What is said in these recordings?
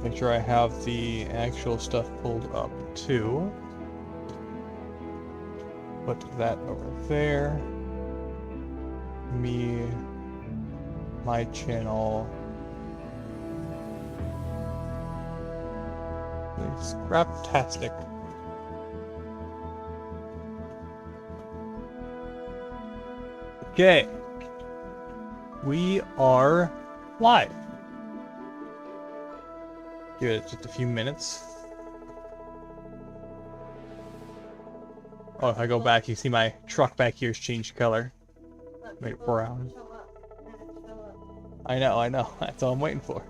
Make sure I have the actual stuff pulled up too. Put that over there. My channel. Scrap-tastic. Okay. We are live. Give it just a few minutes. Oh, if I go back, you see my truck back here has changed color. Made it brown. I know. That's all I'm waiting for.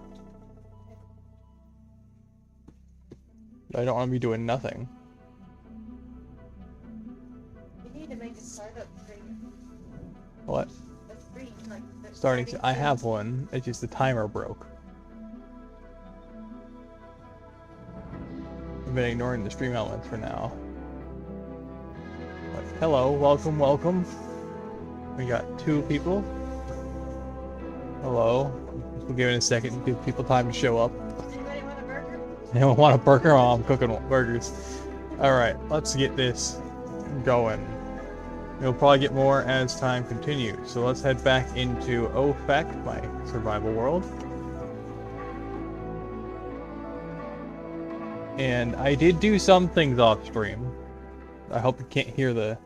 I don't want to be doing nothing. You need to make a startup screen. What? A screen, like Starting to. I have one. It's just the timer broke. I've been ignoring the stream elements for now. But hello, welcome. We got 2 people. Hello. We'll give it a second. Give people time to show up. Anybody want a burger? Anyone want a burger? Oh, I'm cooking burgers. Alright, let's get this going. We'll probably get more as time continues. So let's head back into OFAC, my survival world. And I did do some things off stream. I hope you can't hear the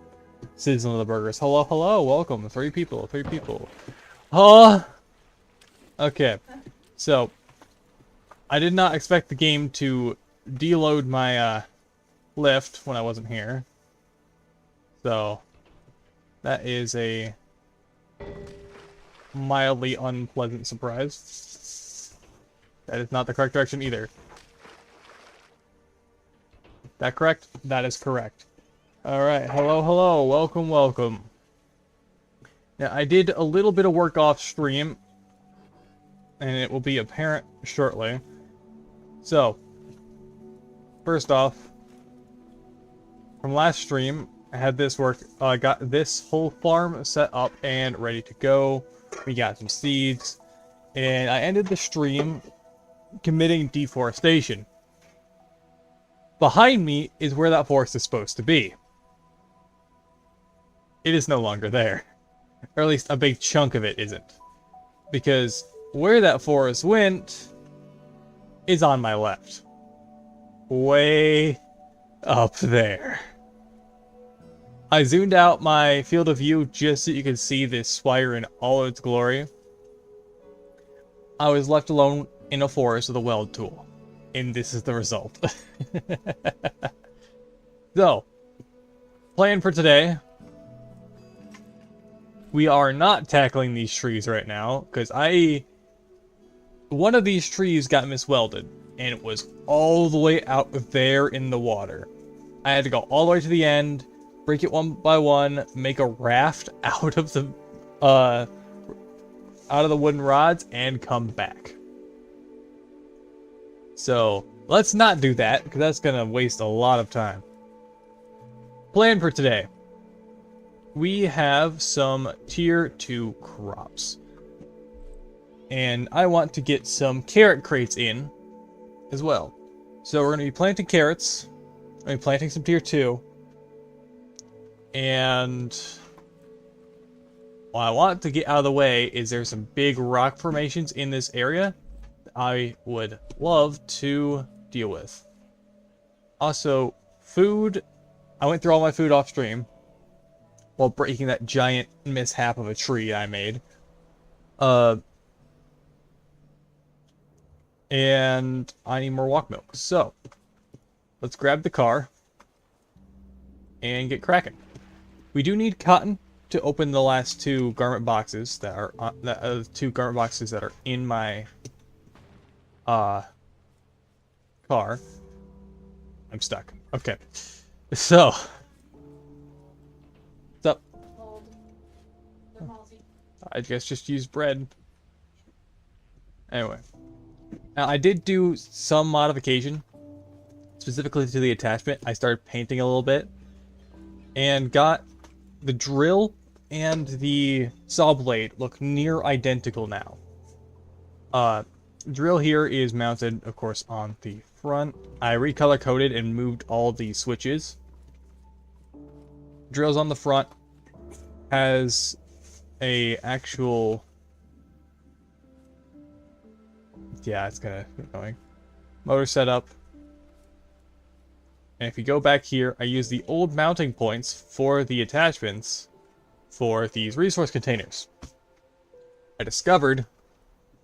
sizzling of the burgers. Hello, welcome. 3 people. Okay. So, I did not expect the game to deload my lift when I wasn't here. So, that is a mildly unpleasant surprise. That is not the correct direction either. That correct? That is correct. Alright, hello, welcome. Now, I did a little bit of work off stream, and it will be apparent shortly. So, first off, from last stream, I had this work, I got this whole farm set up and ready to go. We got some seeds, and I ended the stream committing deforestation. Behind me is where that forest is supposed to be. It is no longer there. Or at least a big chunk of it isn't. Because where that forest went is on my left. Way up there. I zoomed out my field of view just so you can see this spire in all its glory. I was left alone in a forest with a weld tool. And this is the result. So, plan for today. We are not tackling these trees right now, because one of these trees got miswelded, and it was all the way out there in the water. I had to go all the way to the end, break it one by one, make a raft out of the wooden rods, and come back. So, let's not do that, because that's going to waste a lot of time. Plan for today. We have some tier 2 crops. And I want to get some carrot crates in as well. So we're going to be planting carrots. We're going to be planting some tier 2. And what I want to get out of the way is there's some big rock formations in this area I would love to deal with. Also, food. I went through all my food off stream while breaking that giant mishap of a tree I made. And I need more walk milk. So, let's grab the car and get cracking. We do need cotton to open the last 2 garment boxes that are in my car. I'm stuck. Okay. So, what's up? I guess just use bread. Anyway. Now, I did do some modification, specifically to the attachment. I started painting a little bit, and got the drill and the saw blade look near identical now. drill here is mounted, of course, on the front. I recolor coded and moved all the switches. Drill's on the front. Has a actual... Yeah, it's kind of annoying. Motor setup. And if you go back here, I use the old mounting points for the attachments for these resource containers. I discovered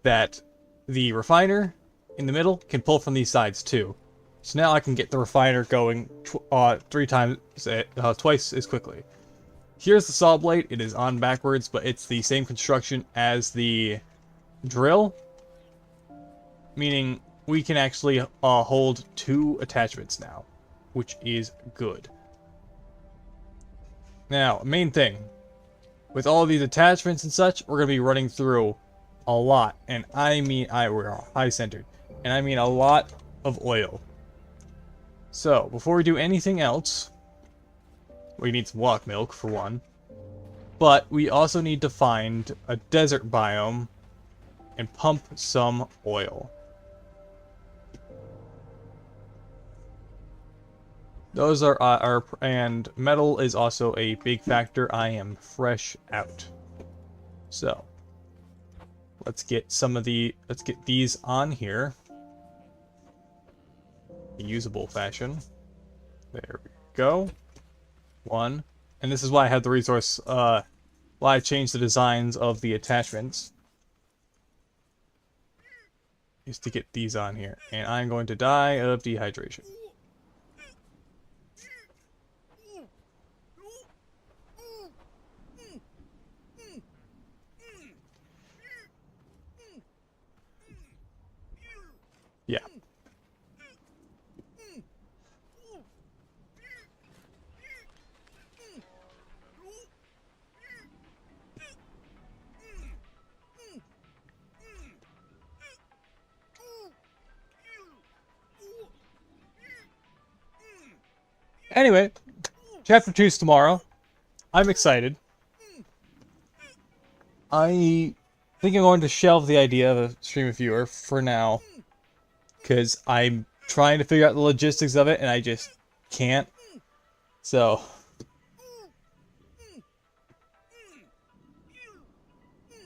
that the refiner in the middle can pull from these sides too. So now I can get the refiner going twice as quickly. Here's the saw blade. It is on backwards, but it's the same construction as the drill. Meaning we can actually hold 2 attachments now, which is good. Now, main thing. With all of these attachments and such, we're going to be running through a lot. And I mean, we're high-centered. And I mean a lot of oil. So, before we do anything else, we need some walk milk, for one. But we also need to find a desert biome and pump some oil. Those are and metal is also a big factor. I am fresh out. So, let's get these on here. Usable fashion. There we go. 1. And this is why I had the resource, why I changed the designs of the attachments. Is to get these on here. And I'm going to die of dehydration. Yeah. Anyway, chapter 2's tomorrow. I'm excited. I think I'm going to shelve the idea of a stream viewer for now. Because I'm trying to figure out the logistics of it and I just can't. So,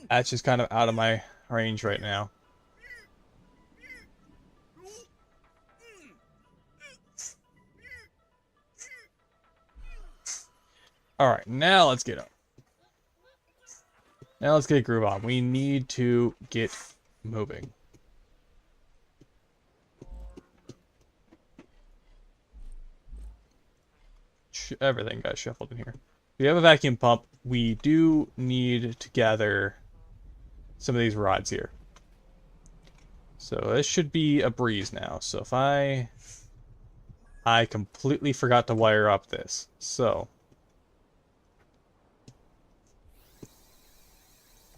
that's just kind of out of my range right now. Alright, now let's get up. Now let's get a groove on. We need to get moving. Everything got shuffled in here. We have a vacuum pump. We do need to gather some of these rods here. So this should be a breeze now. So if I completely forgot to wire up this. So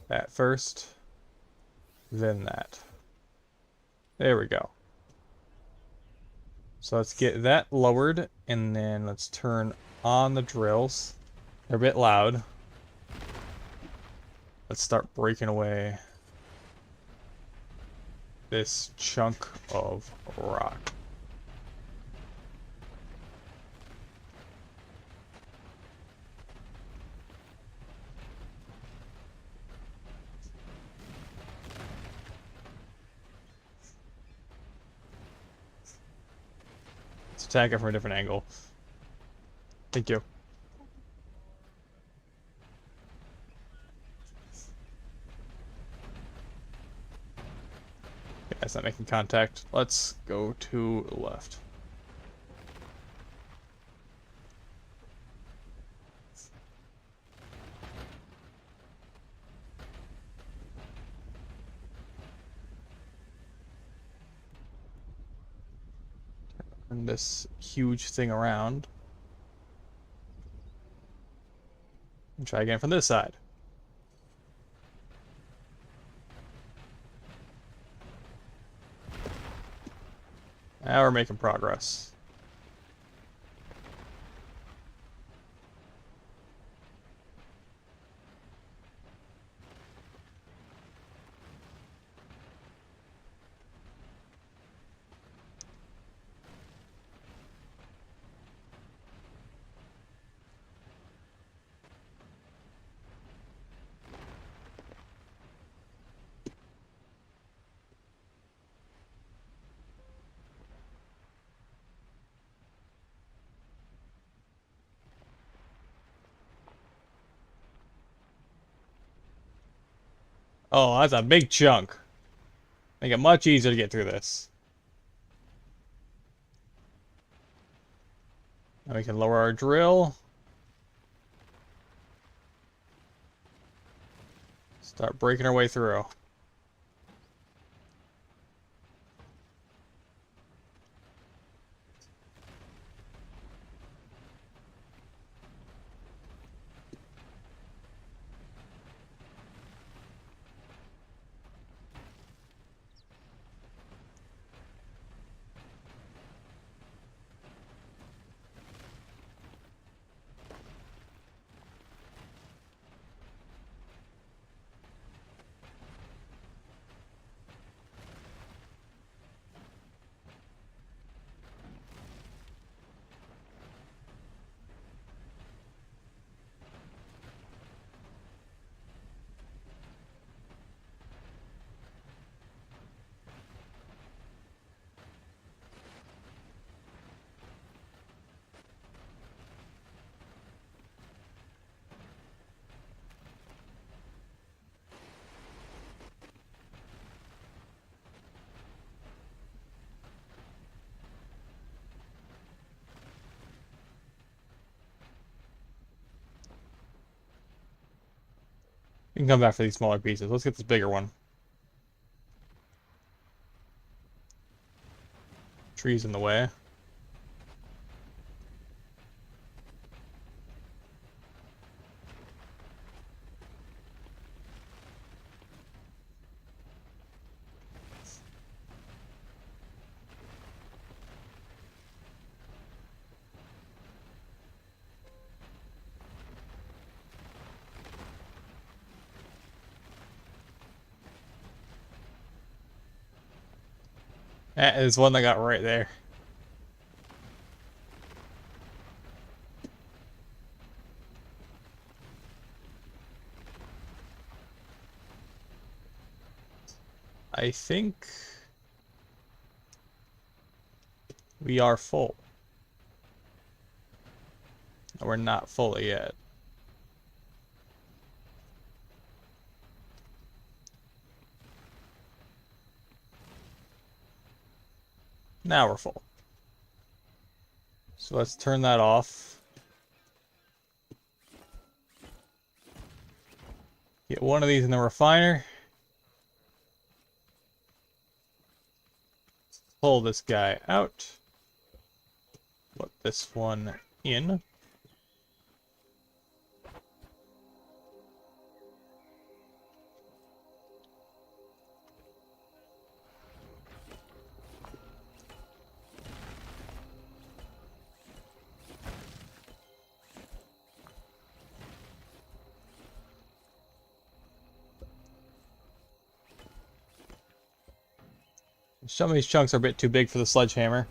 that first, then that. There we go. So let's get that lowered, and then let's turn on the drills. They're a bit loud. Let's start breaking away this chunk of rock. Let's attack it from a different angle. Thank you. Yeah, it's not making contact. Let's go to the left. Turn this huge thing around. And try again from this side. Now we're making progress. Oh, that's a big chunk. Make it much easier to get through this. Now we can lower our drill. Start breaking our way through. We can come back for these smaller pieces. Let's get this bigger one. Trees in the way. That is one that got right there. I think we are full. We're not fully yet. Now we're full. So let's turn that off. Get one of these in the refiner. Pull this guy out. Put this one in. Some of these chunks are a bit too big for the sledgehammer.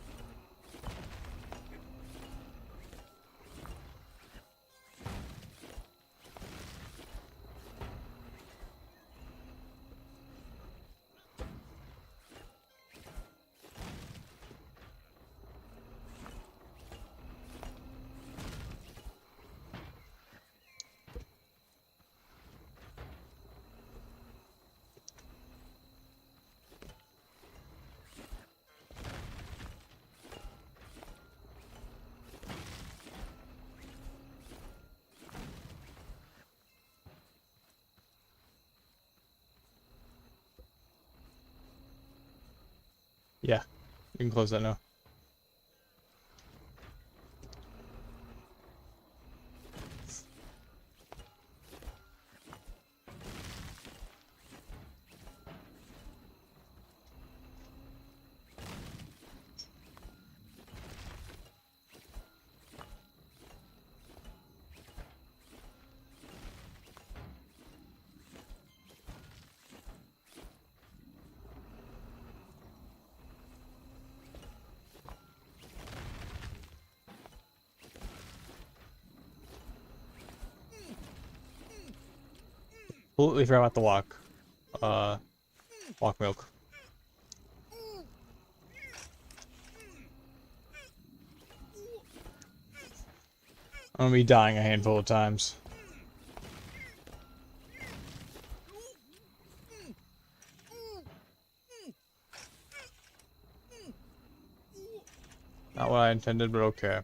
Yeah, you can close that now. Completely forgot about the walk. Walk milk. I'm gonna be dying a handful of times. Not what I intended, but okay.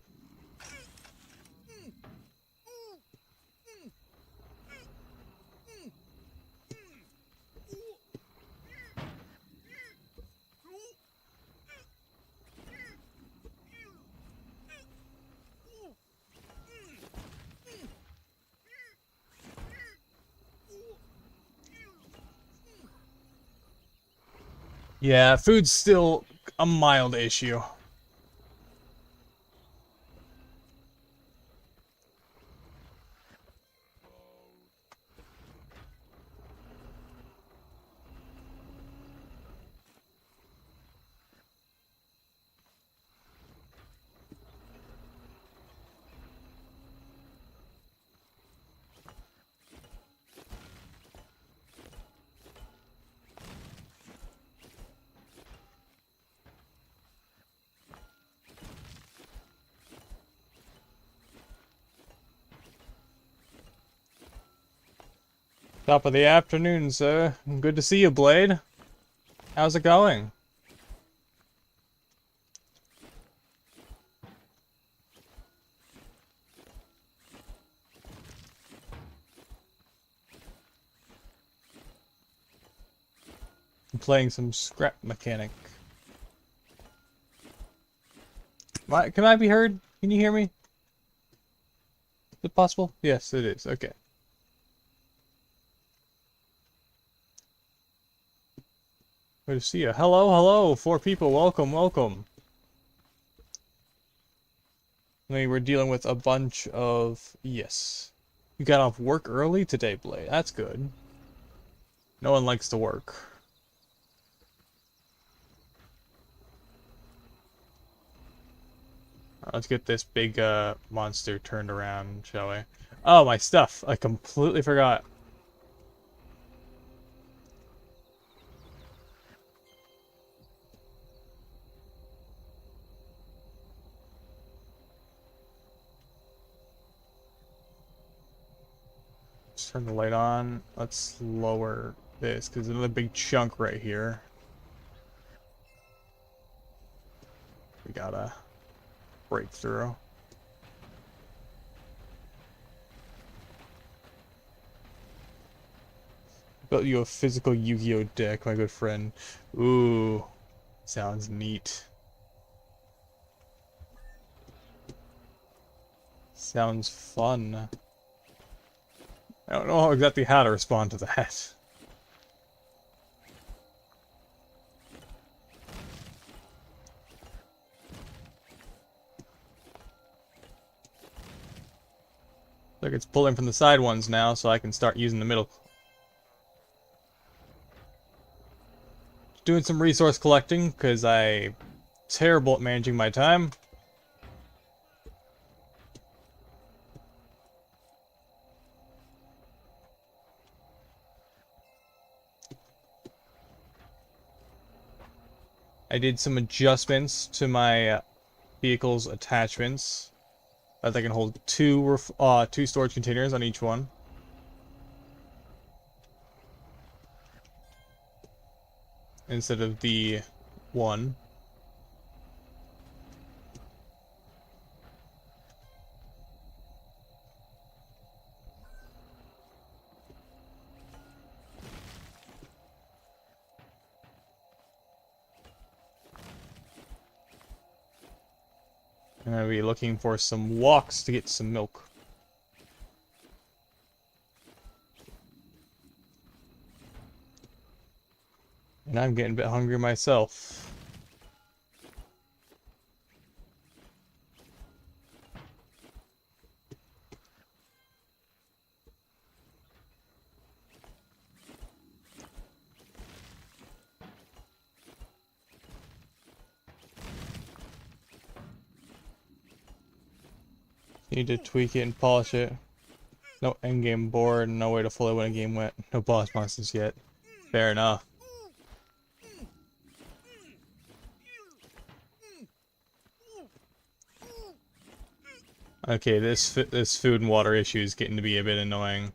Yeah, food's still a mild issue. Top of the afternoon, sir. Good to see you, Blade. How's it going? I'm playing some Scrap-Mechanic. Can I be heard? Can you hear me? Is it possible? Yes, it is. Okay. Good to see you. Hello, hello. 4 people. Welcome, welcome. We're dealing with a bunch of... Yes. You got off work early today, Blade. That's good. No one likes to work. Let's get this big monster turned around, shall we? Oh, my stuff. I completely forgot. Let's turn the light on. Let's lower this, because there's another big chunk right here. We gotta break through. Built you a physical Yu-Gi-Oh deck, my good friend. Ooh, sounds neat. Sounds fun. I don't know exactly how to respond to that. Look, it's pulling from the side ones now, so I can start using the middle. Doing some resource collecting, because I'm terrible at managing my time. I did some adjustments to my vehicle's attachments. That they can hold two storage containers on each one. Instead of the one. And I'll be looking for some walks to get some milk. And I'm getting a bit hungry myself. Need to tweak it and polish it. No endgame board, no way to fully win a game wet. No boss monsters yet. Fair enough. Okay, this food and water issue is getting to be a bit annoying.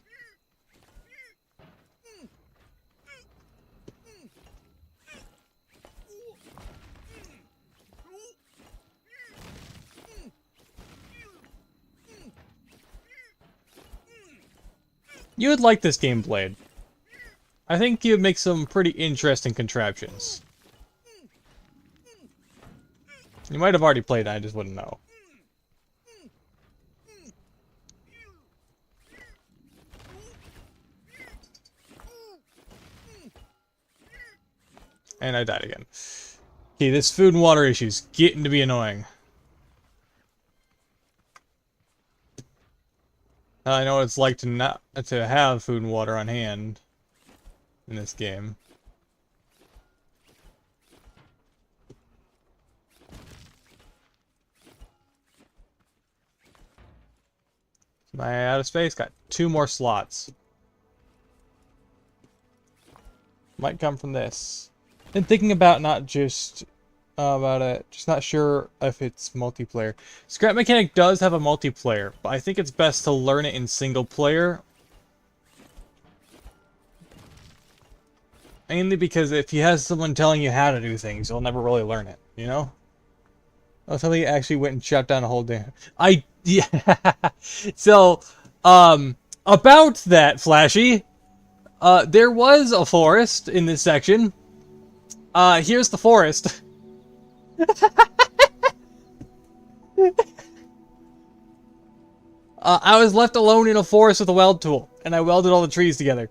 You would like this game played. I think you'd make some pretty interesting contraptions. You might have already played it, I just wouldn't know. And I died again. Okay, this food and water issue's getting to be annoying. I know what it's like to have food and water on hand in this game. Am I out of space? Got 2 more slots. Might come from this. Been thinking about not just about it, just not sure if it's multiplayer. Scrap-Mechanic does have a multiplayer, but I think it's best to learn it in single player. Mainly because if he has someone telling you how to do things, you'll never really learn it, you know? Oh, somebody actually went and shut down a whole damn... Yeah. So, about that, Flashy, there was a forest in this section. Here's the forest. I was left alone in a forest with a weld tool, and I welded all the trees together.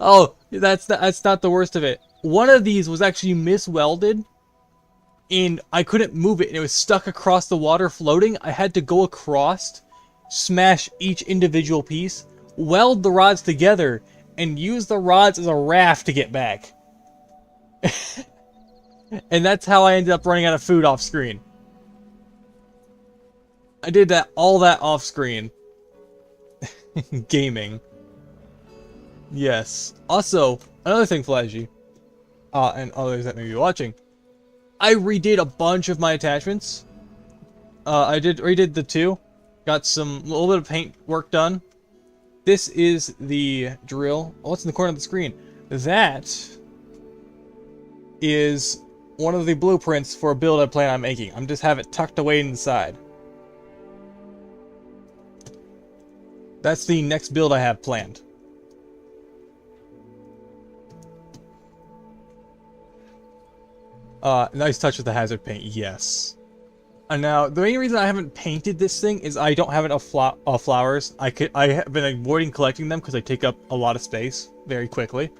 Oh, that's not the worst of it. One of these was actually miswelded, and I couldn't move it, and it was stuck across the water floating. I had to go across, smash each individual piece, weld the rods together, and use the rods as a raft to get back. And that's how I ended up running out of food off screen. I did all that off screen. Gaming. Yes. Also, another thing, Flashy, and others that may be watching, I redid a bunch of my attachments. I redid the 2. Got a little bit of paint work done. This is the drill. Oh, what's in the corner of the screen? That is one of the blueprints for a build I plan on making. I'm just have it tucked away inside. That's the next build I have planned. Nice touch with the hazard paint, yes. And now, the main reason I haven't painted this thing is I don't have enough flowers. I have been avoiding collecting them because they take up a lot of space very quickly.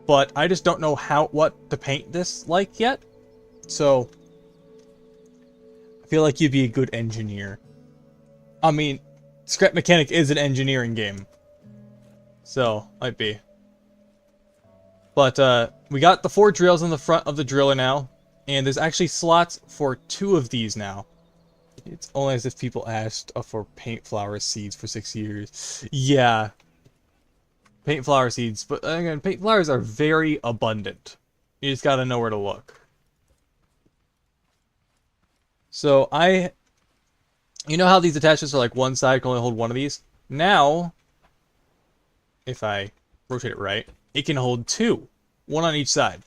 But I just don't know what to paint this like yet. So, I feel like you'd be a good engineer. I mean, Scrap-Mechanic is an engineering game. So, might be. But, we got the 4 drills in the front of the driller now. And there's actually slots for 2 of these now. It's only as if people asked for paint flower seeds for 6 years. Yeah. Paint flower seeds. But again, paint flowers are very abundant. You just gotta know where to look. So you know how these attachments are like one side can only hold one of these? Now, if I rotate it right, it can hold 2. 1 on each side.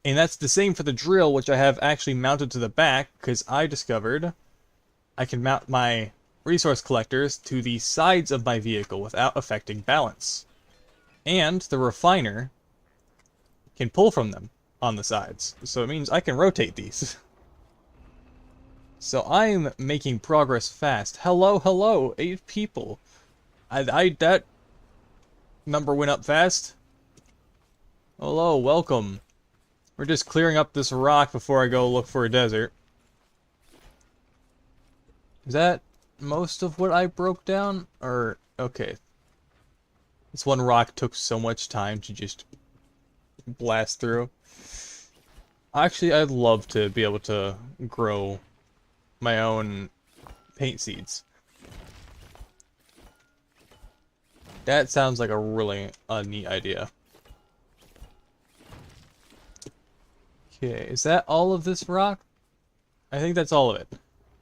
And that's the same for the drill, which I have actually mounted to the back, because I discovered I can mount my resource collectors to the sides of my vehicle without affecting balance. And the refiner can pull from them on the sides. So it means I can rotate these. So I'm making progress fast. Hello, 8 people. That number went up fast. Hello, welcome. We're just clearing up this rock before I go look for a desert. Is that most of what I broke down? Or, okay. This one rock took so much time to just blast through. Actually, I'd love to be able to grow my own paint seeds. That sounds like a really neat idea. Okay, is that all of this rock? I think that's all of it.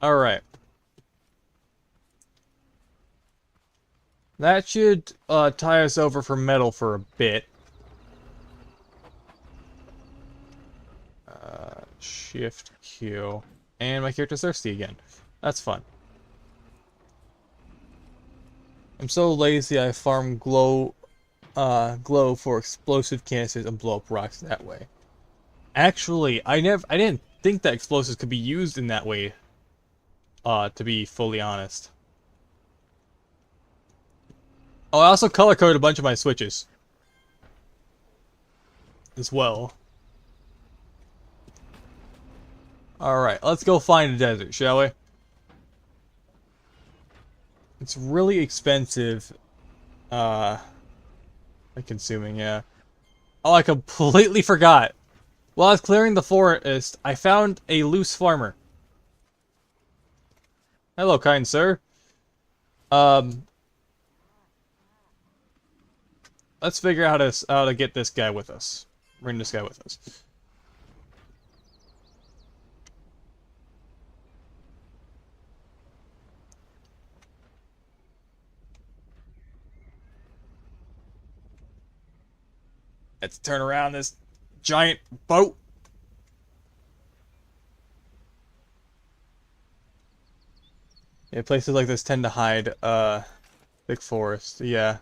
Alright. That should tie us over for metal for a bit. Shift Q. And my character's thirsty again. That's fun. I'm so lazy I farm glow for explosive canisters and blow up rocks that way. Actually, I didn't think that explosives could be used in that way, to be fully honest. Oh, I also color-coded a bunch of my switches. As well. Alright, let's go find a desert, shall we? It's really expensive, consuming, yeah. Oh, I completely forgot. While I was clearing the forest, I found a loose farmer. Hello, kind sir. Let's figure out how to get this guy with us. Bring this guy with us. Let's turn around this giant boat. Yeah, places like this tend to hide, thick forest. Yeah.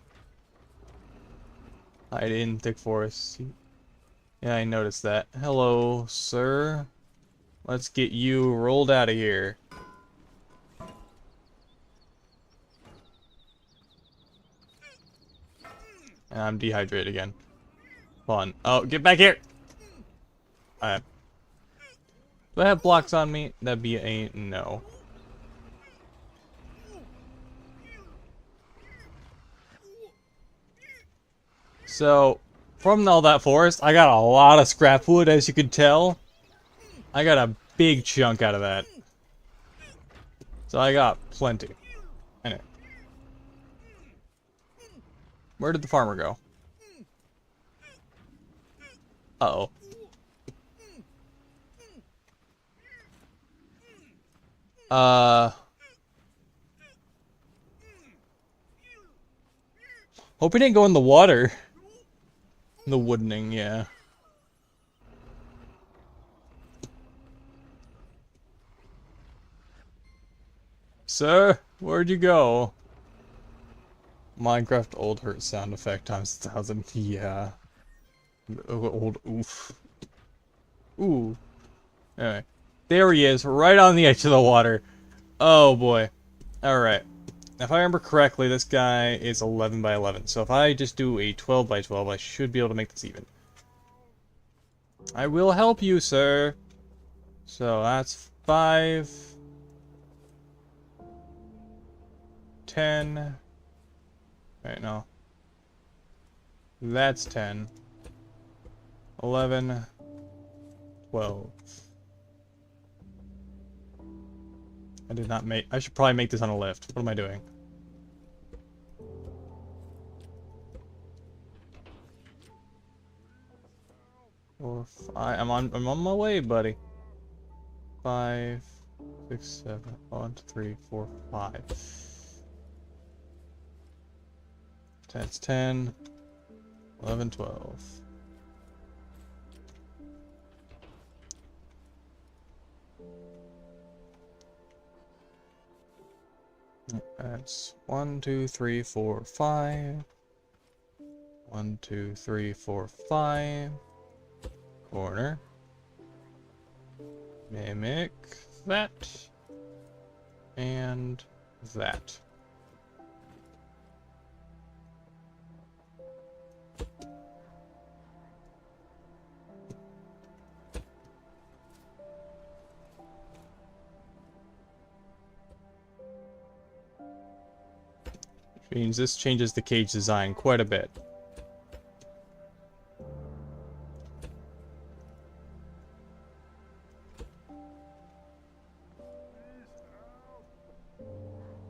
Hide in thick forest. Yeah, I noticed that. Hello, sir. Let's get you rolled out of here. And I'm dehydrated again. Fun. Oh, get back here! Alright. Do I have blocks on me? That'd be a no. So, from all that forest, I got a lot of scrap wood, as you can tell. I got a big chunk out of that. So I got plenty. Anyway. Where did the farmer go? Uh-oh. Hope he didn't go in the water. The woodening, yeah. Sir, where'd you go? Minecraft old hurt sound effect times 1,000. Yeah. Old oof. Ooh. Anyway. There he is, right on the edge of the water. Oh boy. Alright. If I remember correctly, this guy is 11 by 11. So if I just do a 12 by 12, I should be able to make this even. I will help you, sir. So that's 5... 10... Wait, no. That's 10. 11. 12. I did not make... I should probably make this on a lift. What am I doing? I'm on my way, buddy. 5, 6, 7, 1, 2, 3, 4, 5. That's 10, 11, 12. That's 1, 2, 3, 4, 5. 1, 2, 3, 4, 5. Corner. Mimic that. And that. Which means this changes the cage design quite a bit.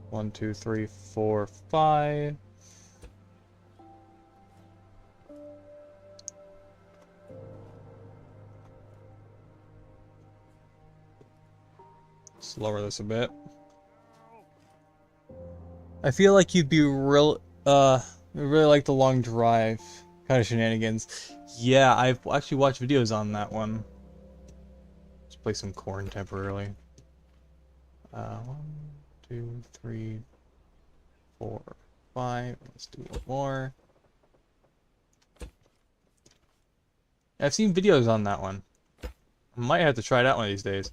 One, two, three, four, 5. Let's lower this a bit. I feel like you'd be really like the long drive kind of shenanigans. Yeah, I've actually watched videos on that one. Let's play some corn temporarily. 1, 2, 3, 4, 5. Let's do one more. I've seen videos on that one. I might have to try it out one of these days.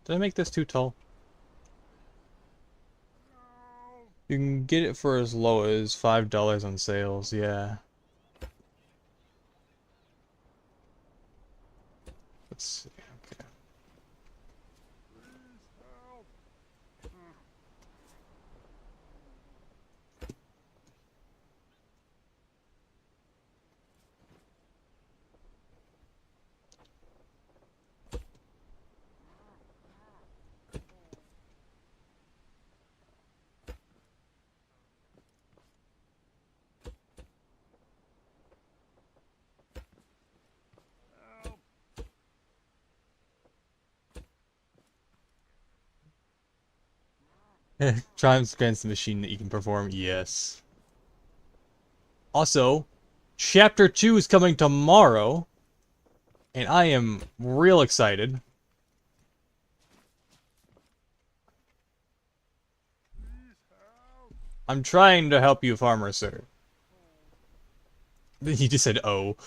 Did I make this too tall? You can get it for as low as $5 on sales, yeah. Let's see, okay. Triumphs against the machine that you can perform, yes. Also, Chapter 2 is coming tomorrow, and I am real excited. I'm trying to help you, farmer, sir. He just said, oh.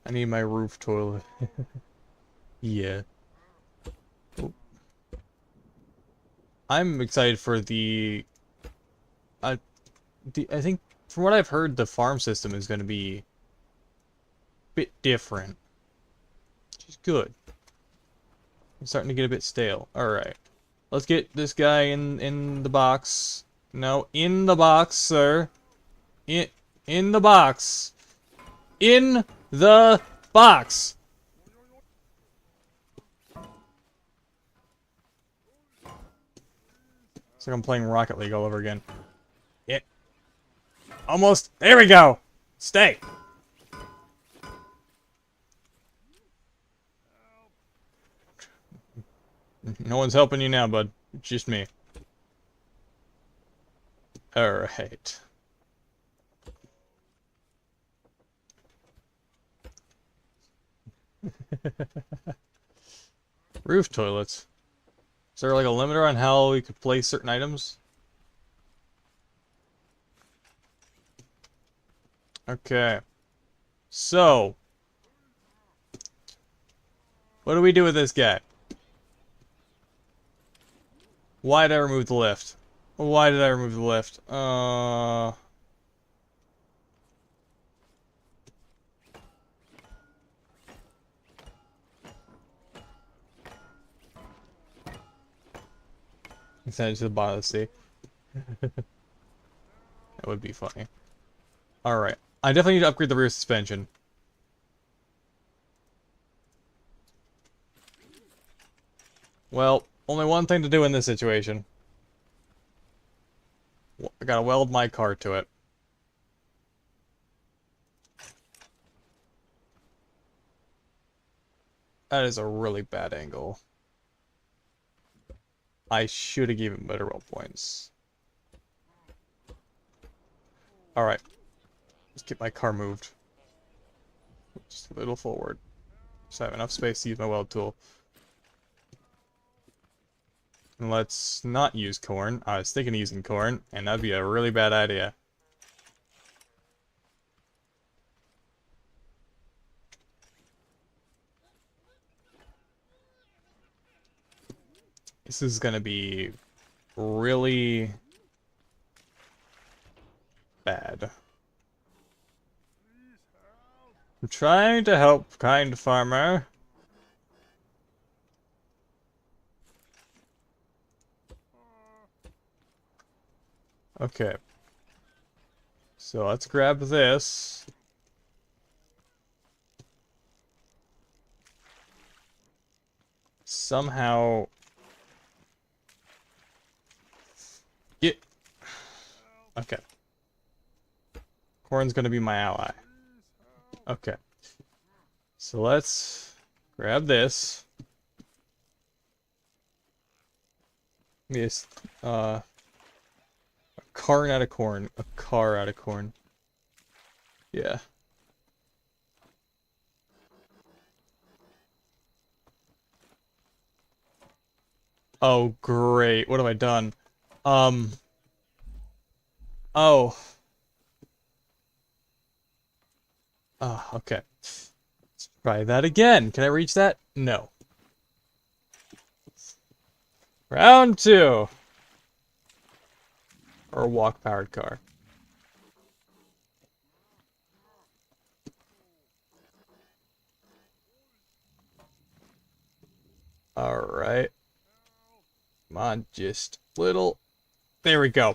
I need my roof toilet. Yeah. Oop. I'm excited for I think, from what I've heard, the farm system is going to be a bit different. Which is good. I'm starting to get a bit stale. Alright. Let's get this guy in the box. No, in the box, sir. In the box. In the box. It's like I'm playing Rocket League all over again. It. Almost. There we go. Stay. No one's helping you now, bud. It's just me. Alright. Roof toilets. Is there like a limiter on how we could place certain items? Okay. So. What do we do with this guy? Why did I remove the lift? Why did I remove the lift? Send it to the bottom of the sea. That would be funny. Alright. I definitely need to upgrade the rear suspension. Well, only one thing to do in this situation. I gotta weld my car to it. That is a really bad angle. I should have given better weld points. Alright. Let's get my car moved. Just a little forward. So I have enough space to use my weld tool. And let's not use corn. I was thinking of using corn, and that'd be a really bad idea. This is gonna be really bad. I'm trying to help, kind farmer. Okay. So let's grab this. Somehow corn's gonna be my ally. Okay. So let's grab this. Yes. A car out of corn. A car out of corn. Yeah. Oh, great. What have I done? Oh. Oh, okay. Let's try that again. Can I reach that? No. Round 2. Or a walk-powered car. Alright. Come on, just little. There we go.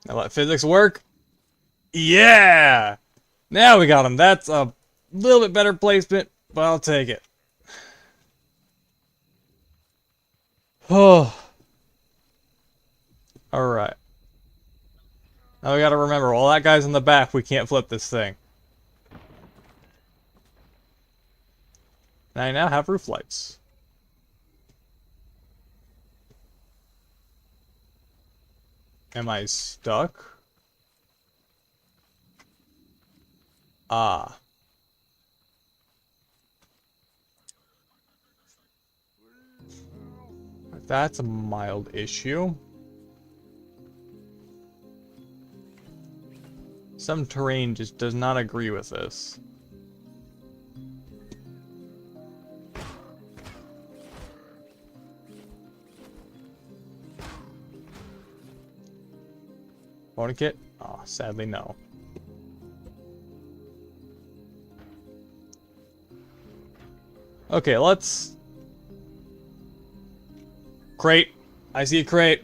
Now let physics work. Yeah! Now we got him. That's a little bit better placement, but I'll take it. Oh. Alright. Now we gotta remember, while that guy's in the back, we can't flip this thing. And I now have roof lights. Am I stuck? Ah. That's a mild issue. Some terrain just does not agree with this. Bonus kit? Oh, sadly no. Okay, let's... Crate. I see a crate.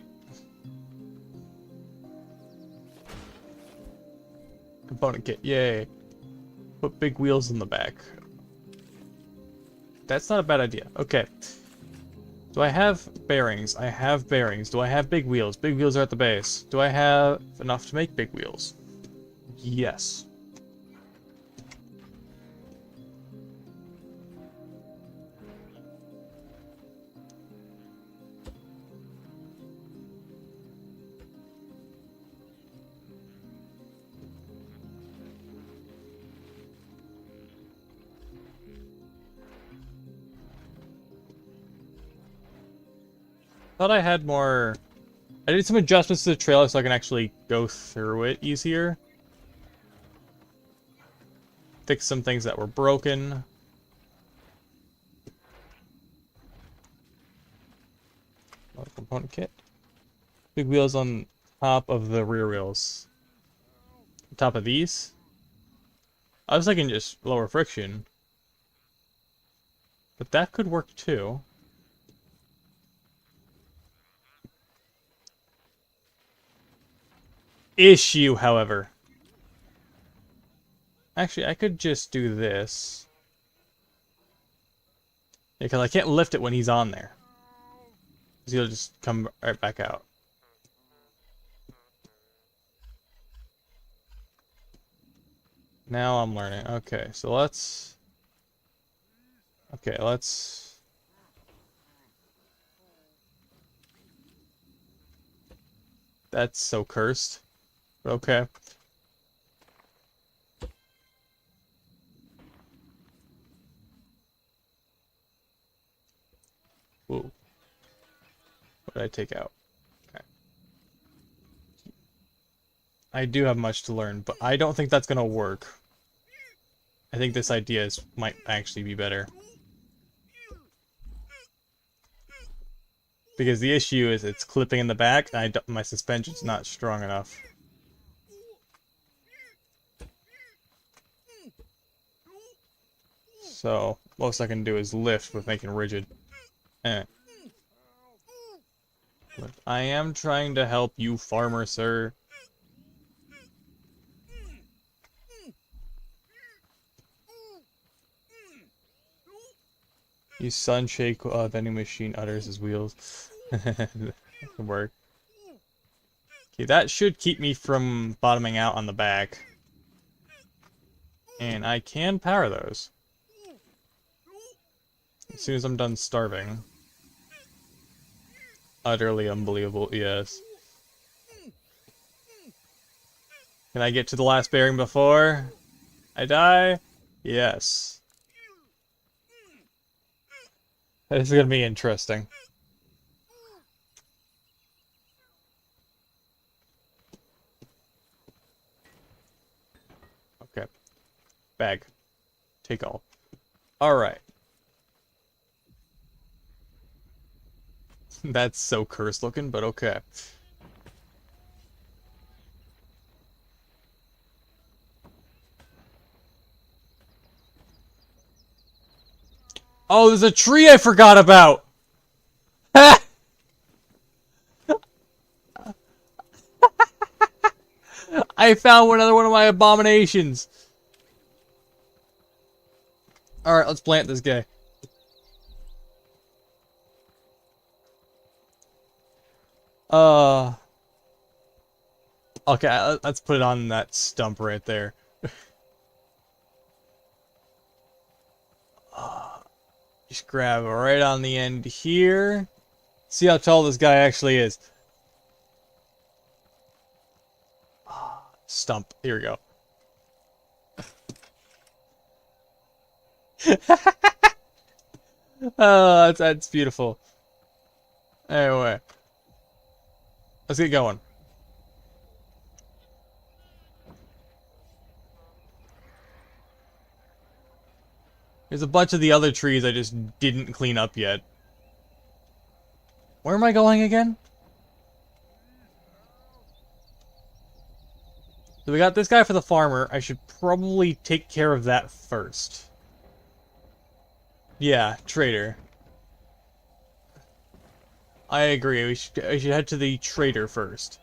Component kit, yay. Put big wheels in the back. That's not a bad idea. Okay. Do I have bearings? I have bearings. Do I have big wheels? Big wheels are at the base. Do I have enough to make big wheels? Yes. Thought I had more... I did some adjustments to the trailer so I can actually go through it easier. Fix some things that were broken. Another component kit. Big wheels on top of the rear wheels. On top of these? I was thinking just lower friction. But that could work too. Issue, however. Actually, I could just do this. Yeah, because I can't lift it when he's on there. Because he'll just come right back out. Now I'm learning. Okay, so let's... Okay, let's... That's so cursed. But okay. Whoa. What did I take out? Okay. I do have much to learn, but I don't think that's gonna work. I think this idea might actually be better. Because the issue is it's clipping in the back, and my suspension's not strong enough. So, most I can do is lift with making rigid. But I am trying to help you, farmer, sir. You sun shake vending machine utters his wheels. That could work. Okay, that should keep me from bottoming out on the back. And I can power those. As soon as I'm done starving. Utterly unbelievable, yes. Can I get to the last bearing before I die? Yes. This is gonna be interesting. Okay. Bag. Take all. Alright. That's so cursed looking, but okay. Oh, there's a tree I forgot about! I found another one of my abominations! Alright, let's plant this guy. Okay, let's put it on that stump right there. Just grab right on the end here. See how tall this guy actually is. Stump. Here we go. Oh, that's beautiful. Anyway. Let's get going. There's a bunch of the other trees I just didn't clean up yet. Where am I going again? So we got this guy for the farmer. I should probably take care of that first. Yeah, trader. I agree. I should head to the trader first.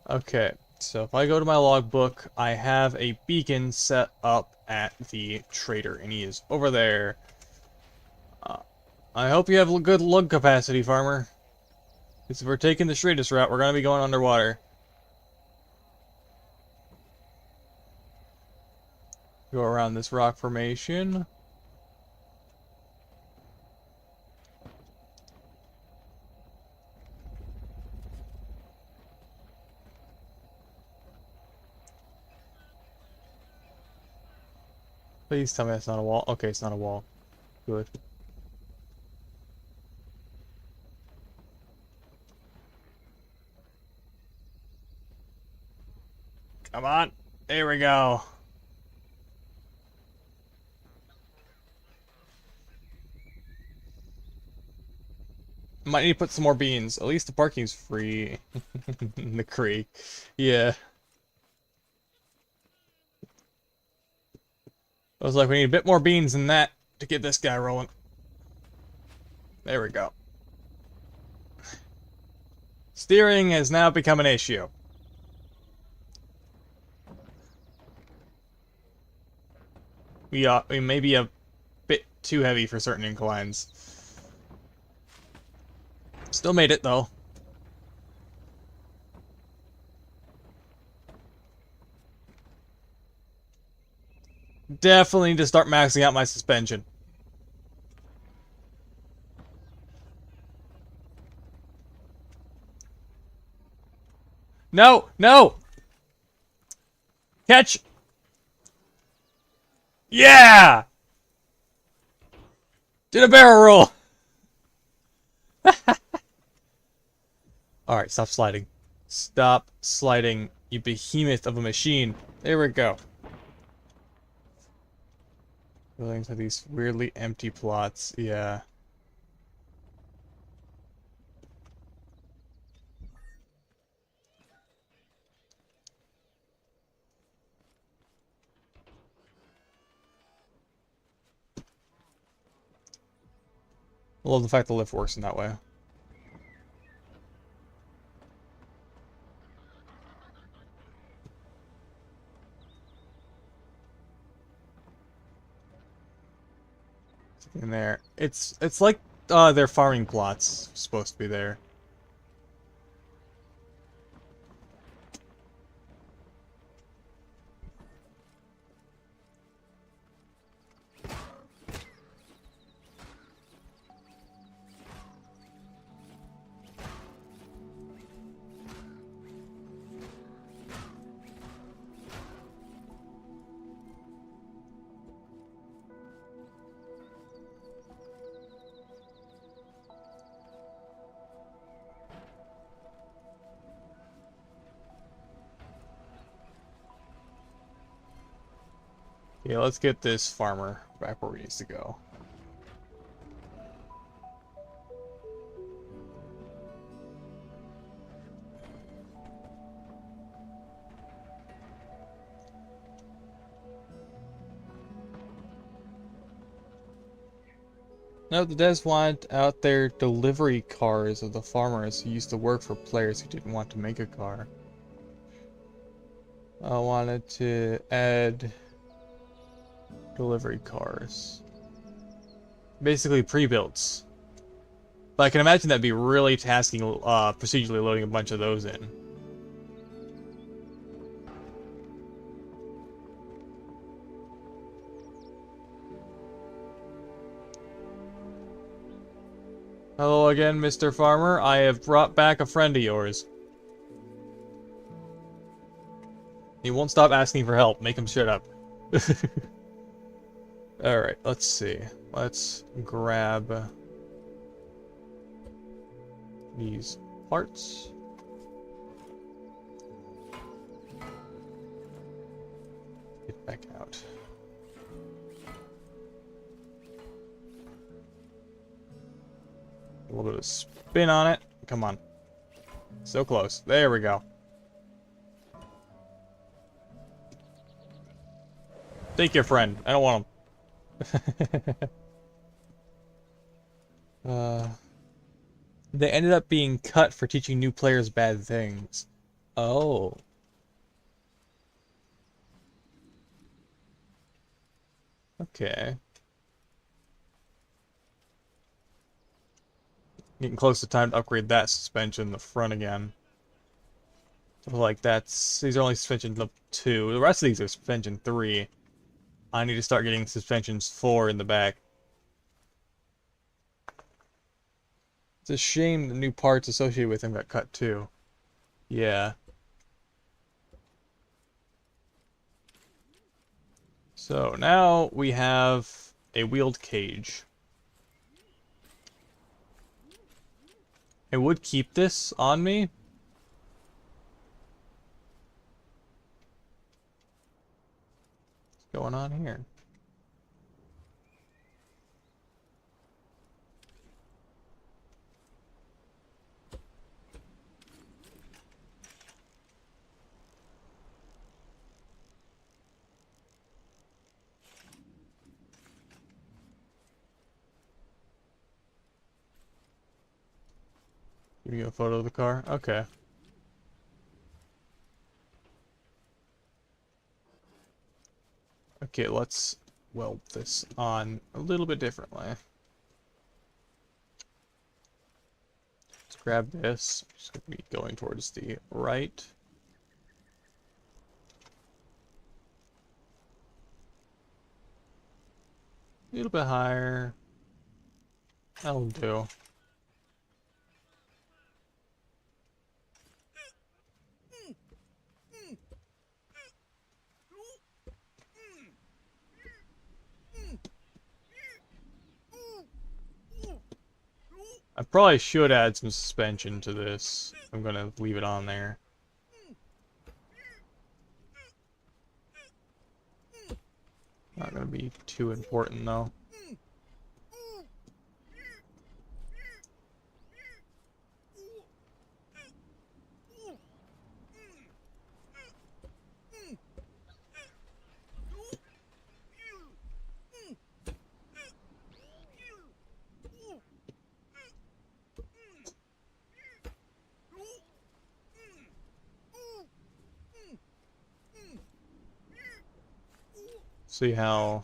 Okay, so if I go to my logbook, I have a beacon set up at the trader, and he is over there. I hope you have good lug capacity, farmer. Because if we're taking the straightest route, we're going to be going underwater. Go around this rock formation. Please tell me that's not a wall. Okay, it's not a wall. Good. Come on. There we go. Might need to put some more beans. At least the parking's free in the creek. Yeah. I was like, we need a bit more beans than that to get this guy rolling. There we go. Steering has now become an issue. We may be a bit too heavy for certain inclines. Still made it, though. Definitely need to start maxing out my suspension. No! No! Catch! Yeah! Did a barrel roll! Alright, stop sliding. Stop sliding, you behemoth of a machine. There we go. Buildings have these weirdly empty plots. Yeah. I love the fact the lift works in that way. In there. It's like their farming plots supposed to be there. Yeah, let's get this farmer back where he needs to go. No, the devs want out their delivery cars of the farmers who used to work for players who didn't want to make a car. I wanted to add delivery cars. Basically pre-builts. But I can imagine that'd be really tasking procedurally loading a bunch of those in. Hello again, Mr. Farmer. I have brought back a friend of yours. He won't stop asking for help. Make him shut up. Alright, let's see. Let's grab these parts. Get back out. A little bit of spin on it. Come on. So close. There we go. Take your friend. I don't want him. They ended up being cut for teaching new players bad things. Oh. Okay. Getting close to time to upgrade that suspension in the front again. So like these are only suspension level 2. The rest of these are suspension 3. I need to start getting suspensions 4 in the back. It's a shame the new parts associated with them got cut too. Yeah. So now we have a wheeled cage. I would keep this on me. What's going on here? Give you a photo of the car? Okay. Okay, let's weld this on a little bit differently. Let's grab this. Just gonna be going towards the right. A little bit higher. That'll do. I probably should add some suspension to this. I'm gonna leave it on there. Not gonna be too important though. See how,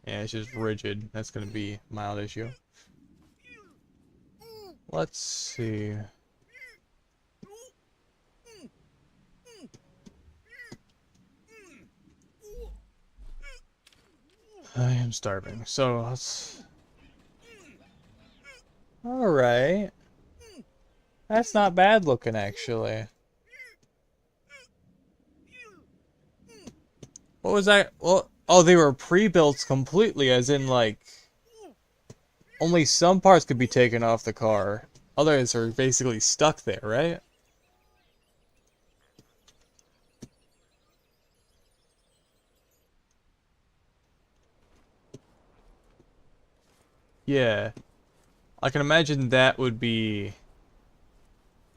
yeah, it's just rigid. That's gonna be a mild issue. Let's see. I am starving, so let's... Alright. That's not bad looking, actually. What was that? Well, oh, they were pre-built completely, as in, like... Only some parts could be taken off the car. Others are basically stuck there, right? Yeah. I can imagine that would be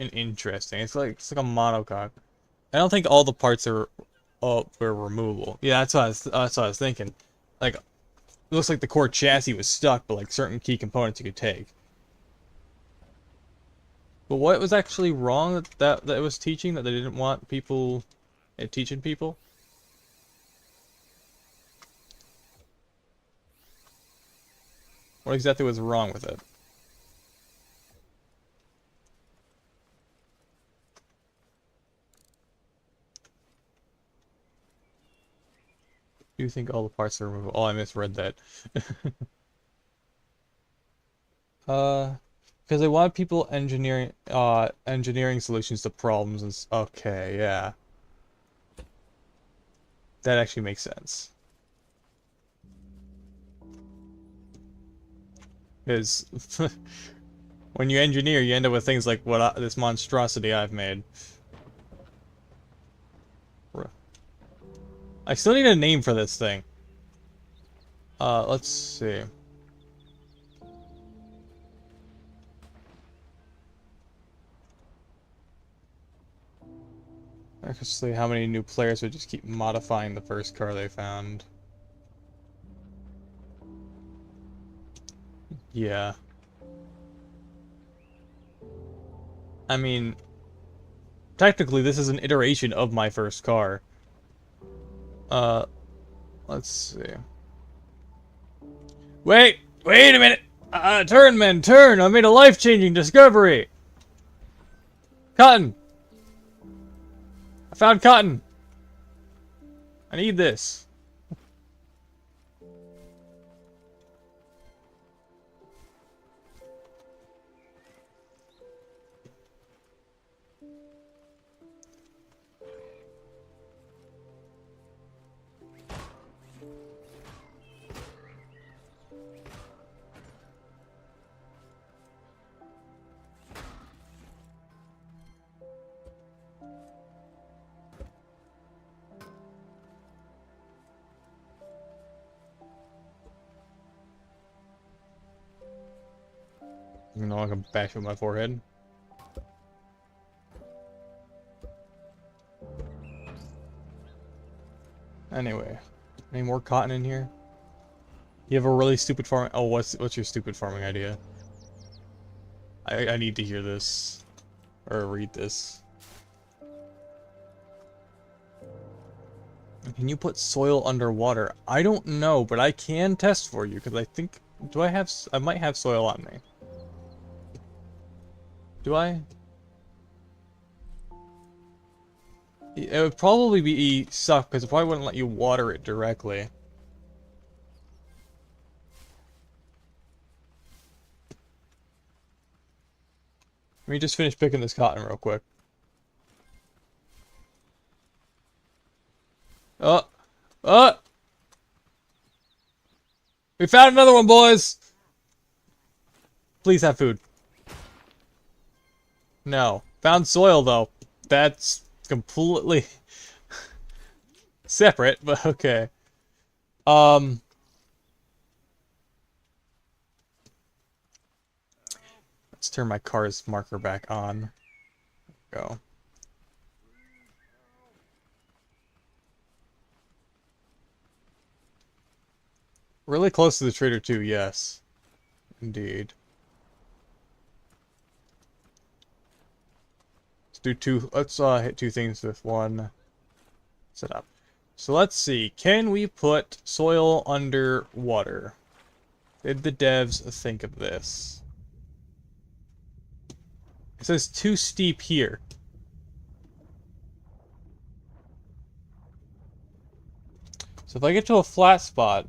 an interesting. It's like a monocoque. I don't think all the parts are were removable. Yeah, that's what I was thinking. Like, it looks like the core chassis was stuck, but like certain key components you could take. But what was actually wrong that it was teaching that they didn't want people teaching people? What exactly was wrong with it? Do you think all the parts are removable? Oh, I misread that. Because they want people engineering solutions to problems and okay, yeah. That actually makes sense. Because when you engineer, you end up with things like this monstrosity I've made. I still need a name for this thing. Let's see. Actually, how many new players would just keep modifying the first car they found? Yeah. I mean, technically, this is an iteration of my first car. Uh, let's see. Wait a minute! Turn, men, turn! I made a life-changing discovery! Cotton! I found cotton! I need this. You know, I can bash with my forehead. Anyway, any more cotton in here? You have a really stupid farming. Oh, what's your stupid farming idea? I need to hear this or read this. Can you put soil underwater? I don't know, but I can test for you because I think I might have soil on me. Do I? It would probably be suck because it probably wouldn't let you water it directly. Let me just finish picking this cotton real quick. Oh! Oh! We found another one, boys! Please have food. No. Found soil, though. That's completely separate, but okay. Let's turn my car's marker back on. Go. Really close to the trader too, yes. Indeed. Let's hit two things with one setup. So let's see, can we put soil underwater? Did the devs think of this? It says too steep here. So if I get to a flat spot,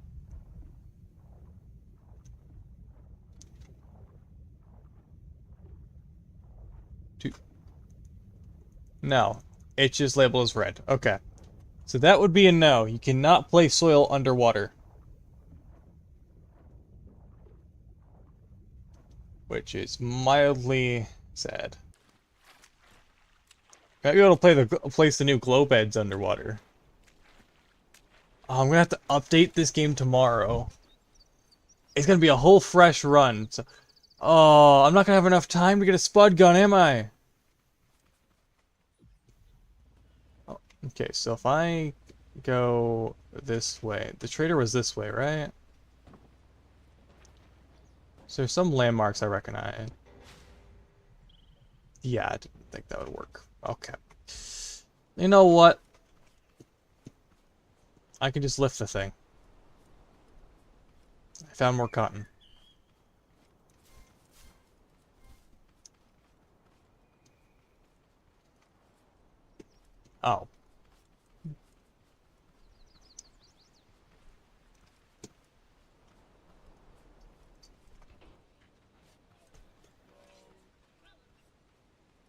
no, it's just labeled as red. Okay. So that would be a no. You cannot place soil underwater. Which is mildly sad. Might be able to place the new glow beds underwater. Oh, I'm gonna have to update this game tomorrow. It's gonna be a whole fresh run. So, oh, I'm not gonna have enough time to get a spud gun, am I? Oh, okay, so if I go this way, the trader was this way, right? So there's some landmarks I recognize. Yeah, I didn't think that would work. Okay. You know what? I can just lift the thing. I found more cotton. Oh.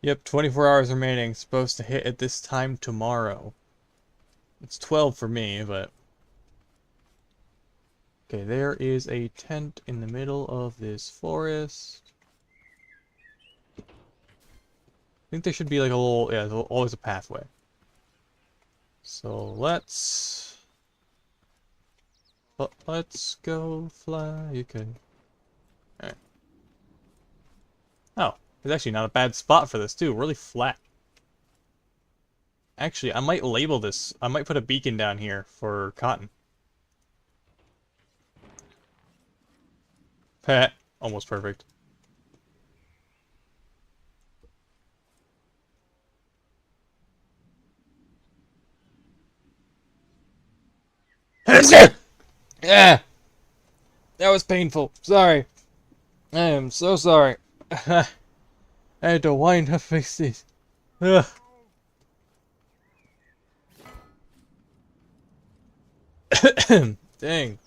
Yep, 24 hours remaining. Supposed to hit at this time tomorrow. It's 12 for me, but... Okay, there is a tent in the middle of this forest. I think there should be like a little... Yeah, there's always a pathway. So let's go fly a kite. Alright. Oh, it's actually not a bad spot for this, too. Really flat. Actually, I might label this. I might put a beacon down here for cotton. Pet. Almost perfect. Yeah, that was painful. Sorry. I am so sorry. I had to wind up fix these. Ugh. Dang.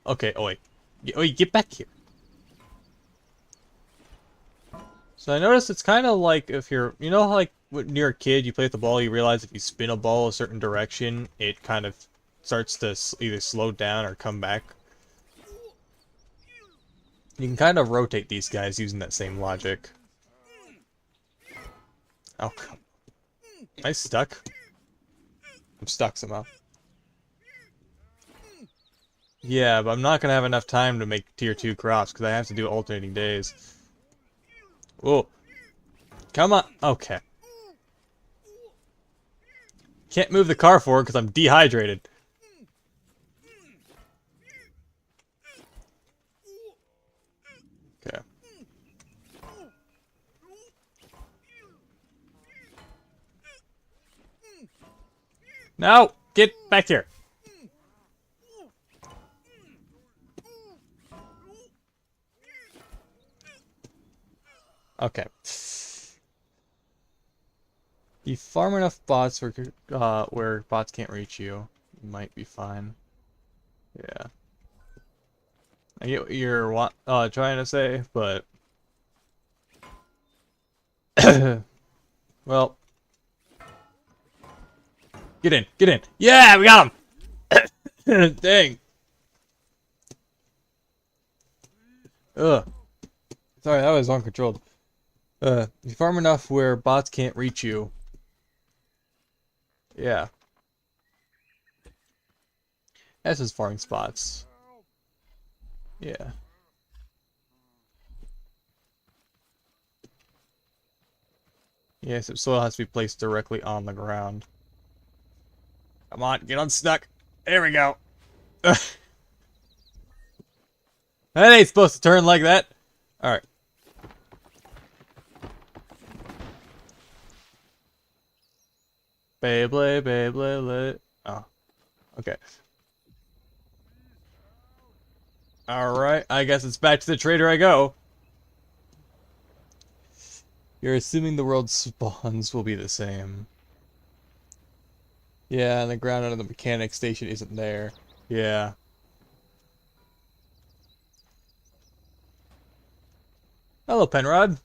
Okay, Oi. Oi, get back here. So I noticed it's kind of like if you're, you know how like when you're a kid, you play with the ball, you realize if you spin a ball a certain direction, it kind of starts to either slow down or come back. You can kind of rotate these guys using that same logic. Oh, come. Am I stuck? I'm stuck somehow. Yeah, but I'm not gonna have enough time to make tier 2 crops because I have to do alternating days. Whoa. Come on. Okay. Can't move the car forward because I'm dehydrated. Okay. No! Get back here! Okay. You farm enough bots where bots can't reach you, you might be fine. Yeah. I get what you're trying to say, but... Well... Get in! Get in! Yeah! We got him! Dang! Ugh. Sorry, that was uncontrolled. You farm enough where bots can't reach you. Yeah. That's his farming spots. Yeah. Yes, soil has to be placed directly on the ground. Come on, get unstuck. There we go. That ain't supposed to turn like that. Alright. Beyblade, Beyblade. Oh. Okay. Alright, I guess it's back to the trader I go. You're assuming the world's spawns will be the same. Yeah, and the ground under the mechanic station isn't there. Yeah. Hello, Penrod.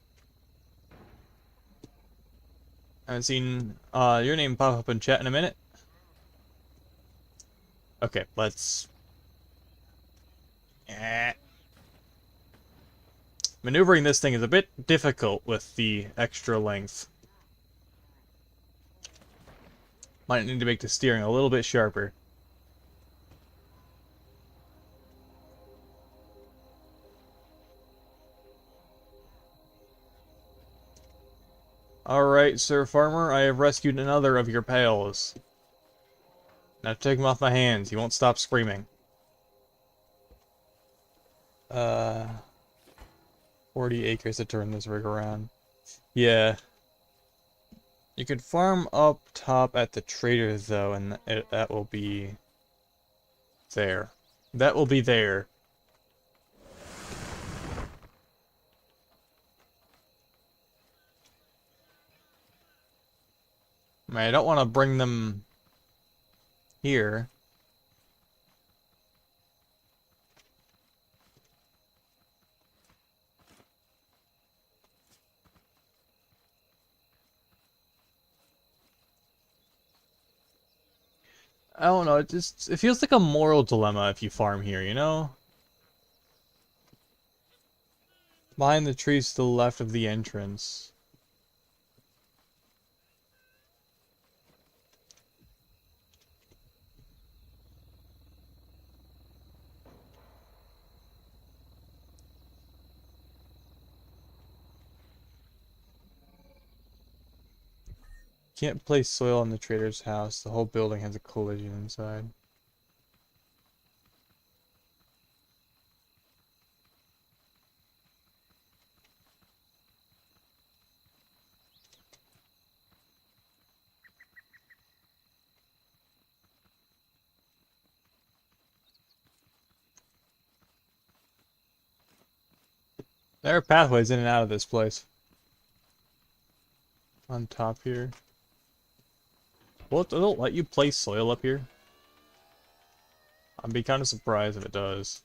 I haven't seen your name pop up in chat in a minute. Okay, let's... Maneuvering this thing is a bit difficult with the extra length. Might need to make the steering a little bit sharper. Alright, Sir Farmer, I have rescued another of your pals. Now take him off my hands, he won't stop screaming. 40 acres to turn this rig around. Yeah. You could farm up top at the trader, though, and that will be... there. That will be there. I mean, I don't want to bring them here. I don't know, it feels like a moral dilemma if you farm here, you know? Behind the trees to the left of the entrance. Can't place soil in the trader's house. The whole building has a collision inside. There are pathways in and out of this place. On top here. Well, it'll let you place soil up here. I'd be kind of surprised if it does.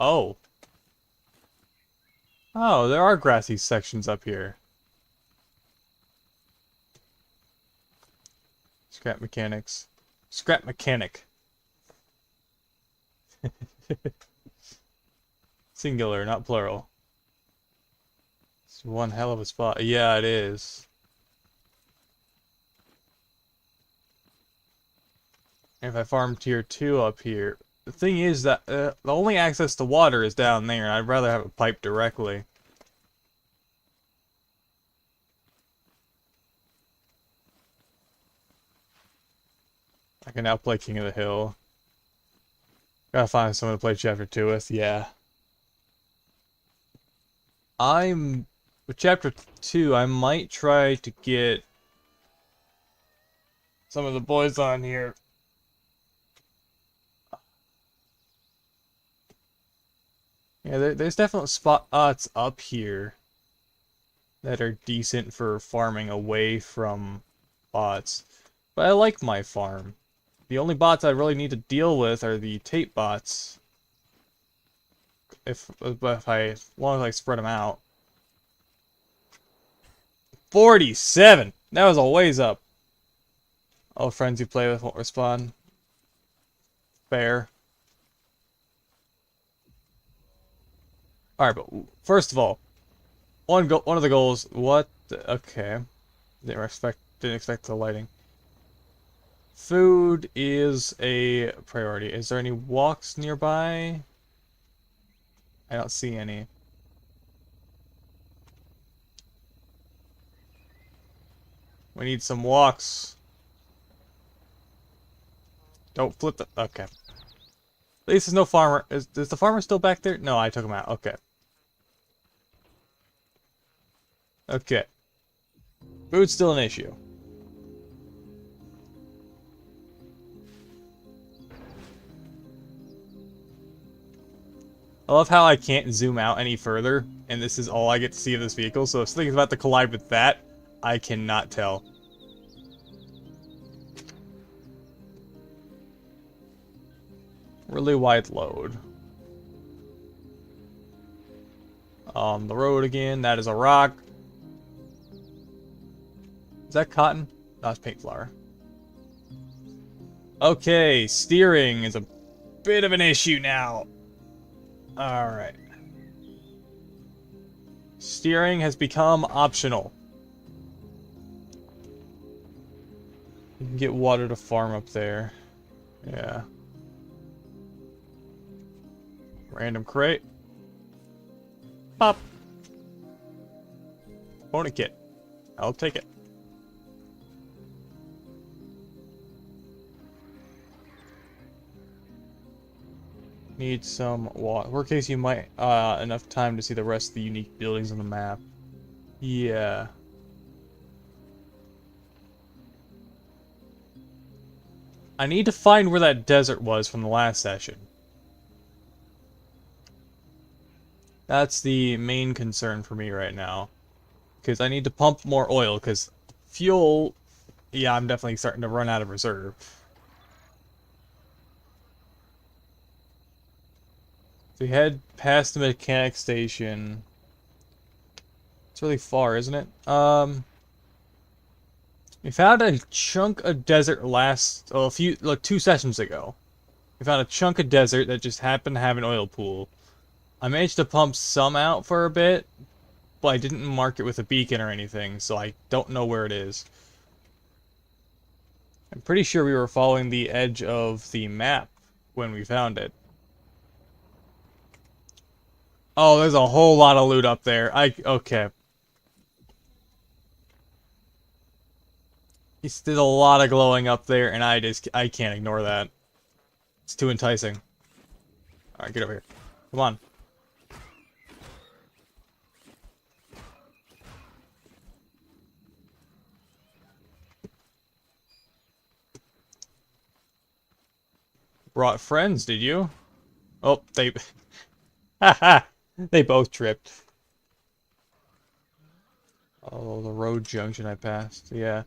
Oh. Oh, there are grassy sections up here. Scrap mechanics. Scrap mechanic. Singular, not plural. It's one hell of a spot. Yeah, it is. If I farm tier 2 up here... The thing is that the only access to water is down there, and I'd rather have a pipe directly. I can now play King of the Hill. Gotta find someone to play Chapter 2 with, yeah. With Chapter 2, I might try to get some of the boys on here. Yeah, there's definitely spots up here that are decent for farming away from bots. But I like my farm. The only bots I really need to deal with are the tape bots. As long as I spread them out. 47! That was a ways up. All friends you play with won't respond. Fair. Alright, but first of all, one of the goals. Okay, didn't expect the lighting. Food is a priority. Is there any walks nearby? I don't see any. We need some walks. Don't flip the... Okay. At least there's no farmer. Is the farmer still back there? No, I took him out. Okay. Okay. Food's still an issue. I love how I can't zoom out any further, and this is all I get to see of this vehicle, so if something's about to collide with that, I cannot tell. Really wide load. On the road again, that is a rock. Is that cotton? No, it's paint flour. Okay, steering is a bit of an issue now. Alright. Steering has become optional. You can get water to farm up there. Yeah. Random crate. Pop. Bonus kit. I'll take it. Need some water. Worst case, you might enough time to see the rest of the unique buildings on the map. Yeah. I need to find where that desert was from the last session. That's the main concern for me right now. Because I need to pump more oil, because fuel... Yeah, I'm definitely starting to run out of reserve. So we head past the mechanic station. It's really far, isn't it? We found a chunk of desert like 2 sessions ago. We found a chunk of desert that just happened to have an oil pool. I managed to pump some out for a bit, but I didn't mark it with a beacon or anything, so I don't know where it is. I'm pretty sure we were following the edge of the map when we found it. Oh, there's a whole lot of loot up there. Okay. There's a lot of glowing up there, and I can't ignore that. It's too enticing. Alright, get over here. Come on. Brought friends, did you? Oh, they... Haha! They both tripped. Oh, the road junction I passed. Yeah.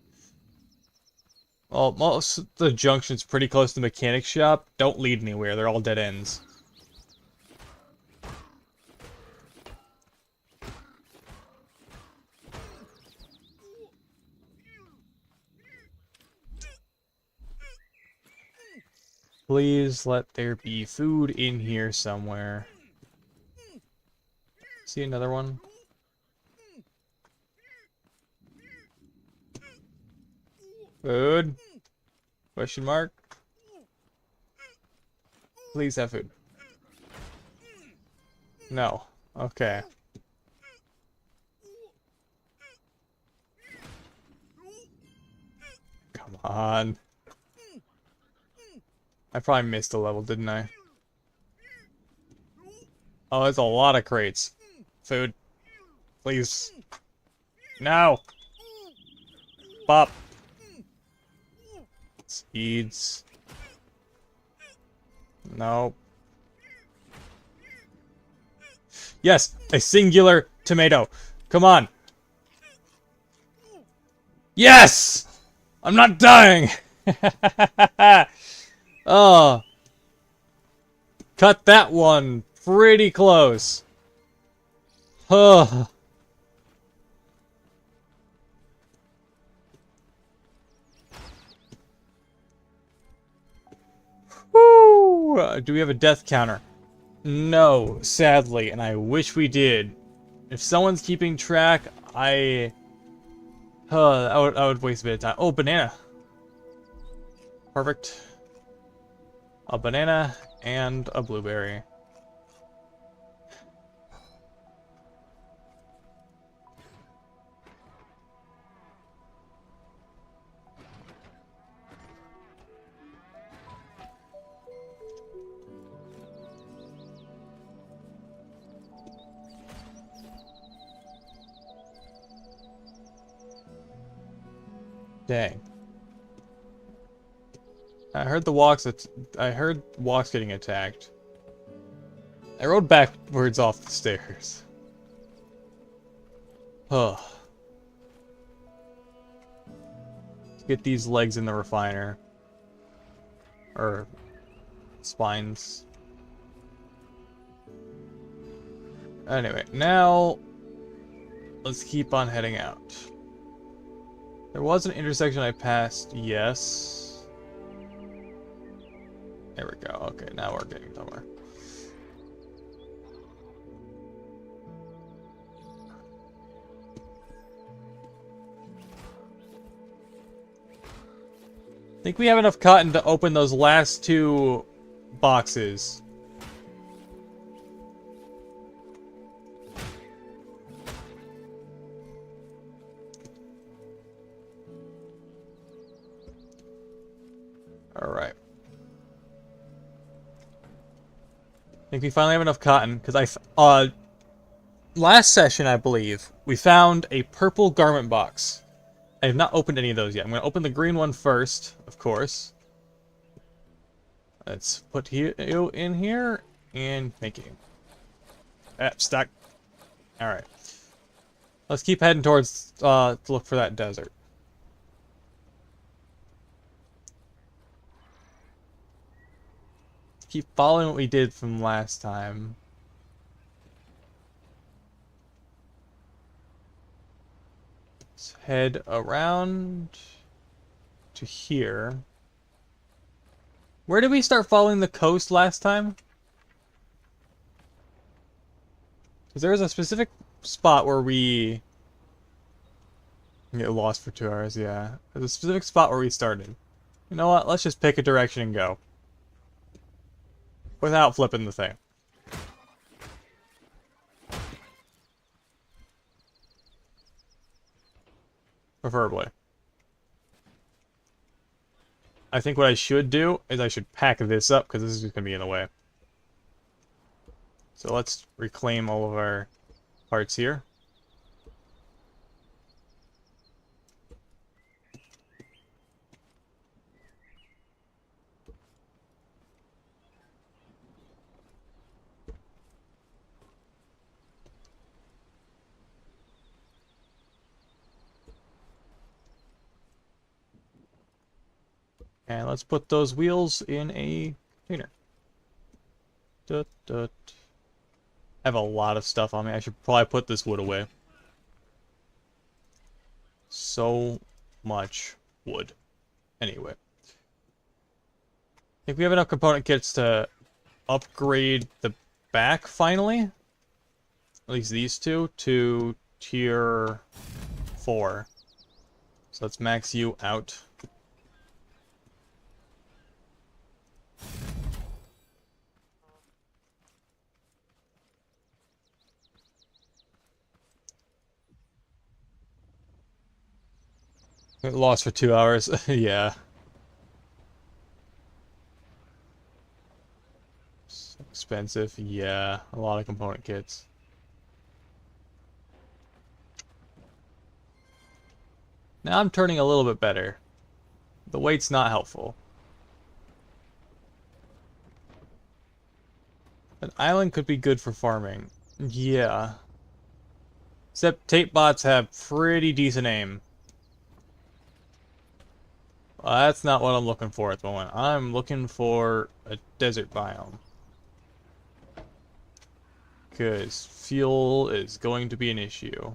Well, most of the junctions pretty close to the mechanic shop don't lead anywhere. They're all dead ends. Please let there be food in here somewhere. See another one? Food? Question mark? Please have food. No. Okay. Come on. I probably missed a level, didn't I? Oh, there's a lot of crates. Food. Please. No! Pop. Seeds. No. Yes! A singular tomato. Come on. Yes! I'm not dying! Oh. Cut that one pretty close. Huh. Woo! Do we have a death counter? No, sadly, and I wish we did. If someone's keeping track, I would waste a bit of time. Oh, banana. Perfect. A banana and a blueberry. Dang. I heard walks getting attacked. I rode backwards off the stairs. Huh. Get these legs in the refiner. Or spines. Anyway, now let's keep on heading out. There was an intersection I passed, yes. There we go. Okay, now we're getting somewhere. I think we have enough cotton to open those last 2 boxes. Alright. I think we finally have enough cotton, because last session, I believe, we found a purple garment box. I have not opened any of those yet. I'm going to open the green one first, of course. Let's put you in here, and thank you. Stuck. Alright. Let's keep heading towards, to look for that desert. Keep following what we did from last time. Let's head around to here. Where did we start following the coast last time? Because there was a specific spot where we get lost for 2 hours, yeah. There's a specific spot where we started. You know what? Let's just pick a direction and go. Without flipping the thing. Preferably. I think what I should do is I should pack this up, because this is just going to be in the way. So let's reclaim all of our parts here. And let's put those wheels in a container. I have a lot of stuff on me. I should probably put this wood away. So much wood. Anyway. I think we have enough component kits to upgrade the back finally. At least these two to tier 4. So let's max you out. Lost for 2 hours. Yeah. So expensive. Yeah. A lot of component kits. Now I'm turning a little bit better. The weight's not helpful. An island could be good for farming. Yeah. Except tape bots have pretty decent aim. Well, that's not what I'm looking for at the moment. I'm looking for a desert biome. Because fuel is going to be an issue.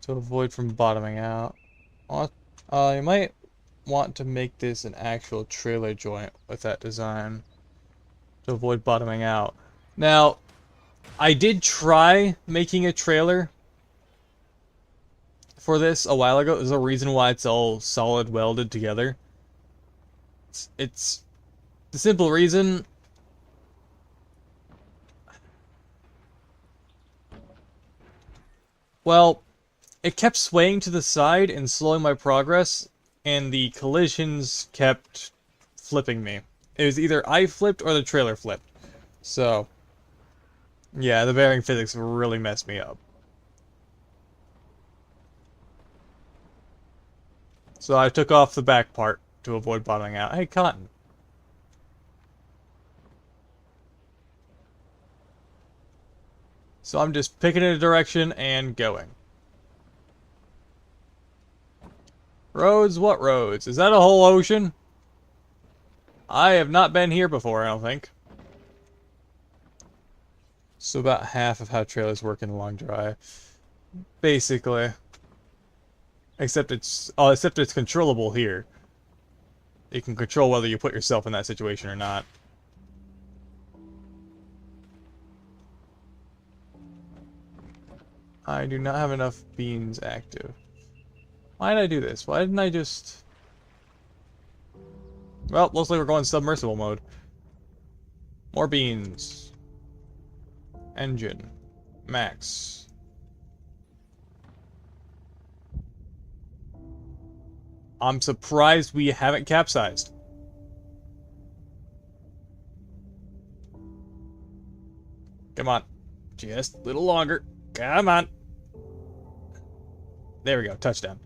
To avoid from bottoming out. You might want to make this an actual trailer joint with that design. To avoid bottoming out. Now, I did try making a trailer for this a while ago. There's a reason why it's all solid welded together. It's the simple reason. Well, it kept swaying to the side and slowing my progress, and the collisions kept flipping me. It was either I flipped or the trailer flipped. So, yeah, the bearing physics really messed me up. So I took off the back part to avoid bottoming out. Hey, cotton. So I'm just picking a direction and going. Roads? What roads? Is that a whole ocean? I have not been here before, I don't think. So about half of how trailers work in the long dry. Basically. Except it's controllable here. You can control whether you put yourself in that situation or not. I do not have enough beans active. Why did I do this? Why didn't I just... Well, looks like we're going submersible mode. More beans. Engine. Max. I'm surprised we haven't capsized. Come on. Just a little longer. Come on. There we go. Touchdown.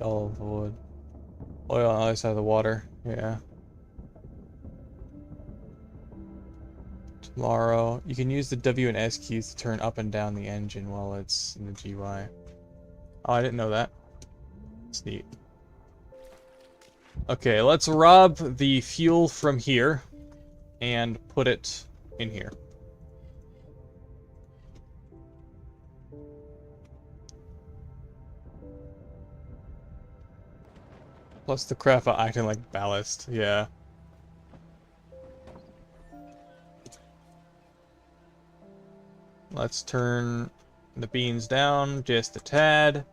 All of the wood. Oil on the other side of the water. Yeah. Tomorrow. You can use the W and S keys to turn up and down the engine while it's in the GY. Oh, I didn't know that. It's neat. Okay, let's rob the fuel from here and put it in here. Plus the craft acting like ballast, yeah. Let's turn the beans down just a tad.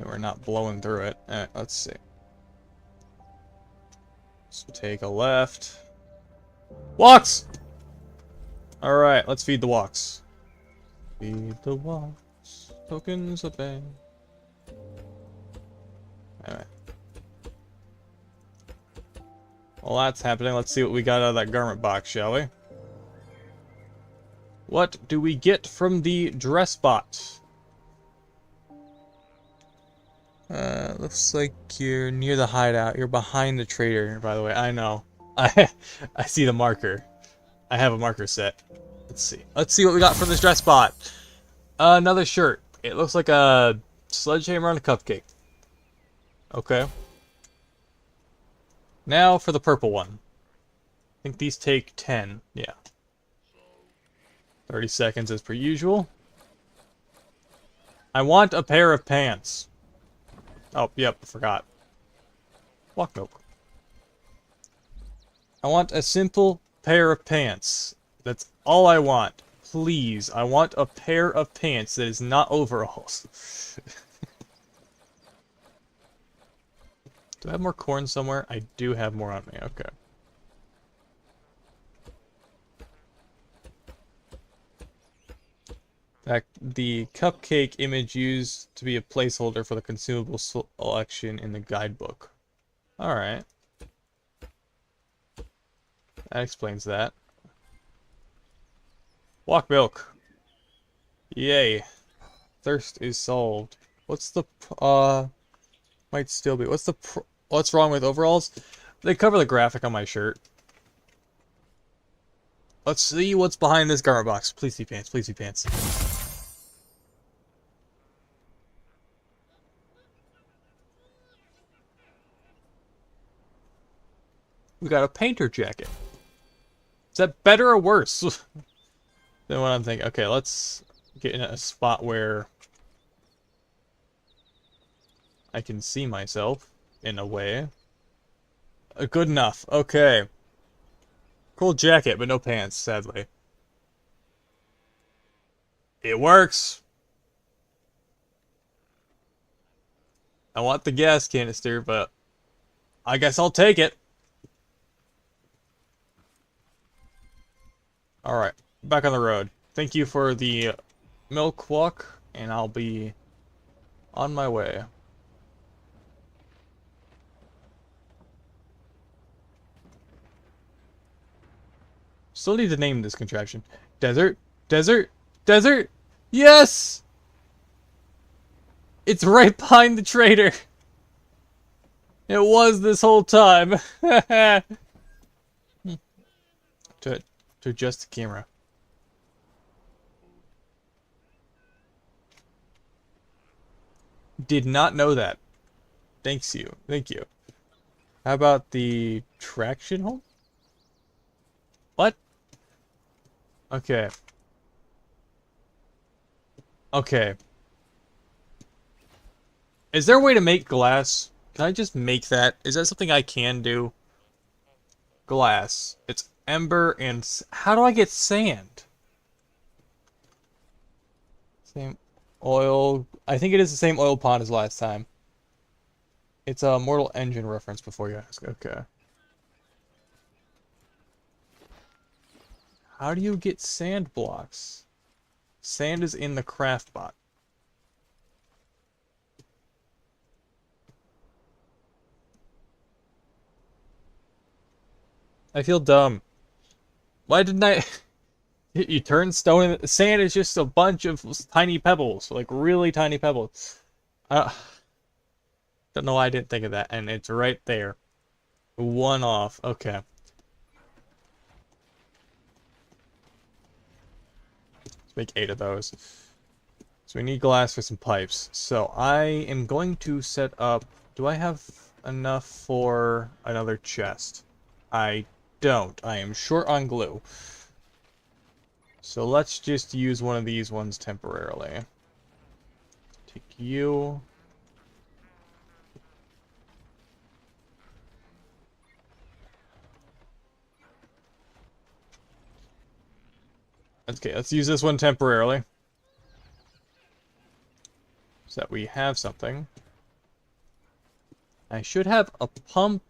We're not blowing through it. Let's see. Let's take a left. Walks! Alright, let's feed the walks. Feed the walks. Tokens of bang. Anyway. While that's happening, let's see what we got out of that garment box, shall we? What do we get from the dress bot? Looks like you're near the hideout. You're behind the trader, by the way. I know. I see the marker. I have a marker set. Let's see. Let's see what we got from this dress bot. Another shirt. It looks like a sledgehammer on a cupcake. Okay. Now for the purple one. I think these take 10. Yeah. 30 seconds as per usual. I want a pair of pants. Oh, yep, I forgot. Walk milk. I want a simple pair of pants. That's all I want. Please, I want a pair of pants that is not overalls. Do I have more corn somewhere? I do have more on me, okay. In fact, the cupcake image used to be a placeholder for the consumable selection in the guidebook. Alright. That explains that. Walk milk. Yay. Thirst is solved. What's the, might still be, what's wrong with overalls? They cover the graphic on my shirt. Let's see what's behind this garment box. Please see pants, please see pants. We got a painter jacket. Is that better or worse than what I'm thinking? Okay, let's get in a spot where I can see myself, in a way. Good enough. Okay. Cool jacket, but no pants, sadly. It works! I want the gas canister, but I guess I'll take it. Alright, back on the road. Thank you for the milk walk, and I'll be on my way. Still need to name this contraption. Desert, desert, desert! Yes! It's right behind the trader! It was this whole time! To adjust the camera. Did not know that. Thanks you. Thank you. How about the traction hole? What? Okay. Okay. Is there a way to make glass? Can I just make that? Is that something I can do? Glass. It's ember and... How do I get sand? Same. Oil. I think it is the same oil pond as last time. It's a Mortal Engine reference before you ask. Okay. How do you get sand blocks? Sand is in the craft bot. I feel dumb. Why didn't I... You turn stone in... Sand is just a bunch of tiny pebbles. Like, really tiny pebbles. Don't know why I didn't think of that. And it's right there. One off. Okay. Let's make 8 of those. So we need glass for some pipes. So I am going to set up... Do I have enough for another chest? I don't. I am short on glue. So let's just use one of these ones temporarily. Take you. Okay, let's use this one temporarily. So that we have something. I should have a pump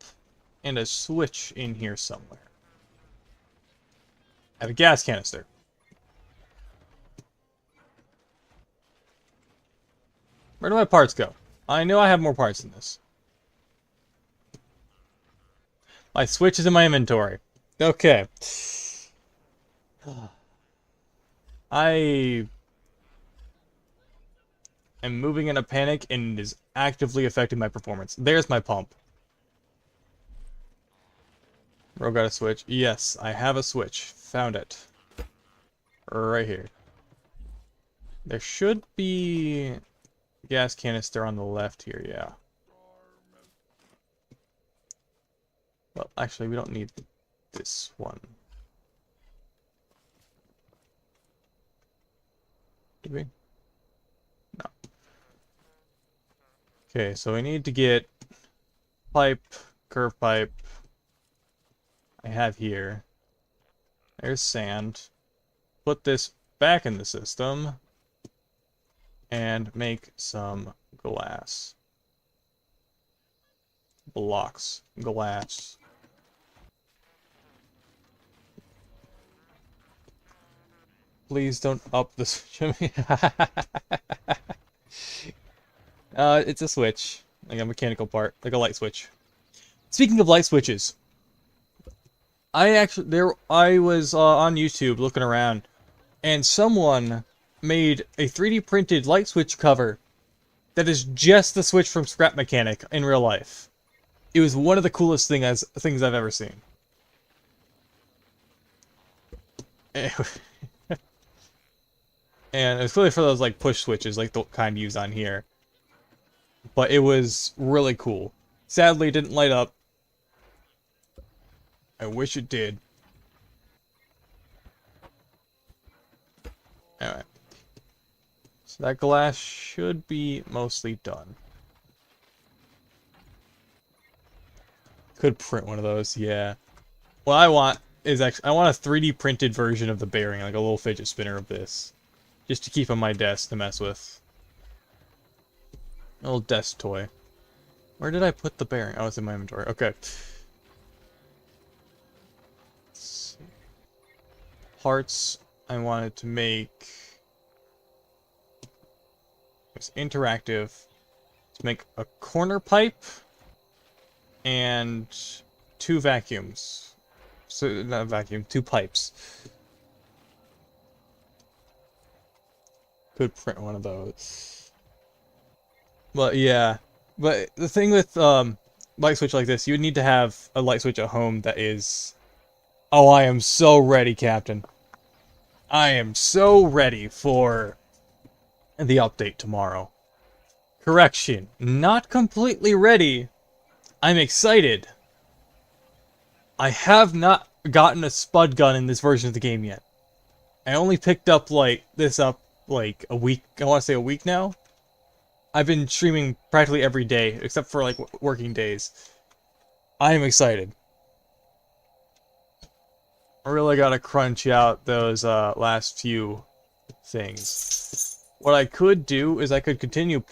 and a switch in here somewhere. I have a gas canister. Where do my parts go? I know I have more parts than this. My switch is in my inventory. Okay. I am moving in a panic and it is actively affecting my performance. There's my pump. Bro, got a switch. Yes, I have a switch. Found it. Right here. There should be gas canister on the left here, yeah. Well, actually, we don't need this one. Do we? No. Okay, so we need to get pipe, curve pipe. I have here. There's sand. Put this back in the system. And make some glass. Blocks. Glass. Please don't up the switch. It's a switch. Like a mechanical part. Like a light switch. Speaking of light switches. I was on YouTube looking around. And someone made a 3D printed light switch cover that is just the switch from Scrap-Mechanic in real life. It was one of the coolest things I've ever seen. And it was clearly for those like push switches, like the kind used on here. But it was really cool. Sadly, it didn't light up. I wish it did. Alright. So that glass should be mostly done. Could print one of those, yeah. What I want is I want a 3D printed version of the bearing, like a little fidget spinner of this. Just to keep on my desk to mess with. A little desk toy. Where did I put the bearing? Oh, it's in my inventory. Okay. Let's see. Parts I wanted to make. It's interactive. Let's make a corner pipe and 2 vacuums. So, not a vacuum, 2 pipes. Could print one of those. But yeah. But the thing with light switch like this, you would need to have a light switch at home that is... Oh, I am so ready, Captain. I am so ready for the update tomorrow. Correction, not completely ready. I'm excited. I have not gotten a spud gun in this version of the game yet. I only picked up this up like a week. I want to say a week now. I've been streaming practically every day except for like working days. I am excited. I really gotta crunch out those last few things. What I could do is I could continue.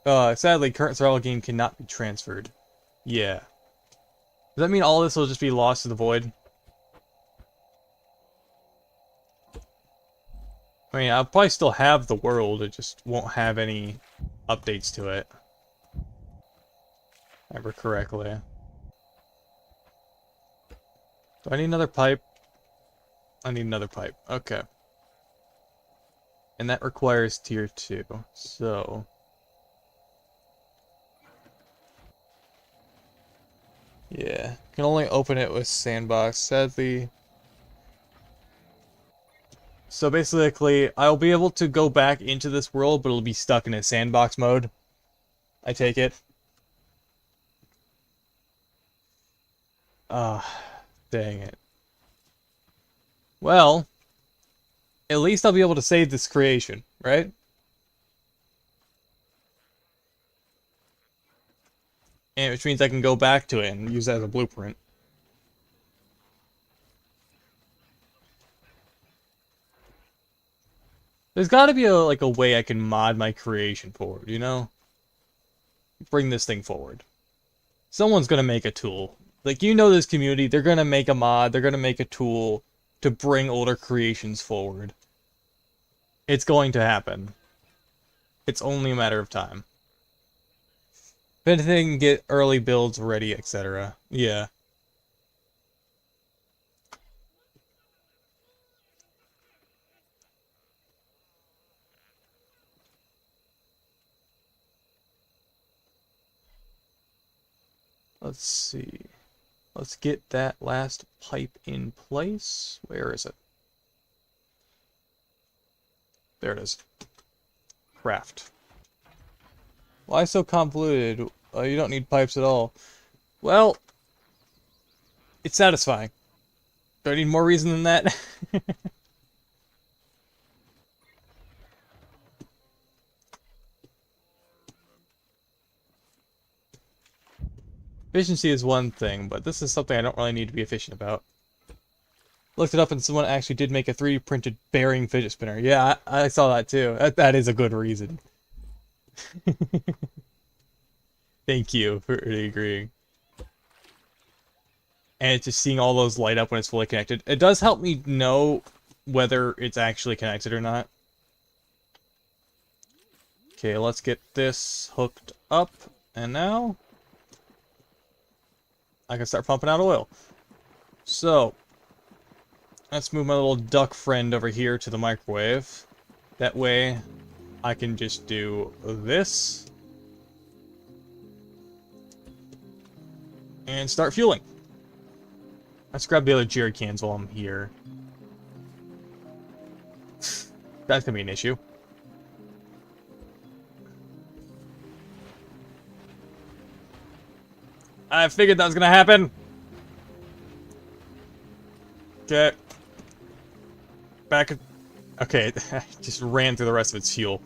Sadly, current survival game cannot be transferred. Yeah. Does that mean all this will just be lost to the void? I mean, I'll probably still have the world, it just won't have any updates to it. If I remember correctly. Do I need another pipe? I need another pipe. Okay. And that requires tier 2. So... yeah. Can only open it with sandbox, sadly. So basically, I'll be able to go back into this world, but it'll be stuck in a sandbox mode. I take it. Ah, dang it. Well, at least I'll be able to save this creation, right? And which means I can go back to it and use that as a blueprint. There's got to be like a way I can mod my creation forward, you know? Bring this thing forward. Someone's gonna make a tool. Like, you know this community, they're gonna make a mod, they're gonna make a tool to bring older creations forward. It's going to happen. It's only a matter of time. If anything, get early builds ready, etc. Yeah. Let's see. Let's get that last pipe in place. Where is it? There it is. Craft. Why so convoluted? You don't need pipes at all. Well, it's satisfying. Do I need more reason than that? Efficiency is one thing, but this is something I don't really need to be efficient about. Looked it up and someone actually did make a 3D printed bearing fidget spinner. Yeah, I saw that too. That is a good reason. Thank you for agreeing. And it's just seeing all those light up when it's fully connected. It does help me know whether it's actually connected or not. Okay, let's get this hooked up. And now I can start pumping out oil. So, let's move my little duck friend over here to the microwave. That way, I can just do this. And start fueling. Let's grab the other jerry cans while I'm here. That's gonna be an issue. I figured that was gonna happen. Okay. Back. Okay, I just ran through the rest of its fuel.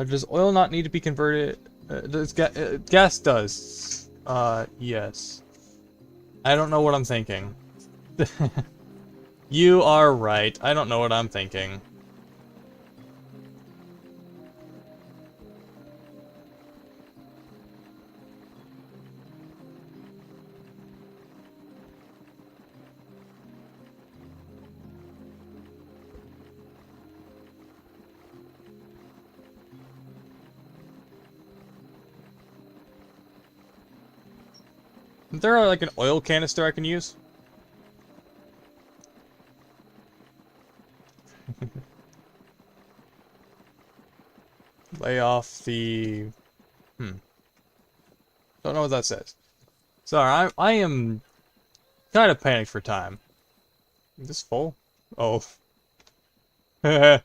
Does oil not need to be converted? Gas does. Yes. I don't know what I'm thinking. You are right. I don't know what I'm thinking. Is there like an oil canister I can use? Lay off the... Don't know what that says. Sorry, I am kind of panicked for time. Is this full? Oh. Eh.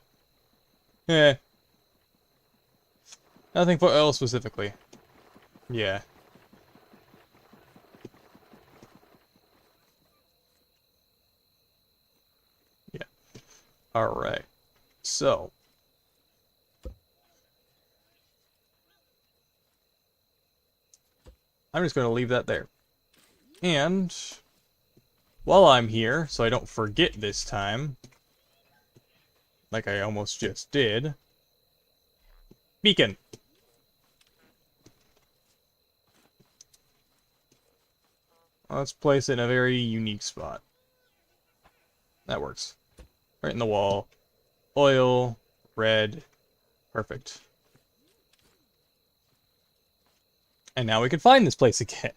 Nothing for oil specifically. Yeah. Yeah. Alright. So. I'm just going to leave that there. And while I'm here, so I don't forget this time, like I almost just did, beacon. Let's place it in a very unique spot. That works. Right in the wall. Oil, red, perfect. And now we can find this place again.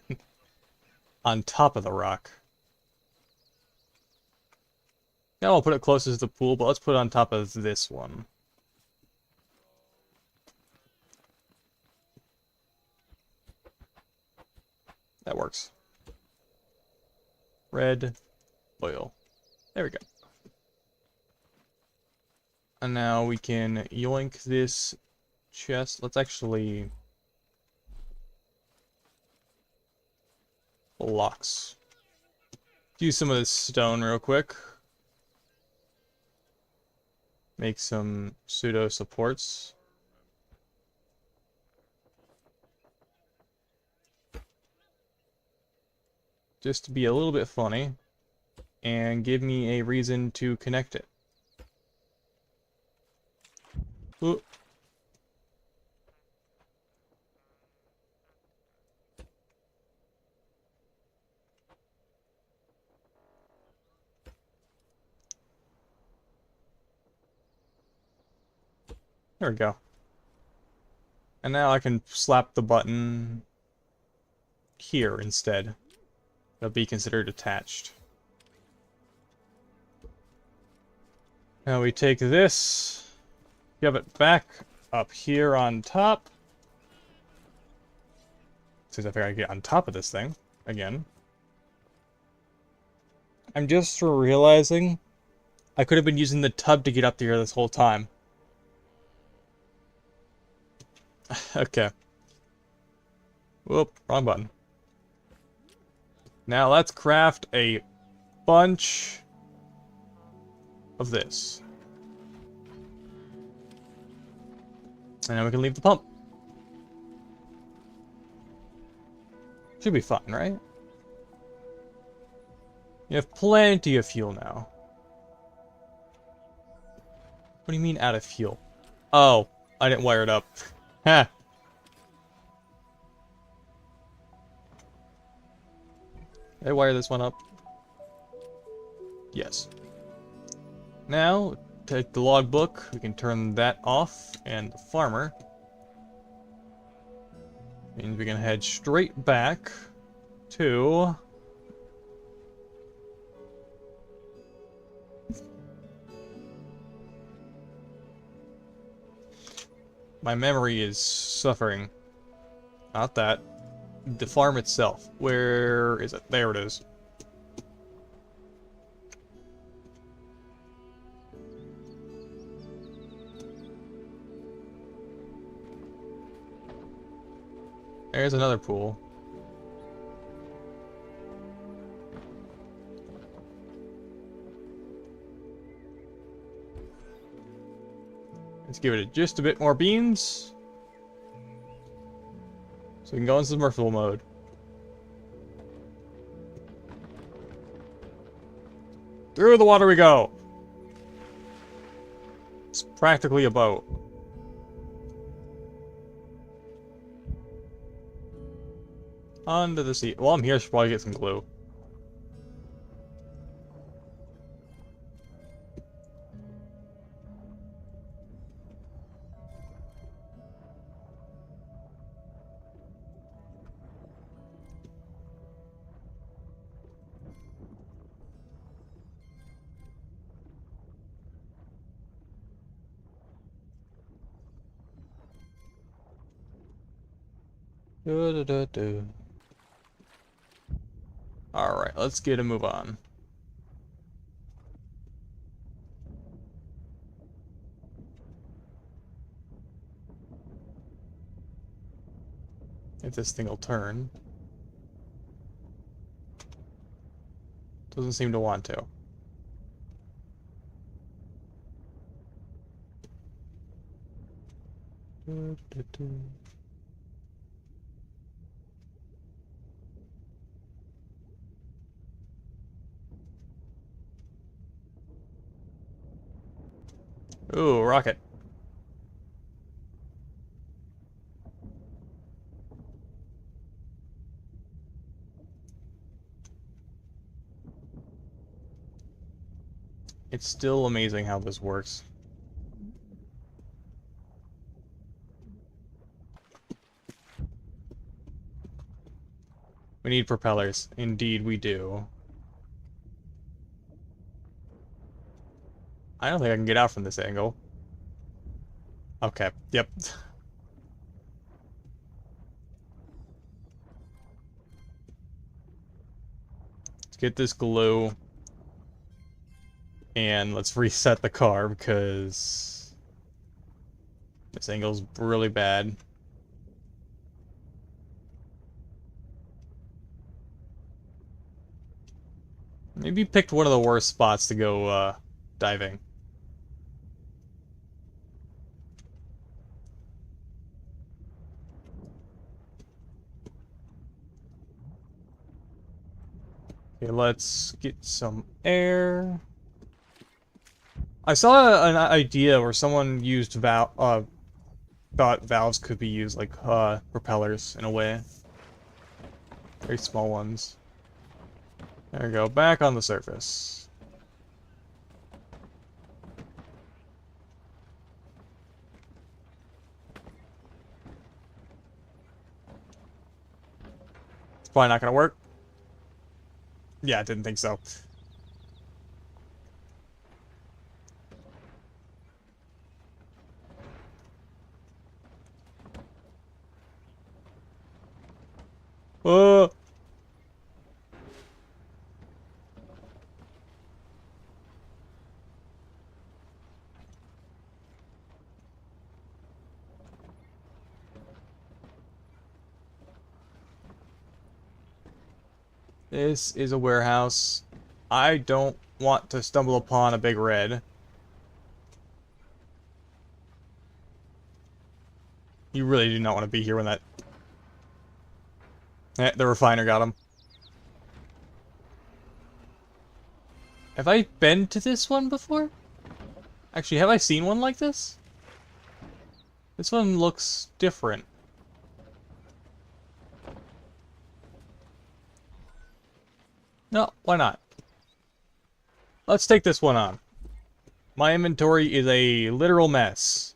On top of the rock. Now I'll put it closest to the pool, but let's put it on top of this one. That works. Red, oil. There we go. And now we can yoink this chest. Let's actually... blocks. Use some of this stone real quick. Make some pseudo supports. Just to be a little bit funny. And give me a reason to connect it. Ooh. There we go. And now I can slap the button here instead. It'll be considered attached. Now we take this, shove it back up here on top. Since I figure I can get on top of this thing again. I'm just realizing I could have been using the tub to get up here this whole time. Okay. Whoop, wrong button. Now let's craft a bunch of this. And now we can leave the pump. Should be fine, right? You have plenty of fuel now. What do you mean out of fuel? Oh, I didn't wire it up. Ha! Did I wire this one up? Yes. Now, take the logbook. We can turn that off, and the farmer. Means we can head straight back to... My memory is suffering. Not that. The farm itself. Where is it? There it is. There's another pool. Let's give it just a bit more beans. So we can go in submersible mode. Through the water we go! It's practically a boat. Onto the sea. While I'm here, I should probably get some glue. Alright, let's get a move on. If this thing will turn. Doesn't seem to want to. Ooh, rocket. It's still amazing how this works. We need propellers. Indeed we do. I don't think I can get out from this angle. Okay, yep. Let's get this glue. And let's reset the car because this angle's really bad. Maybe picked one of the worst spots to go diving. Okay, let's get some air. I saw an idea where someone used thought valves could be used like propellers in a way. Very small ones. There we go, back on the surface. It's probably not gonna work. Yeah, I didn't think so. Uh This is a warehouse. I don't want to stumble upon a big red. You really do not want to be here when that... the refiner got him. Have I been to this one before? Actually, have I seen one like this? This one looks different. No, why not? Let's take this one on. My inventory is a literal mess.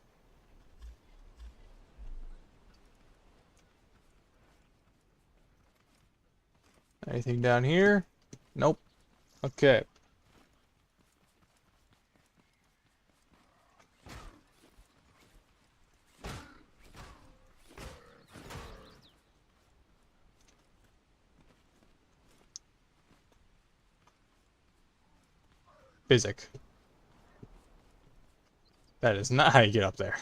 Anything down here? Nope. Okay. Physic. That is not how you get up there.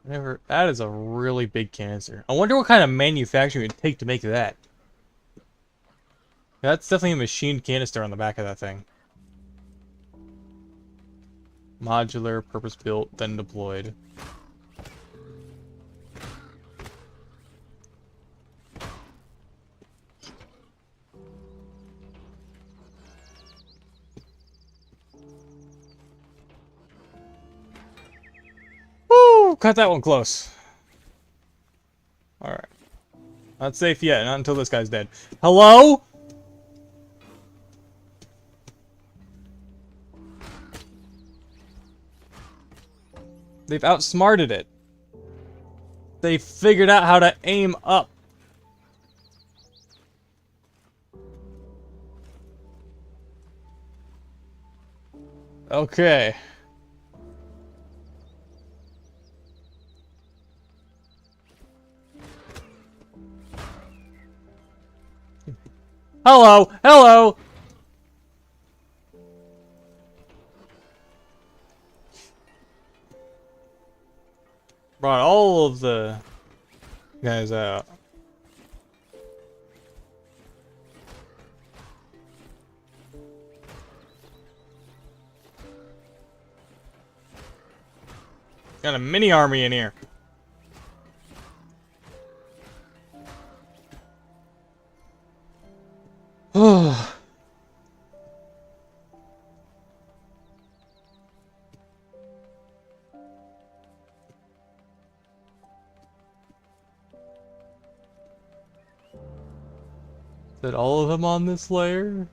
That is a really big canister. I wonder what kind of manufacturing it would take to make that. That's definitely a machined canister on the back of that thing. Modular, purpose-built, then deployed. Woo! Cut that one close. Alright. Not safe yet, not until this guy's dead. Hello? They've outsmarted it. They figured out how to aim up. Okay. Hello! Hello! Brought all of the guys out. Got a mini army in here. Oh. Is that all of them on this layer?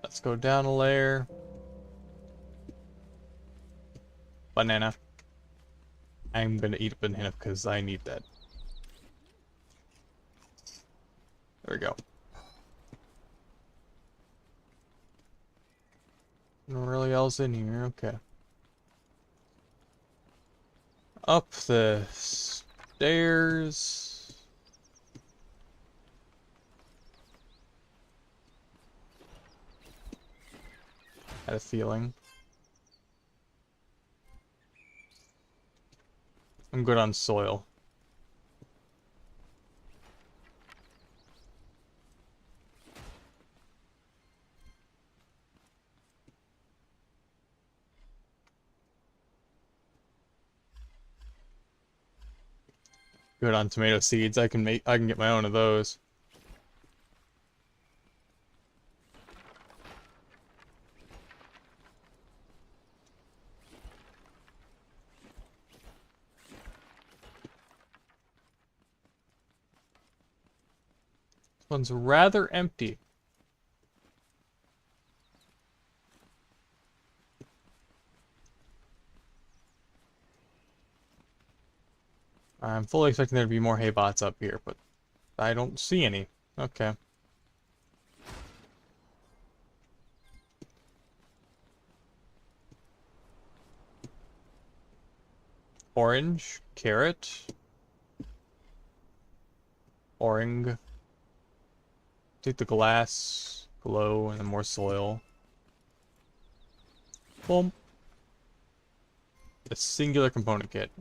Let's go down a layer. Banana. I'm gonna eat a banana because I need that. There we go. Nothing really else in here, okay. Up the stairs. Had a feeling. I'm good on soil. Good on tomato seeds. I can get my own of those. This one's rather empty. I'm fully expecting there to be more hay bots up here, but I don't see any. Okay. Orange, carrot, orange. Take the glass, glow, and then more soil. Boom. A singular component kit.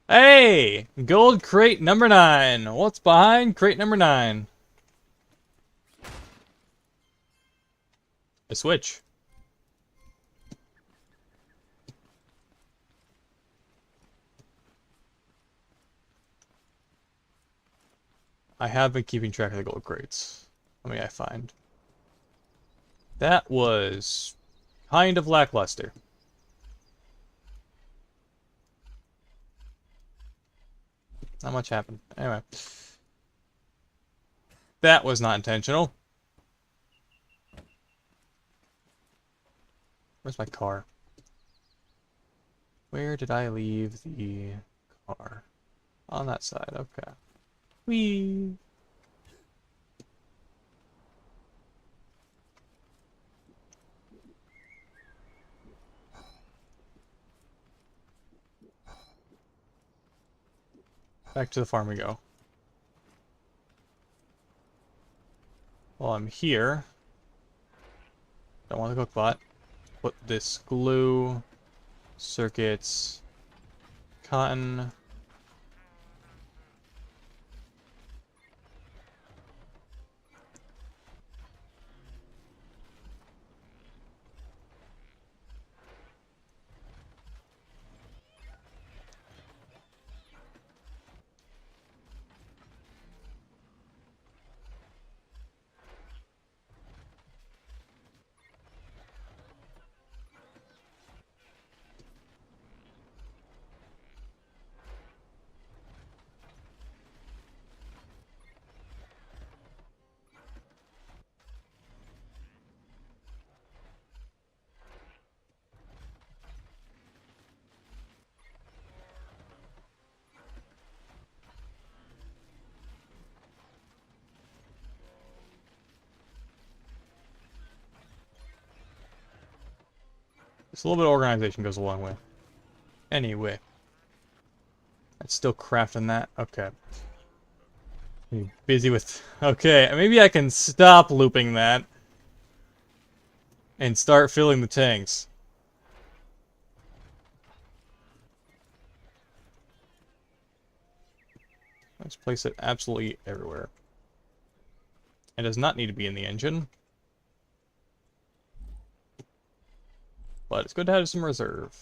Hey! Gold crate number 9. What's behind crate number 9? A switch. I have been keeping track of the gold crates. How many I find? That was kind of lackluster. Not much happened. Anyway. That was not intentional. Where's my car? Where did I leave the car? On that side, okay. Whee! Back to the farm we go. While I'm here, don't want the cook bot. Put this glue, circuits, cotton. Just a little bit of organization goes a long way. Anyway. I'm still crafting that. Okay. Be busy with... Okay, maybe I can stop looping that. And start filling the tanks. Let's place it absolutely everywhere. It does not need to be in the engine. But it's good to have some reserve.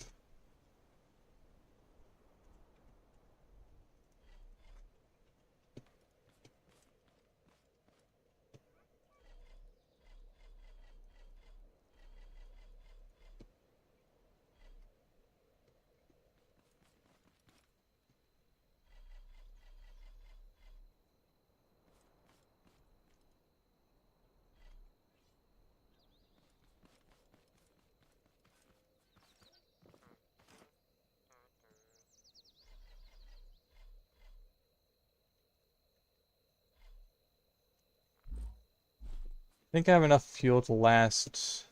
I think I have enough fuel to last...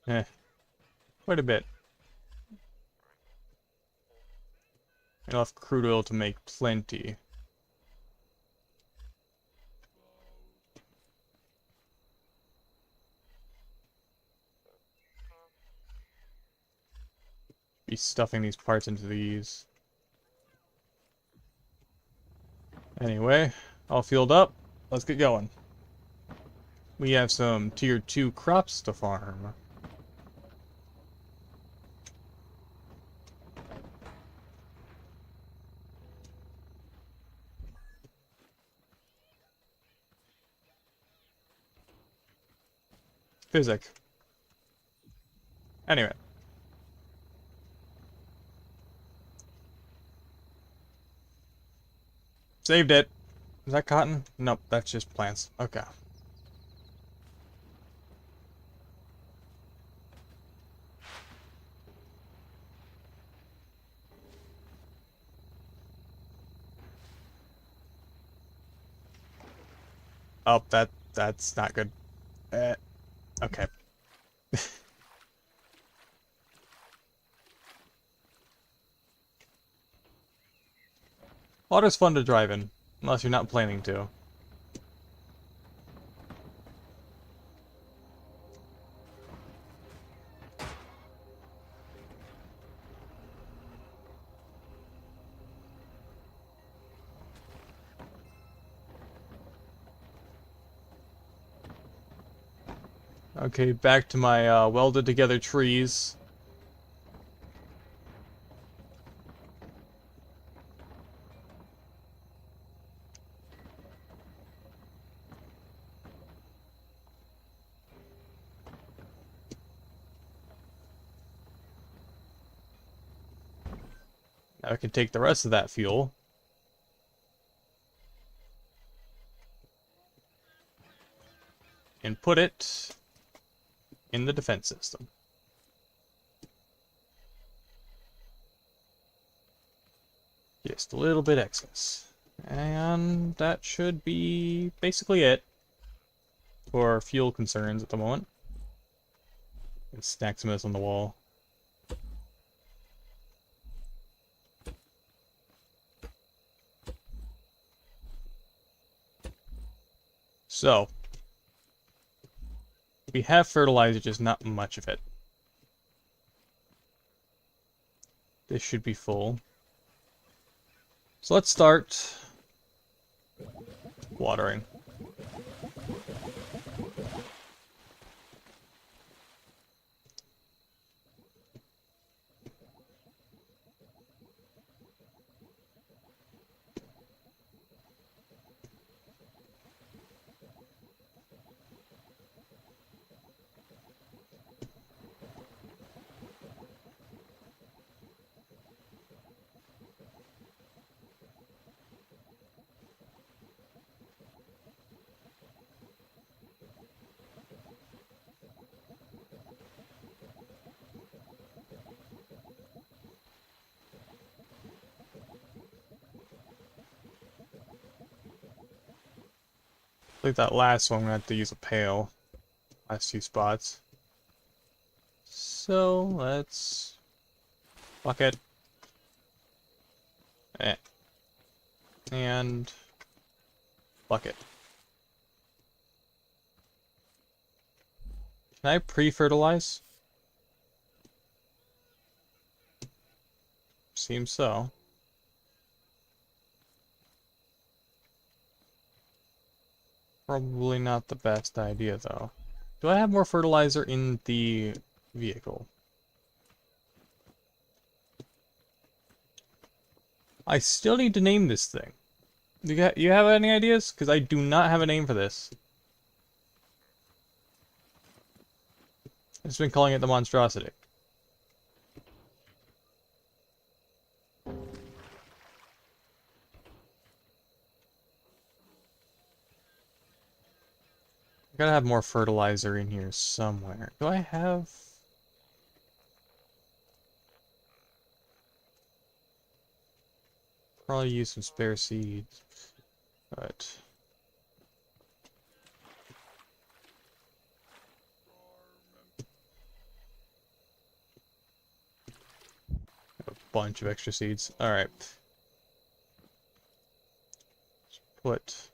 quite a bit. Enough crude oil to make plenty. Be stuffing these parts into these. Anyway, all fueled up. Let's get going. We have some tier 2 crops to farm. Physic. Anyway. Saved it. Is that cotton? Nope, that's just plants. Okay. Oh, that's not good. Okay. Water's fun to drive in, unless you're not planning to. Okay, back to my welded together trees. Now I can take the rest of that fuel and put it in the defense system. Just a little bit excess. And that should be basically it for fuel concerns at the moment. And stack some of this on the wall. So, we have fertilizer, just not much of it. This should be full. So let's start watering. I think that last one I'm gonna have to use a pail. Last two spots. So let's bucket. And Fuck it. Can I pre-fertilize? Seems so. Probably not the best idea, though. Do I have more fertilizer in the vehicle? I still need to name this thing. You have any ideas? Because I do not have a name for this. I've just been calling it the monstrosity. I gotta have more fertilizer in here somewhere. Do I have... Probably use some spare seeds, but... A bunch of extra seeds. Alright. Put...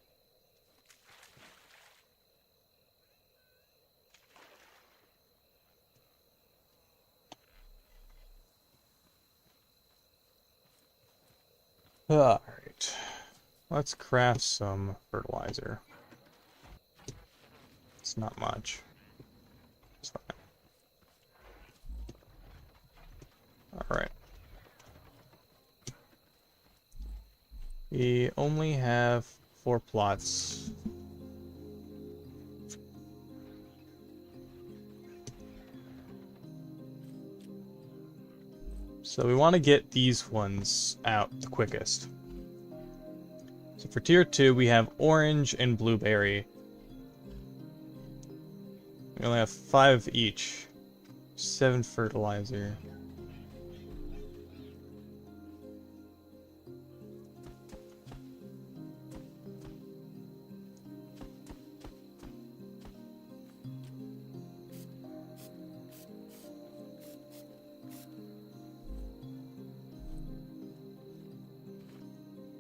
Alright. Let's craft some fertilizer. It's not much. It's fine. Alright. We only have 4 plots. So we want to get these ones out the quickest. So for tier 2, we have orange and blueberry. We only have 5 each. 7 fertilizer.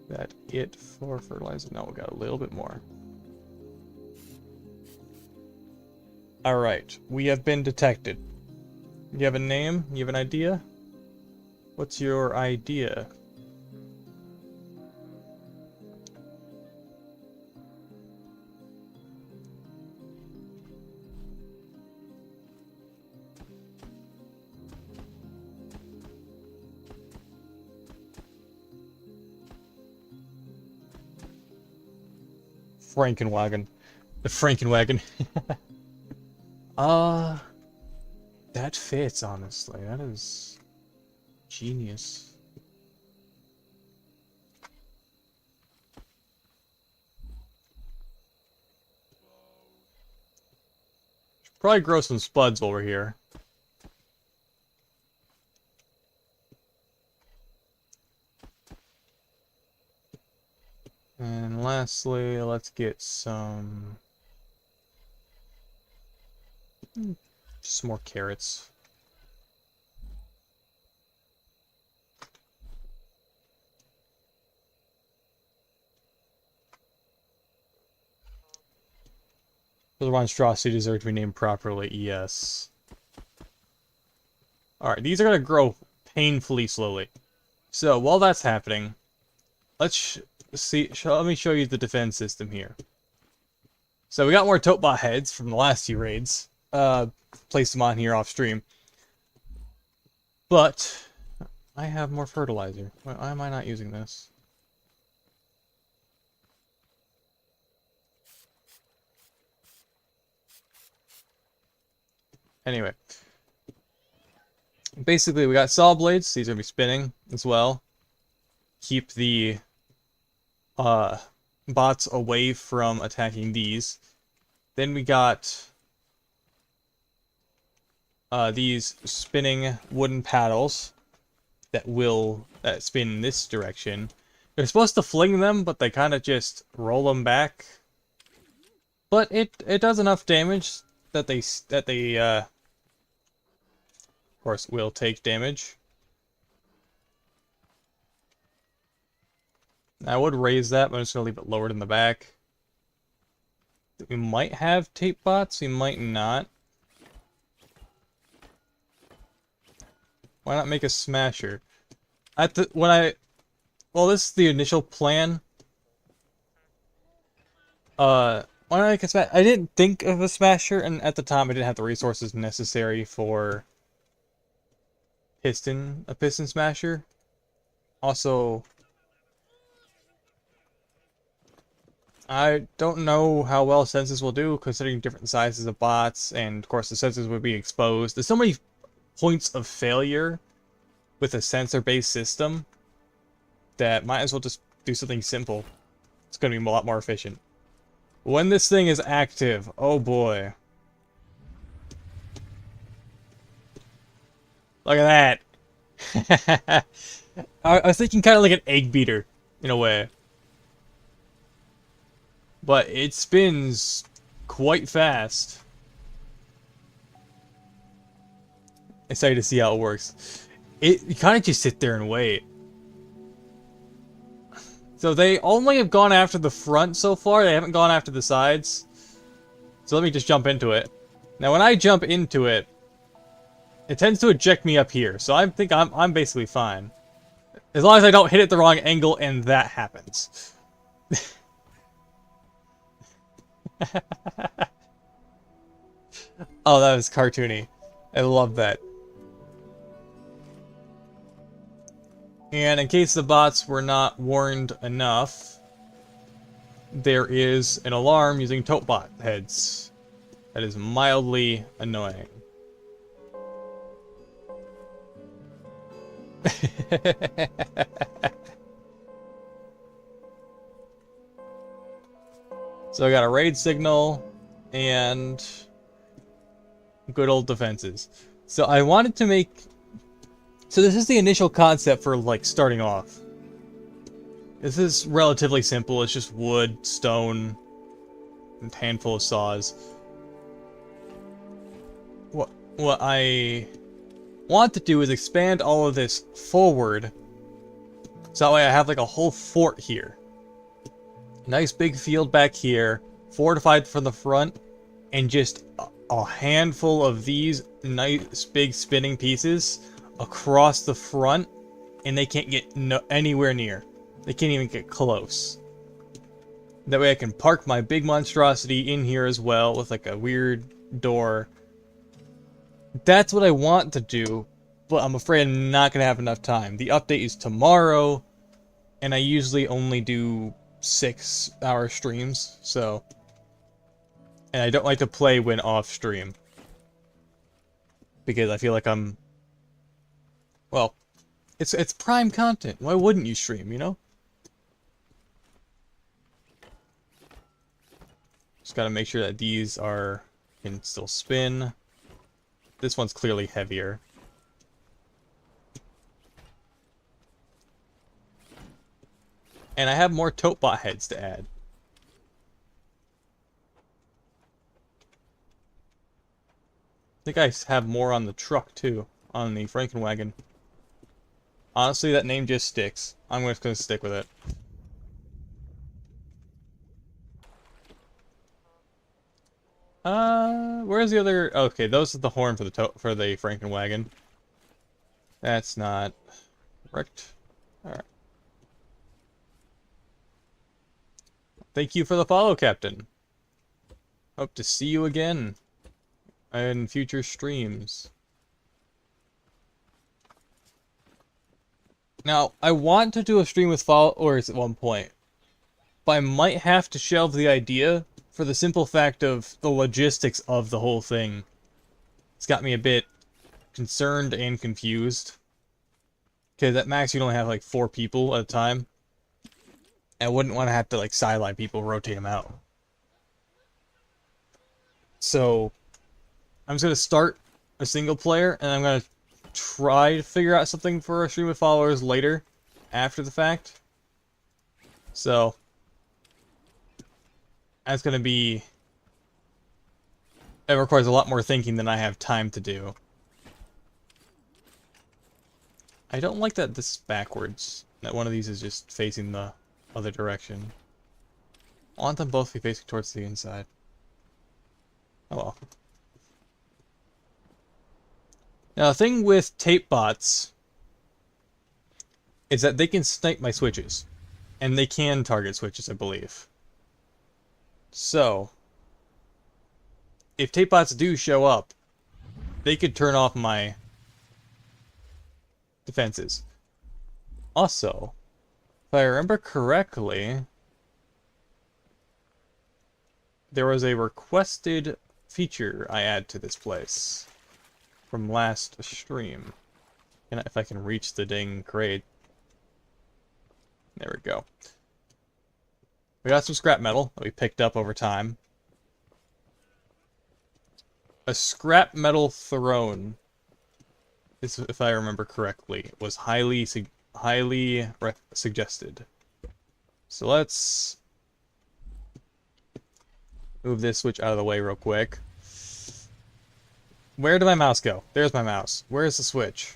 That it for fertilizer? No, we got a little bit more. Alright, we have been detected. You have a name? You have an idea? What's your idea? Frankenwagon. The Frankenwagon. That fits, honestly. That is genius. Should probably grow some spuds over here. And lastly, let's get some more carrots. The monstrosity deserve to be named properly, yes. Alright, these are going to grow painfully slowly. So, while that's happening, let's let me show you the defense system here. So we got more Totebot heads from the last few raids. Placed them on here off stream. But I have more fertilizer. Why am I not using this? Anyway. Basically, we got saw blades. These are going to be spinning as well. Keep the bots away from attacking these. Then we got these spinning wooden paddles that will spin in this direction. They're supposed to fling them, but they kind of just roll them back. But it does enough damage that they of course will take damage. I would raise that, but I'm just gonna leave it lowered in the back. We might have tape bots, we might not. Why not make a smasher? Well, this is the initial plan. Why not make a smash? I didn't think of a smasher, and at the time I didn't have the resources necessary for a piston smasher. Also, I don't know how well sensors will do, considering different sizes of bots, and of course the sensors would be exposed. There's so many points of failure with a sensor-based system that might as well just do something simple. It's going to be a lot more efficient. When this thing is active, oh boy. Look at that. I was thinking kind of like an egg beater, in a way. But it spins quite fast. Excited to see how it works. You kind of just sit there and wait. So they only have gone after the front so far. They haven't gone after the sides. So let me just jump into it. Now when I jump into it, it tends to eject me up here. So I think I'm basically fine. As long as I don't hit it the wrong angle and that happens. Oh, that was cartoony. I love that. And in case the bots were not warned enough, there is an alarm using Topebot heads. That is mildly annoying. So I got a raid signal and good old defenses. So I wanted to make... So this is the initial concept for, like, starting off. This is relatively simple. It's just wood, stone, and a handful of saws. What I want to do is expand all of this forward. So that way I have, like, a whole fort here. Nice big field back here, fortified from the front, and just a handful of these nice big spinning pieces across the front, and they can't get anywhere near. They can't even get close. That way I can park my big monstrosity in here as well with like a weird door. That's what I want to do, but I'm afraid I'm not going to have enough time. The update is tomorrow, and I usually only do 6-hour streams, so... And I don't like to play when off stream. Because I feel like I'm... Well, it's prime content. Why wouldn't you stream, you know? Just gotta make sure that these can still spin. This one's clearly heavier. And I have more Topebot heads to add. I think I have more on the truck too, on the Frankenwagon. Honestly, that name just sticks. I'm just gonna stick with it. Where's the other? Okay, those are the horn for the Frankenwagon. That's not correct. All right. Thank you for the follow, Captain. Hope to see you again in future streams. Now, I want to do a stream with followers at one point, but I might have to shelve the idea for the simple fact of the logistics of the whole thing. It's got me a bit concerned and confused. Because at max you can only have like 4 people at a time. I wouldn't want to have to like sideline people, rotate them out. So, I'm just going to start a single player, and I'm going to try to figure out something for a stream with followers later, after the fact. So, that's going to be... It requires a lot more thinking than I have time to do. I don't like that this is backwards. That one of these is just facing the other direction. I want them both to be facing towards the inside. Oh well. Now, the thing with tape bots is that they can snipe my switches. And they can target switches, I believe. So, if tape bots do show up, they could turn off my defenses. Also, if I remember correctly, there was a requested feature I add to this place from last stream. And if I can reach the dang crate. There we go. We got some scrap metal that we picked up over time. A scrap metal throne, if I remember correctly, was highly suggested. So let's move this switch out of the way real quick. Where did my mouse go? There's my mouse. Where's the switch?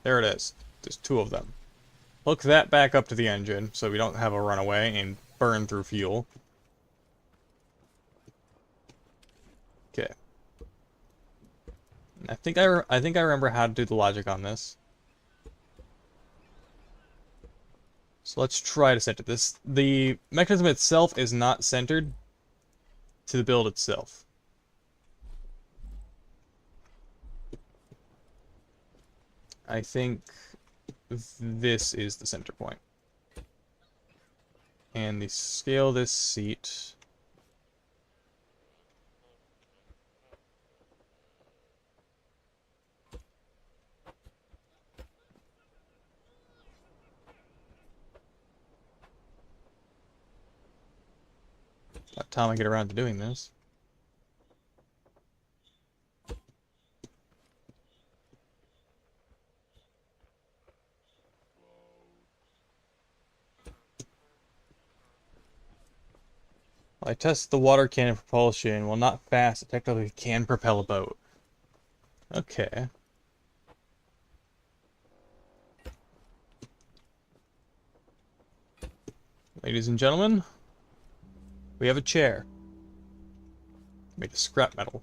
There it is. There's two of them. Hook that back up to the engine so we don't have a runaway and burn through fuel. Okay. I think I remember how to do the logic on this. So let's try to center this. The mechanism itself is not centered to the build itself. I think this is the center point. And the scale of this seat. By the time I get around to doing this. I tested the water cannon propulsion. While not fast, it technically can propel a boat. Okay. Ladies and gentlemen, we have a chair. Made of scrap metal.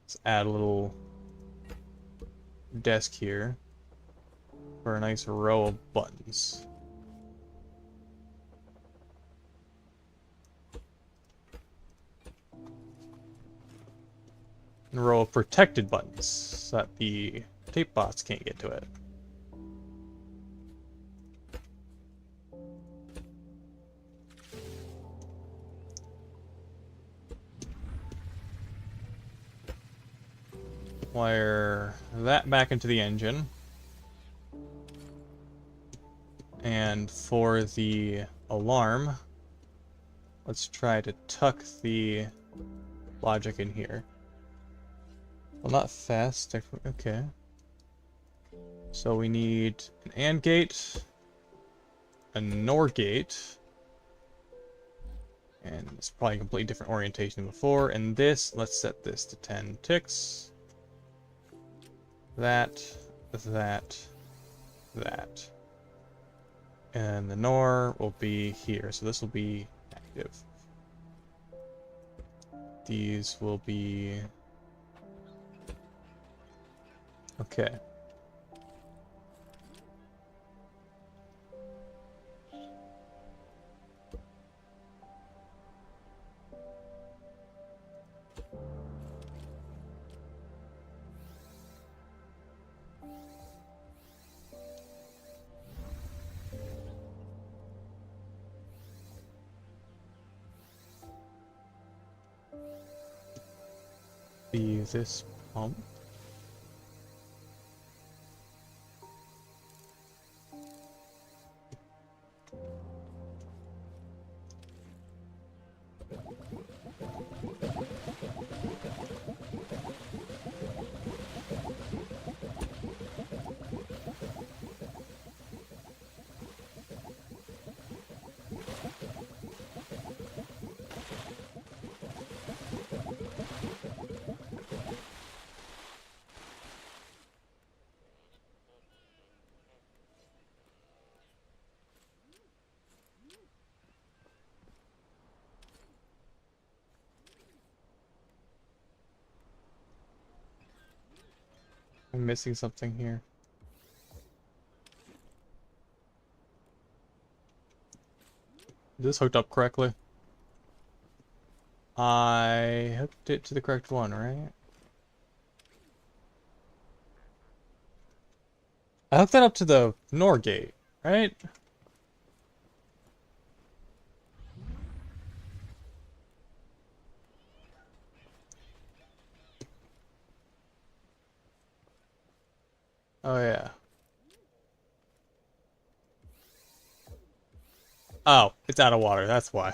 Let's add a little desk here for a nice row of buttons. And a row of protected buttons so that the tape bots can't get to it. Wire that back into the engine. And for the alarm, let's try to tuck the logic in here. Well, not fast, okay. So we need an AND gate, a NOR gate, and it's probably a completely different orientation than before. And this, let's set this to 10 ticks. That. And the NOR will be here, so this will be active. These will be... Okay. Be this pump. I'm missing something here. Is this hooked up correctly? I hooked it to the correct one, right? I hooked that up to the NOR gate, right? Oh yeah. Oh, it's out of water, that's why.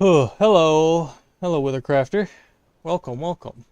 Oh, hello. Hello, Withercrafter. Welcome, welcome.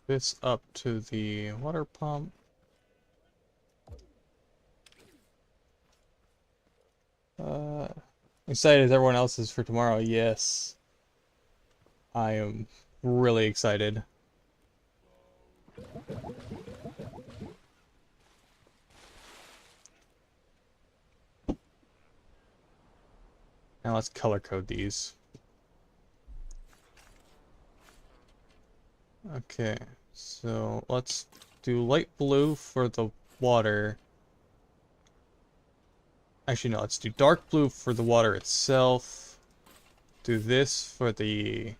This up to the water pump. Excited as everyone else is for tomorrow. Yes. I am really excited. Now let's color code these. Okay, so let's do light blue for the water. Actually, no, let's do dark blue for the water itself. Do this for the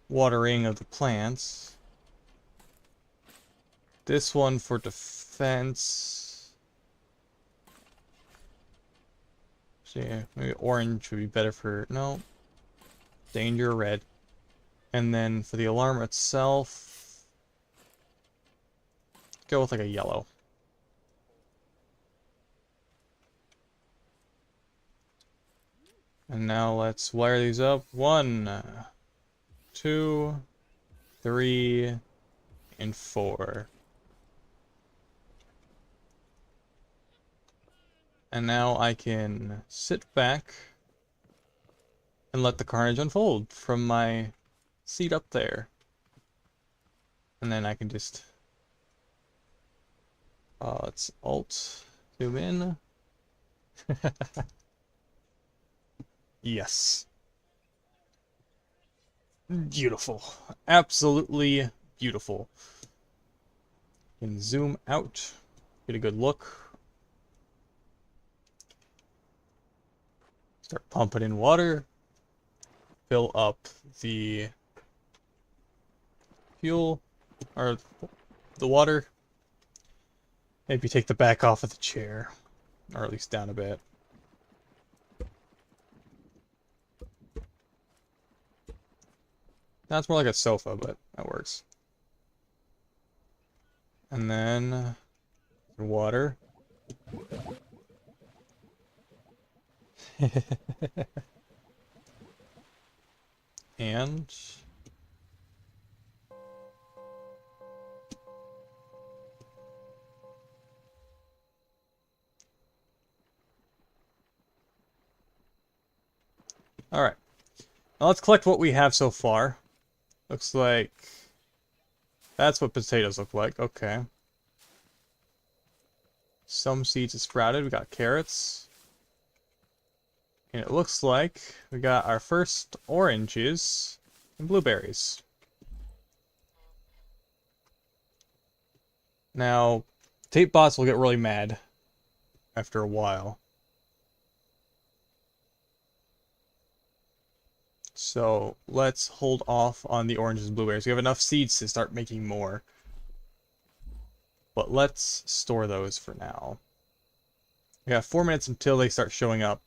watering of the plants. This one for defense. So yeah, maybe orange would be better for... No. Danger, red. And then for the alarm itself, go with like a yellow. And now let's wire these up. 1, 2, 3, and 4. And now I can sit back and let the carnage unfold from my seat up there. And then I can just let's alt zoom in. Yes. Beautiful. Absolutely beautiful. Can zoom out, get a good look. Start pumping in water. Fill up the fuel, or the water. Maybe take the back off of the chair, or at least down a bit. That's more like a sofa, but that works. And then water. And all right. Now let's collect what we have so far. Looks like that's what potatoes look like. Okay. Some seeds have sprouted. We got carrots. And it looks like we got our first oranges and blueberries. Now, tape bots will get really mad after a while. So let's hold off on the oranges and blueberries. We have enough seeds to start making more. But let's store those for now. We have 4 minutes until they start showing up.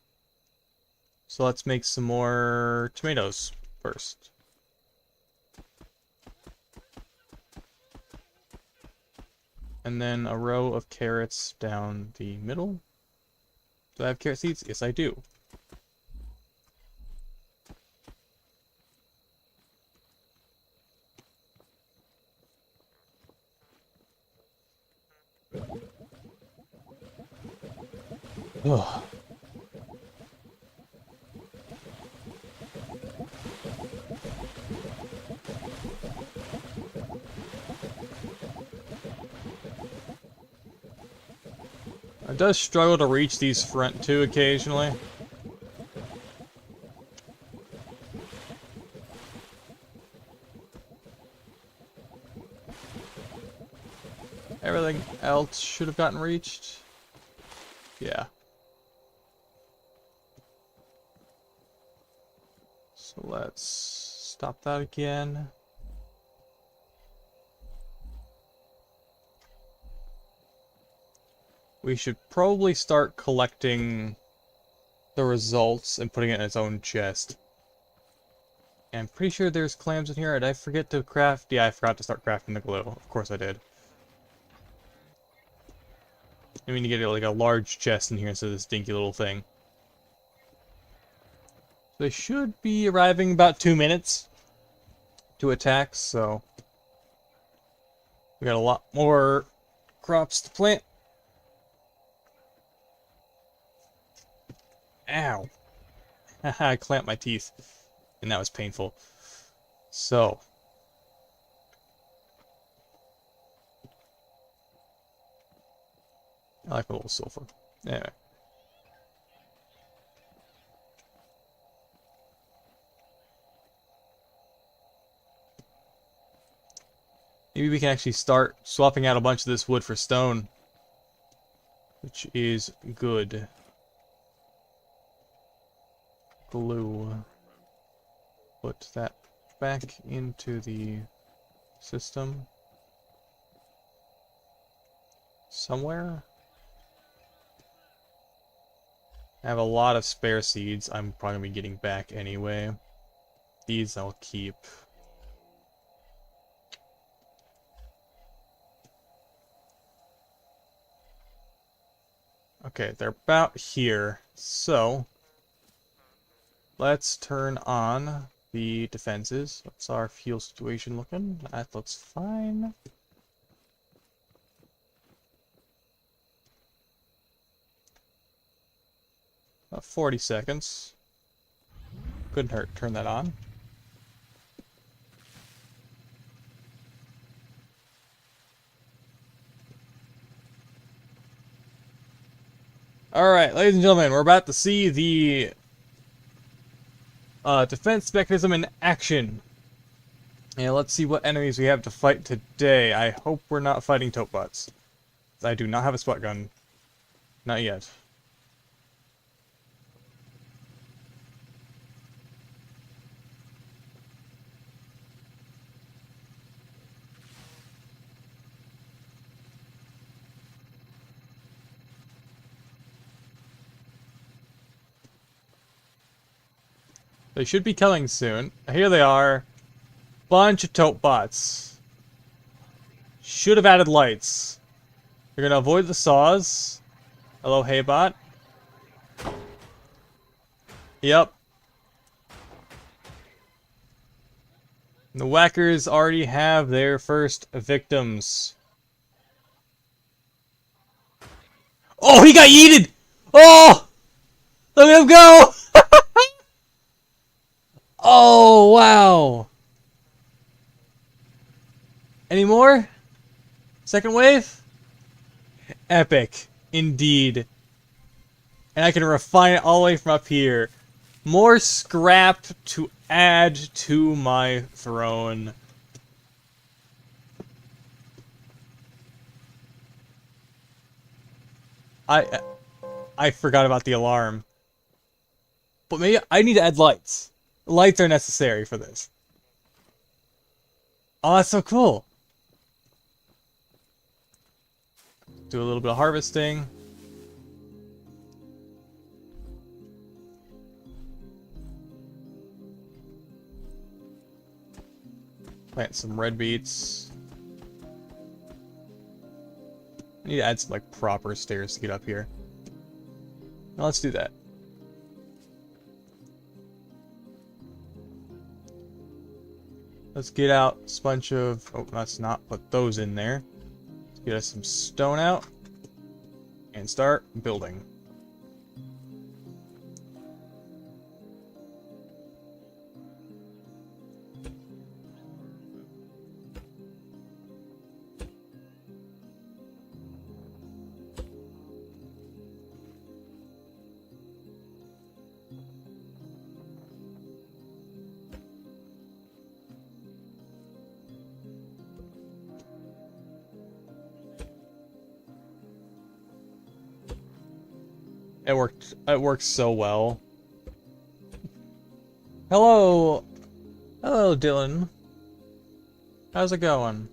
So let's make some more tomatoes first. And then a row of carrots down the middle. Do I have carrot seeds? Yes, I do. Ugh. It does struggle to reach these front two occasionally. Everything else should have gotten reached. Yeah. So let's stop that again. We should probably start collecting the results and putting it in its own chest. And I'm pretty sure there's clams in here. Did I forget to craft? Yeah, I forgot to start crafting the glue. Of course I did. I mean to get like a large chest in here instead of this dinky little thing. They should be arriving about 2 minutes to attack, so we got a lot more crops to plant. Ow. I clamped my teeth, and that was painful. So I like a little sulfur. Anyway. Maybe we can actually start swapping out a bunch of this wood for stone, which is good. Glue. Put that back into the system. Somewhere. I have a lot of spare seeds I'm probably going to be getting back anyway. These I'll keep. Okay, they're about here. So, let's turn on the defenses. What's our fuel situation looking? That looks fine. About 40 seconds. Couldn't hurt. Turn that on. Alright, ladies and gentlemen, we're about to see the defense mechanism in action. And let's see what enemies we have to fight today. I hope we're not fighting tote bots. I do not have a spot gun. Not yet. They should be coming soon. Here they are. Bunch of tote bots. Should have added lights. You're gonna avoid the saws. Hello, hey bot. Yep. The whackers already have their first victims. Oh, he got yeeted! Oh! Look at him go! Oh, wow. Any more? Second wave? Epic. Indeed. And I can refine it all the way from up here. More scrap to add to my throne. I forgot about the alarm. But maybe I need to add lights. Lights are necessary for this. Oh, that's so cool. Do a little bit of harvesting. Plant some red beets. I need to add some like proper stairs to get up here. Now let's do that. Let's get out a bunch of... Oh, let's not put those in there. Let's get us some stone out. And start building. It worked. It works so well. Hello. Hello, Dylan. How's it going?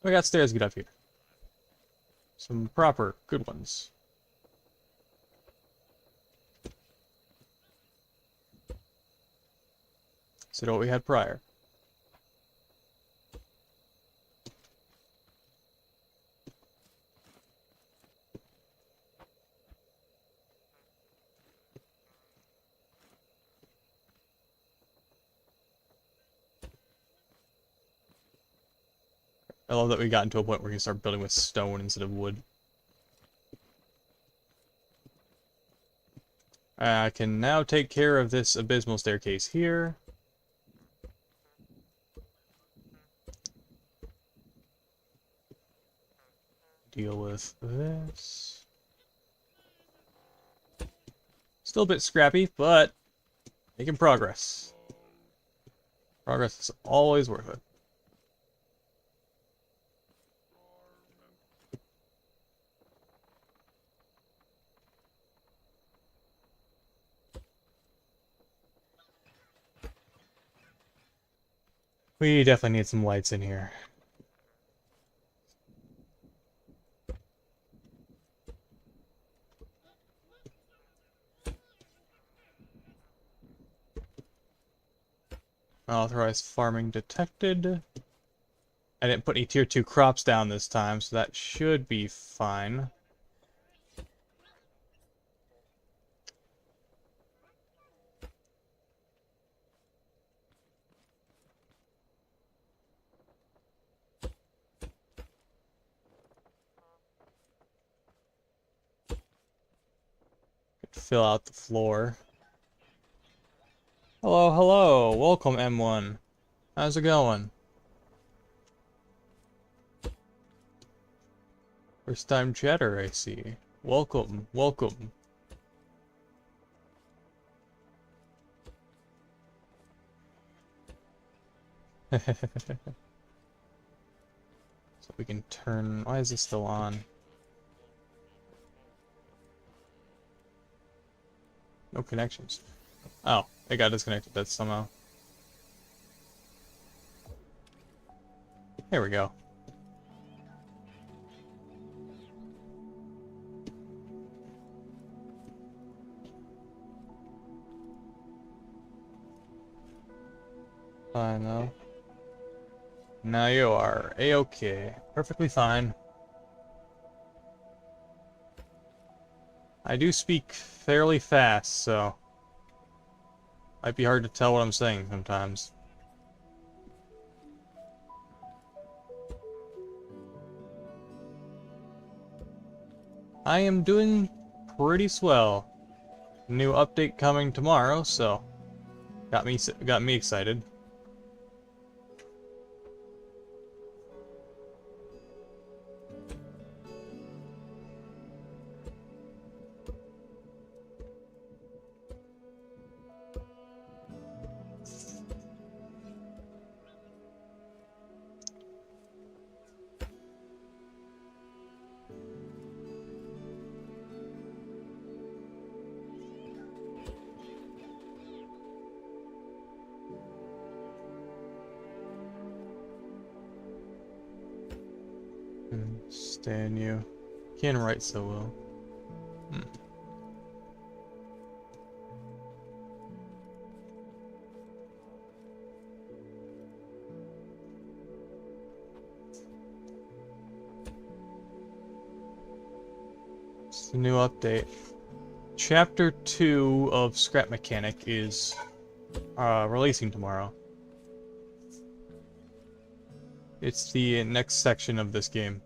We got stairs to get up here. Some proper, good ones. So what we had prior. I love that we got into a point where we can start building with stone instead of wood. I can now take care of this abysmal staircase here. Deal with this. Still a bit scrappy, but making progress. Progress is always worth it. We definitely need some lights in here. Unauthorized farming detected. I didn't put any tier 2 crops down this time, so that should be fine. Could fill out the floor. Hello, hello. Welcome, M1. How's it going? First time chatter, I see. Welcome, welcome. So we can turn... Why is this still on? No connections. Oh, it got disconnected. That's somehow... There we go. Fine though. Now you are A-okay. Perfectly fine. I do speak fairly fast, so might be hard to tell what I'm saying sometimes. I am doing pretty swell. New update coming tomorrow, so got me excited. Stan you. Can't write so well. It's the new update. Chapter 2 of Scrap-Mechanic is releasing tomorrow. It's the next section of this game.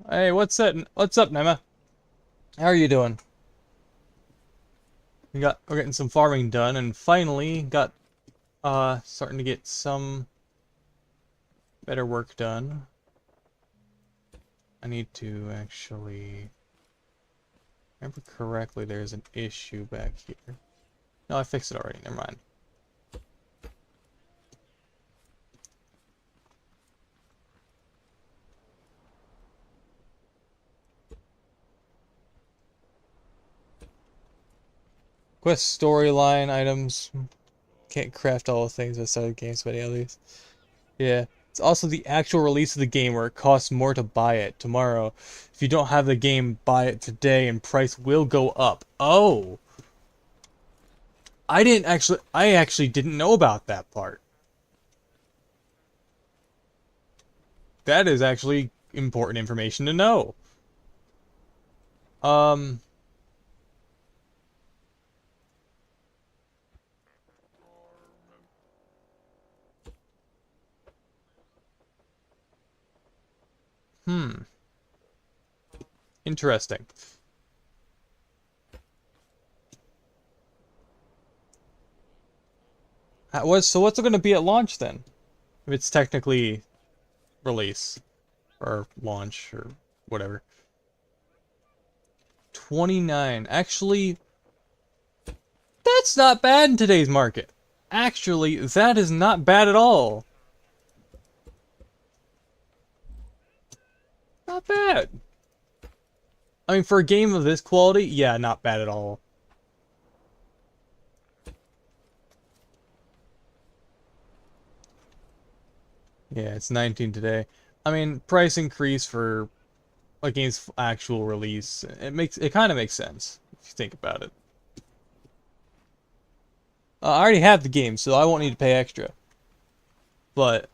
Hey, what's up, Nema? How are you doing? We're getting some farming done, and finally got starting to get some better work done. I need to actually remember correctly. There's an issue back here. No, I fixed it already. Never mind. Quest storyline items. Can't craft all the things outside the game, so many others. Yeah. It's also the actual release of the game where it costs more to buy it tomorrow. If you don't have the game, buy it today and price will go up. Oh! I actually didn't know about that part. That is actually important information to know. Um... Interesting. So what's it going to be at launch then? If it's technically release or launch or whatever. 29. Actually, that's not bad in today's market. Actually, that is not bad at all. Not bad. I mean, for a game of this quality, yeah, not bad at all. Yeah, it's 19 today. I mean, price increase for a game's actual release, it kind of makes sense if you think about it. I already have the game, so I won't need to pay extra. But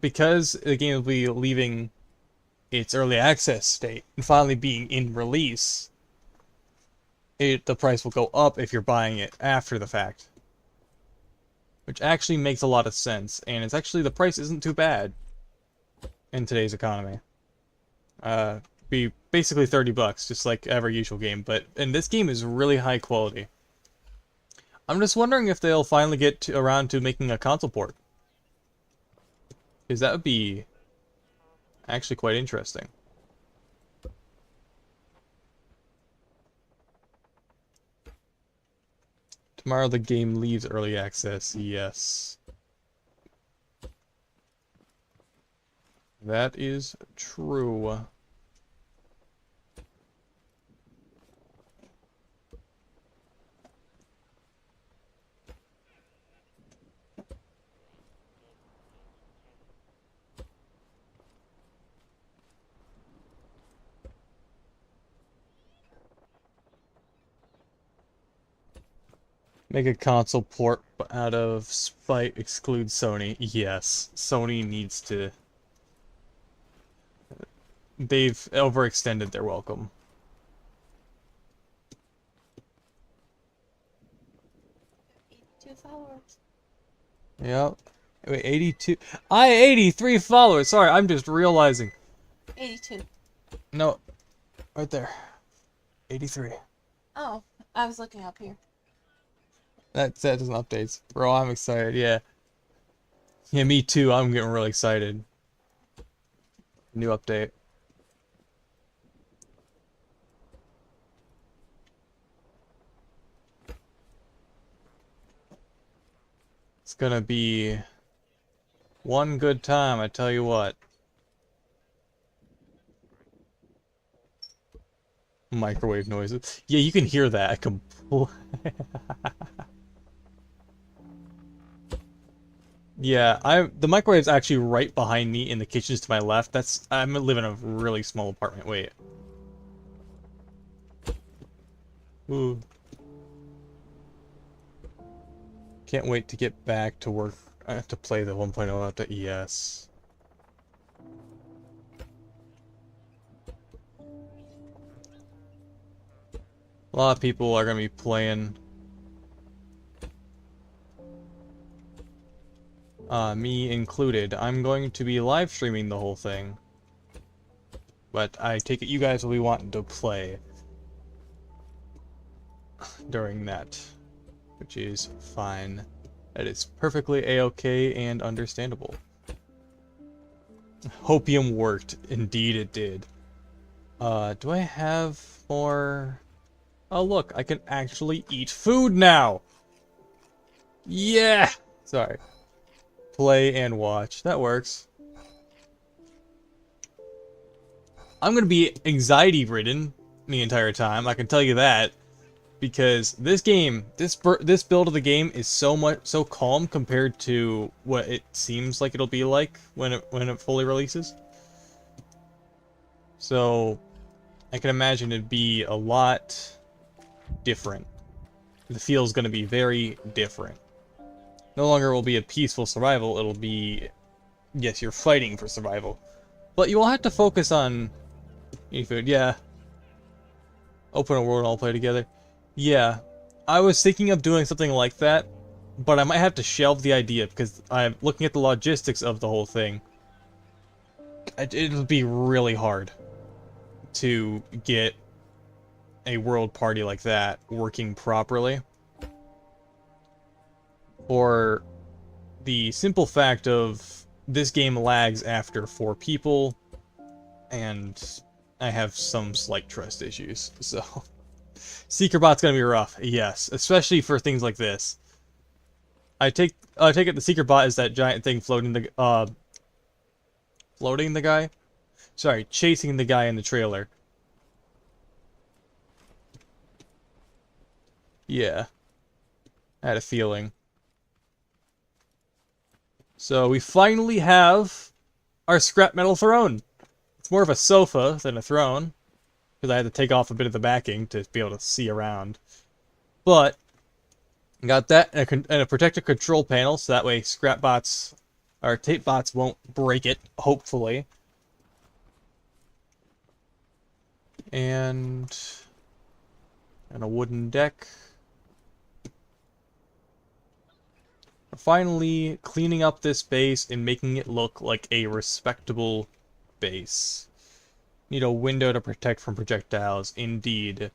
because the game will be leaving its early access state and finally being in release, the price will go up if you're buying it after the fact. Which actually makes a lot of sense, and it's actually, the price isn't too bad in today's economy. Be basically 30 bucks, just like every usual game, and this game is really high quality. I'm just wondering if they'll finally get around to making a console port. Because that would be actually quite interesting. Tomorrow the game leaves early access, yes. That is true. Make a console port but out of spite exclude Sony. Yes, Sony needs to. They've overextended their welcome. $82. Yep. Wait, 82. I 83 followers. Sorry, I'm just realizing. 82. No, right there. 83. Oh, I was looking up here. That doesn't updates. Bro, I'm excited. Yeah. Yeah, me too. I'm getting really excited. New update. It's gonna be one good time, I tell you what. Microwave noises. Yeah, you can hear that. Yeah, the microwave's actually right behind me in the kitchen's to my left. I'm living in a really small apartment. Wait. Ooh. Can't wait to get back to work. I have to play the 1.0 update. Yes. A lot of people are gonna be playing. Me included. I'm going to be live streaming the whole thing. But I take it you guys will be wanting to play during that, which is fine. That is perfectly a-okay and understandable. Hopium worked. Indeed it did. Do I have more? Oh look, I can actually eat food now! Yeah! Sorry. Play and watch. That works. I'm gonna be anxiety-ridden the entire time, I can tell you that. Because this game, this build of the game is so calm compared to what it seems like it'll be like when it fully releases. So I can imagine it'd be a lot different. The feel's gonna be very different. No longer will be a peaceful survival, it'll be, yes, you're fighting for survival. But you will have to focus on eating food, yeah. Open a world and all play together. Yeah, I was thinking of doing something like that, but I might have to shelve the idea because I'm looking at the logistics of the whole thing. It'll be really hard to get a world party like that working properly. For the simple fact of this game lags after 4 people, and I have some slight trust issues, so... Seekerbot's gonna be rough, yes, especially for things like this. I take it the Seekerbot is that giant thing floating the guy? Sorry, chasing the guy in the trailer. Yeah. I had a feeling. So we finally have our scrap metal throne. It's more of a sofa than a throne, because I had to take off a bit of the backing to be able to see around. But got that and a protective control panel, so that way scrap bots or tape bots won't break it, hopefully. And a wooden deck. Finally cleaning up this base and making it look like a respectable base. Need a window to protect from projectiles, indeed.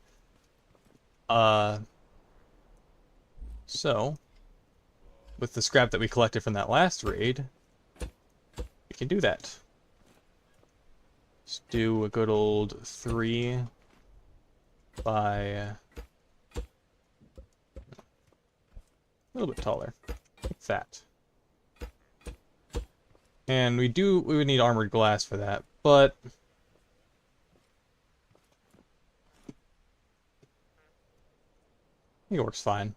So, with the scrap that we collected from that last raid, we can do that. Let's do a good old 3 by a little bit taller, like that. And we would need armored glass for that, but I think it works fine.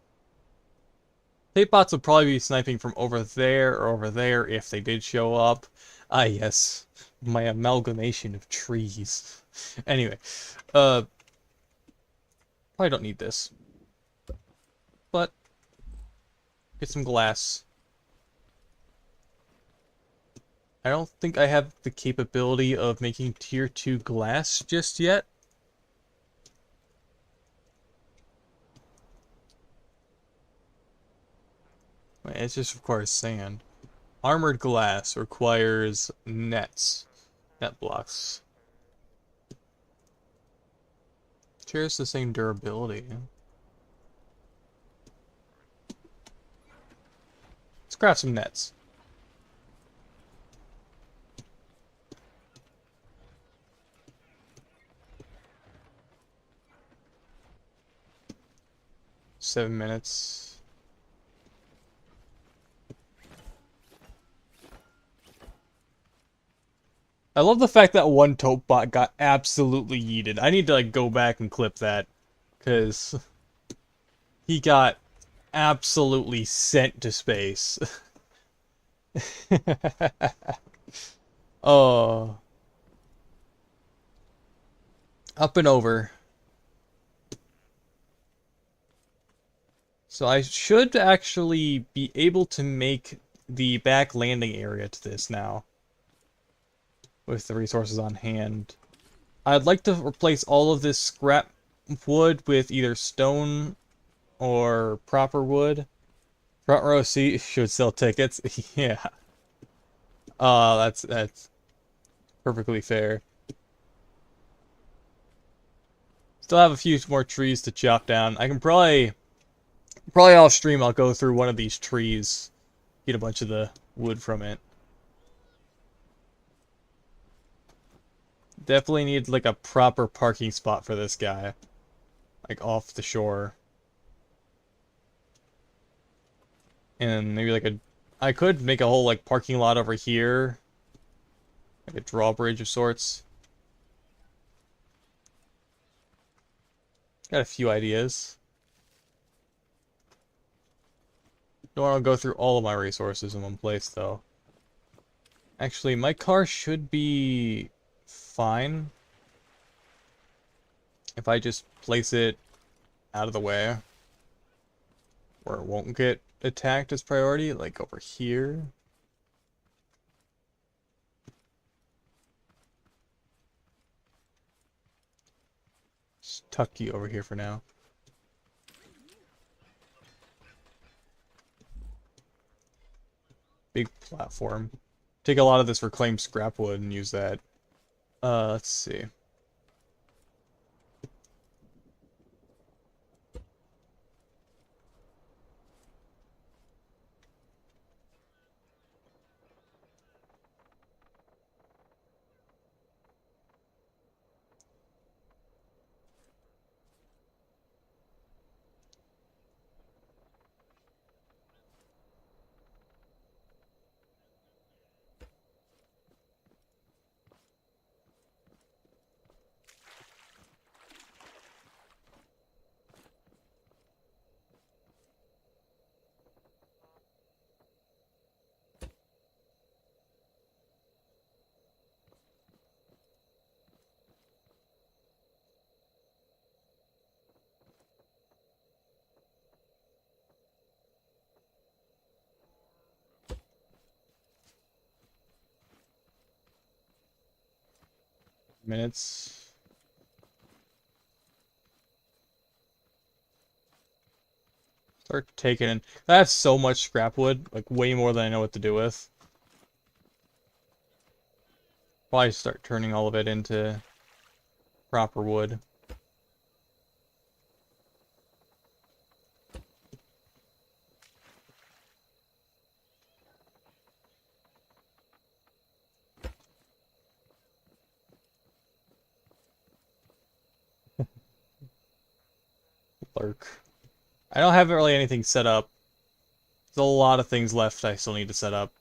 Tape bots would probably be sniping from over there or over there if they did show up. Ah, yes. My amalgamation of trees. Anyway, probably don't need this. But Get some glass. I don't think I have the capability of making tier 2 glass just yet. Wait, it just requires sand. Armored glass requires nets. Net blocks. Shares the same durability. Let's craft some nets. Seven minutes. I love the fact that one taupe bot got absolutely yeeted. I need to like go back and clip that, because he got absolutely sent to space. Oh. Up and over. So I should actually be able to make the back landing area to this now, with the resources on hand. I'd like to replace all of this scrap wood with either stone or proper wood. Front row seat should sell tickets. Yeah. That's perfectly fair. Still have a few more trees to chop down. I can probably off stream I'll go through one of these trees, get a bunch of the wood from it. Definitely need like a proper parking spot for this guy. Like off the shore. And maybe like I could make a whole like parking lot over here. Like a drawbridge of sorts. Got a few ideas. Don't want to go through all of my resources in one place though. Actually, my car should be fine if I just place it out of the way where it won't get attacked as priority, like over here. Just tuck you over here for now. Big platform. Take a lot of this reclaimed scrap wood and use that. Let's see. Minutes. Start taking in. I have so much scrap wood, like way more than I know what to do with. Probably start turning all of it into proper wood. Lurk. I don't have really anything set up. There's a lot of things left I still need to set up.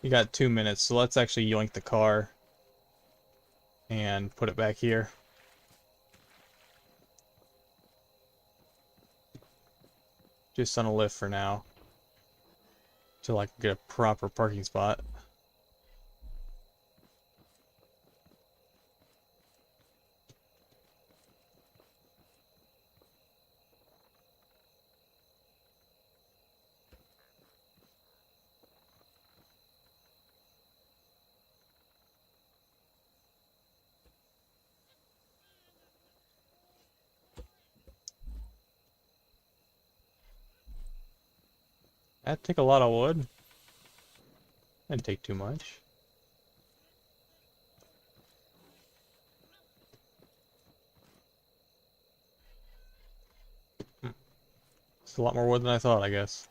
You got 2 minutes, so let's actually yoink the car and put it back here. Just on a lift for now. Till I can get a proper parking spot. That'd take a lot of wood. Didn't take too much. It's a lot more wood than I thought, I guess.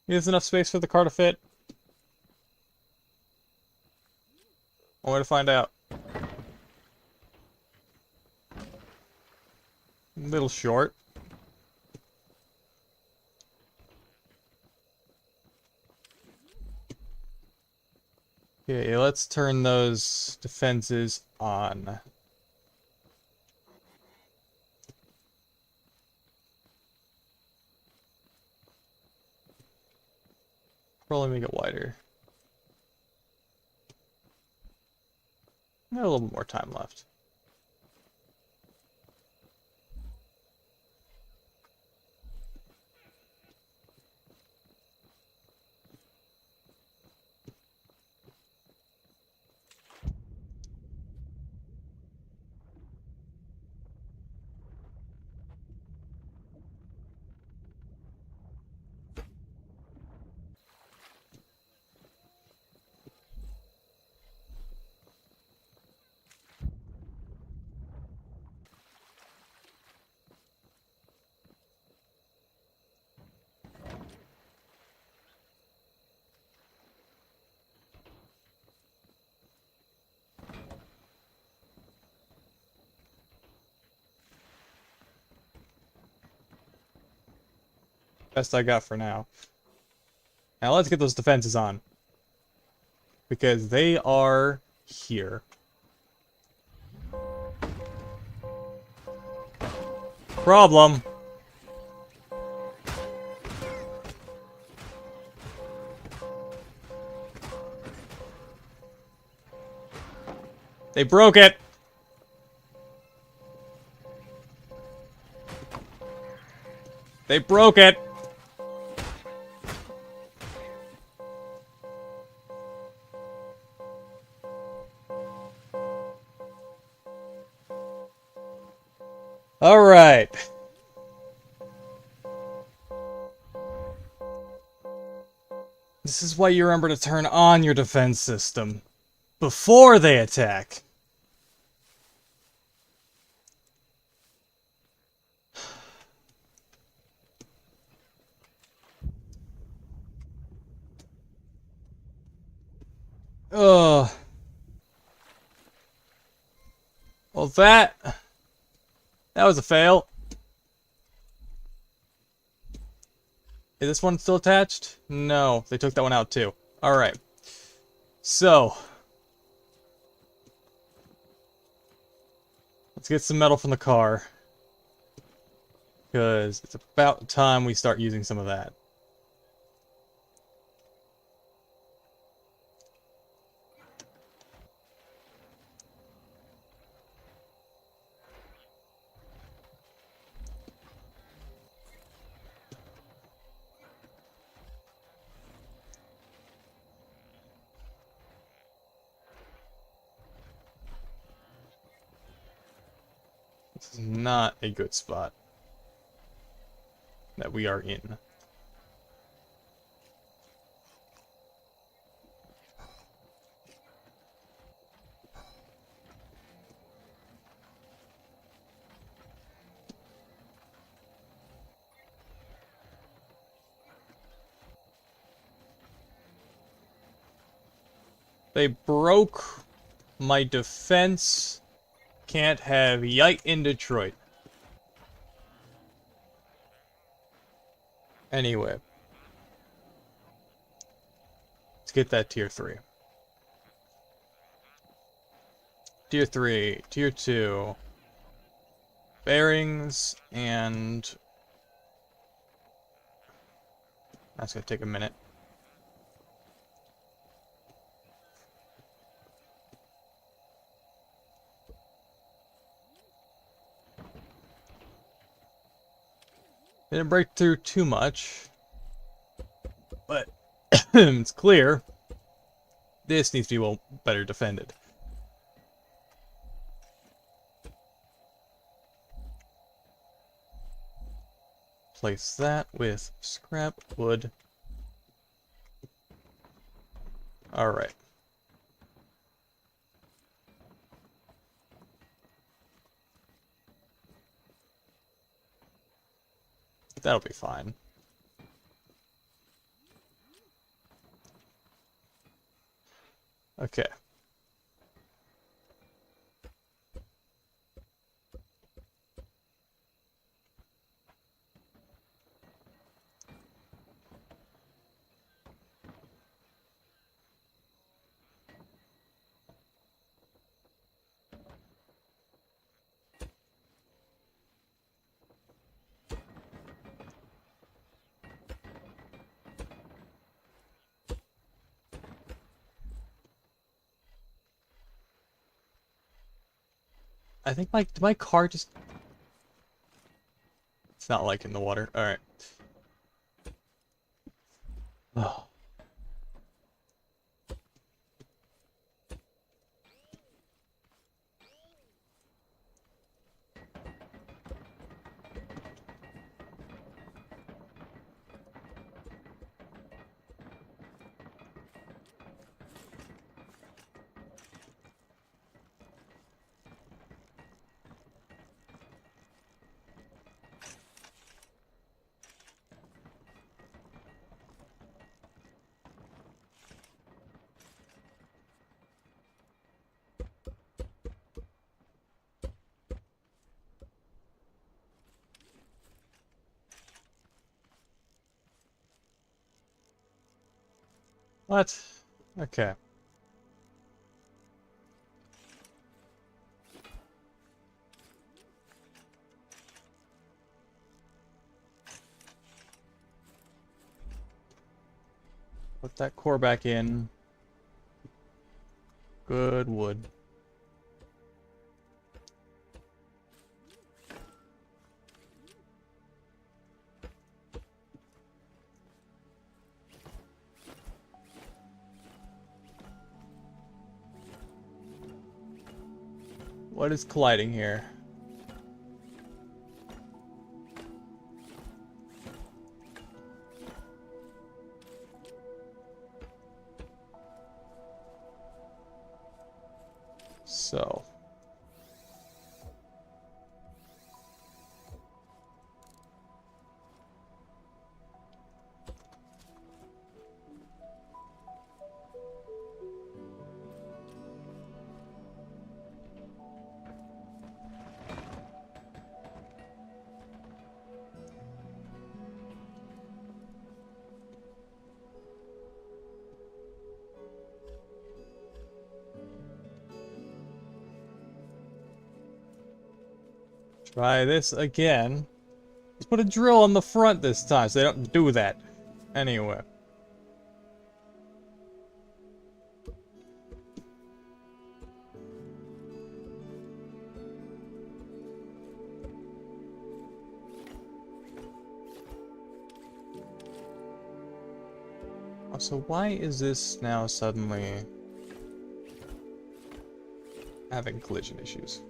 Is enough space for the car to fit? Only to find out. A little short. Okay, let's turn those defenses on. Probably make it wider. Got a little bit more time left. Best I got for now. Now let's get those defenses on. Because they are here. Problem. They broke it. They broke it. All right. This is why you remember to turn on your defense system before they attack. Ugh. Well, that was a fail. Is this one still attached? No, they took that one out too. Alright. So. Let's get some metal from the car. Because it's about time we start using some of that. This is not a good spot that we are in. They broke my defense. Can't have yite in Detroit. Anyway. Let's get that tier 3. Tier 3, tier 2. Bearings, and... That's gonna take a minute. Didn't break through too much. But it's clear this needs to be well better defended. Place that with scrap wood. Alright. That'll be fine. Okay. I think my car just... It's not liking the water. Alright. Oh. What? Okay. Put that core back in. Good wood. What is colliding here? So. Try this again. Let's put a drill on the front this time so they don't do that. Anyway. So why is this now suddenly having collision issues?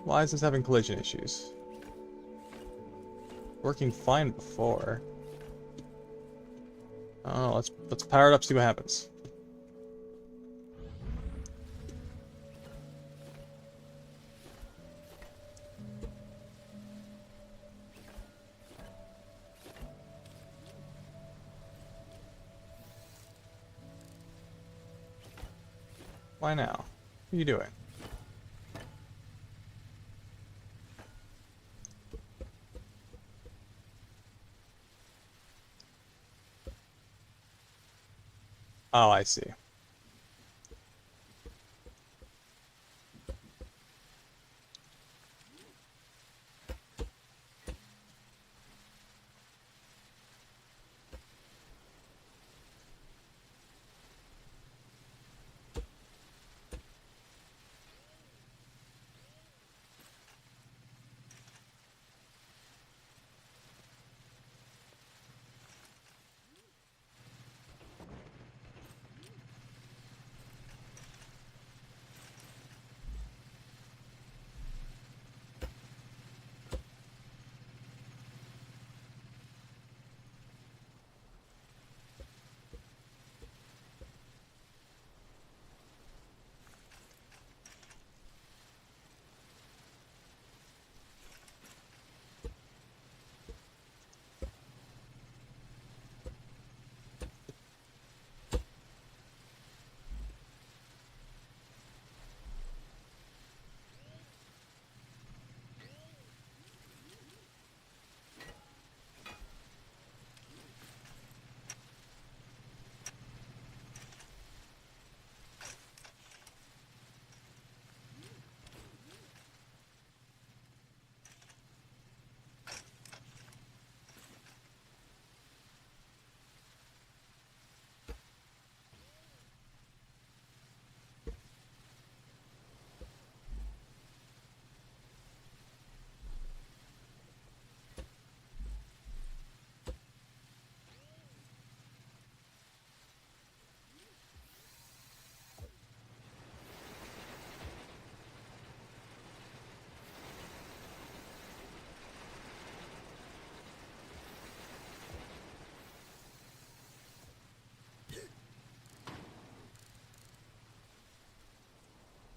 Why is this having collision issues? Working fine before. Oh, let's power it up, see what happens. Why now? What are you doing? Oh, I see.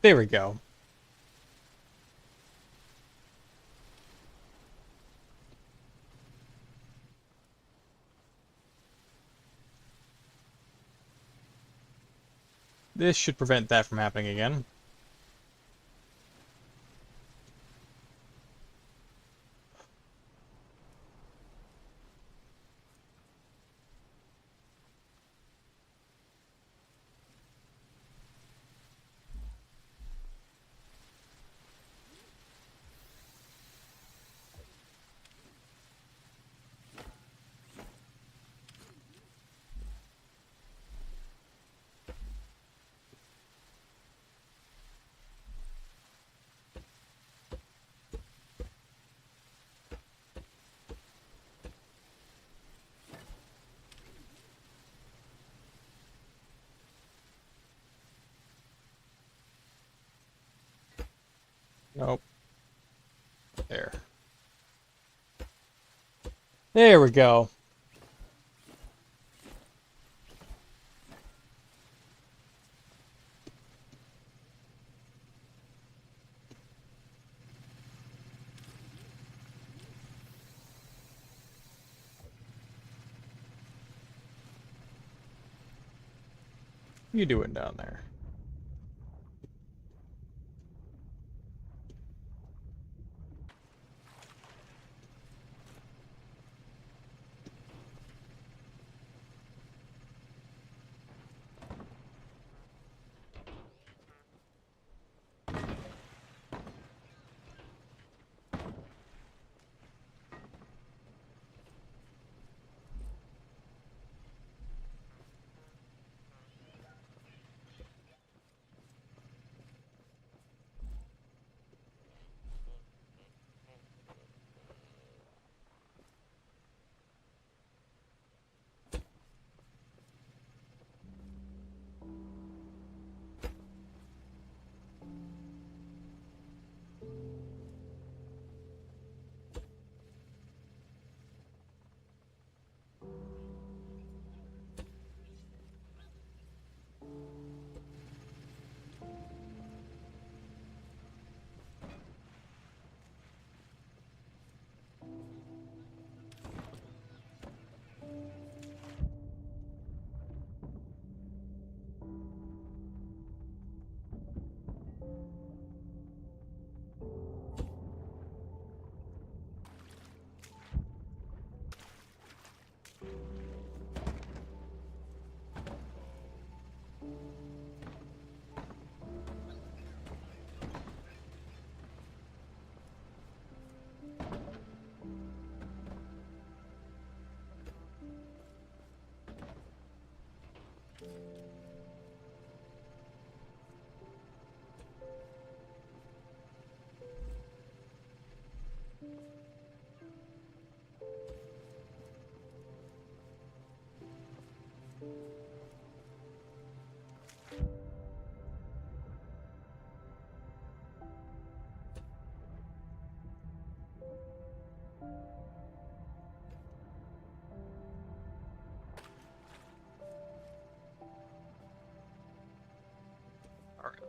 There we go. This should prevent that from happening again. Nope. There. There we go. What are you doing down there?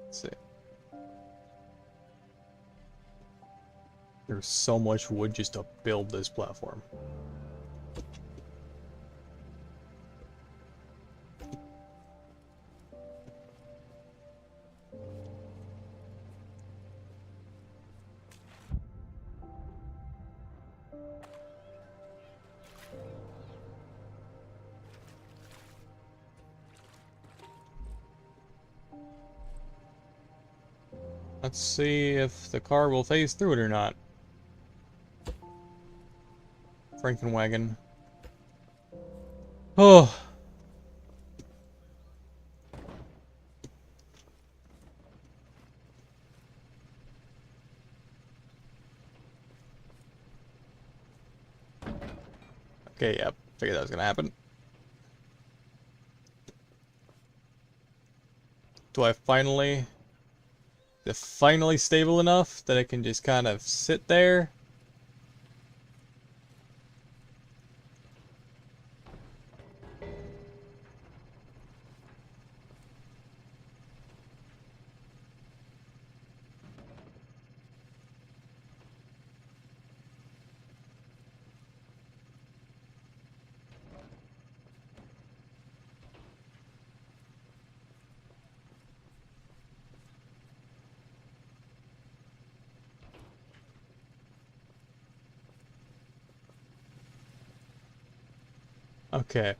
Let's see. There's so much wood just to build this platform. Let's see if the car will phase through it or not. Frankenwagon. Oh. Okay, yeah. Figured that was gonna happen. Do I finally... Is it finally stable enough that it can just kind of sit there? Okay.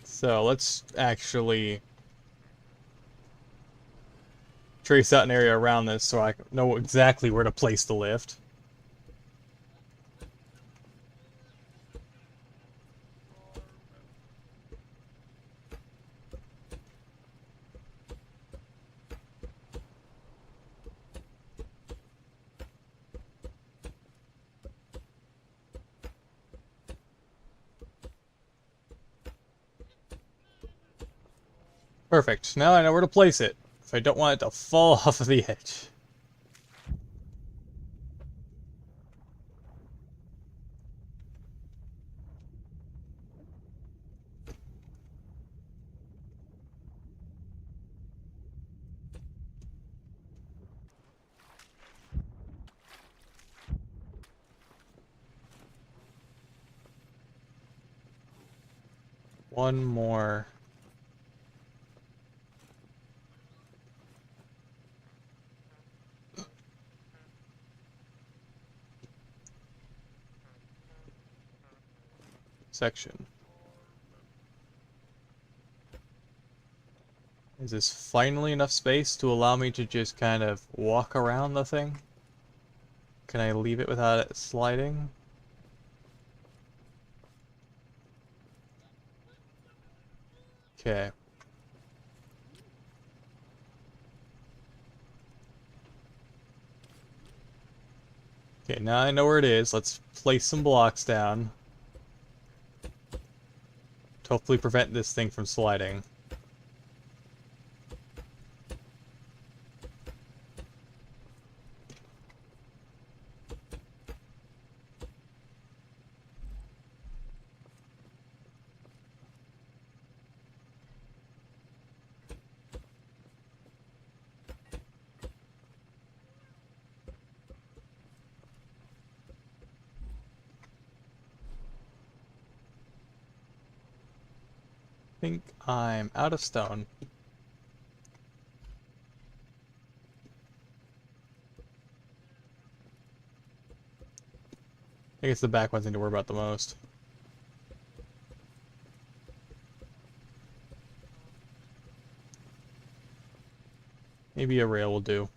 So let's actually trace out an area around this so I know exactly where to place the lift. Perfect. Now I know where to place it, if I don't want it to fall off of the edge. One more. Section. Is this finally enough space to allow me to just kind of walk around the thing? Can I leave it without it sliding? Okay. Okay, now I know where it is. Let's place some blocks down to hopefully prevent this thing from sliding. I think I'm out of stone. I think it's the back ones I need to worry about the most. Maybe a rail will do.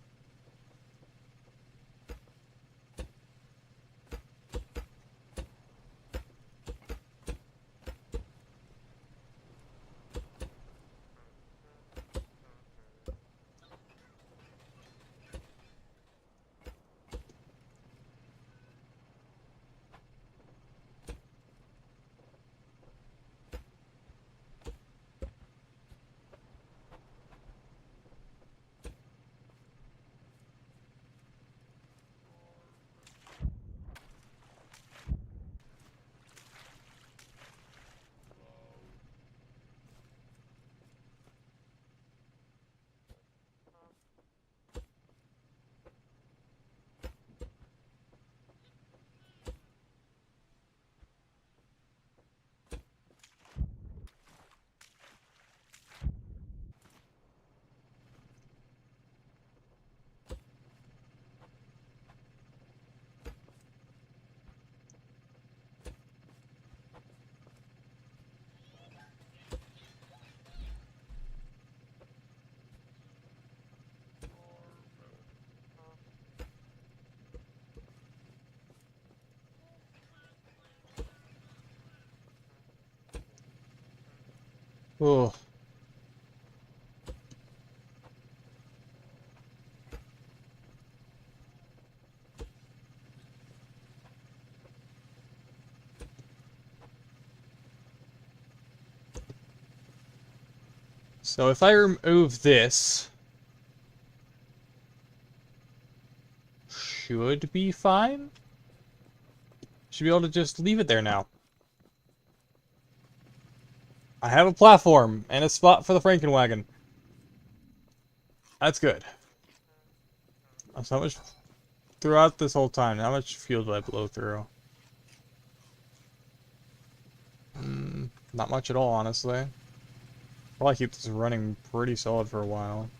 Oh. So if I remove this, should be fine. Should be able to just leave it there now. I have a platform and a spot for the Frankenwagon. That's good. So how much throughout this whole time? How much fuel did I blow through? Not much at all, honestly. Probably keep this running pretty solid for a while.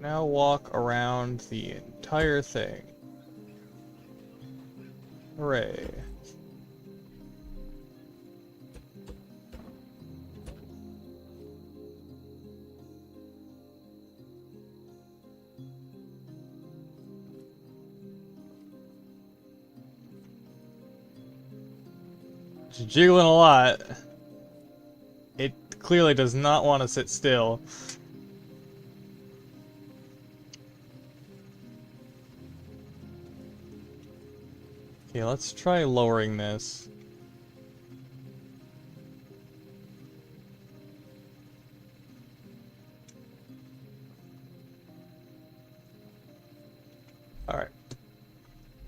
Now walk around the entire thing. Hooray. It's jiggling a lot. It clearly does not want to sit still. Okay, let's try lowering this. Alright.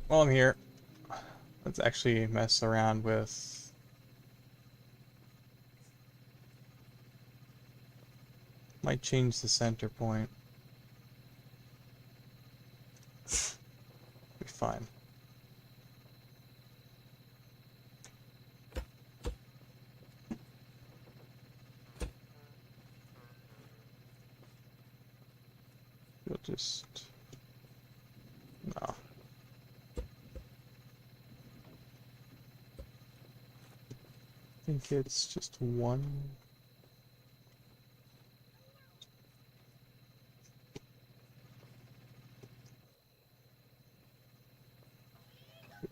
While I'm here, let's actually mess around with... Might change the center point. Be fine. We'll just... No. I think it's just one...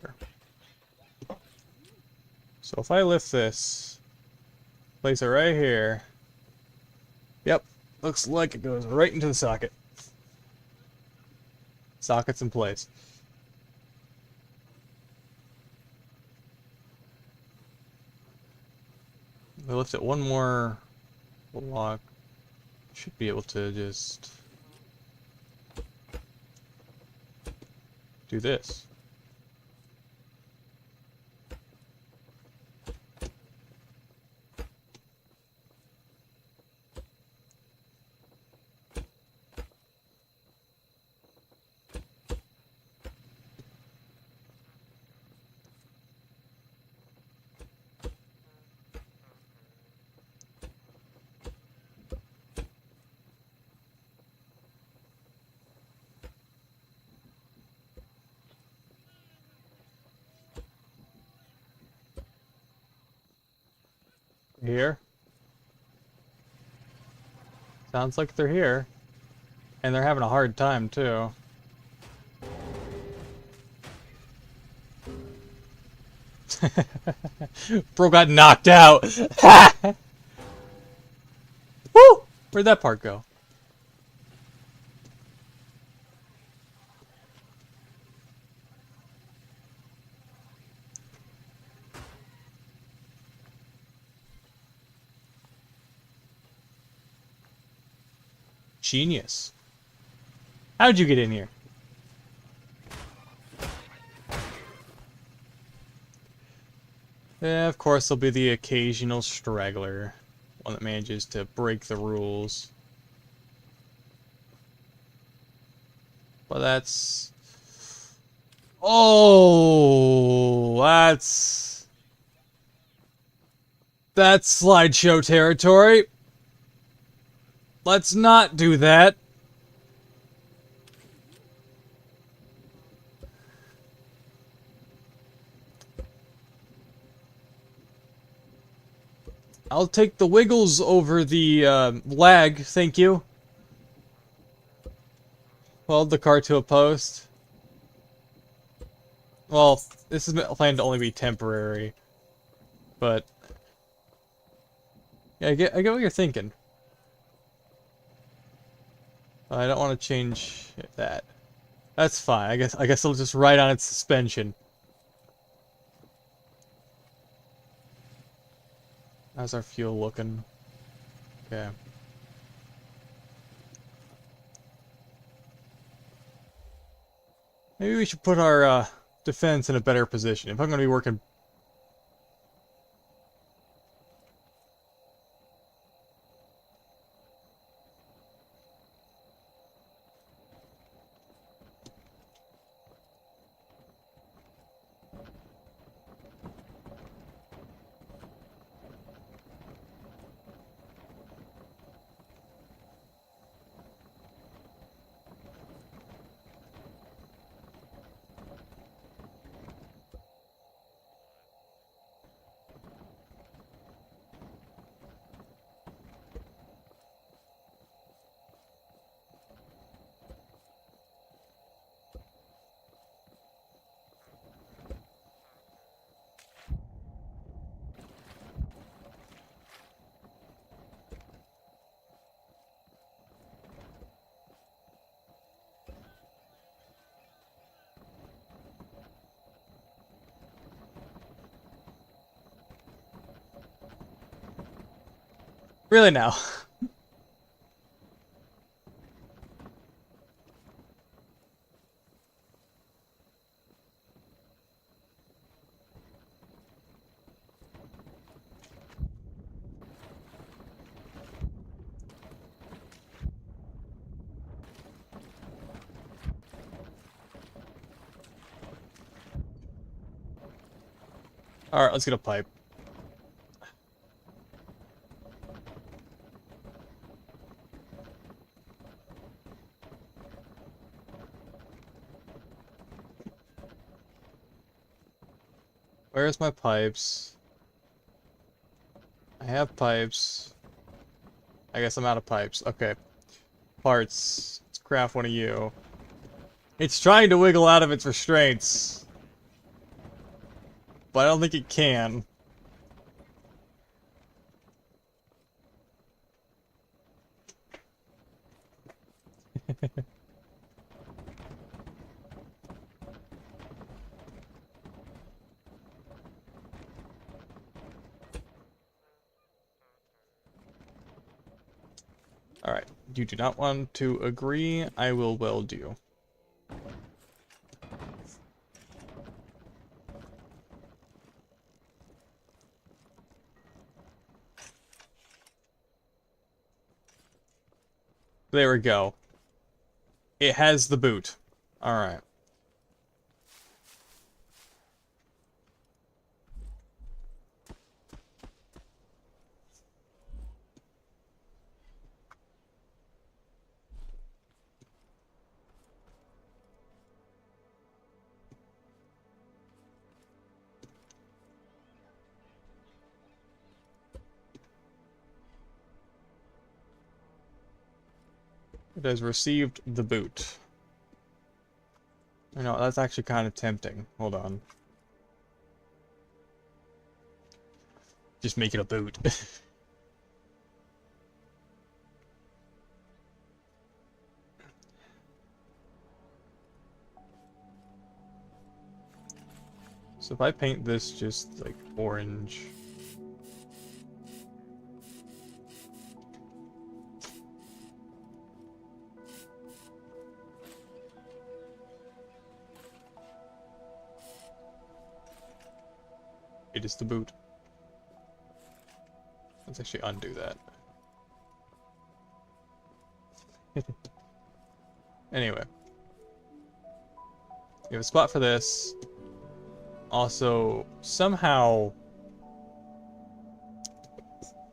Here. So if I lift this, place it right here. Yep, looks like it goes right into the socket. Socket's in place. I lift it one more block. Should be able to just do this. Here. Sounds like they're here. And they're having a hard time, too. Bro got knocked out. Woo! Where'd that part go? Genius. How'd you get in here? Yeah, of course there'll be the occasional straggler. One that manages to break the rules. But that's... Oh, that's slideshow territory. Let's not do that. I'll take the wiggles over the lag, thank you. Weld the car to a post. Well, this is planned to only be temporary. But... yeah, I get what you're thinking. I don't want to change that. That's fine. I guess I'll just ride on its suspension. How's our fuel looking? Okay. Maybe we should put our defense in a better position. If I'm going to be working... Really now. Alright, let's get a pipe. Where's my pipes? I have pipes. I guess I'm out of pipes. Okay. Parts. Let's craft one of you. It's trying to wiggle out of its restraints. But I don't think it can. Alright, you do not want to agree, I will weld you. There we go. It has the boot. Alright. It has received the boot. I know, that's actually kind of tempting. Hold on. Just make it a boot. So if I paint this just like orange. It is the boot. Let's actually undo that. Anyway. You have a spot for this. Also, somehow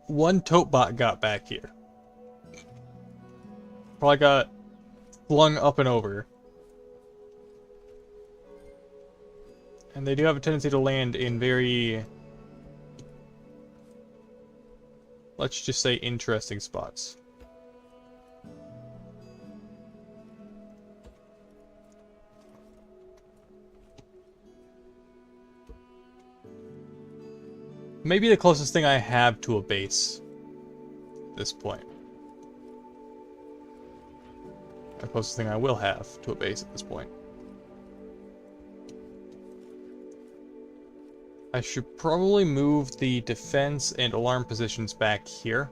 one tote bot got back here. Probably got flung up and over. And they do have a tendency to land in very, let's just say, interesting spots. Maybe the closest thing I have to a base at this point. The closest thing I will have to a base at this point. I should probably move the defense and alarm positions back here.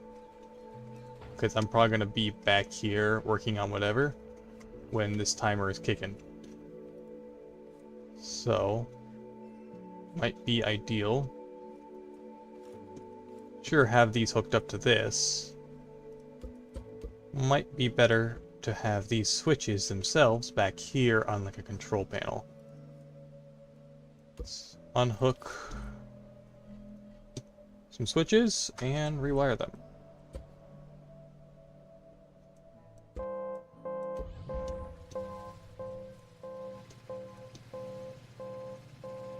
Because I'm probably going to be back here working on whatever when this timer is kicking. So, might be ideal. Sure, have these hooked up to this. Might be better to have these switches themselves back here on like a control panel. Let's unhook some switches and rewire them.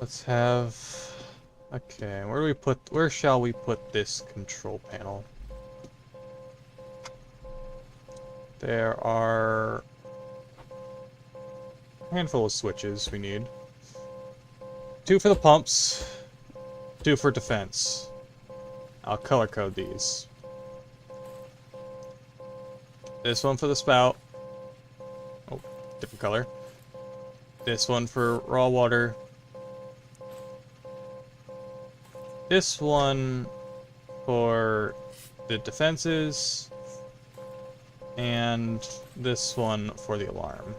Let's have... Okay, where shall we put this control panel? There are a handful of switches we need. 2 for the pumps, 2 for defense. I'll color code these. This one for the spout. Oh, different color. This one for raw water. This one for the defenses, and this one for the alarm.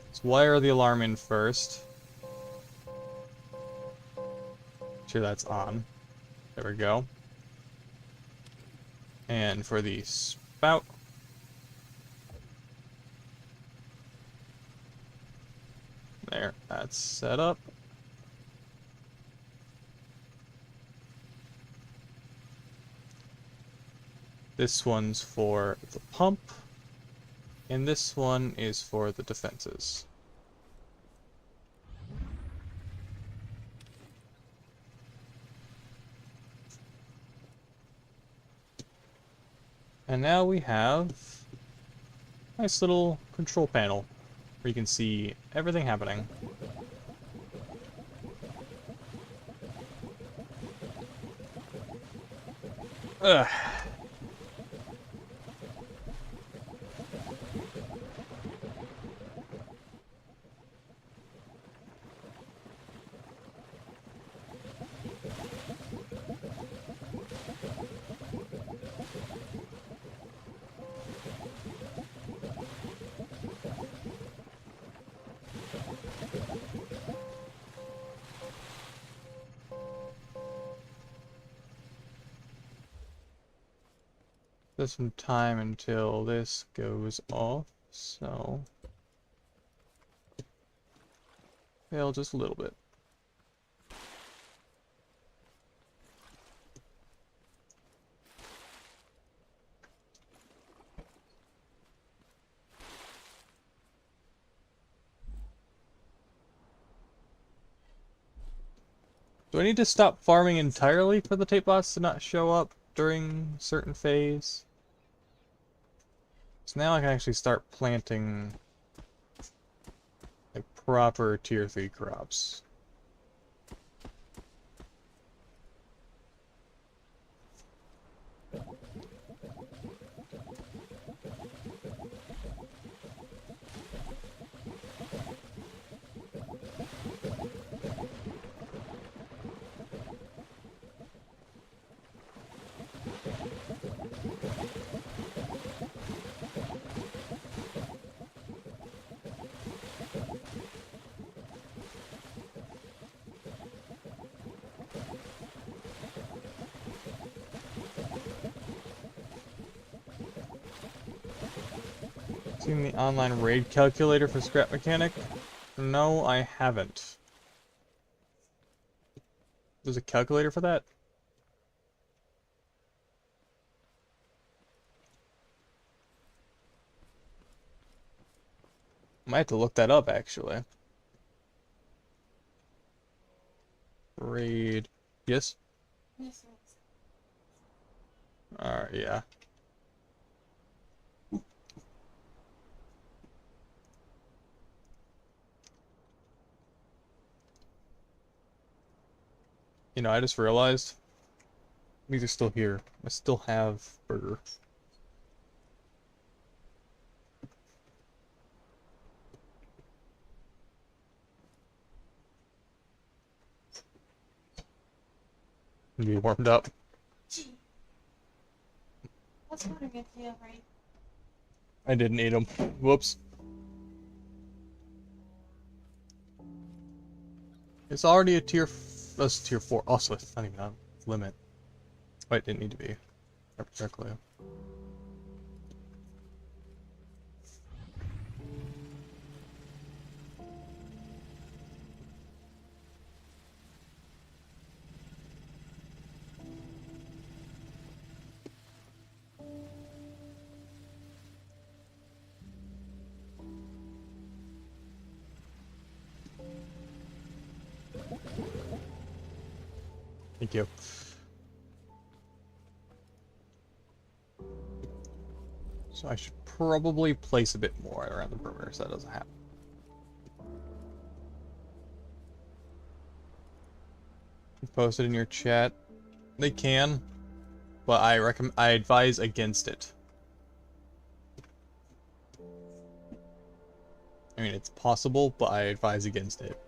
Let's wire the alarm in first. Sure that's on. There we go. And for the spout, there, that's set up. This one's for the pump, and this one is for the defenses. And now we have a nice little control panel where you can see everything happening. Ugh. There's some time until this goes off, so fail just a little bit. Do I need to stop farming entirely for the tape bots to not show up during certain phase? So now I can actually start planting like proper tier 3 crops. Seen the online raid calculator for Scrap-Mechanic? No, I haven't. There's a calculator for that? Might have to look that up, actually. Raid. Yes? Yes, Alright, yeah. You know, I just realized these are still here. I still have burger. Be warmed up. Gee. What's going against the right? I didn't eat them. Whoops. It's already a tier. That's tier 4. Also, it's not even on limit. Wait, it didn't need to be. Correctly. Thank you. So I should probably place a bit more around the perimeter so that doesn't happen. You posted in your chat. They can, but I advise against it. I mean, it's possible, but I advise against it.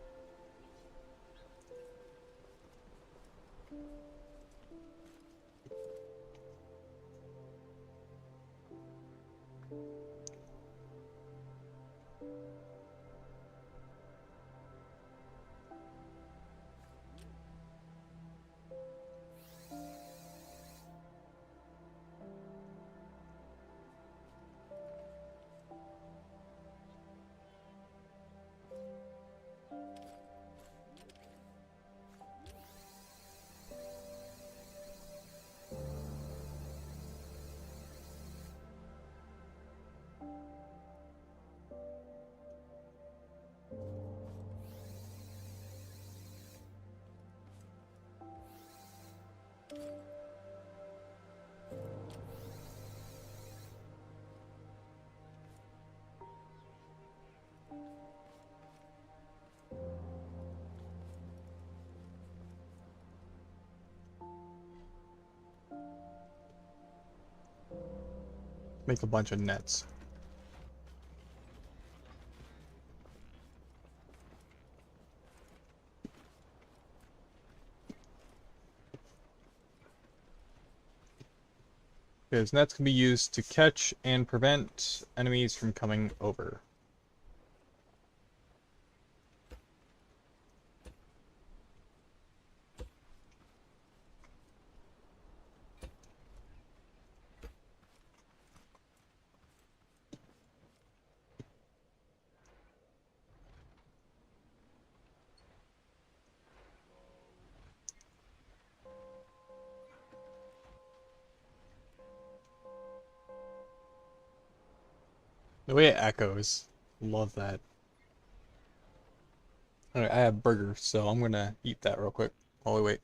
Make a bunch of nets. Because nets can be used to catch and prevent enemies from coming over. The way it echoes. Love that. Alright, I have burger, so I'm gonna eat that real quick while we wait.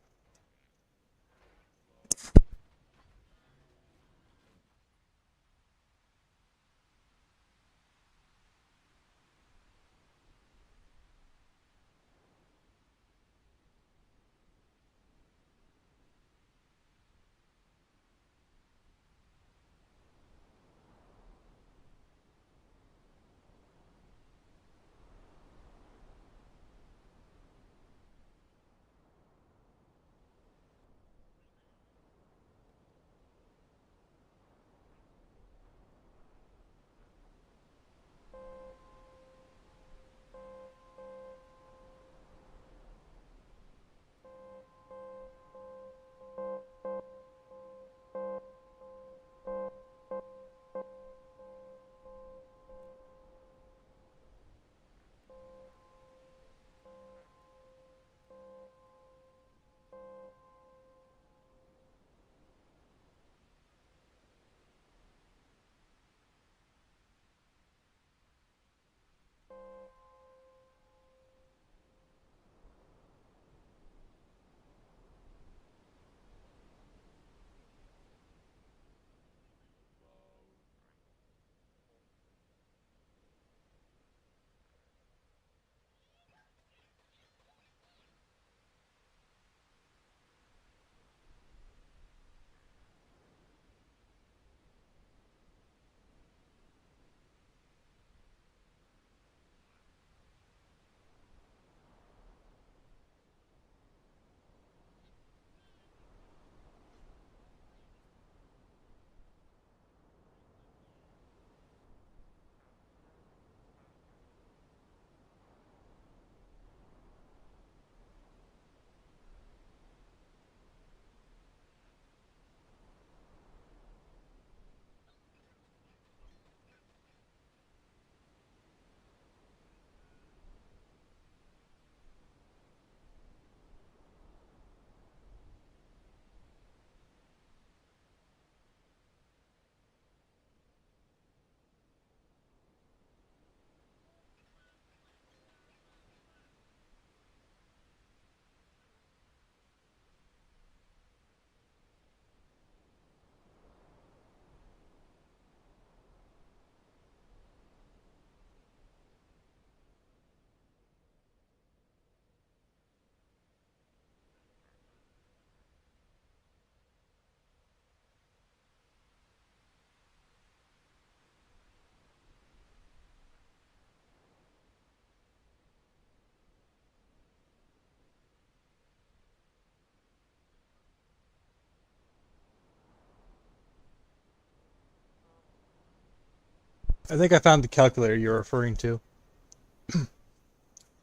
I think I found the calculator you're referring to.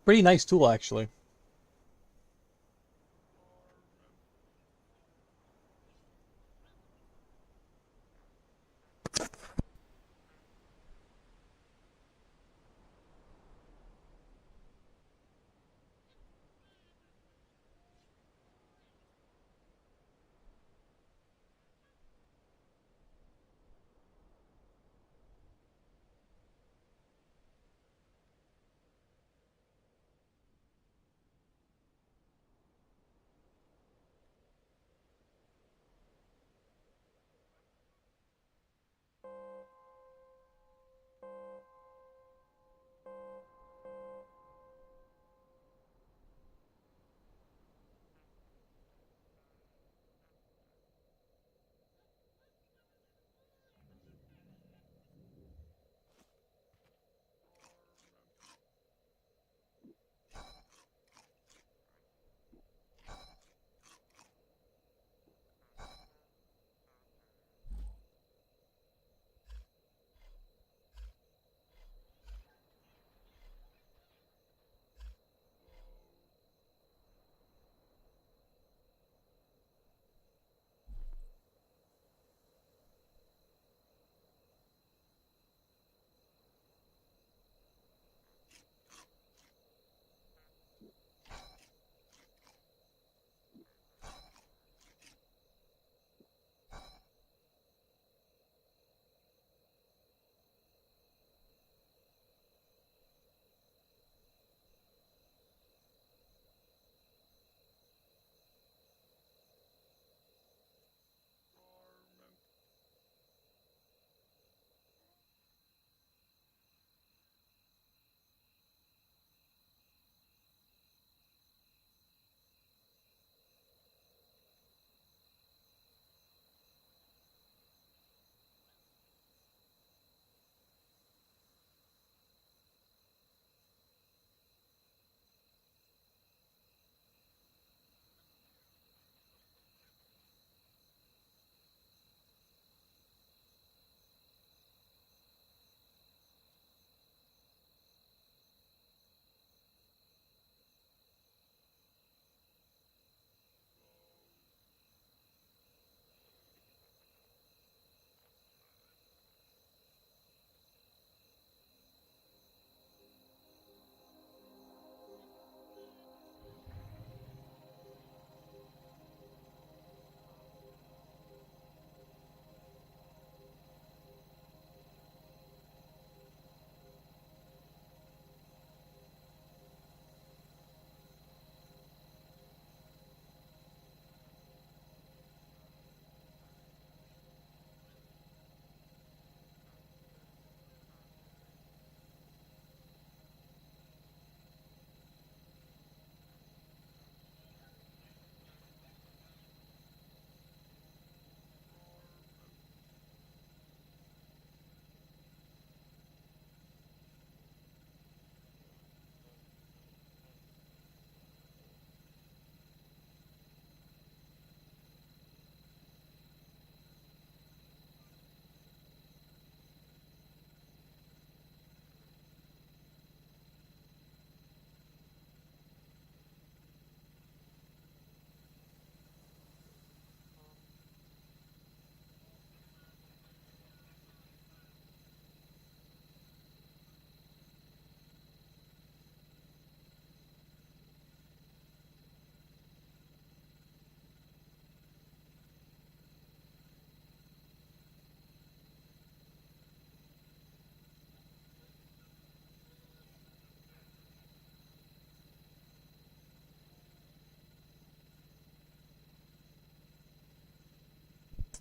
Pretty nice tool, actually.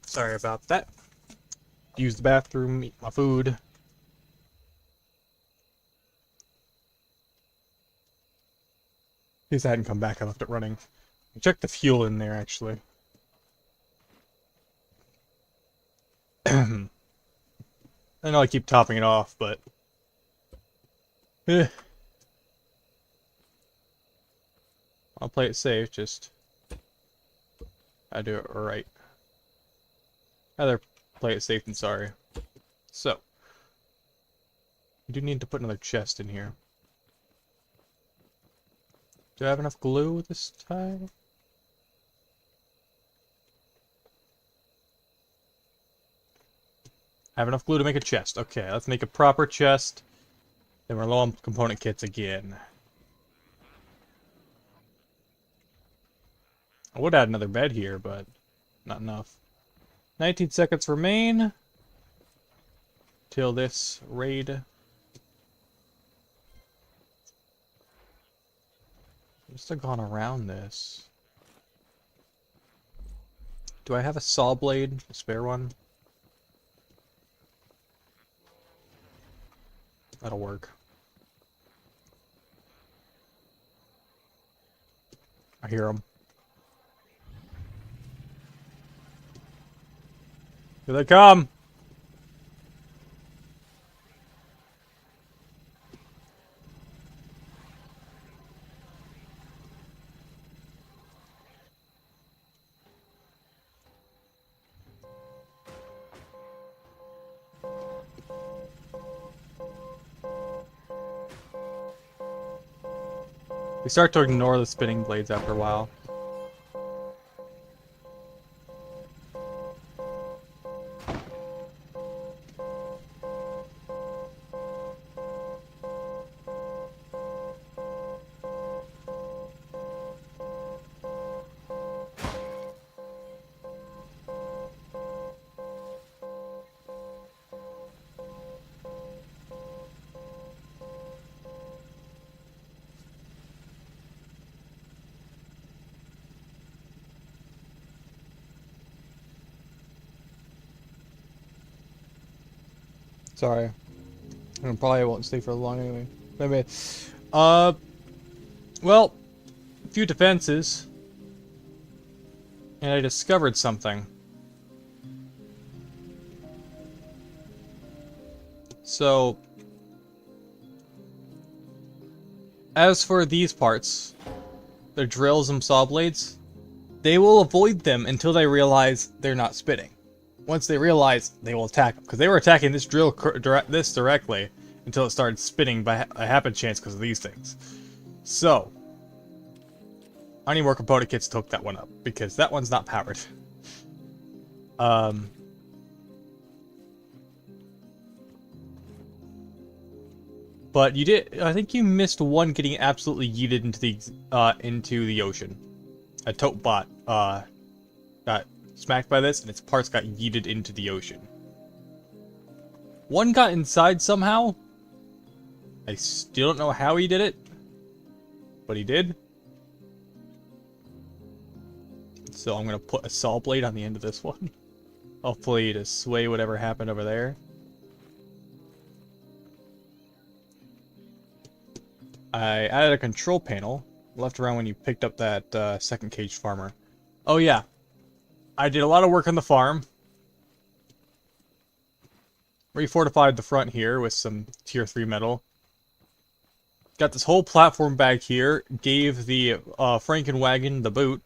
Sorry about that. Use the bathroom, eat my food. In case I hadn't come back, I left it running. Check the fuel in there, actually. I know I keep topping it off, but... I'll play it safe, just... I do it right. Rather play it safe than sorry. So... I do need to put another chest in here. Do I have enough glue this time? I have enough glue to make a chest. Okay, let's make a proper chest. Then we're low on component kits again. I would add another bed here, but not enough. 19 seconds remain till this raid. Must have gone around this. Do I have a saw blade? A spare one? That'll work. I hear them. Here they come! We start to ignore the spinning blades after a while. Sorry. I probably won't stay for long anyway. Maybe. Well, a few defenses. And I discovered something. So, as for these parts, the drills and saw blades, they will avoid them until they realize they're not spinning. Once they realize, they will attack them. Because they were attacking this drill directly until it started spinning by a happen chance because of these things. So, I need more component kits to hook that one up, because that one's not powered. But you did. I think you missed one getting absolutely yeeted into the ocean. A tote bot got smacked by this, and its parts got yeeted into the ocean. One got inside somehow. I still don't know how he did it, but he did. So I'm gonna put a saw blade on the end of this one. Hopefully to sway whatever happened over there. I added a control panel. Left around when you picked up that second cage farmer. Oh yeah. I did a lot of work on the farm. Refortified the front here with some tier 3 metal. Got this whole platform back here. Gave the Frankenwagon the boot.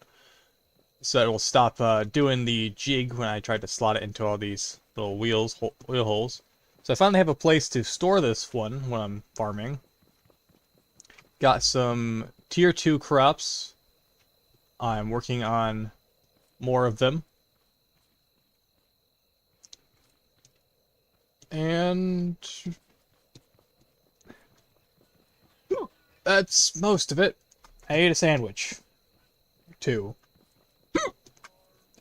So it will stop doing the jig when I tried to slot it into all these little wheel holes. So I finally have a place to store this one when I'm farming. Got some tier 2 crops. I'm working on more of them. And that's most of it. I ate a sandwich. 2.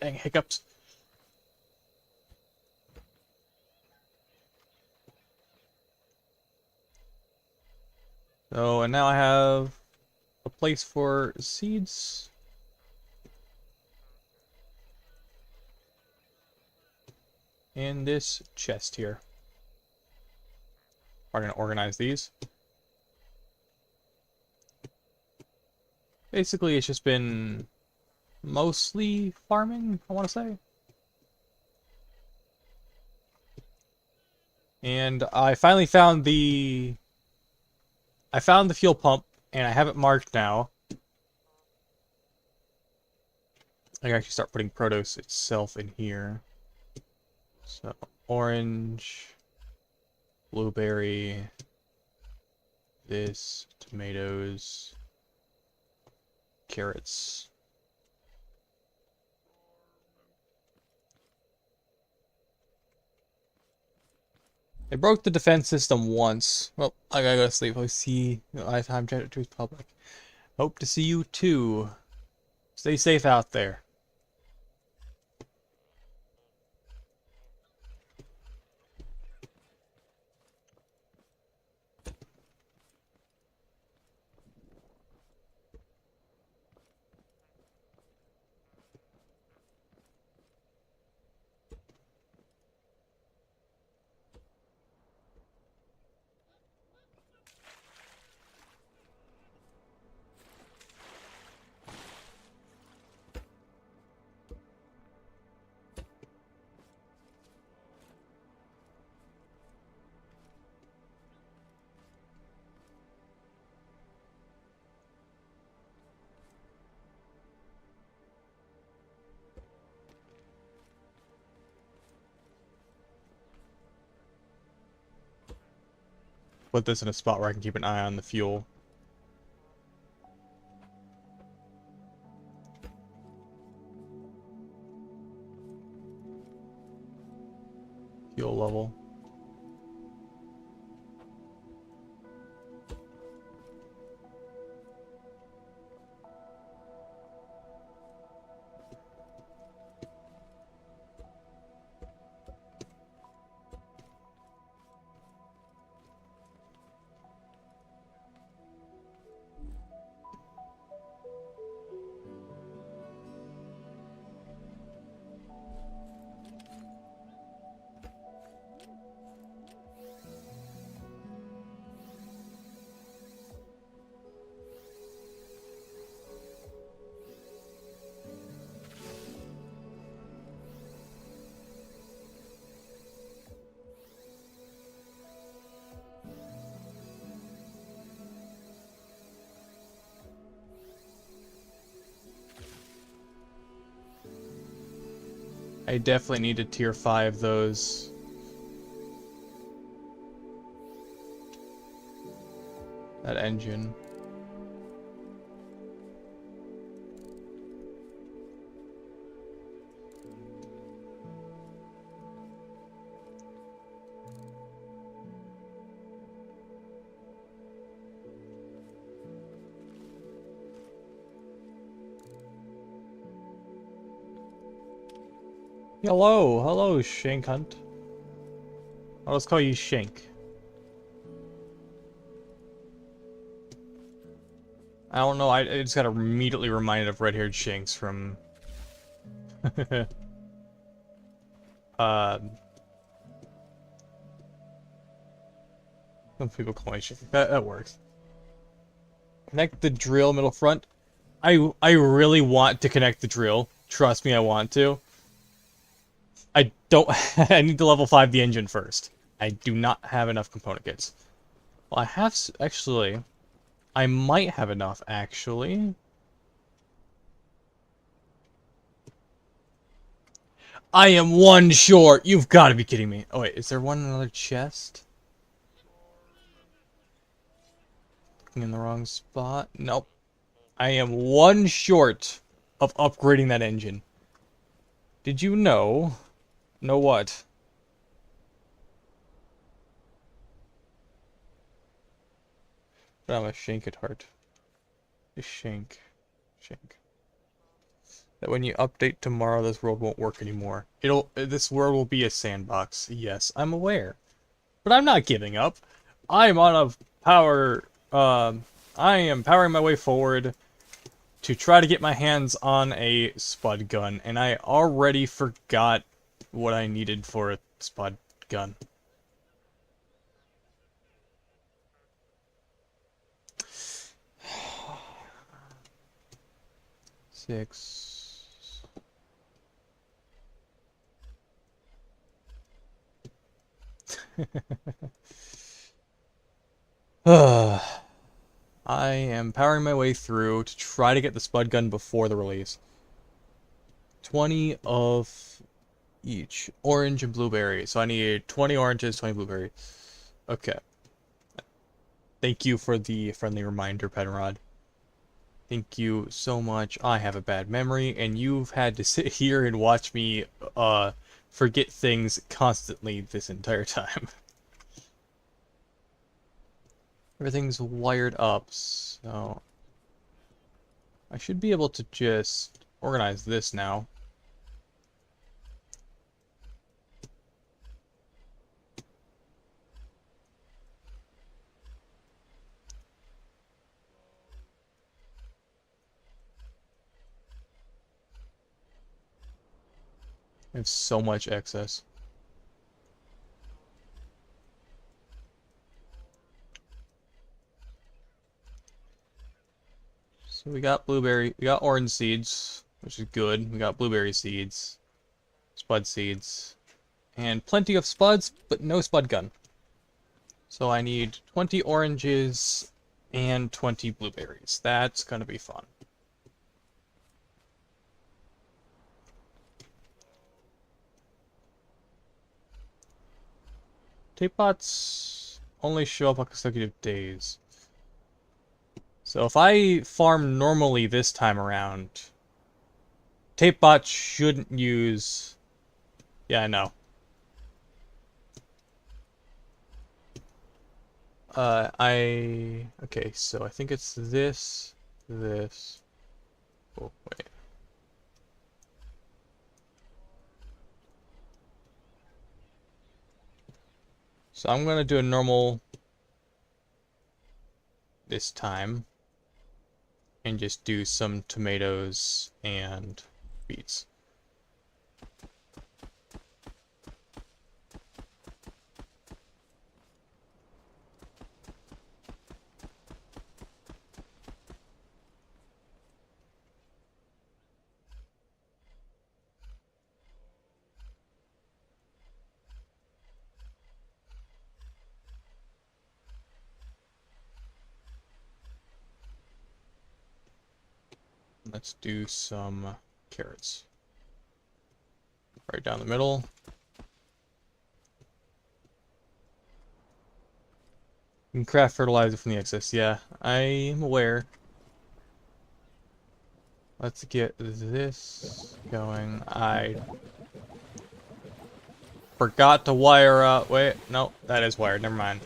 Dang, hiccups. So, and now I have a place for seeds. In this chest here. We're going to organize these. Basically, it's just been mostly farming, I want to say. And I finally found the fuel pump, and I have it marked now. I can actually start putting produce itself in here. So, orange. blueberry, this, tomatoes, carrots. They broke the defense system once. Well, I gotta go to sleep. I'll see. I have time to choose public. Hope to see you too. Stay safe out there. Put this in a spot where I can keep an eye on the fuel. Fuel level. I definitely need to tier 5 those. That engine. Hello, Shank Hunt. I'll just call you Shank. I don't know, I just got immediately reminded of red-haired Shanks from... some people call me Shank. That works. Connect the drill middle front. I really want to connect the drill. Trust me, I want to. I don't... I need to level 5 the engine first. I do not have enough component kits. Well, I have... Actually... I might have enough, actually. I am one short! You've got to be kidding me. Oh, wait. Is there one in another chest? Looking in the wrong spot? Nope. I am one short of upgrading that engine. Did you know... Know what? But I'm a shank at heart. A shank. Shank. That when you update tomorrow, this world won't work anymore. This world will be a sandbox. Yes, I'm aware. But I'm not giving up. I'm on a power... I am powering my way forward to try to get my hands on a spud gun. And I already forgot what I needed for a spud gun. Six. I am powering my way through to try to get the spud gun before the release. 20 of each. Orange and blueberry. So I need 20 oranges, 20 blueberry. Okay. Thank you for the friendly reminder, Penrod. Thank you so much. I have a bad memory, and you've had to sit here and watch me, forget things constantly this entire time. Everything's wired up, so... I should be able to just organize this now. I have so much excess. So we got orange seeds, which is good. We got blueberry seeds, spud seeds, and plenty of spuds, but no spud gun. So I need 20 oranges and 20 blueberries. That's gonna be fun. Tape bots only show up on consecutive days. So if I farm normally this time around, tape bots shouldn't use... Yeah, I know. Okay, so I think it's this. Oh, wait. So I'm gonna do a normal this time. And just do some tomatoes and beets. Let's do some carrots. Right down the middle. You can craft fertilizer from the excess. Yeah, I am aware. Let's get this going. I forgot to wire up. Wait, no, that is wired. Never mind.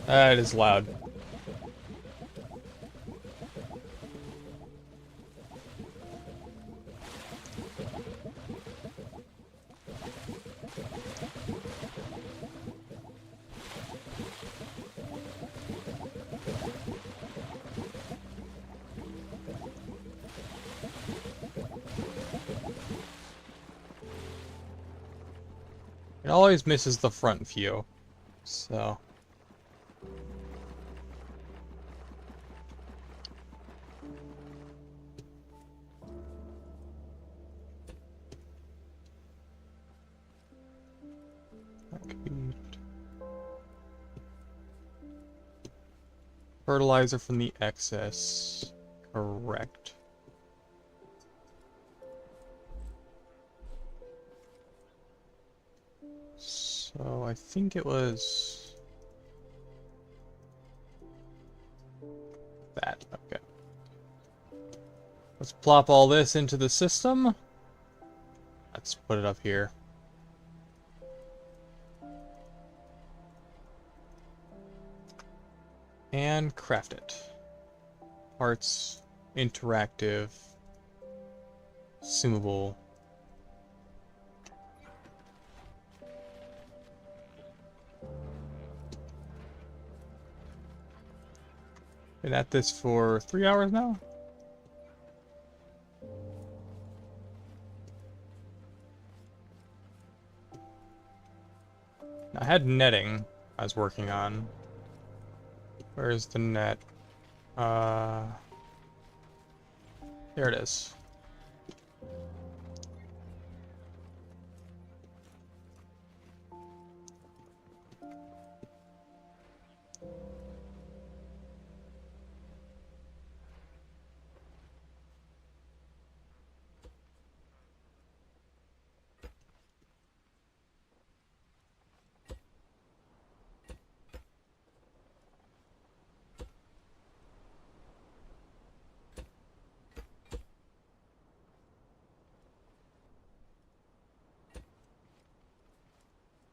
That is loud. It always misses the front view, so... Fertilizer from the excess. Correct. So I think it was that. Okay. Let's plop all this into the system. Let's put it up here. And craft it. Parts, interactive, consumable. Been at this for 3 hours now? I had netting I was working on. Where's the net? There it is.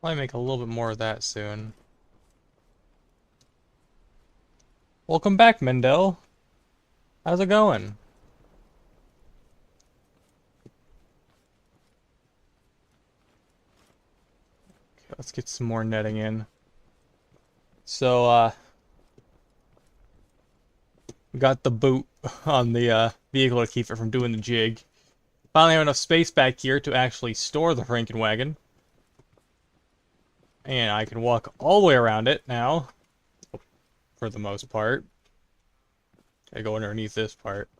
Probably make a little bit more of that soon. Welcome back, Mendel. How's it going? Okay, let's get some more netting in. So, we got the boot on the vehicle to keep it from doing the jig. Finally have enough space back here to actually store the Frankenwagon. And I can walk all the way around it now. For the most part. I go underneath this part.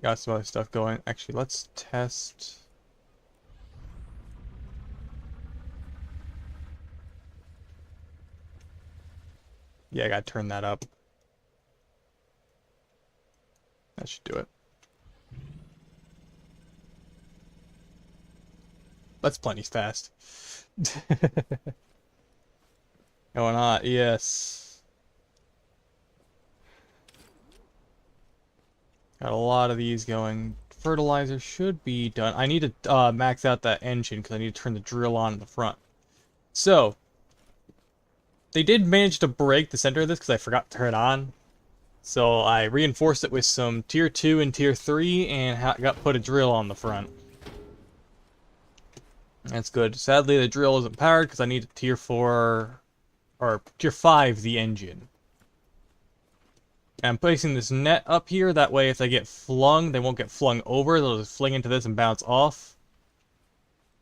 Got some other stuff going. Actually, let's test. Yeah, I gotta turn that up. That should do it. That's plenty fast. Going on, yes. Got a lot of these going. Fertilizer should be done. I need to max out that engine because I need to turn the drill on in the front. So, they did manage to break the center of this because I forgot to turn it on. So I reinforced it with some tier 2 and tier 3 and got put a drill on the front. That's good. Sadly, the drill isn't powered because I need a tier 4 or tier 5 the engine. And I'm placing this net up here, that way if they get flung, they won't get flung over, they'll just fling into this and bounce off.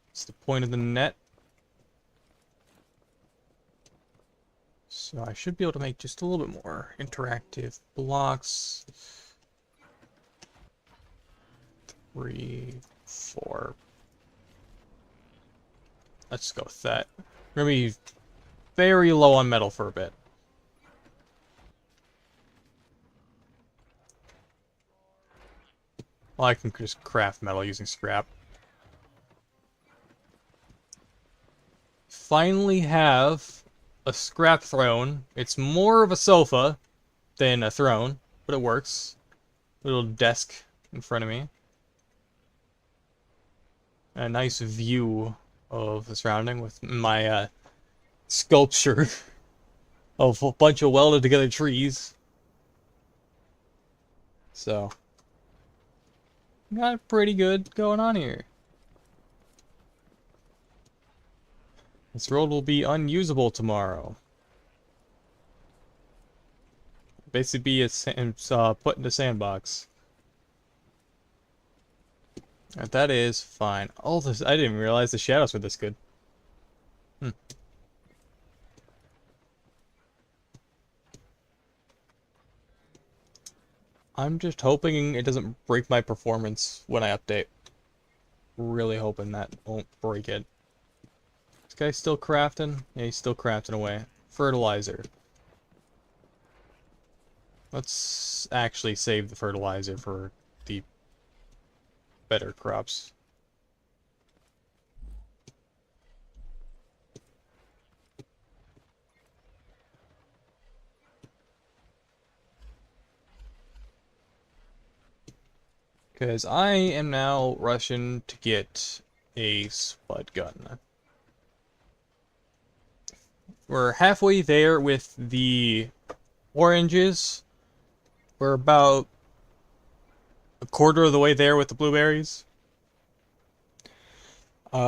That's the point of the net. So I should be able to make just a little bit more interactive blocks. 3, 4. Let's go with that. We're gonna be very low on metal for a bit. Well, I can just craft metal using scrap. Finally have a scrap throne. It's more of a sofa than a throne, but it works. Little desk in front of me. A nice view of the surrounding with my sculpture of a bunch of welded together trees. So, got pretty good going on here. This road will be unusable tomorrow. Basically be put in the sandbox. And that is fine. Oh, this, I didn't even realize the shadows were this good. I'm just hoping it doesn't break my performance when I update. Really hoping that won't break it. This guy's still crafting? Yeah, he's still crafting away. Fertilizer. Let's actually save the fertilizer for the better crops. Because I am now rushing to get a spud gun. We're halfway there with the oranges. We're about a quarter of the way there with the blueberries. We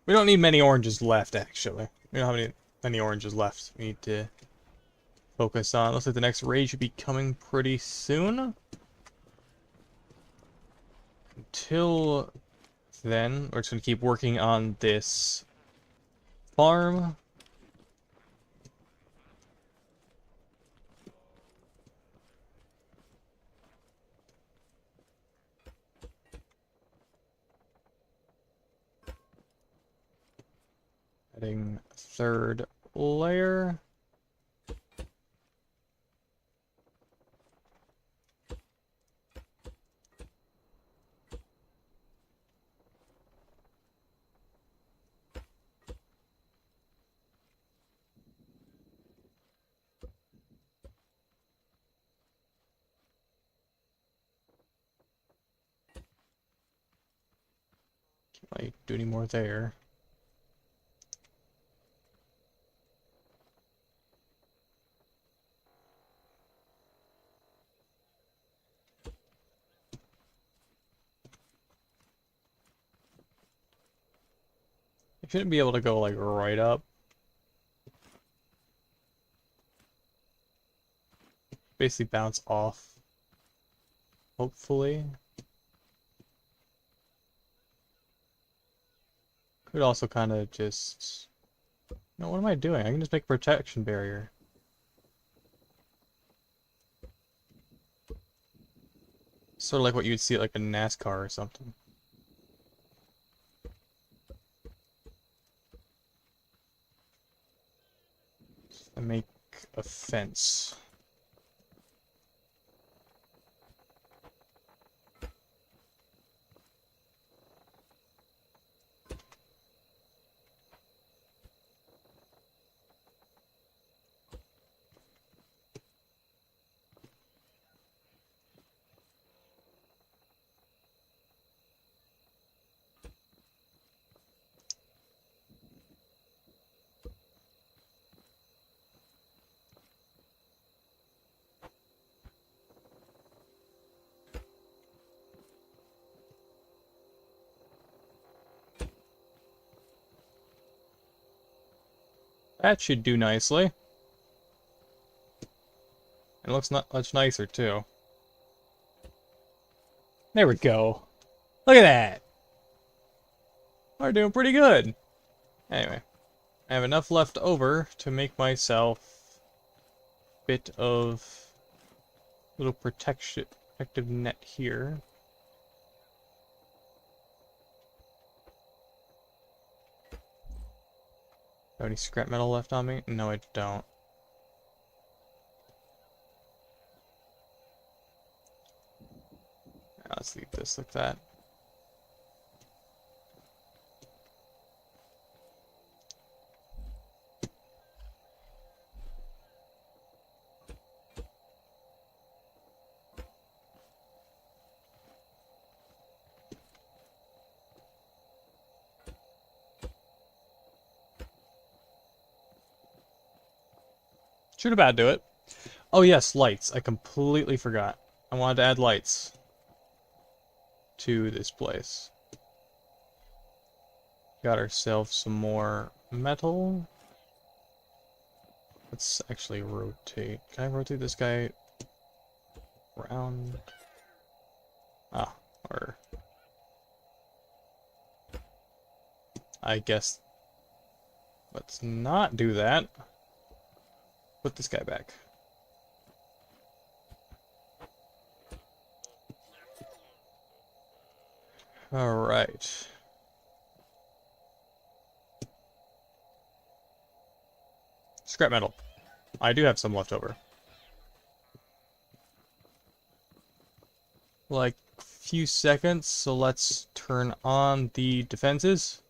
don't need many oranges left, actually. We don't have many oranges left. We need to focus on. Looks like the next raid should be coming pretty soon. Until then, we're just going to keep working on this farm. Adding a third layer. Can't do any more there. I shouldn't be able to go like right up. Basically bounce off. Hopefully. Could also kind of just... No, what am I doing? I can just make a protection barrier. Sort of like what you'd see at like a NASCAR or something. And make a fence. That should do nicely. It looks not much nicer too. There we go. Look at that. We're doing pretty good. Anyway, I have enough left over to make myself a bit of little protective net here. Have any scrap metal left on me? No, I don't. Let's leave this like that. Should about do it. Oh yes, lights. I completely forgot. I wanted to add lights to this place. Got ourselves some more metal. Let's actually rotate. Can I rotate this guy around? Ah, or... I guess... Let's not do that. Put this guy back. Alright. Scrap metal. I do have some left over. Like a few seconds, so let's turn on the defenses.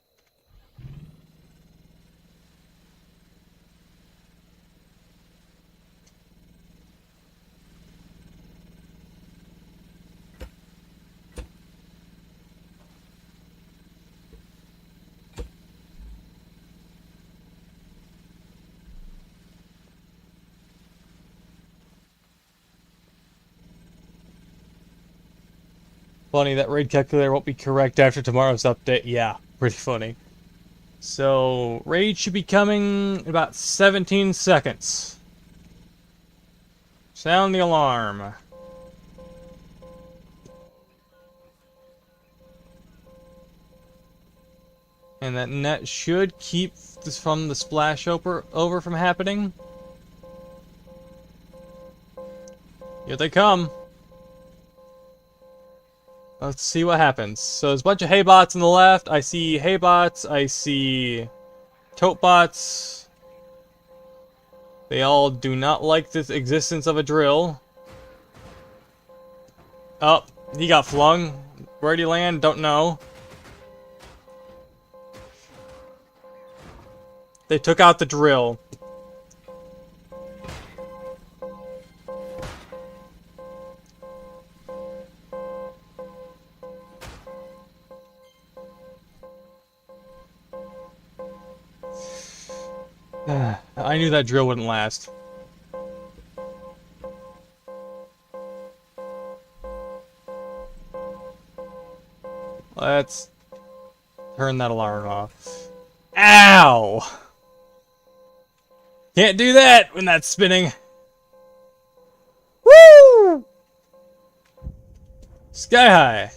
Funny, that raid calculator won't be correct after tomorrow's update. Yeah, pretty funny. So, raid should be coming in about 17 seconds. Sound the alarm. And that net should keep this from the splash over from happening. Here they come. Let's see what happens. So there's a bunch of hay bots on the left. I see hay bots. I see tote bots. They all do not like the existence of a drill. Oh, he got flung. Where'd he land? Don't know. They took out the drill. I knew that drill wouldn't last. Let's turn that alarm off. Ow! Can't do that when that's spinning. Woo! Sky high.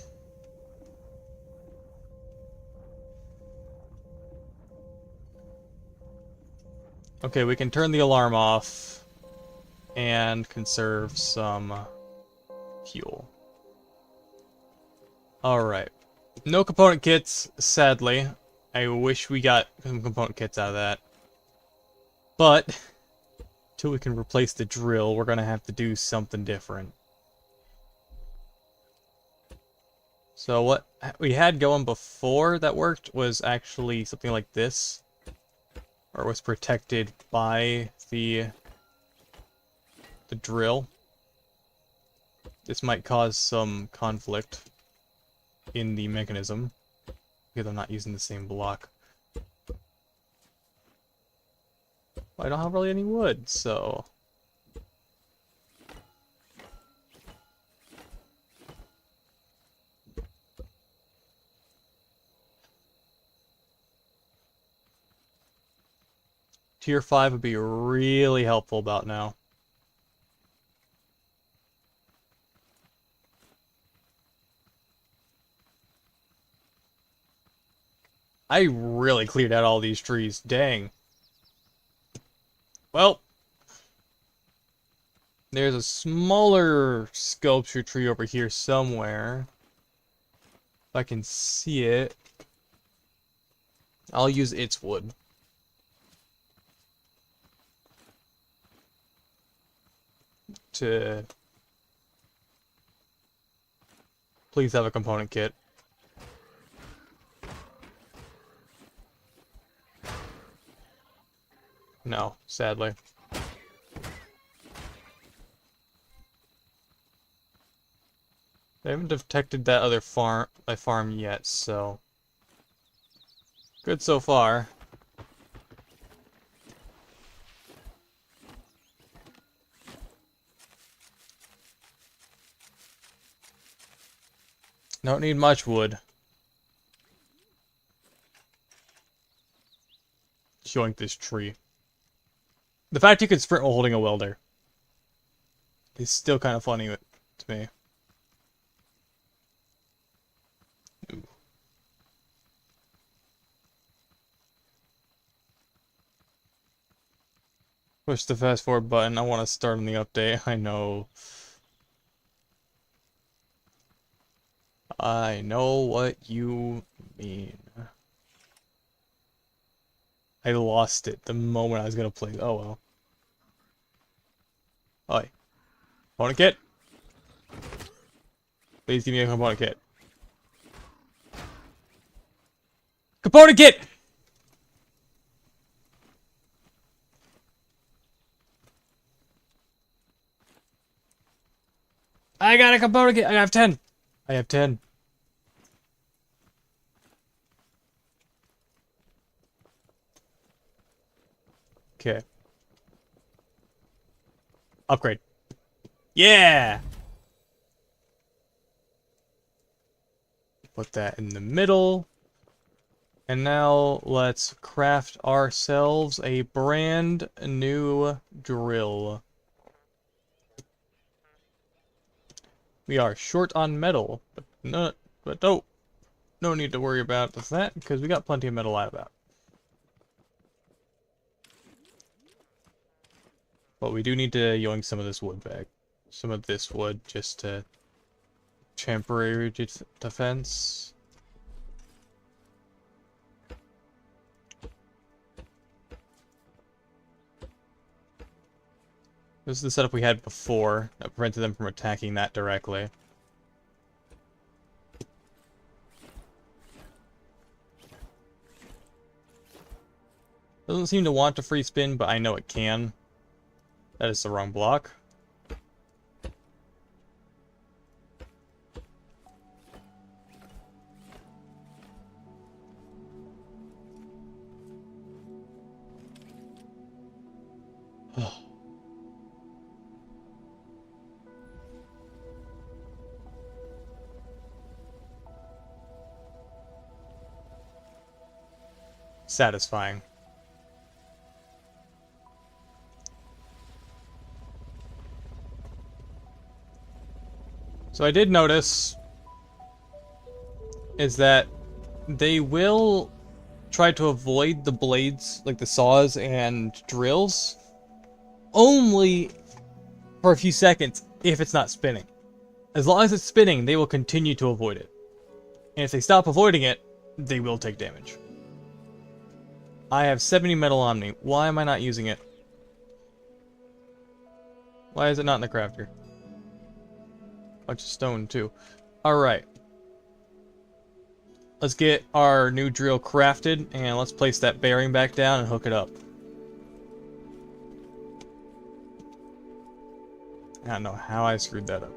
Okay, we can turn the alarm off and conserve some fuel. Alright. No component kits, sadly. I wish we got some component kits out of that. But, until we can replace the drill, we're gonna have to do something different. So what we had going before that worked was actually something like this. Or was protected by the drill. This might cause some conflict in the mechanism, because I'm not using the same block. I don't have really any wood, so... Tier 5 would be really helpful about now. I really cleared out all these trees, dang. Well, there's a smaller sculpture tree over here somewhere. If I can see it, I'll use its wood. To please have a component kit. No, sadly. They haven't detected that other farm yet, so good so far. Don't need much wood. Yoink this tree. The fact you can sprint while holding a welder is still kind of funny to me. Ooh. Push the fast forward button. I want to start on the update. I know. I know what you mean. I lost it the moment I was gonna play. Oh well. Oi. Component kit? Please give me a component kit. Component kit! I got a component kit! I have 10! I have 10. Okay. Upgrade. Yeah! Put that in the middle. And now let's craft ourselves a brand new drill. We are short on metal, but no need to worry about that because we got plenty of metal out about. But we do need to yoink some of this wood back. Some of this wood just to temporary defense. This is the setup we had before that prevented them from attacking that directly. Doesn't seem to want to free spin, but I know it can. That is the wrong block. Satisfying. So I did notice is that they will try to avoid the blades, like the saws and drills, only for a few seconds if it's not spinning. As long as it's spinning, they will continue to avoid it. And if they stop avoiding it, they will take damage. I have 70 metal on me. Why am I not using it? Why is it not in the crafter? Bunch of stone, too. Alright. Let's get our new drill crafted, and let's place that bearing back down and hook it up. I don't know how I screwed that up.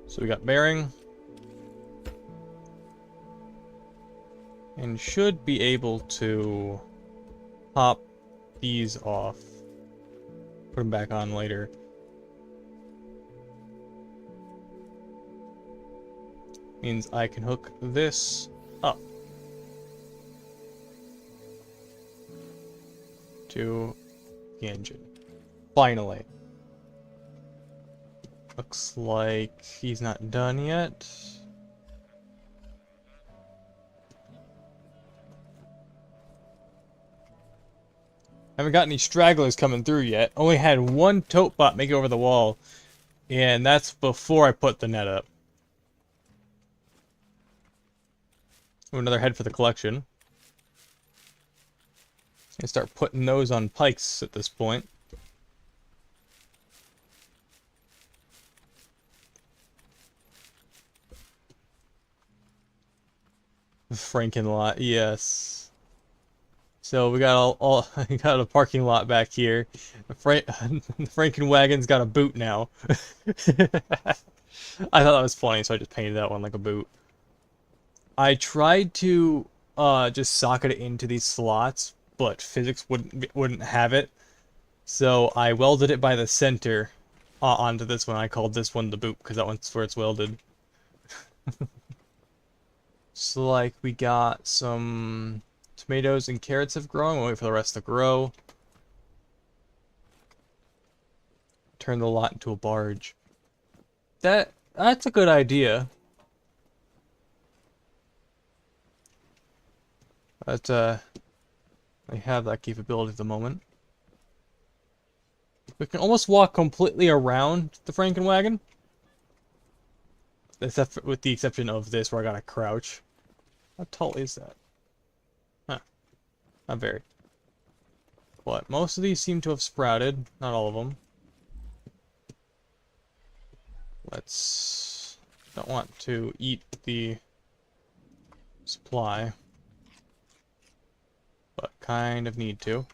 So we got bearing. And should be able to pop these off. Put them back on later. Means I can hook this up to the engine. Finally. Looks like he's not done yet. Haven't got any stragglers coming through yet. Only had one tote bot make it over the wall. And that's before I put the net up. Another head for the collection. And start putting those on pikes at this point. Frankenlot, yes. So we got all we got a parking lot back here. The Frankenwagon's got a boot now. I thought that was funny, so I just painted that one like a boot. I tried to just socket it into these slots, but physics wouldn't have it. So I welded it by the center onto this one. I called this one the boot because that one's where it's welded. So like we got some tomatoes and carrots have grown. We'll wait for the rest to grow. Turn the lot into a barge. That's a good idea. But I have that capability at the moment. We can almost walk completely around the Frankenwagon. Except with the exception of this where I gotta crouch. How tall is that? Huh. Not very. But most of these seem to have sprouted. Not all of them. Let's... Don't want to eat the supply. But kind of need to.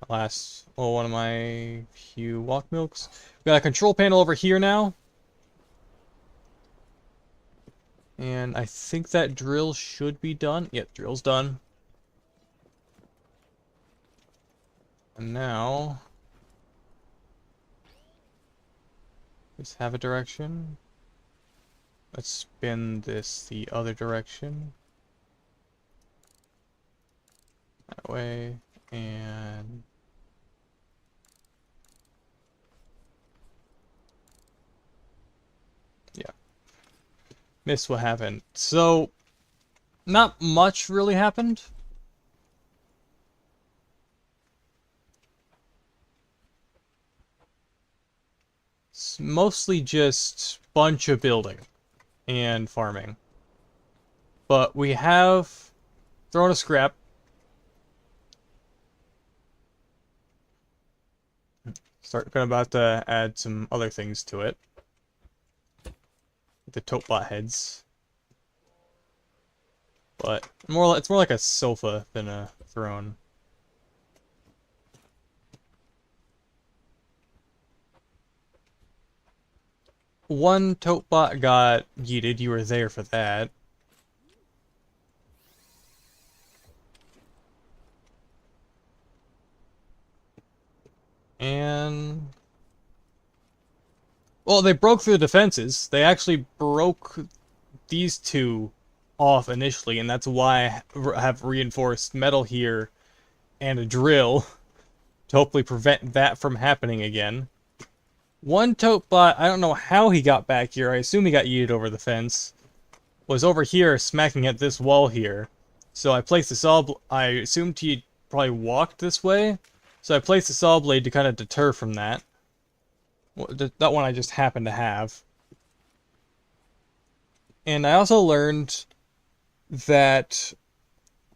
Last, well, one of my few walk milks. We got a control panel over here now. And I think that drill should be done. Yep, drill's done. And now... let's have a direction. Let's spin this the other direction. That way, and... yeah. Missed what happened. So, not much really happened. It's mostly just bunch of building and farming. But we have thrown a scrap. About to add some other things to it. The tote bot heads. But it's more like a sofa than a throne. One tote bot got yeeted. You were there for that. And... well, they broke through the defenses. They actually broke these two off initially, and that's why I have reinforced metal here and a drill to hopefully prevent that from happening again. One tote bot, I don't know how he got back here. I assume he got yeeted over the fence. Was over here smacking at this wall here. So I placed the saw I assumed he probably walked this way. So I placed the saw blade to kind of deter from that. Well, that one I just happened to have. And I also learned that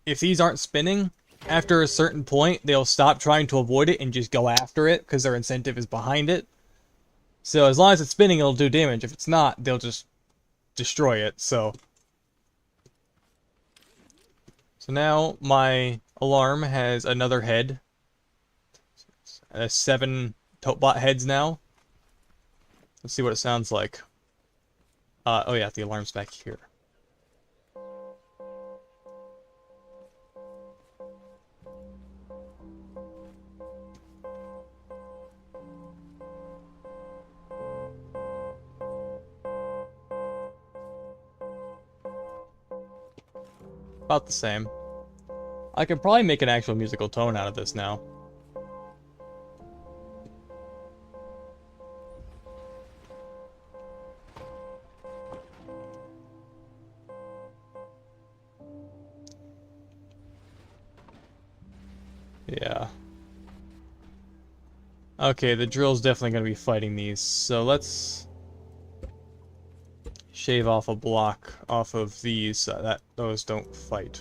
if these aren't spinning, after a certain point, they'll stop trying to avoid it and just go after it because their incentive is behind it. So as long as it's spinning, it'll do damage. If it's not, they'll just destroy it. So now my alarm has another head. 7 Totebot heads now. Let's see what it sounds like. Oh yeah, the alarm's back here. About the same. I could probably make an actual musical tone out of this now. Yeah. Okay, the drill's definitely going to be fighting these, so let's shave off a block off of these so that those don't fight.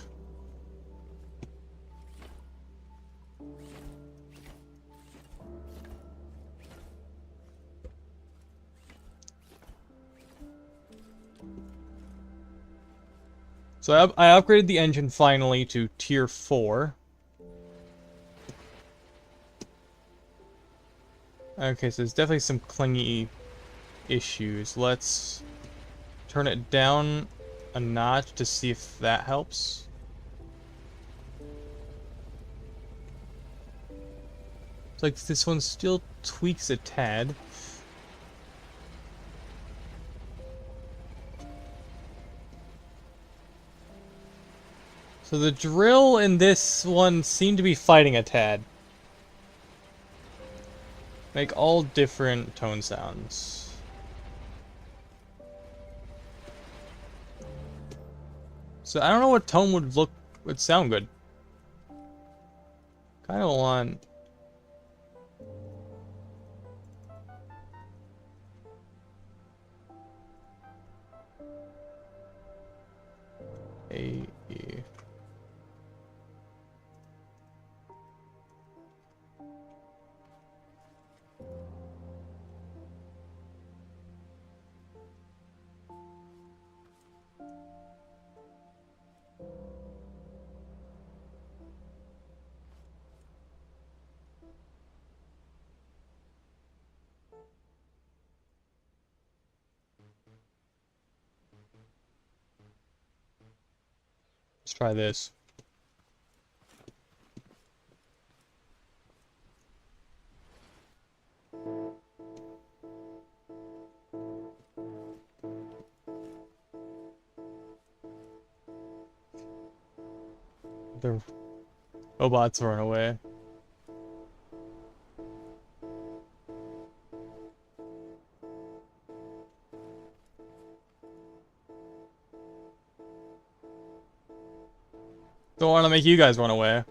So I upgraded the engine finally to tier 4. Okay, so there's definitely some clingy issues. Let's turn it down a notch to see if that helps. It's like this one still tweaks a tad. So the drill and this one seem to be fighting a tad. Make all different tone sounds. So I don't know what tone would sound good. Kind of want a. Let's try this. The robots run away. Don't want to make you guys run away.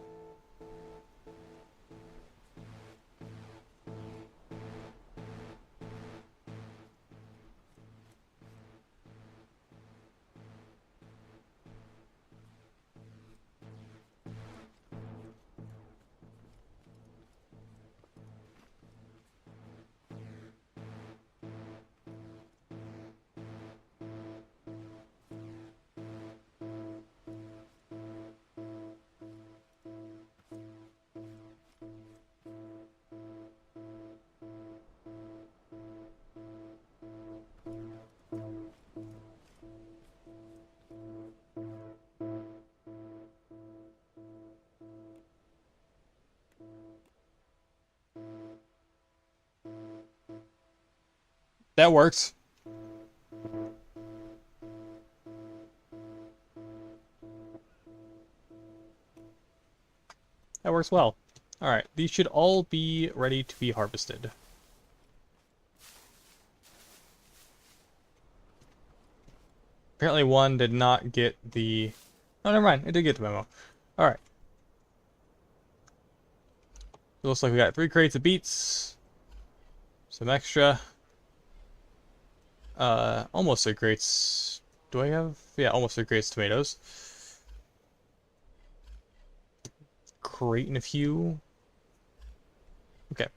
That works. That works well. Alright, these should all be ready to be harvested. Apparently one did not get the... Oh, never mind. It did get the memo. Alright. It looks like we got 3 crates of beets. Some extra. Almost 3 crates. Do I have... Yeah, almost 3 crates of tomatoes. Crate and a few. Okay.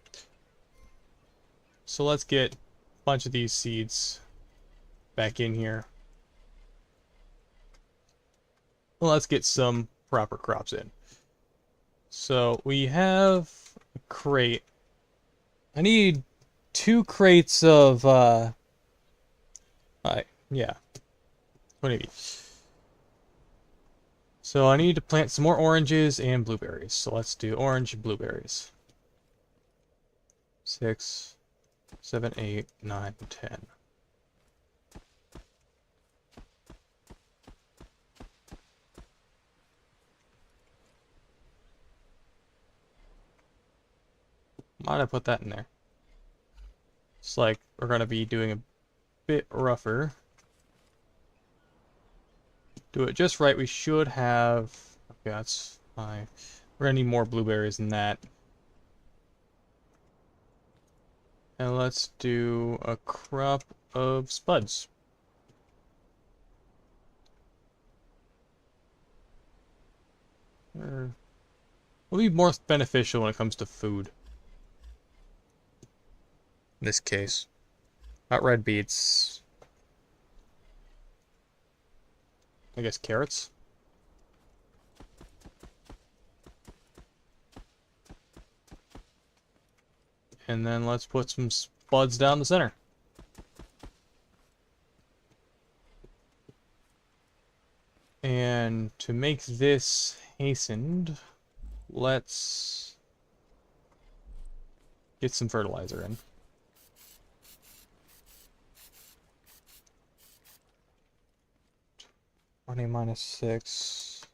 So let's get a bunch of these seeds back in here. Well, let's get some proper crops in. So we have a crate. I need 2 crates of, yeah. What do you need? So I need to plant some more oranges and blueberries. So let's do orange and blueberries. 6, 7, 8, 9, 10. Why'd I put that in there? It's like we're gonna be doing a bit rougher. Do it just right. We should have... Okay, that's fine. We're gonna need more blueberries than that. And let's do a crop of spuds. Will be more beneficial when it comes to food. In this case. Not red beets. I guess carrots. And then let's put some spuds down the center. And to make this hastened, let's get some fertilizer in. -6.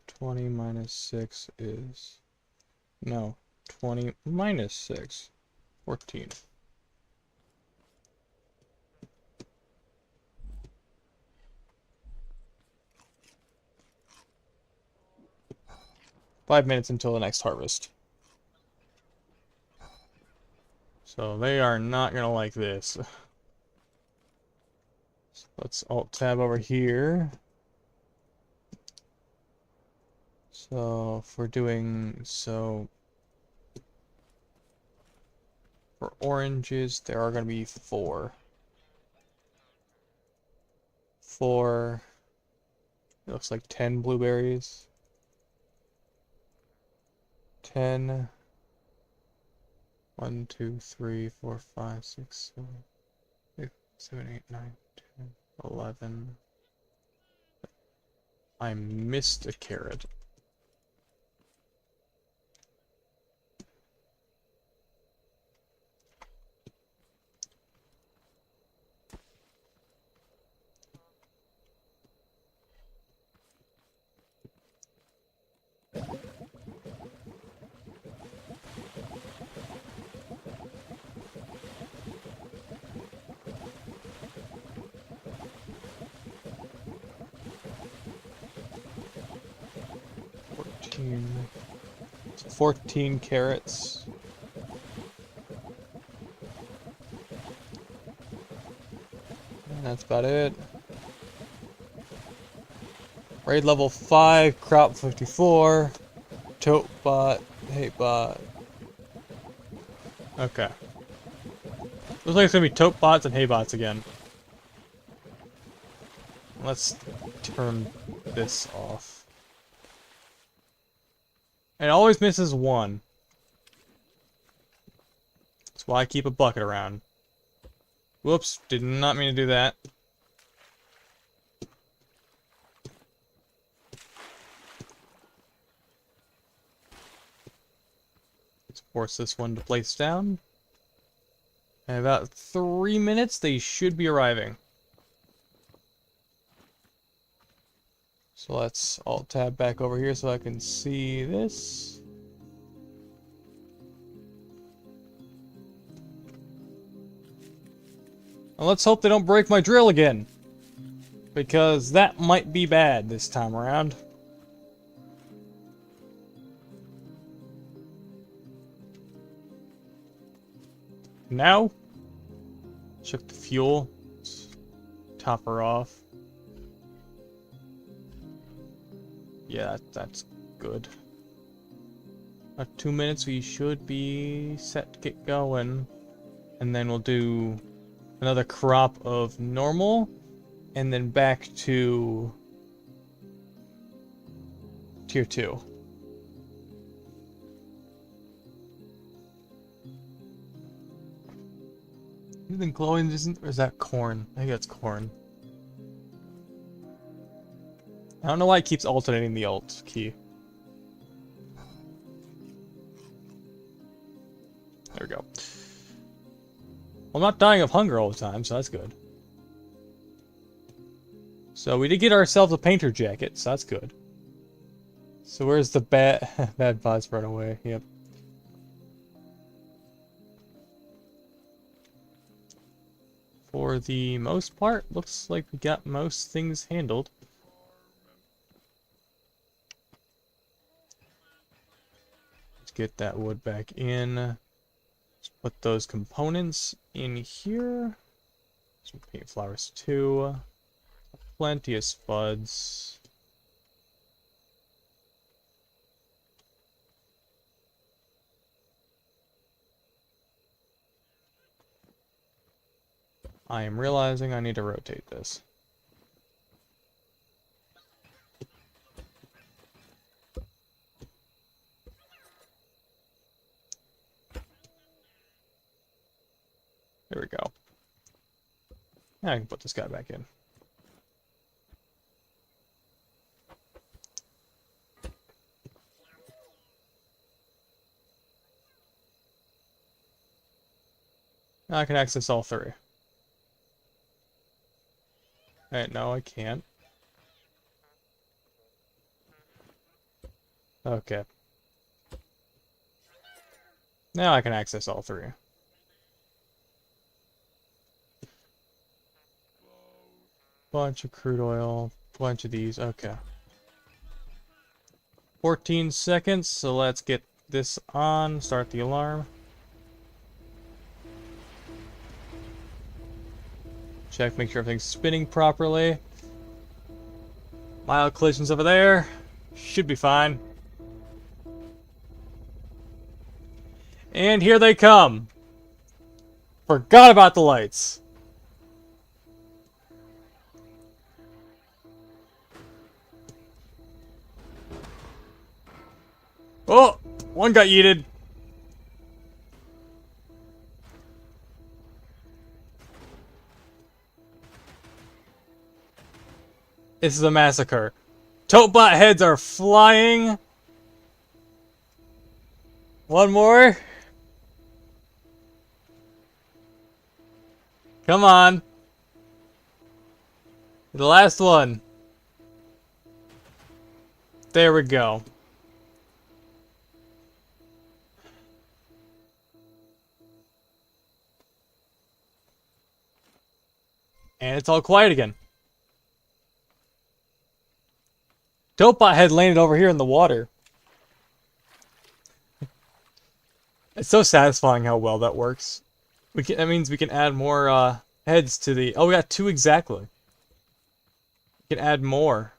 20 minus 6 is... No. 20 minus 6. 14. Five minutes until the next harvest. So they are not gonna like this. So let's alt tab over here. So if we're doing so for oranges, there are gonna be 4. 4. It looks like 10 blueberries. 10. 1, 2, 3, 4, 5, 6, 7, 8, 7, 8, 9, 10, 11. I missed a carrot. It's 14 carrots. And that's about it. Raid level 5, crop 54, tote bot, hate bot. Okay. Looks like it's gonna be tote bots and hay bots again. Let's turn this off. It always misses 1. That's why I keep a bucket around. Whoops, did not mean to do that. Let's force this one to place down. In about 3 minutes, they should be arriving. So let's alt-tab back over here so I can see this. And let's hope they don't break my drill again. Because that might be bad this time around. Now, check the fuel. Let's top her off. Yeah, that's good. About 2 minutes, we should be set to get going. And then we'll do another crop of normal. And then back to tier 2. Anything glowing isn't, or is that corn? I think that's corn. I don't know why it keeps alternating the alt key. There we go. Well, I'm not dying of hunger all the time, so that's good. So we did get ourselves a painter jacket, so that's good. So where's the bad bots run away? Yep. For the most part, looks like we got most things handled. Let's get that wood back in. Let's put those components in here. Some paint flowers too. Plenty of spuds. I am realizing I need to rotate this. There we go. Now I can put this guy back in. Now I can access all three. Alright, no, I can't. Okay. Now I can access all three. Bunch of crude oil, bunch of these, okay. 14 seconds, so let's get this on, start the alarm. Check, make sure everything's spinning properly. Mild collisions over there. Should be fine. And here they come. Forgot about the lights. Oh, one got yeeted. This is a massacre. Totebot heads are flying. One more. Come on. The last one. There we go. And it's all quiet again. Topebot head landed over here in the water. It's so satisfying how well that works. That means we can add more heads to the... Oh, we got 2 exactly. We can add more.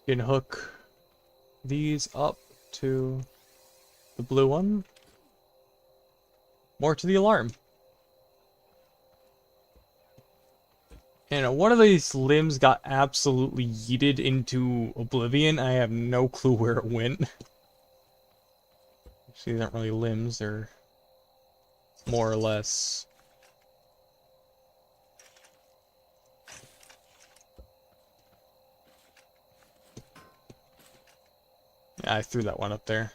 You can hook these up to the blue one. More to the alarm. And one of these limbs got absolutely yeeted into oblivion. I have no clue where it went. Actually, these aren't really limbs. They're more or less Yeah, I threw that one up there.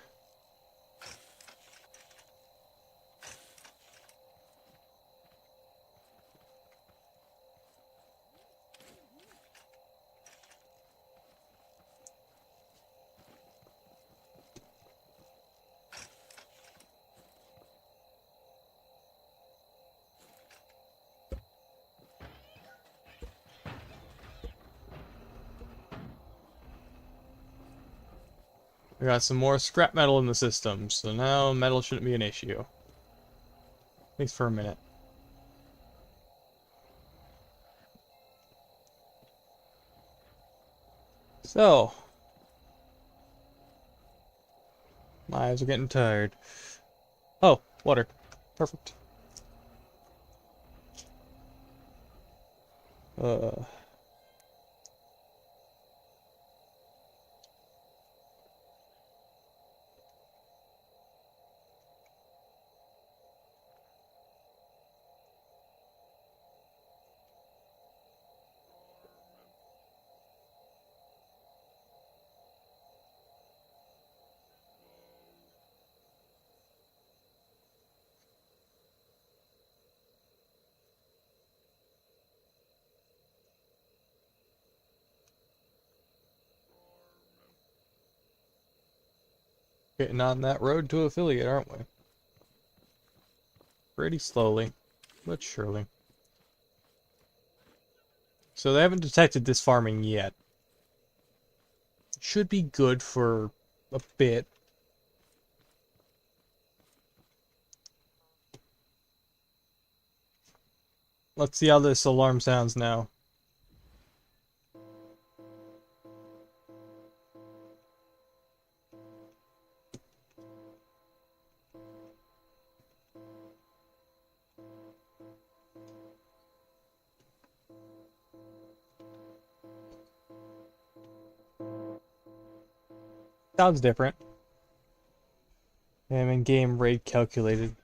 We got some more scrap metal in the system, so now metal shouldn't be an issue. At least for a minute. So, my eyes are getting tired. Oh, water. Perfect. Uh, getting on that road to affiliate, aren't we? Pretty slowly, but surely. So they haven't detected this farming yet. Should be good for a bit. Let's see how this alarm sounds now. Sounds different. I'm in game raid calculated.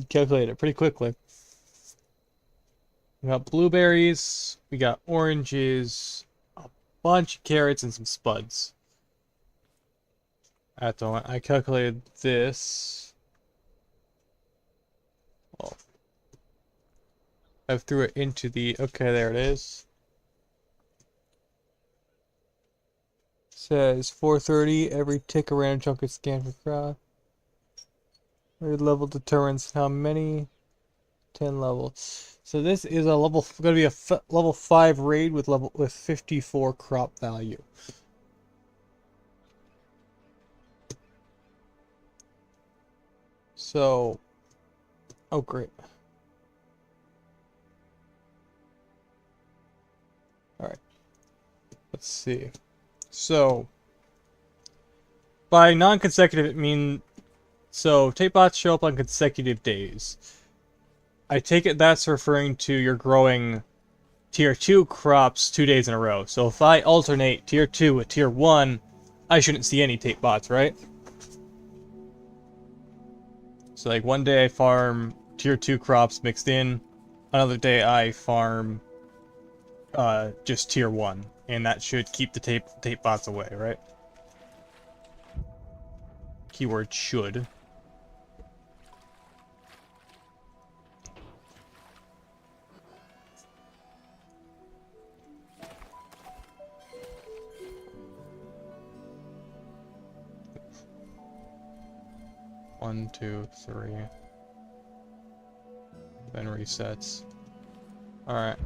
Calculate it pretty quickly. We got blueberries, we got oranges, a bunch of carrots, and some spuds. I calculated this. Oh, I threw it into the. Okay, there it is. Says 430. Every tick a random chunk is scanned for crowd. Every level determines how many. 10 levels. So this is a level. Going to be a level 5 raid with 54 crop value. So, oh great. All right. Let's see. So, by non-consecutive, it means so tape bots show up on consecutive days. I take it that's referring to you're growing tier 2 crops 2 days in a row. So if I alternate tier 2 with tier 1, I shouldn't see any tape bots, right? So like one day I farm tier 2 crops mixed in, another day I farm just tier 1, and that should keep the tape bots away, right? Keyword should. One, two, three. Then resets. Alright.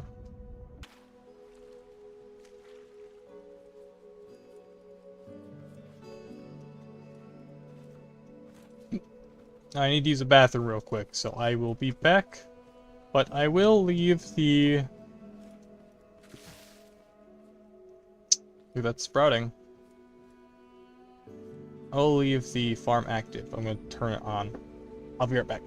I need to use a bathroom real quick, so I will be back. But I will leave the... Ooh, that's sprouting. I'll leave the farm active. I'm going to turn it on. I'll be right back.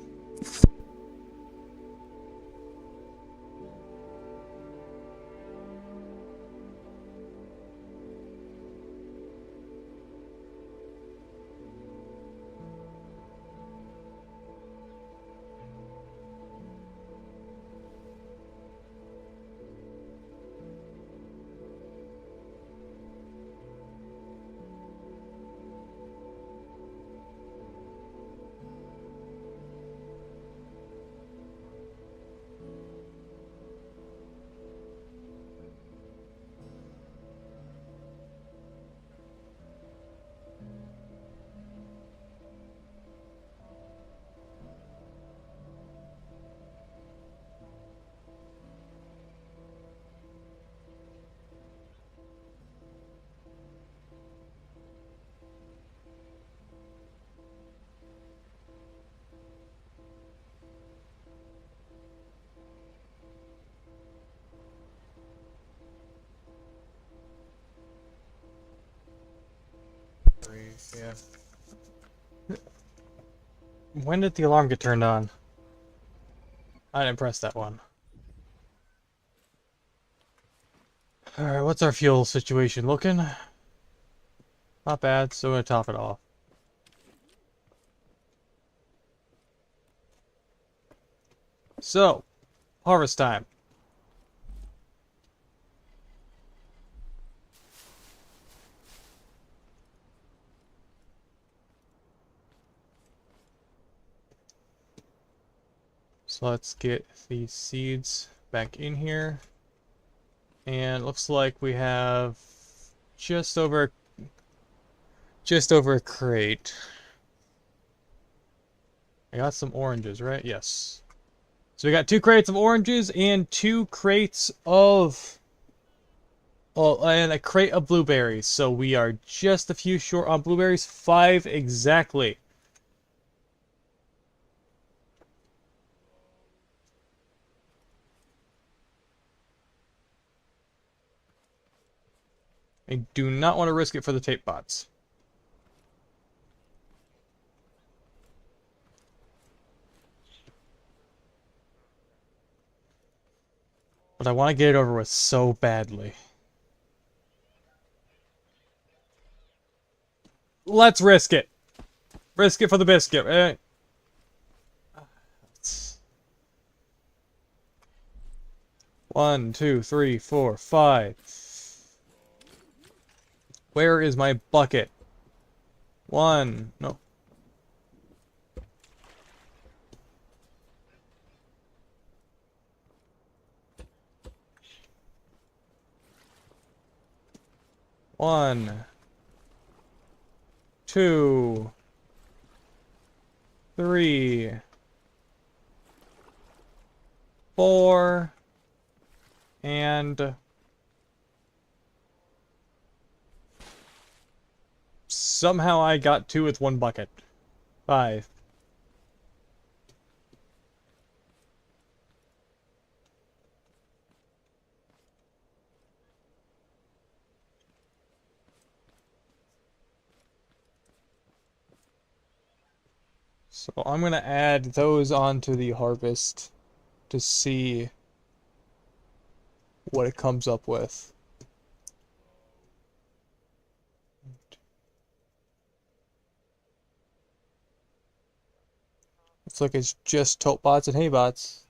3, yeah. When did the alarm get turned on? I didn't press that one. Alright, what's our fuel situation looking? Not bad, so I'm gonna top it off. So, harvest time. So let's get these seeds back in here. And it looks like we have just over a crate. I got some oranges, right? Yes. So we got 2 crates of oranges and 2 crates of and a crate of blueberries. So we are just a few short on blueberries, 5 exactly. I do not want to risk it for the tape bots. But I want to get it over with so badly. Let's risk it. Risk it for the biscuit. Right? 1, 2, 3, 4, 5. Where is my bucket? 1. No. One, 2, 3, 4, and somehow I got 2 with 1 bucket. 5. So I'm gonna add those onto the harvest to see what it comes up with. Looks like it's just tote bots and hay bots.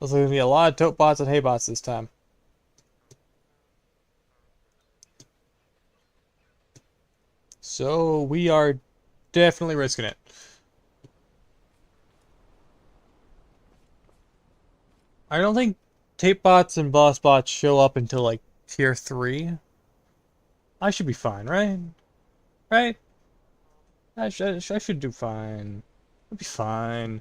Looks like there's gonna be a lot of tote bots and hay bots this time. So we are definitely risking it. I don't think tape bots and boss bots show up until like tier 3. I should be fine, right? Right? I should do fine. I'll be fine.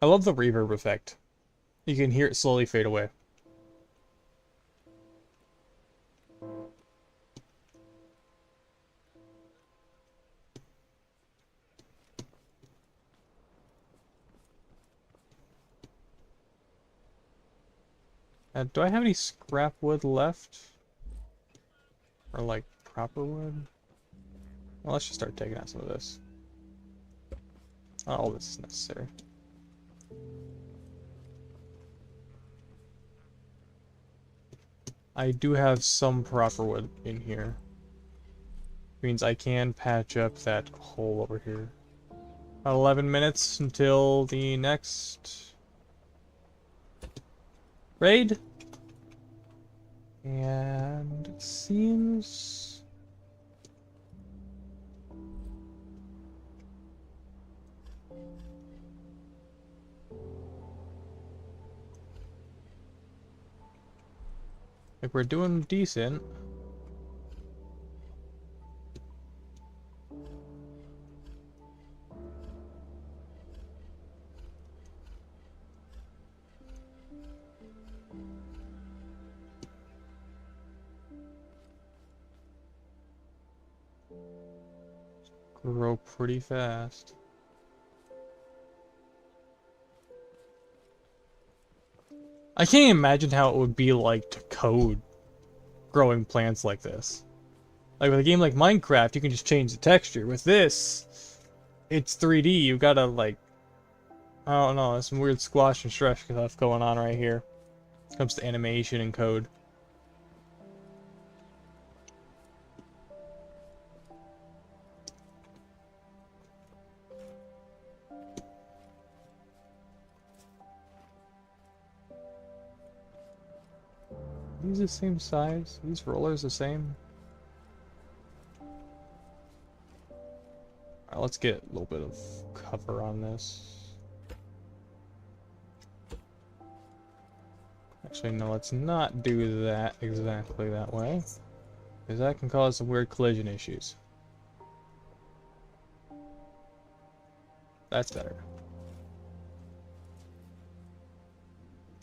I love the reverb effect. You can hear it slowly fade away. Do I have any scrap wood left? Or like proper wood? Well, let's just start taking out some of this. Not all this is necessary. I do have some proper wood in here. Means I can patch up that hole over here. 11 minutes until the next raid. And it seems like we're doing decent. grow pretty fast. I can't imagine how it would be like to code growing plants like this. Like with a game like Minecraft, you can just change the texture. With this, it's 3D. You gotta like, I don't know, there's some weird squash and stretch stuff going on right here. When it comes to animation and code. Are these the same size? Are these rollers the same? Alright, let's get a little bit of cover on this. Actually, no, let's not do that exactly that way. Because that can cause some weird collision issues. That's better.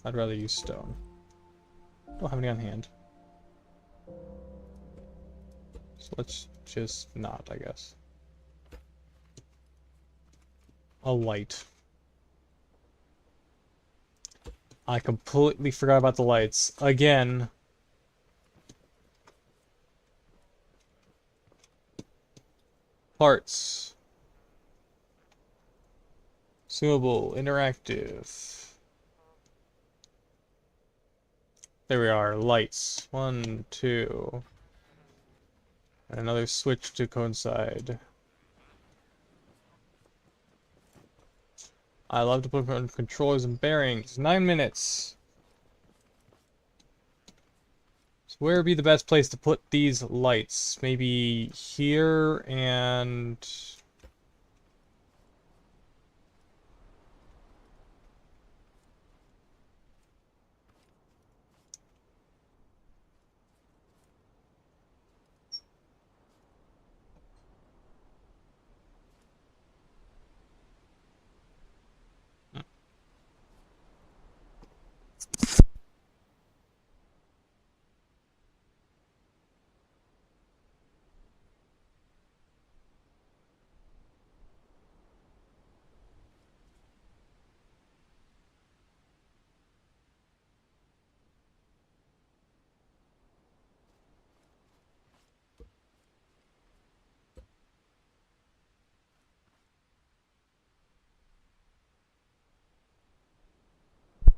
I'd rather use stone. Don't have any on hand. So let's just not, I guess. A light. I completely forgot about the lights. Again. Parts. Consumable. Interactive. There we are. Lights. 1, 2. And another switch to coincide. I love to put on controllers and bearings. 9 minutes. So where would be the best place to put these lights? Maybe here and...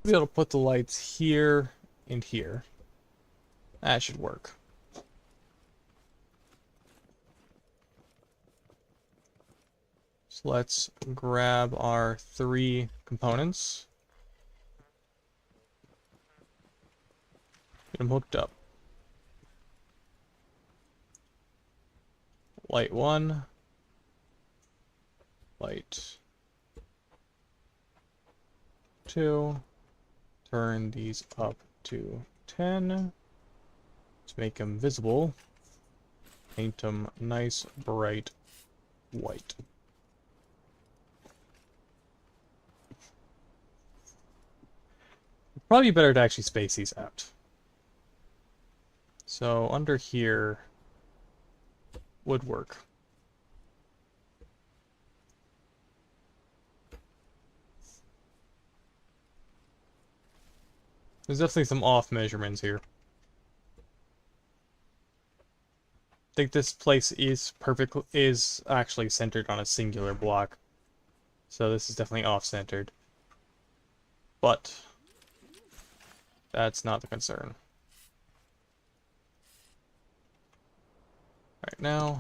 be able to put the lights here and here. That should work. So let's grab our 3 components. Get them hooked up. Light 1. Light 2. Turn these up to 10. To make them visible. Paint them nice, bright white. Probably better to actually space these out. So under here would work. There's definitely some off measurements here. I think this place is actually centered on a singular block. So this is definitely off-centered. But that's not the concern. Right now,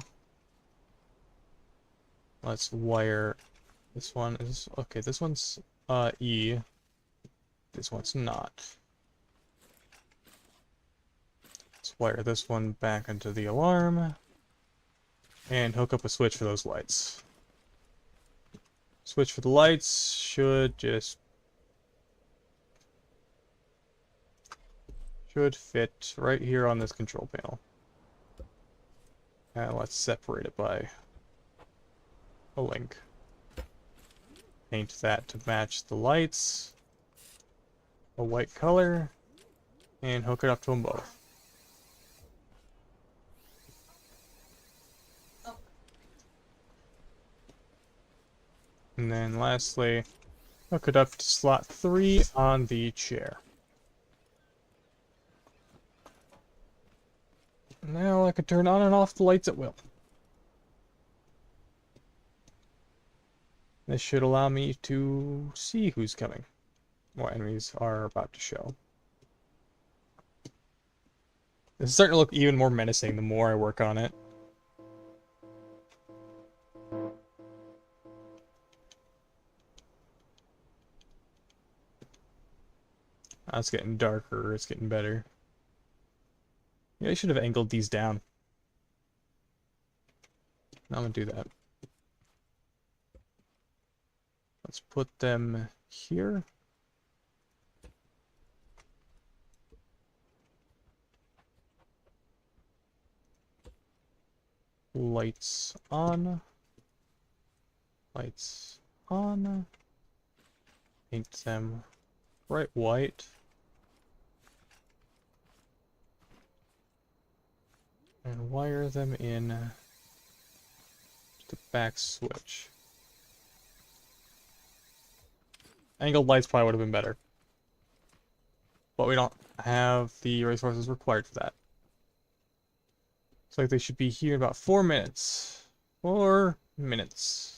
let's wire this one. Okay, this one's E. This one's not. Let's wire this one back into the alarm and hook up a switch for those lights. Switch for the lights should fit right here on this control panel. And let's separate it by a link. Paint that to match the lights, a white color, and hook it up to them both. And then lastly, hook it up to slot 3 on the chair. Now I can turn on and off the lights at will. This should allow me to see who's coming, what enemies are about to show. This is starting to look even more menacing the more I work on it. It's getting darker, it's getting better. Yeah, I should have angled these down. I'm gonna do that. Let's put them here. Lights on. Lights on. Paint them bright white. And wire them in to the back switch. Angled lights probably would have been better. But we don't have the resources required for that. Looks like they should be here in about 4 minutes. 4 minutes.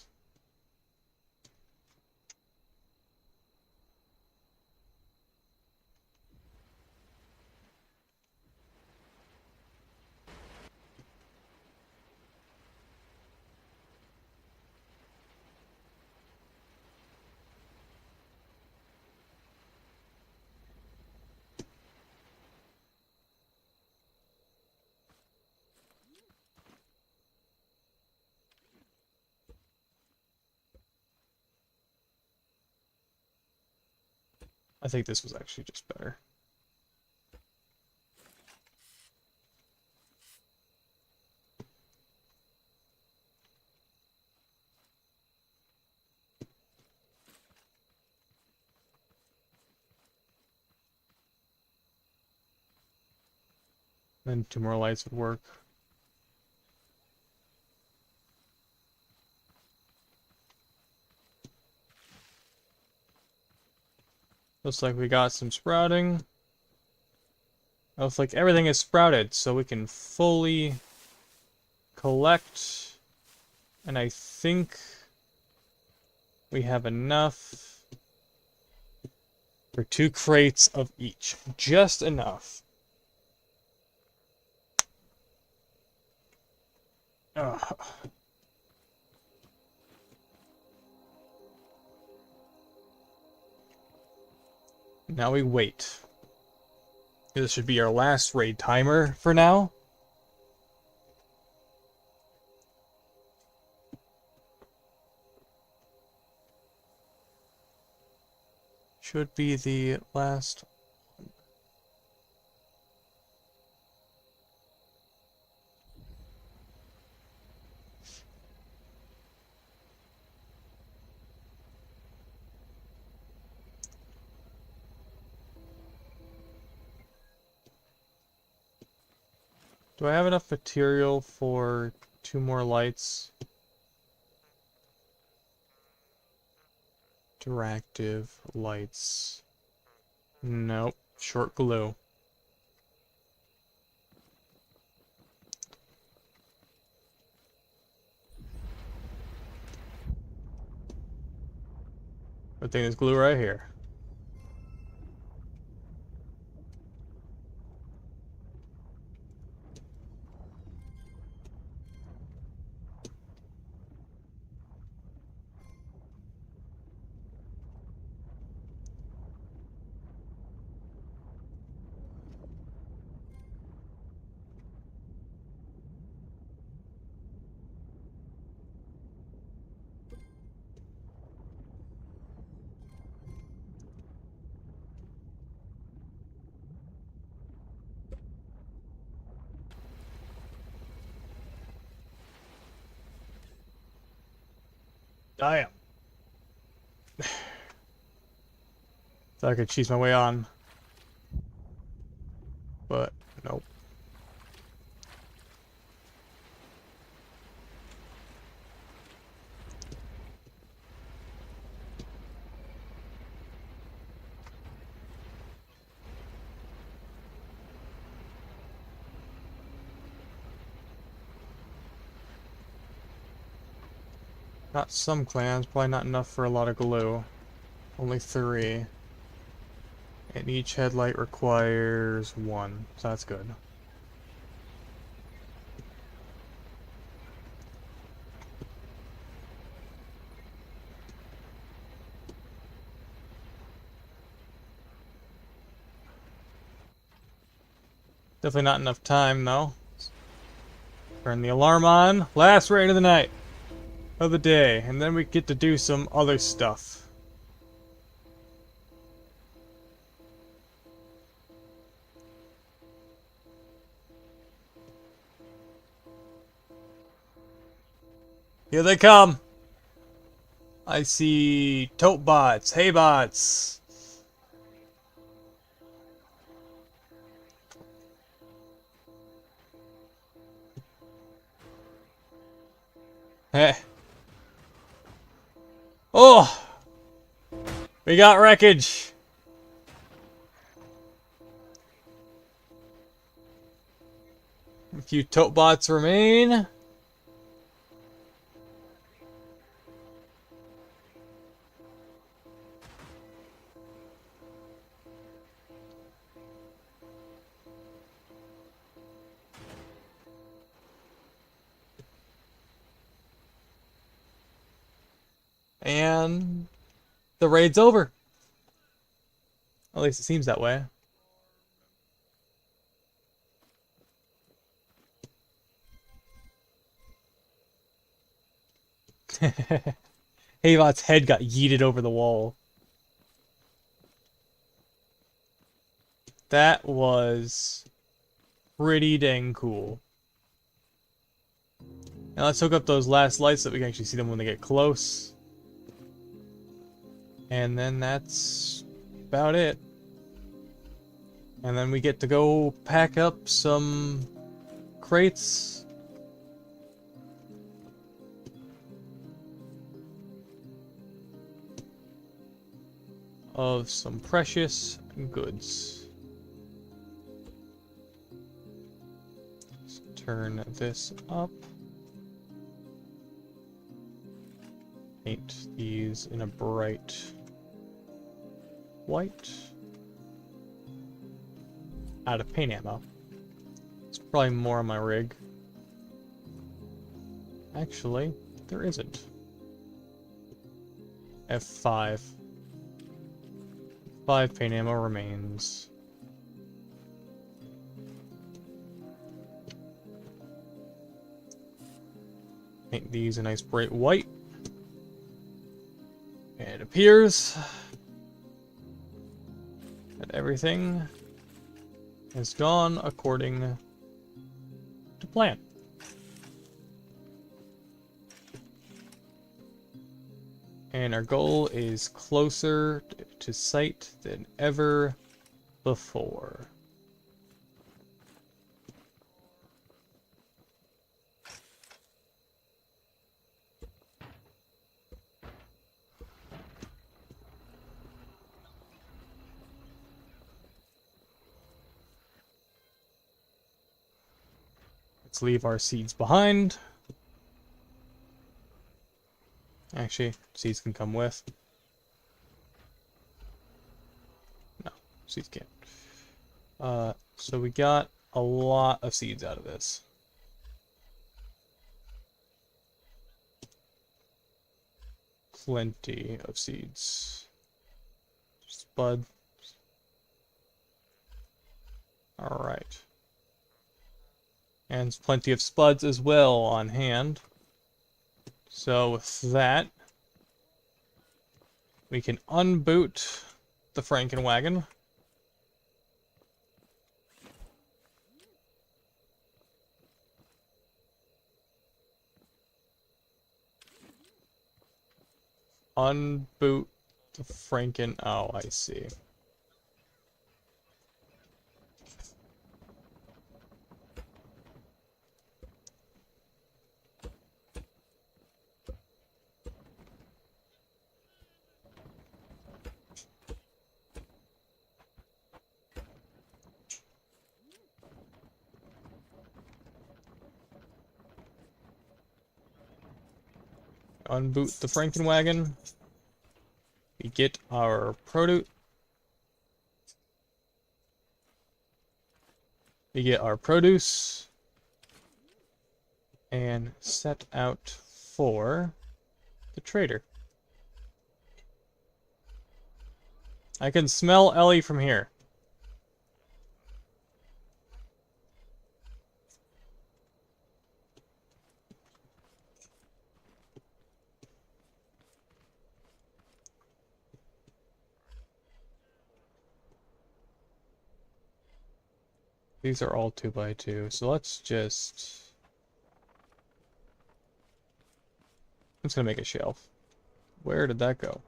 I think this was actually just better. Then 2 more lights would work. Looks like we got some sprouting. Looks like everything is sprouted, so we can fully collect. And I think we have enough for 2 crates of each. Just enough. Ugh. Now we wait. This should be our last raid timer for now. Should be the last. Do I have enough material for 2 more lights? Interactive lights. Nope. Short glue. Good thing there's glue right here. Damn. Thought I could cheese my way on. But, nope. Not some clans, probably not enough for a lot of glue. Only 3. And each headlight requires 1, so that's good. Definitely not enough time, though. Turn the alarm on. Last raid of the night. Of the day. And then we get to do some other stuff. Here they come! I see tote bots, hay bots. Heh. Oh! We got wreckage! A few tote bots remain. And the raid's over. At least it seems that way. Havot's head got yeeted over the wall. That was pretty dang cool. Now let's hook up those last lights so that we can actually see them when they get close. And then that's about it. And then we get to go pack up some crates. Of some precious goods. Let's turn this up. Paint these in a bright white. Out of paint ammo. It's probably more on my rig. Actually, there isn't. F5. 5 paint ammo remains. Paint these a nice bright white. And it appears that everything has gone according to plan. And our goal is closer to sight than ever before. Let's leave our seeds behind. Actually, seeds can come with. No, seeds can't. So we got a lot of seeds out of this. Plenty of seeds. Spud. Alright. And plenty of spuds as well on hand. So with that, we can unboot the Frankenwagon. Unboot the Franken... Oh, I see. unboot the Frankenwagon. We get our produce. We get our produce. And set out for the trader. I can smell Ellie from here. These are all 2x2, so let's just... I'm just gonna make a shelf. Where did that go?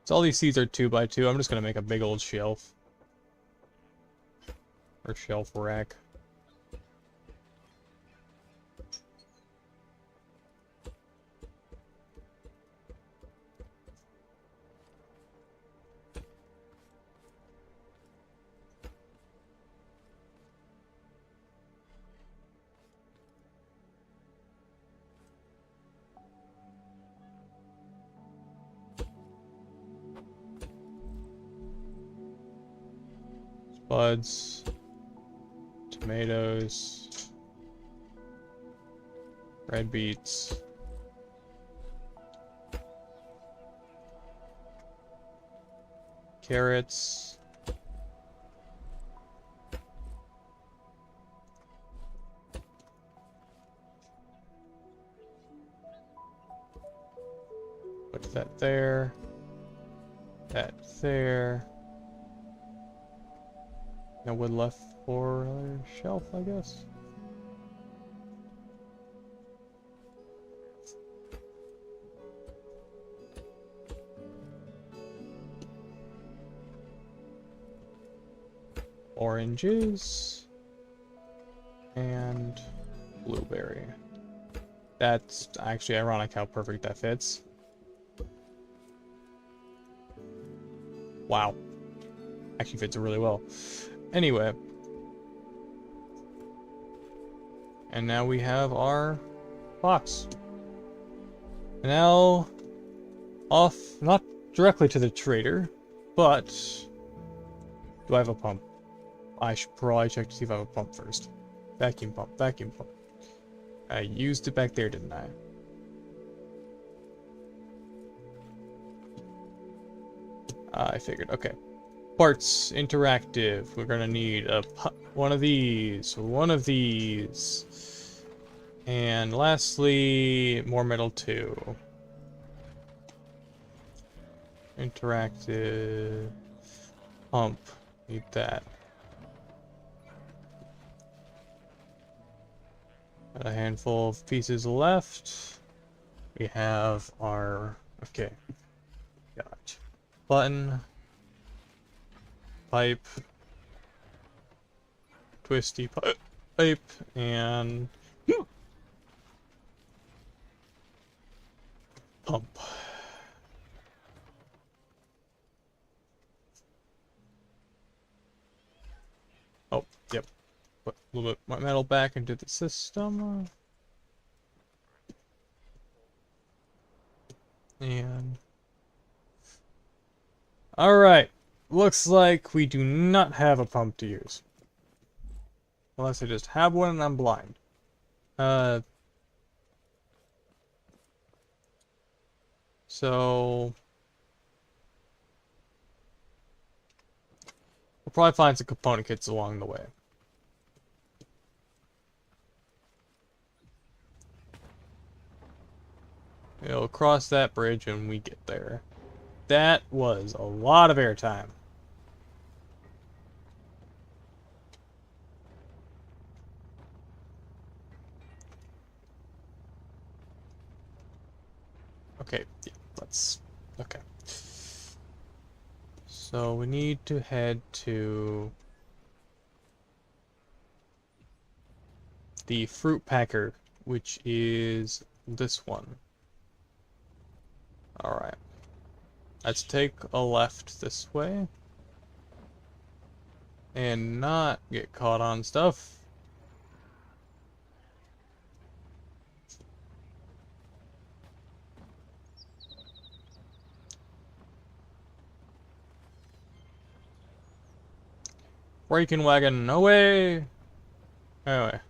So all these seeds are 2x2. I'm just gonna make a big old shelf. Or shelf rack. Buds, tomatoes, red beets, carrots, put that there, that there. No wood left for another shelf, I guess. Oranges and blueberry. That's actually ironic how perfect that fits. Wow. Actually fits really well. Anyway. And now we have our box. And now off, not directly to the trader, but do I have a pump? I should probably check to see if I have a pump first. Vacuum pump, vacuum pump. I used it back there, didn't I? I figured, okay. Parts, interactive. We're gonna need one of these, and lastly, more metal too. Interactive pump. Need that. Got a handful of pieces left. We have our okay. Got button. Pipe, twisty pipe, and pump. Oh, yep. Put a little bit more metal back into the system. And... alright. Looks like we do not have a pump to use. Unless I just have one and I'm blind. So... we'll probably find some component kits along the way. We'll cross that bridge when we get there. That was a lot of airtime. Okay, yeah, let's... okay. So we need to head to the fruit packer, which is this one. Alright. Let's take a left this way. And not get caught on stuff. Breaking wagon, away! Anyway.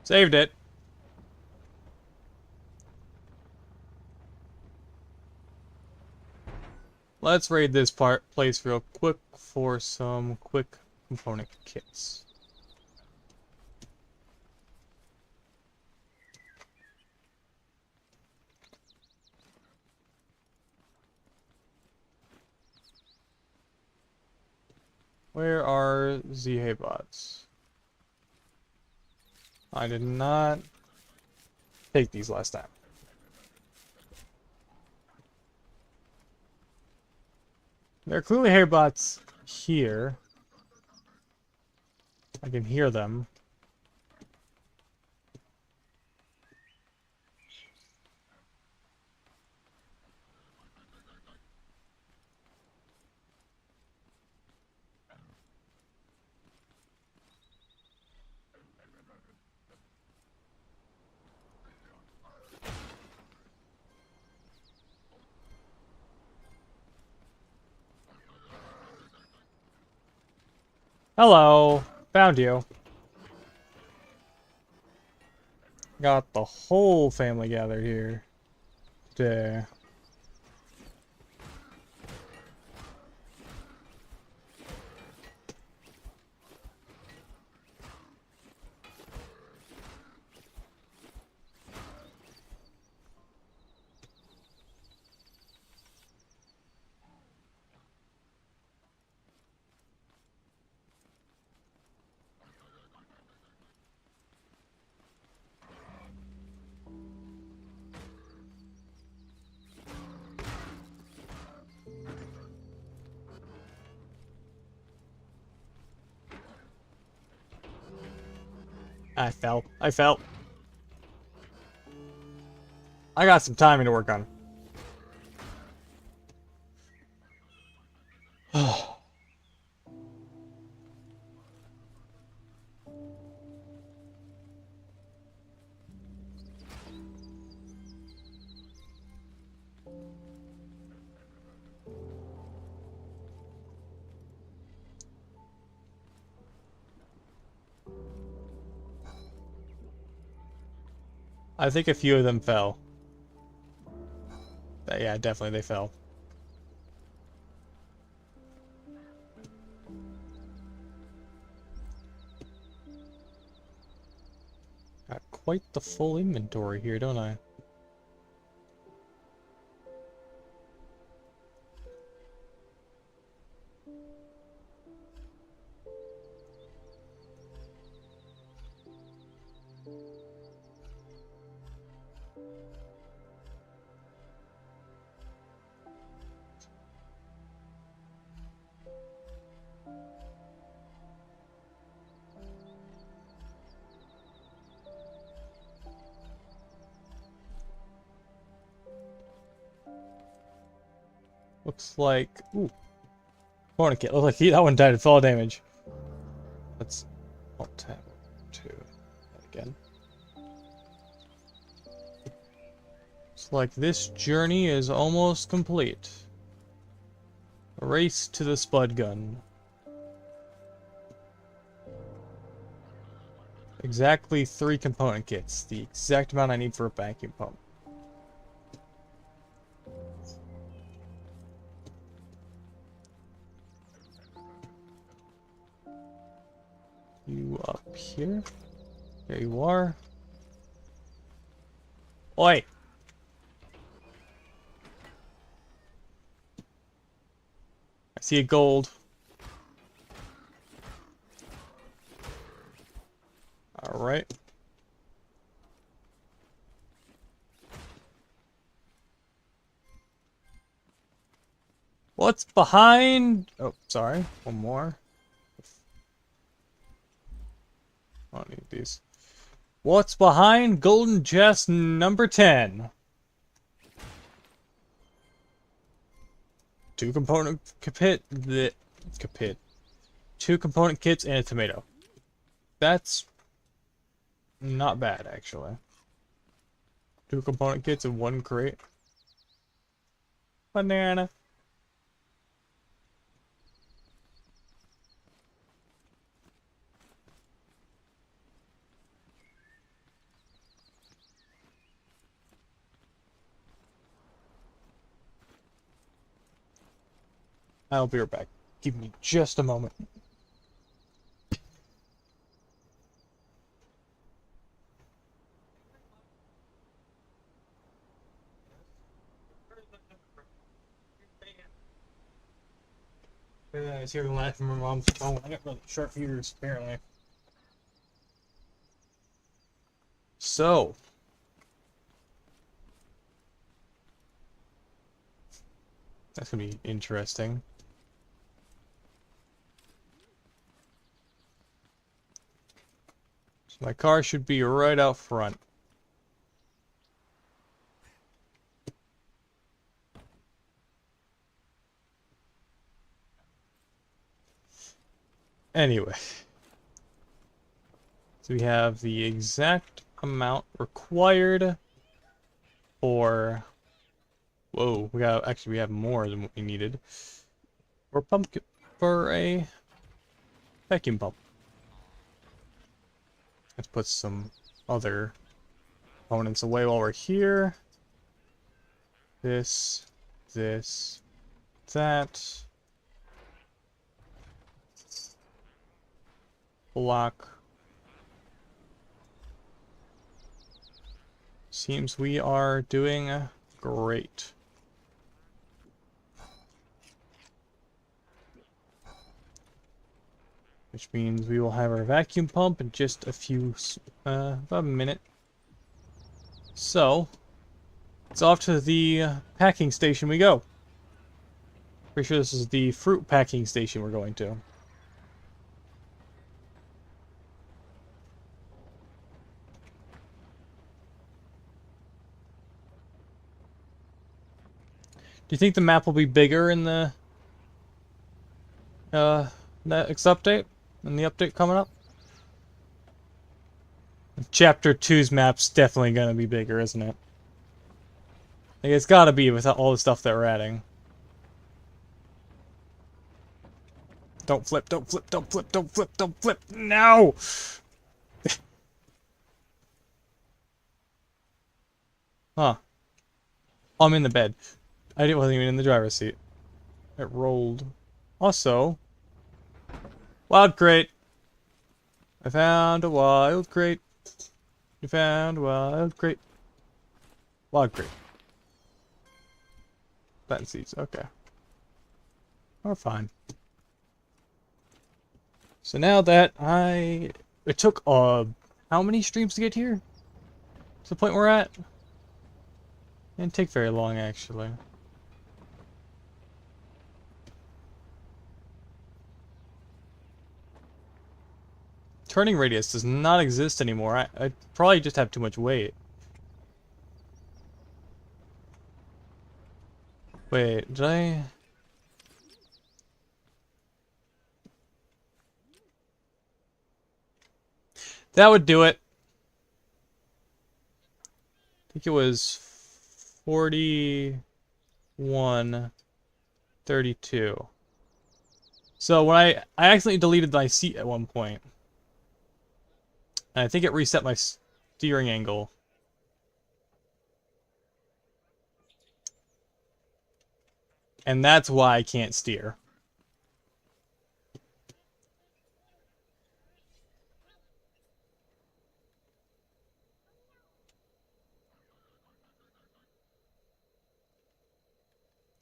Saved it. Let's raid this place real quick for some quick component kits. Where are the haybots? I did not take these last time. There are clearly haybots here. I can hear them. Hello, found you. Got the whole family gathered here today. I fell. I fell. I got some timing to work on. I think a few of them fell. Yeah, definitely they fell. Got quite the full inventory here, don't I? Looks like... Ooh. Component kit. Looks like that one died of fall damage. Let's alt tab to that again. Looks like this journey is almost complete. A race to the spud gun. Exactly 3 component kits. The exact amount I need for a vacuum pump. You up here? There you are. Oi! I see a gold. What's behind... Oh, sorry. One more. I don't need these. What's behind golden chest number 10? Two component Two component kits and a tomato. That's not bad, actually. Two component kits and one crate. Banana. I'll be right back. Give me just a moment. I was hearing laugh from my mom's phone. I got really sharp ears, apparently. So. That's gonna be interesting. So my car should be right out front. Anyway. So we have the exact amount required for... Whoa, we have more than what we needed. For a vacuum pump. Let's put some other components away while we're here. This, that. Block. Seems we are doing great. Which means we will have our vacuum pump in just about a minute. So, it's off to the packing station we go. Pretty sure this is the fruit packing station we're going to. Do you think the map will be bigger in the next update? In the update coming up? Chapter 2's map's definitely gonna be bigger, isn't it? Like, it's gotta be with all the stuff that we're adding. Don't flip, don't flip, don't flip, don't flip, don't flip! No! Huh. I'm in the bed. Wasn't even in the driver's seat. It rolled. Also, wild crate. I found a wild crate. You found a wild crate. Wild crate. Plant seeds. Okay. We're fine. So now that it took how many streams to get here? To the point we're at? It didn't take very long, actually. Turning radius does not exist anymore. I probably just have too much weight. Wait, did I... That would do it. I think it was 41, 32. So when I accidentally deleted my seat at one point. And I think it reset my steering angle. And that's why I can't steer.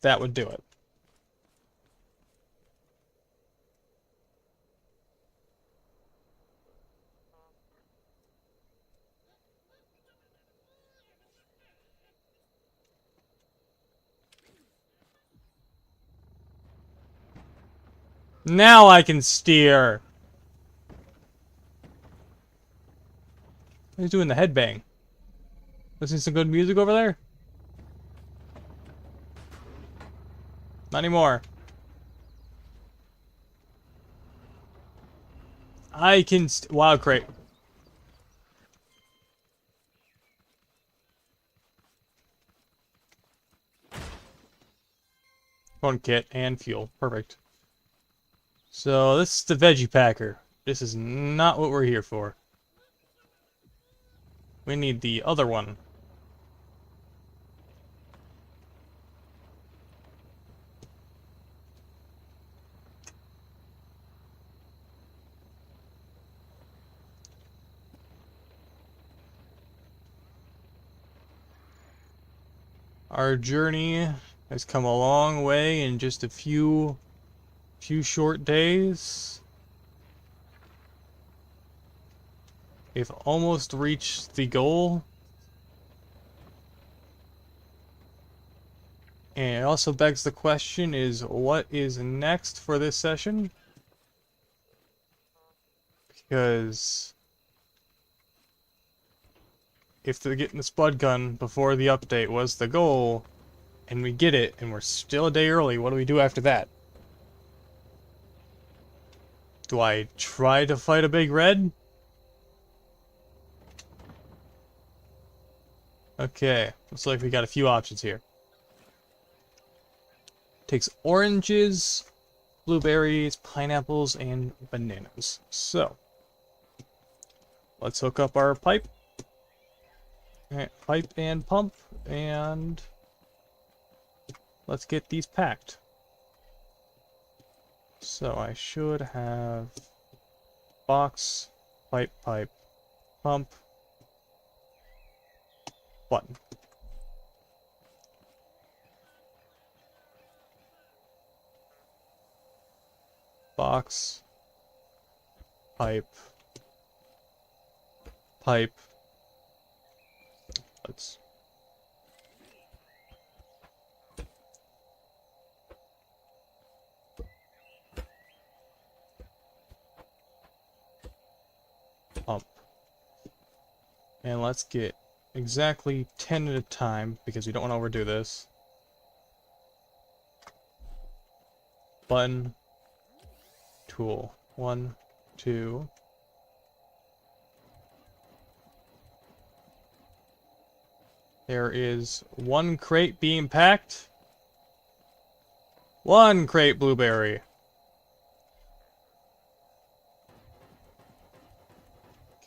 That would do it. Now I can steer. He's doing the headbang. Listening to some good music over there? Not anymore. I can wow, crate. One kit and fuel. Perfect. So this is the veggie packer. This is not what we're here for. We need the other one. Our journey has come a long way in just a few short days. We've almost reached the goal. And it also begs the question is what is next for this session? Because if the getting the spud gun before the update was the goal, and we get it, and we're still a day early, what do we do after that? Do I try to fight a big red? Okay, looks like we got a few options here. Takes oranges, blueberries, pineapples, and bananas. So, let's hook up our pipe. Pipe and pump, and let's get these packed. So I should have box, pipe, pump, button. Box, pipe. Let's pump. And let's get exactly 10 at a time because we don't want to overdo this. Button, tool. 1, 2. There is 1 crate being packed. 1 crate blueberry.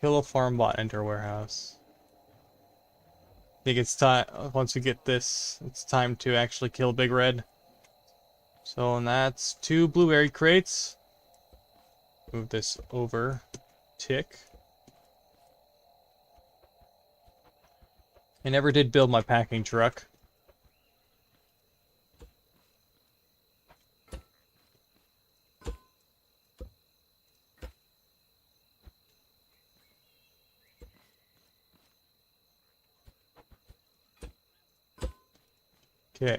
Kill a farm bot, enter warehouse. I think it's time, once we get this, it's time to actually kill Big Red. So, and that's 2 blueberry crates. Move this over. Tick. I never did build my packing truck. Okay.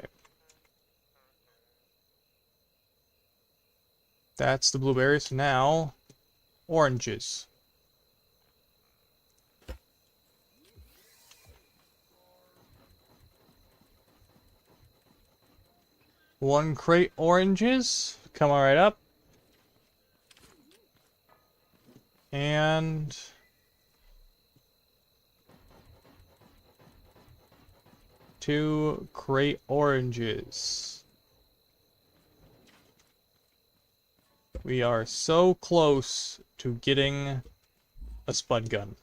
That's the blueberries. Now, oranges. One crate oranges. Come right up. And 2 crate oranges. We are so close to getting a spud gun.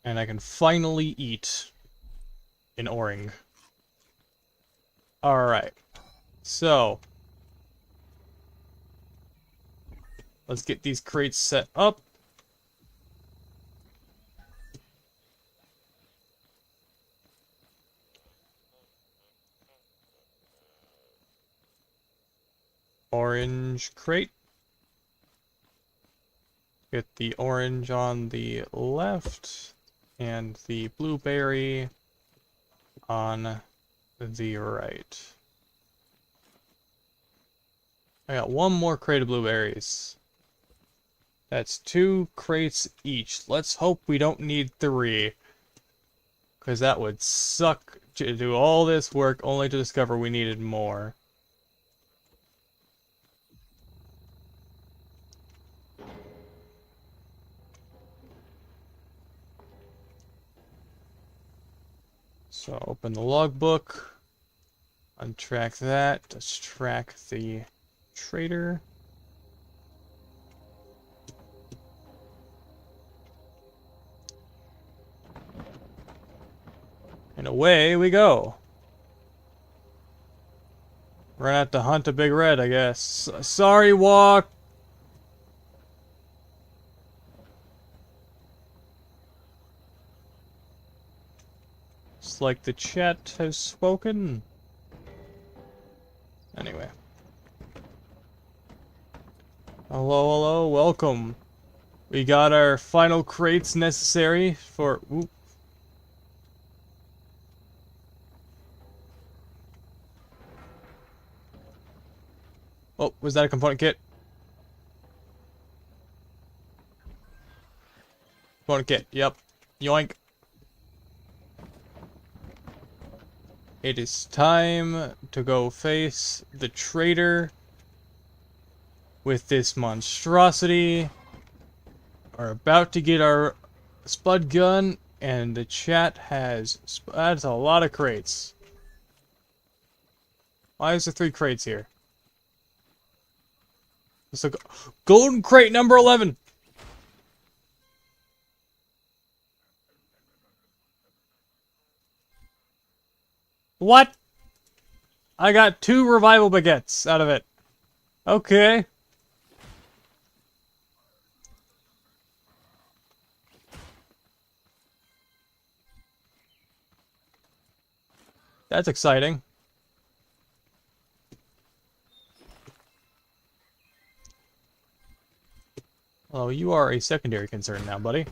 And I can finally eat an orange. Alright. So, let's get these crates set up. Orange crate. Get the orange on the left and the blueberry on the right. I got one more crate of blueberries. That's 2 crates each. Let's hope we don't need 3. Because that would suck to do all this work only to discover we needed more. So open the logbook, untrack that, let's track the trader. And away we go. We're gonna have to hunt a big red, I guess. Sorry, walk! It's like the chat has spoken. Anyway. Hello, hello, welcome. We got our final crates necessary for... Oop. Oh, was that a component kit? Component kit, yep. Yoink. It is time to go face the traitor with this monstrosity. We're about to get our spud gun, and the chat has... That's a lot of crates. Why is there 3 crates here? It's a golden crate number 11! What? I got 2 revival baguettes out of it. Okay. That's exciting. Oh, you are a secondary concern now, buddy.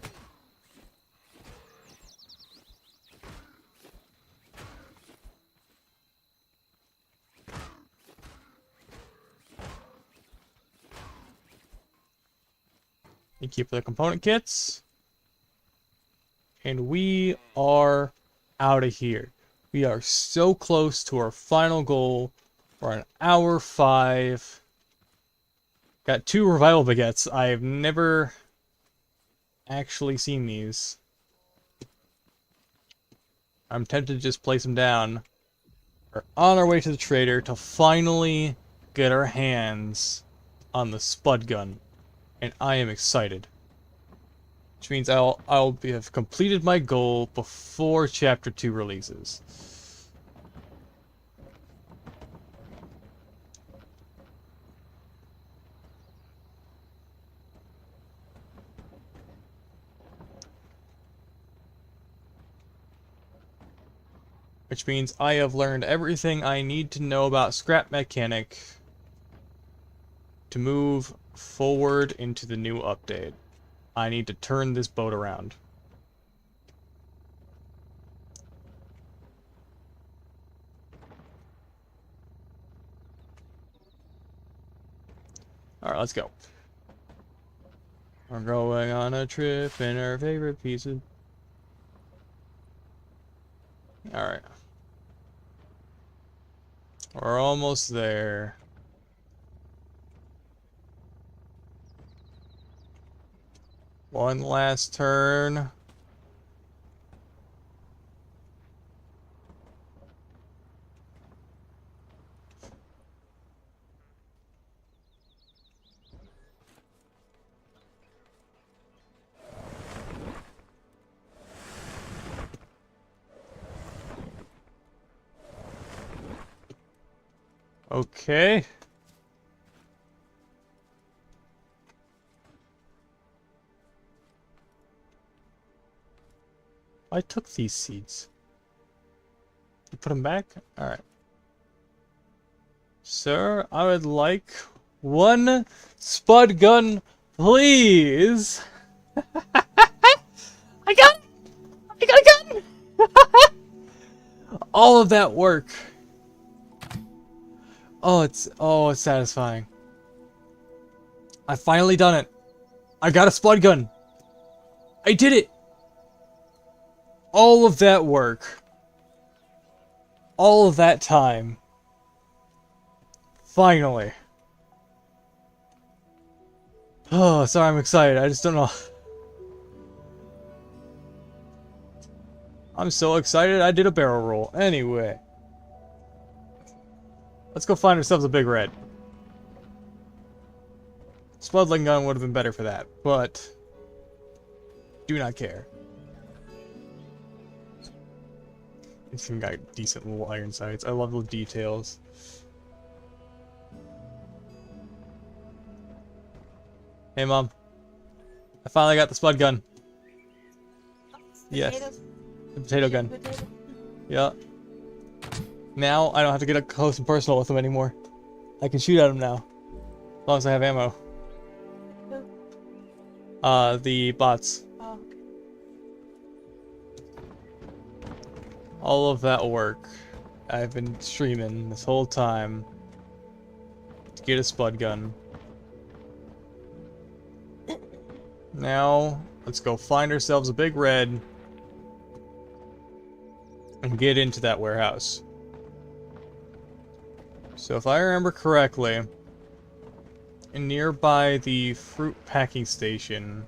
You keep the component kits. And we are out of here. We are so close to our final goal. We're on hour 5. Got 2 revival baguettes. I've never actually seen these. I'm tempted to just place them down. We're on our way to the trader to finally get our hands on the spud gun. And I am excited. Which means have completed my goal before Chapter 2 releases. Which means I have learned everything I need to know about Scrap-Mechanic to move forward into the new update. I need to turn this boat around. Alright, let's go. We're going on a trip in our favorite pieces. Alright. We're almost there. One last turn. Okay. I took these seeds. You put them back? Alright. Sir, I would like 1 spud gun, please. I got it! All of that work. Oh, it's satisfying. I finally done it. I got a spud gun. I did it. All of that work. All of that time. Finally. Oh, sorry, I'm excited. I just don't know. I'm so excited I did a barrel roll. Anyway. Let's go find ourselves a big red. Spudling gun would have been better for that, but do not care. It's even got decent little iron sights. I love the details. Hey, Mom. I finally got the spud gun. Yes. Potatoes. The potato gun. Potato. Yeah. Now I don't have to get up close and personal with them anymore. I can shoot at them now. As long as I have ammo. Who? The bots. Oh. All of that work I've been streaming this whole time to get a spud gun. Now, let's go find ourselves a big red and get into that warehouse. So if I remember correctly, nearby the fruit packing station,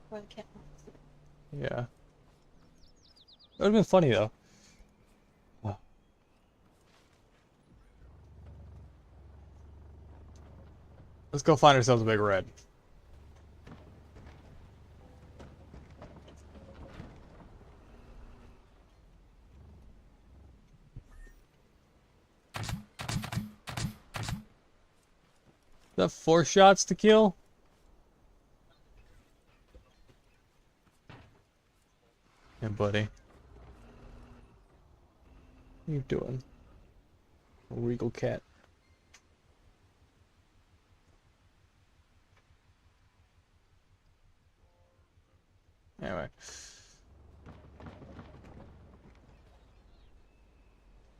Or the cat. yeah. It would have been funny though. Let's go find ourselves a big red. Is that 4 shots to kill? Yeah, buddy. What are you doing? Regal cat. Anyway.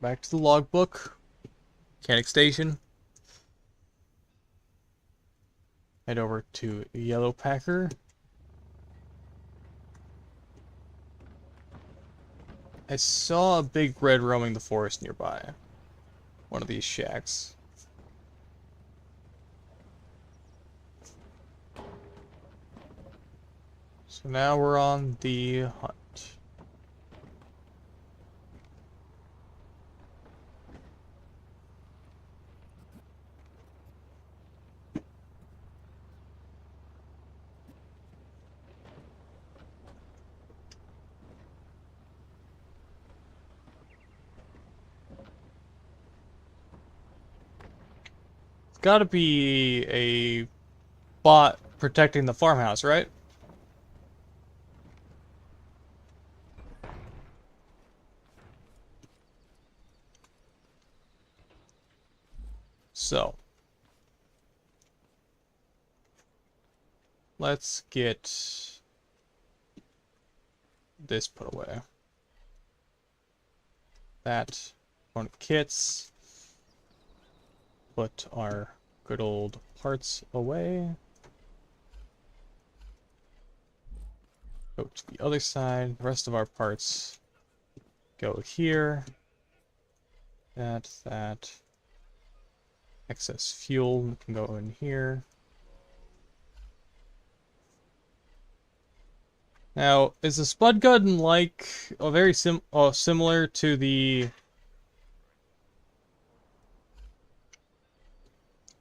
Back to the logbook. Mechanic station. Head over to Yellow Packer. I saw a big red roaming the forest nearby. One of these shacks. So now we're on the hunt. It's gotta be a bot protecting the farmhouse, right? So, let's get this put away. That one kits. Put our good old parts away. Go to the other side. The rest of our parts go here. That. Excess fuel can go in here. Now, is the spud gun like very similar to the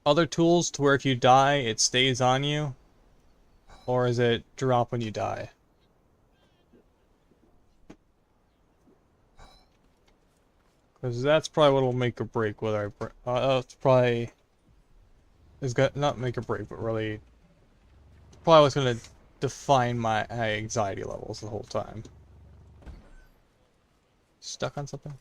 other tools, to where if you die, it stays on you? Or is it drop when you die? Because that's probably what will make or break whether I... it's probably... It's got not make or break, but really... Probably what's going to define my anxiety levels the whole time. Stuck on something?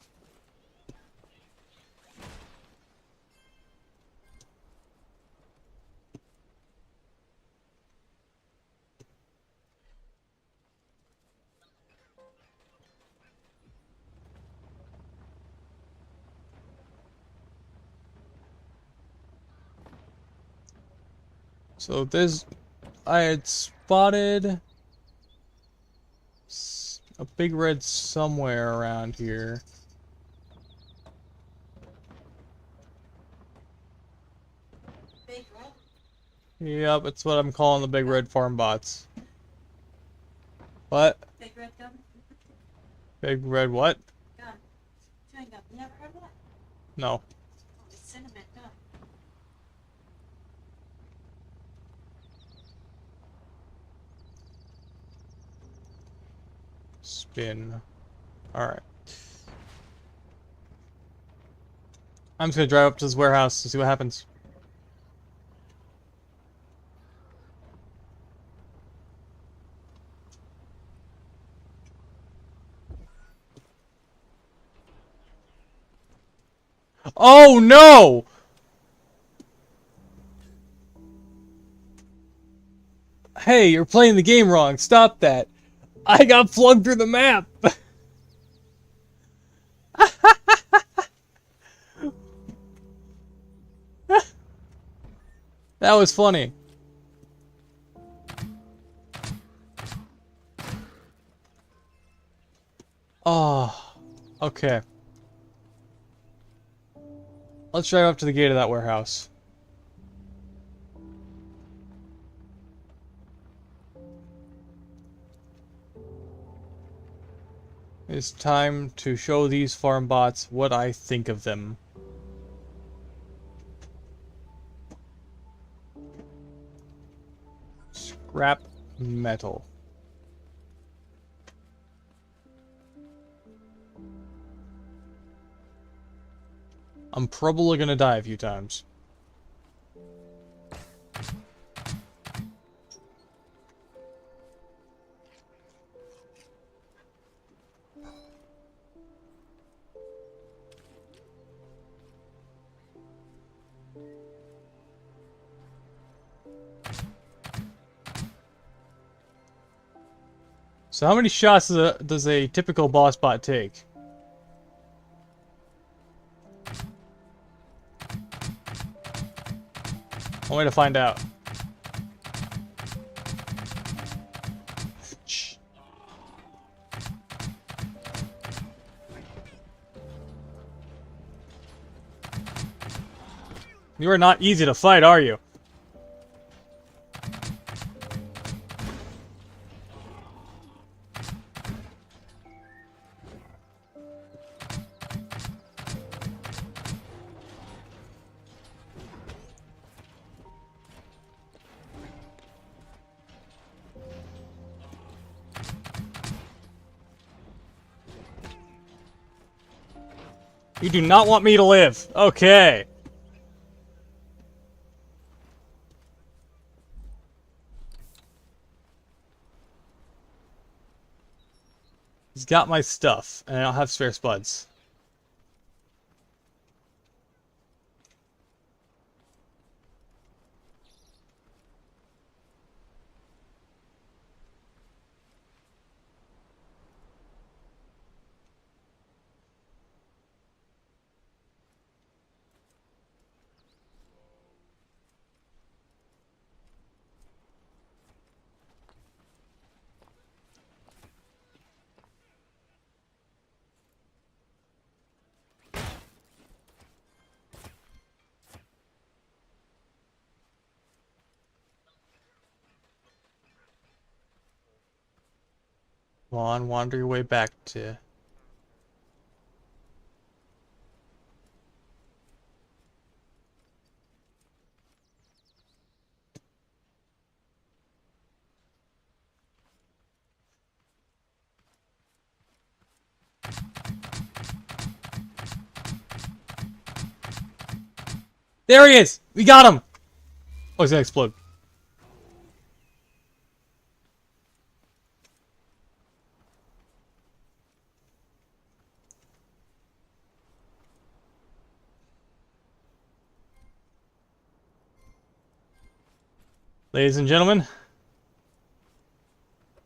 So there's... I had spotted... a big red somewhere around here. Big red. Yep, it's what I'm calling the big red farm bots. What? Big red gun. Big red what? Gun. Chewing gum. You never heard of that? No. Oh, it's cinnamon gum. Spin. Alright. I'm just gonna drive up to this warehouse to see what happens. Oh no! Hey, you're playing the game wrong. Stop that. I got plugged through the map. That was funny. Oh, okay. Let's drive up to the gate of that warehouse. It's time to show these farm bots what I think of them. Scrap metal. I'm probably gonna die a few times. So how many shots does a typical boss bot take? One way to find out. Shh. You are not easy to fight, are you? You do not want me to live. Okay. He's got my stuff, and I don't have spare spuds. Come on, wander your way back to... There he is! We got him! Oh, he's gonna explode. Ladies and gentlemen,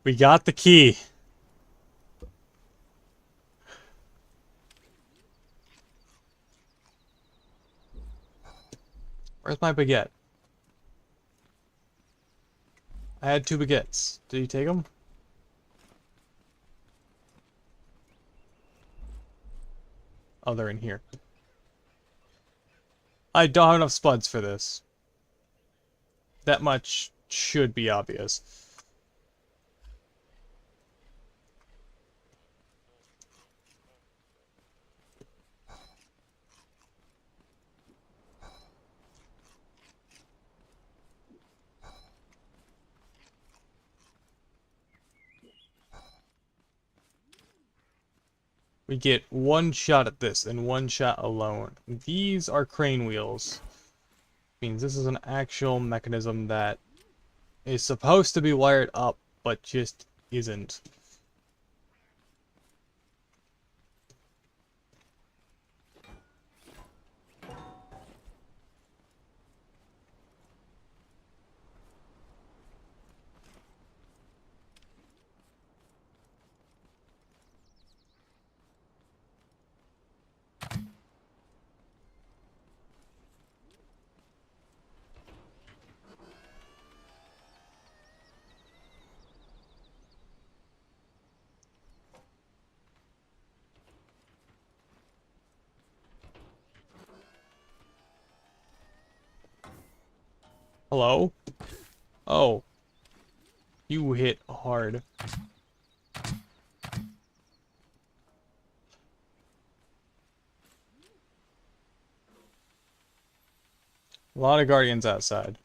we got the key. Where's my baguette? I had 2 baguettes. Did you take them? Oh, they're in here. I don't have enough spuds for this. That much should be obvious. We get 1 shot at this and 1 shot alone. These are crane wheels. Means this is an actual mechanism that is supposed to be wired up, but just isn't. Hello? Oh. You hit hard. A lot of guardians outside.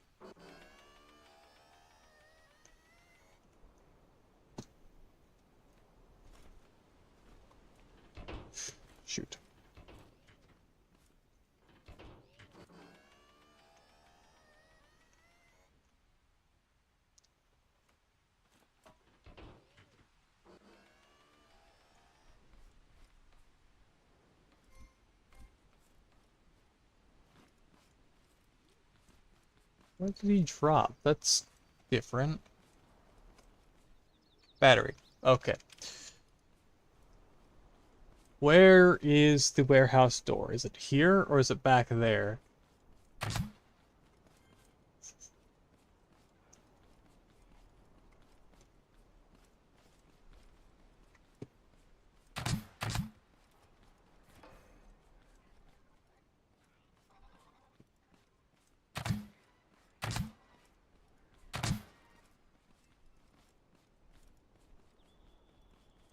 Shoot. What did he drop? That's different. Battery. Okay. Where is the warehouse door? Is it here or is it back there?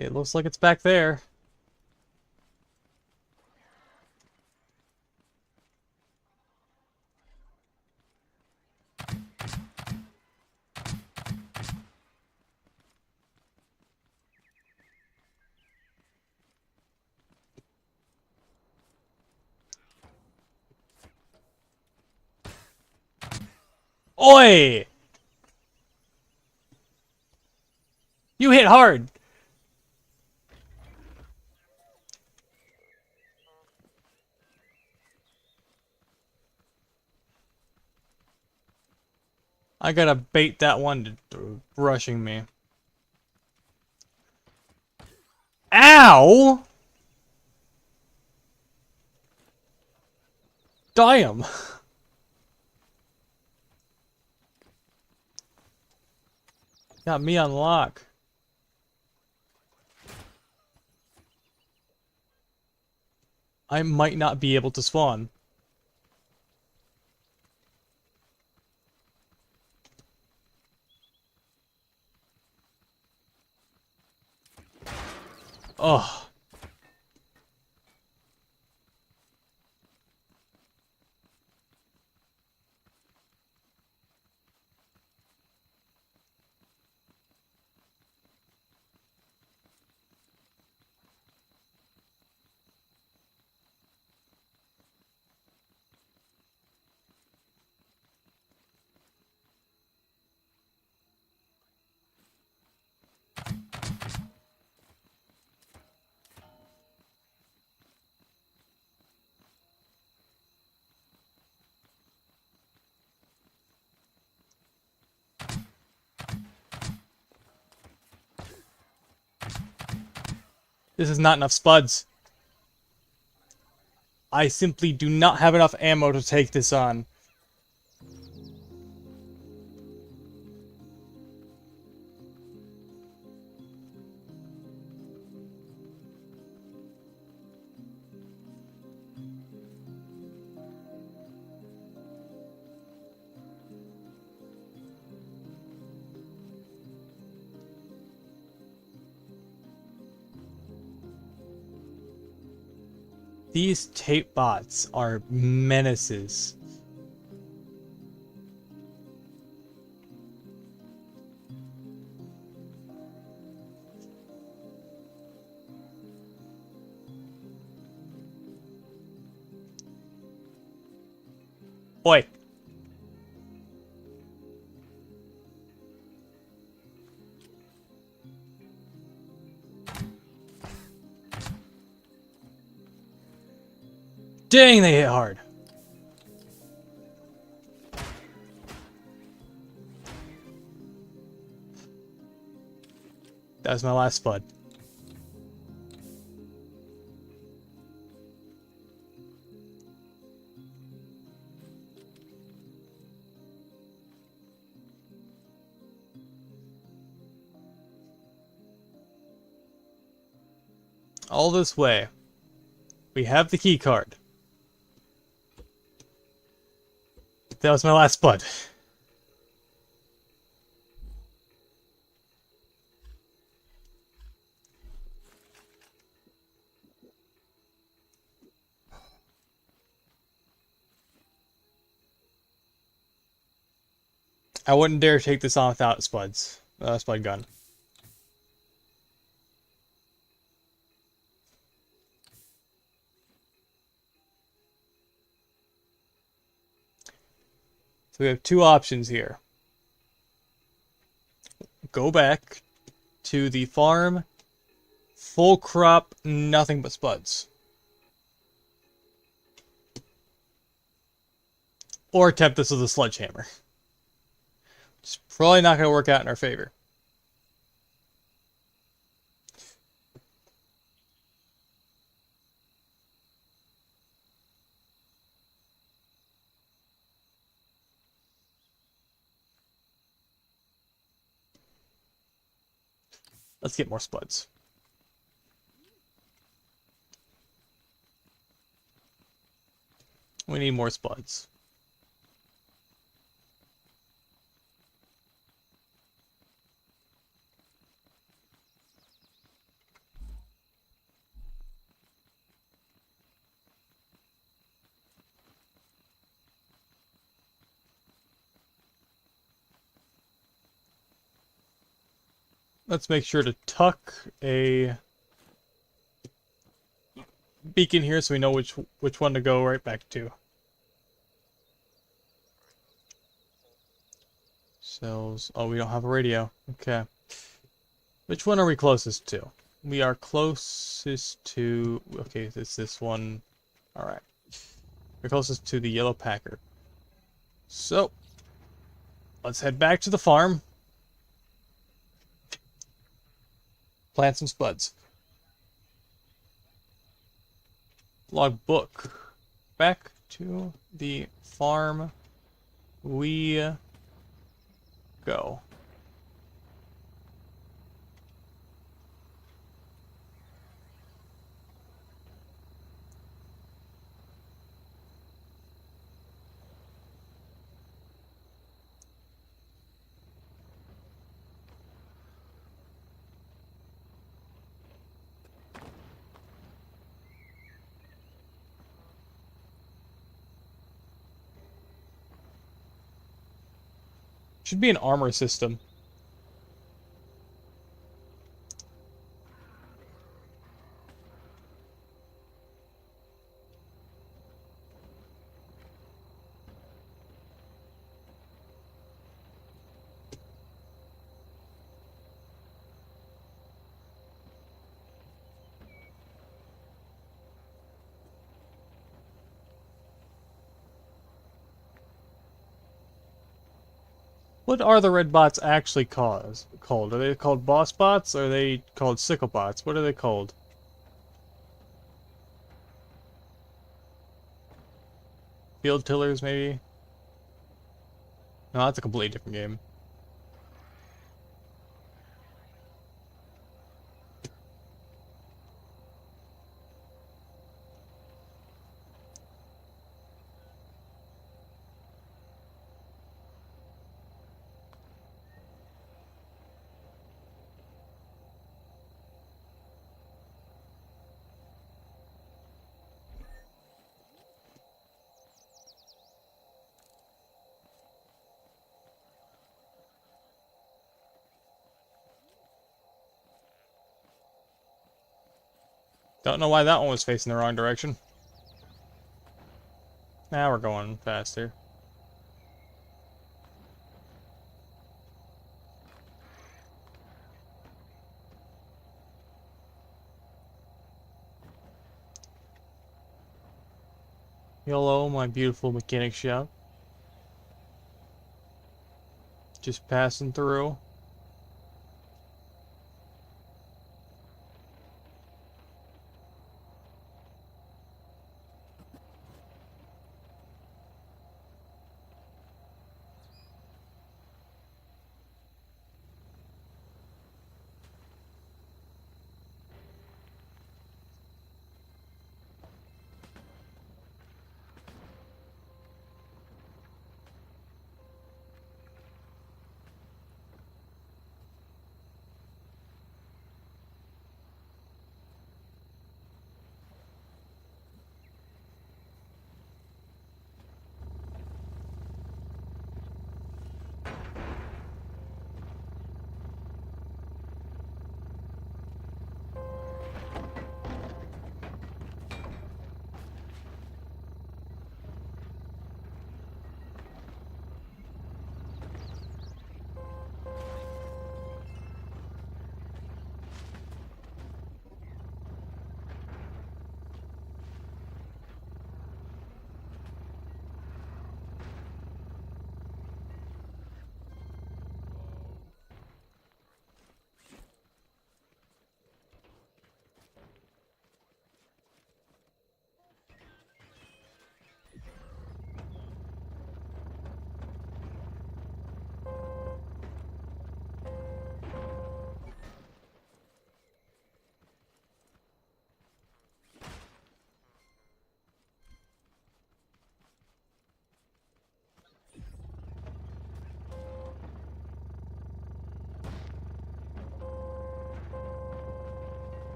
It looks like it's back there. Oi! You hit hard! I gotta bait that one to rushing me. Ow! Damn! Got me on lock. I might not be able to spawn. Ugh. This is not enough spuds. I simply do not have enough ammo to take this on. These tape bots are menaces. Oi. Dang, they hit hard. That was my last spud. All this way. We have the key card. That was my last spud. I wouldn't dare take this on without spuds. Spud gun. So we have two options here. Go back to the farm, full crop, nothing but spuds. Or attempt this with a sledgehammer. It's probably not going to work out in our favor. Let's get more spuds. We need more spuds. Let's make sure to tuck a beacon here so we know which one to go right back to. Cells. Oh, we don't have a radio. Okay. Which one are we closest to? We are closest to... Okay, it's this one. Alright. We're closest to the yellow Packard. So, let's head back to the farm. Plant some spuds. Logbook. Back to the farm we go. Should be an armor system. What are the red bots actually called? Are they called boss bots? Or are they called sickle bots? What are they called? Field tillers, maybe? No, that's a completely different game. Don't know why that one was facing the wrong direction. Now we're going faster. Hello, my beautiful mechanic shop. Just passing through.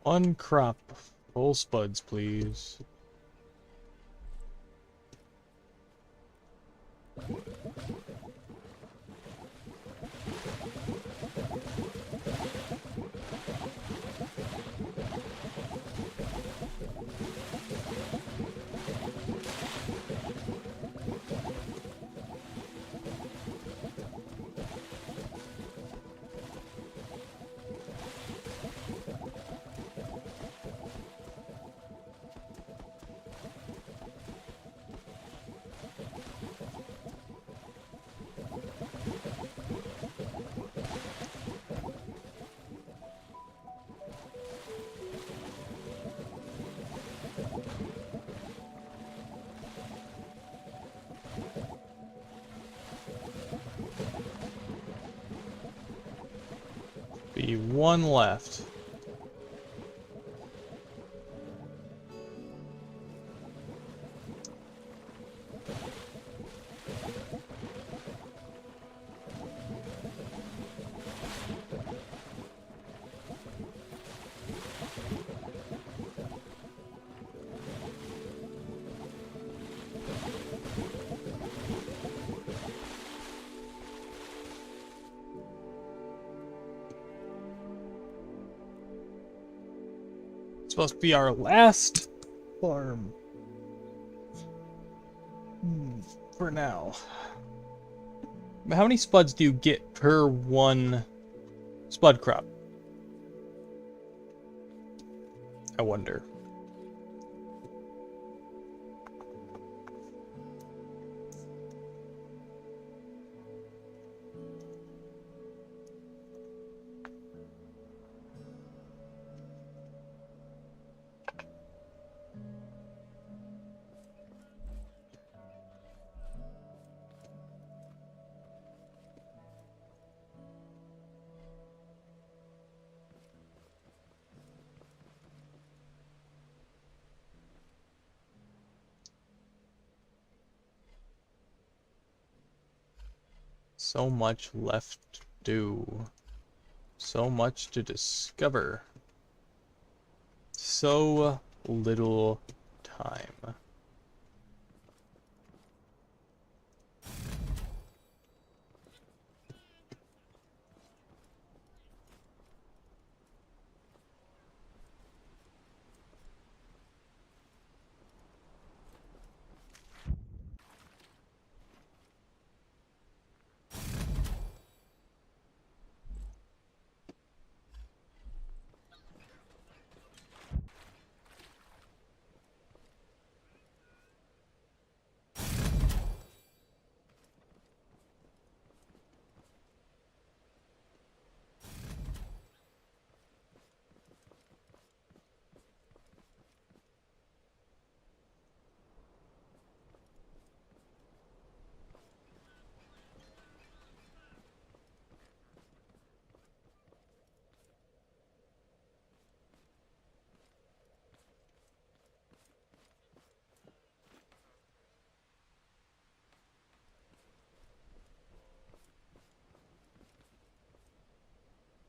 One crop. Full spuds, please. Be one left. Supposed to be our last farm. For now. How many spuds do you get per one spud crop? I wonder. So much left to do. So much to discover. So little time.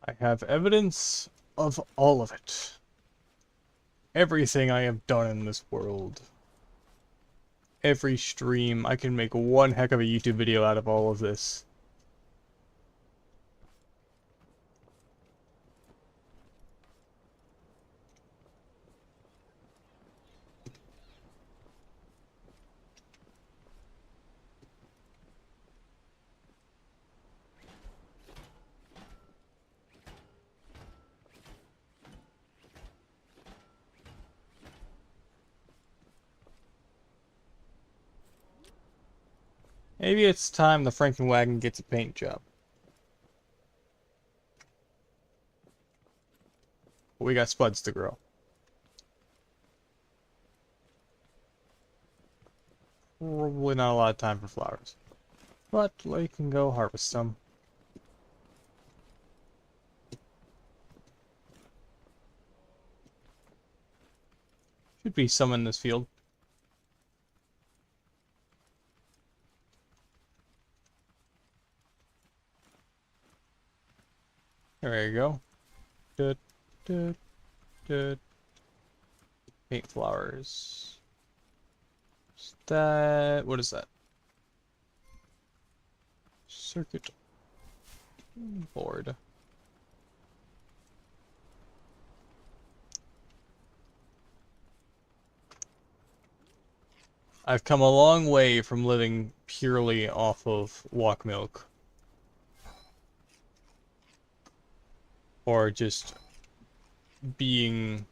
I have evidence of all of it. Everything I have done in this world. Every stream. I can make one heck of a YouTube video out of all of this. Maybe it's time the Frankenwagon gets a paint job. We got spuds to grow. Probably not a lot of time for flowers. But we can go harvest some. Should be some in this field. There you go. Dut, dut, dut. Paint flowers. Is that... what is that? Circuit board. I've come a long way from living purely off of walk milk. Or just being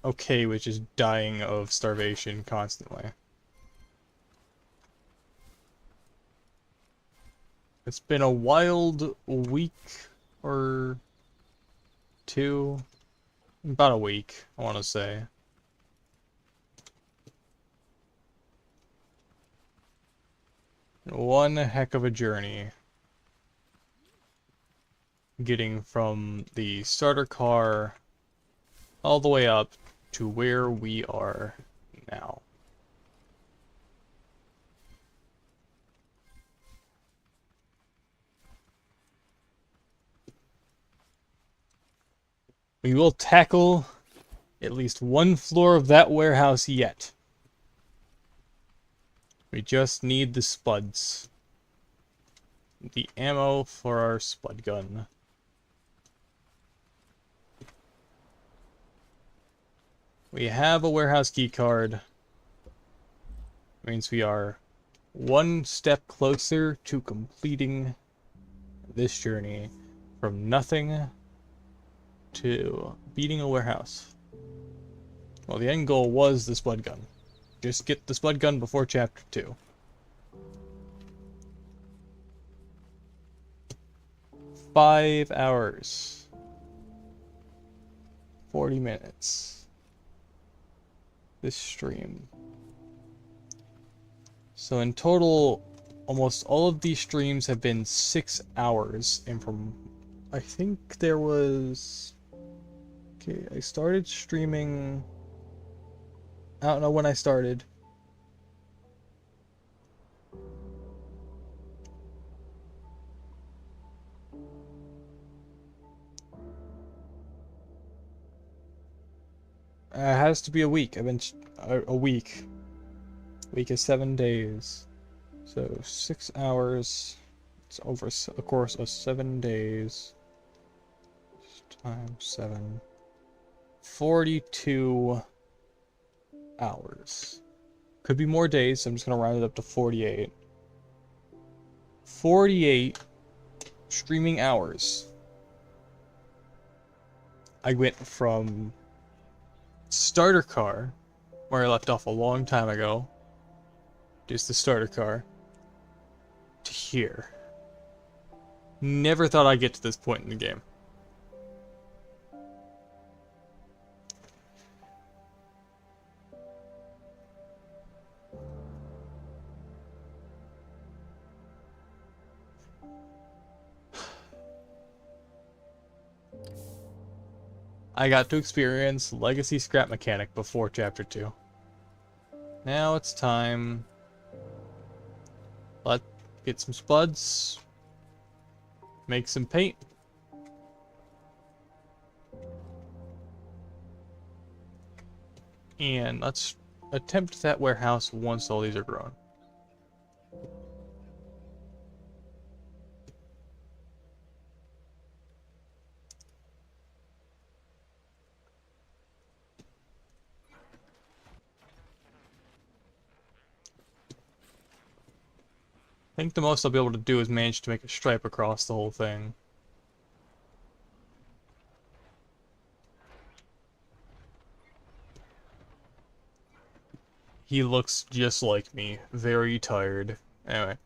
okay with just dying of starvation constantly. It's been a wild week or two. About a week, I want to say. One heck of a journey. Getting from the starter car all the way up to where we are now. We will tackle at least one floor of that warehouse yet. We just need the spuds. The ammo for our spud gun. We have a warehouse key card. Means we are one step closer to completing this journey from nothing to beating a warehouse. Well, the end goal was the spud gun. Just get the spud gun before chapter 2. Five hours. 40 minutes. This stream. So in total, almost all of these streams have been 6 hours, and from, I think there was, okay, I started streaming, I don't know when I started. has to be a week. I've been a week. Week is 7 days. So 6 hours. It's over a course of 7 days. Times 7. 42 hours. Could be more days, so I'm just going to round it up to 48. 48 streaming hours. I went from starter car, where I left off a long time ago, just the starter car, to here. Never thought I'd get to this point in the game. I got to experience Legacy Scrap-Mechanic before Chapter 2. Now it's time. Let's get some spuds. Make some paint. And let's attempt that warehouse once all these are grown. I think the most I'll be able to do is manage to make a stripe across the whole thing. He looks just like me. Very tired. Anyway.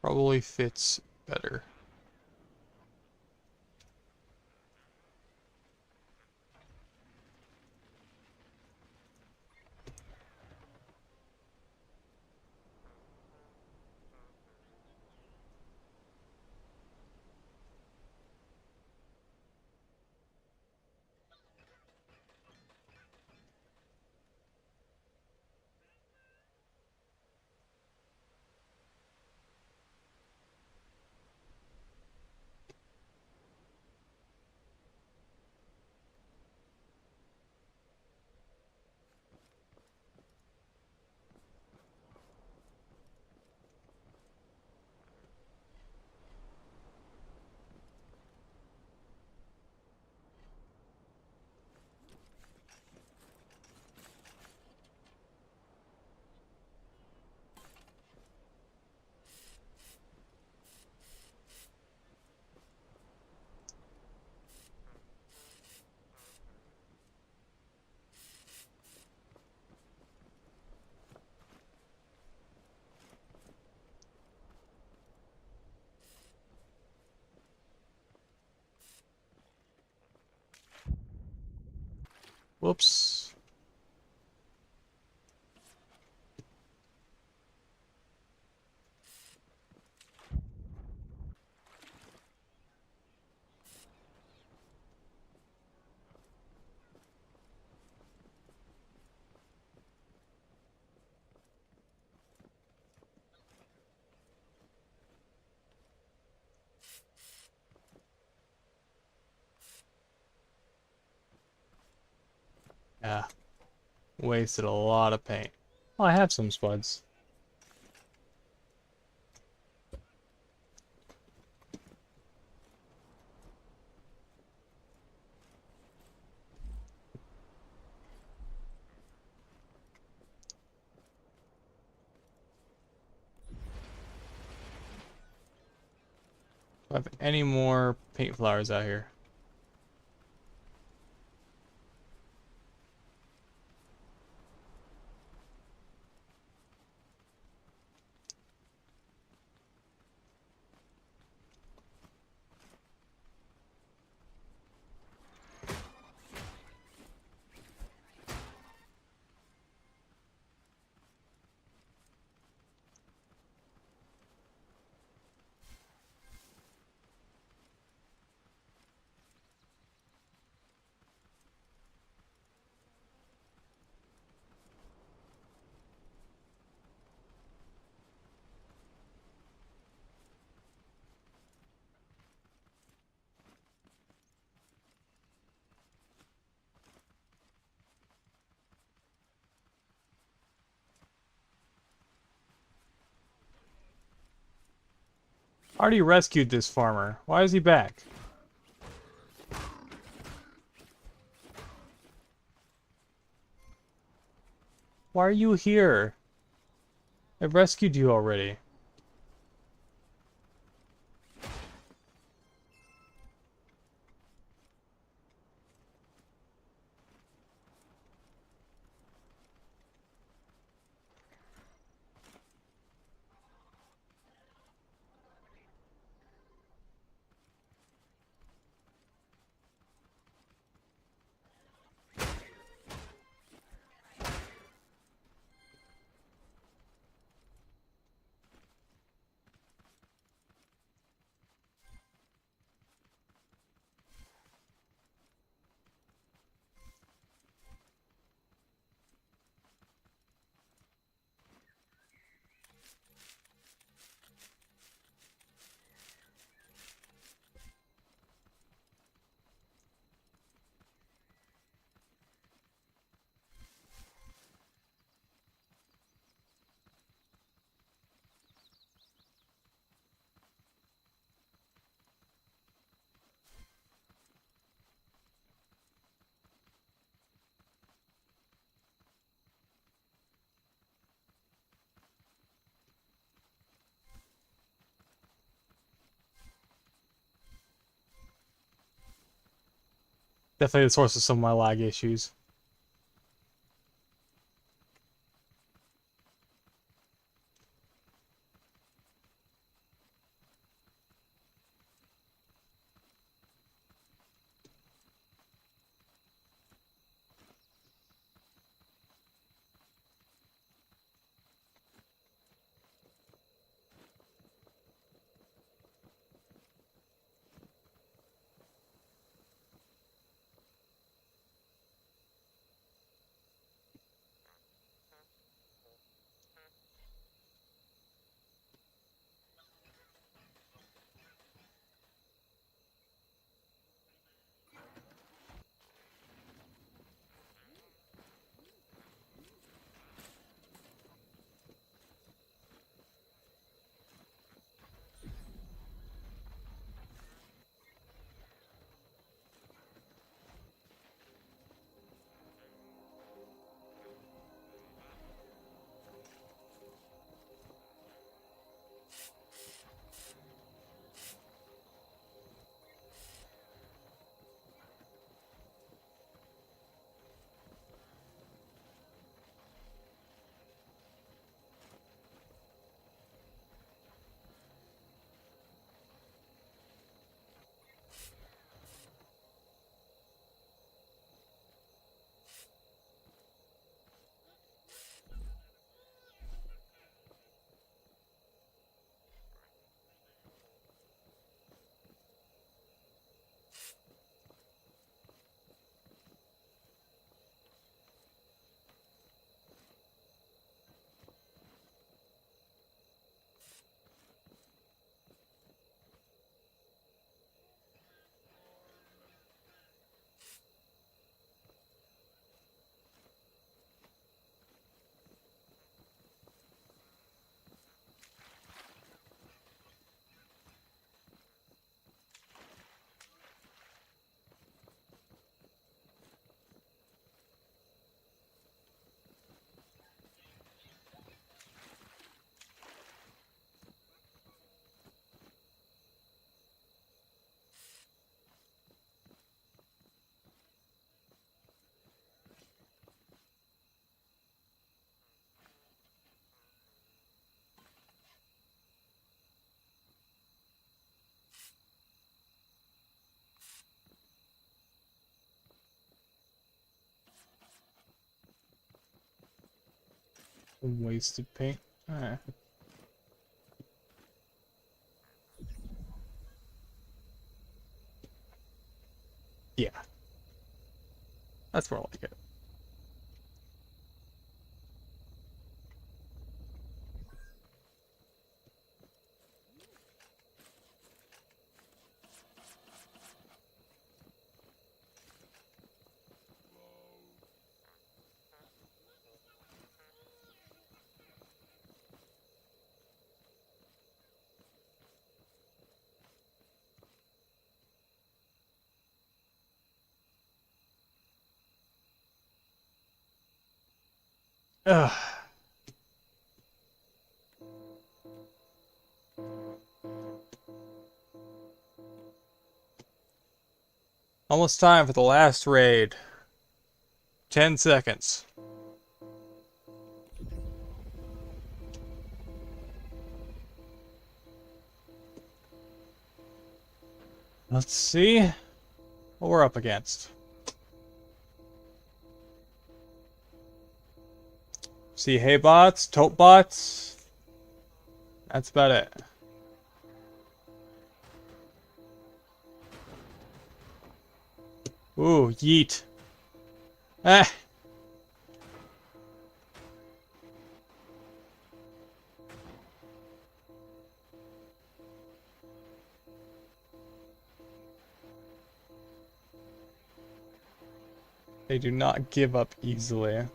Probably fits better. Whoops. Yeah. Wasted a lot of paint. Oh, I have some spuds. Do I have any more paint flowers out here? already rescued this farmer. Why is he back? Why are you here? I've rescued you already. Definitely the source of some of my lag issues. Wasted paint. Ah. Yeah, that's more like it. Ugh. Almost time for the last raid. 10 seconds. Let's see what we're up against. See hay bots, tote bots. That's about it. Ooh, yeet. Ah. They do not give up easily.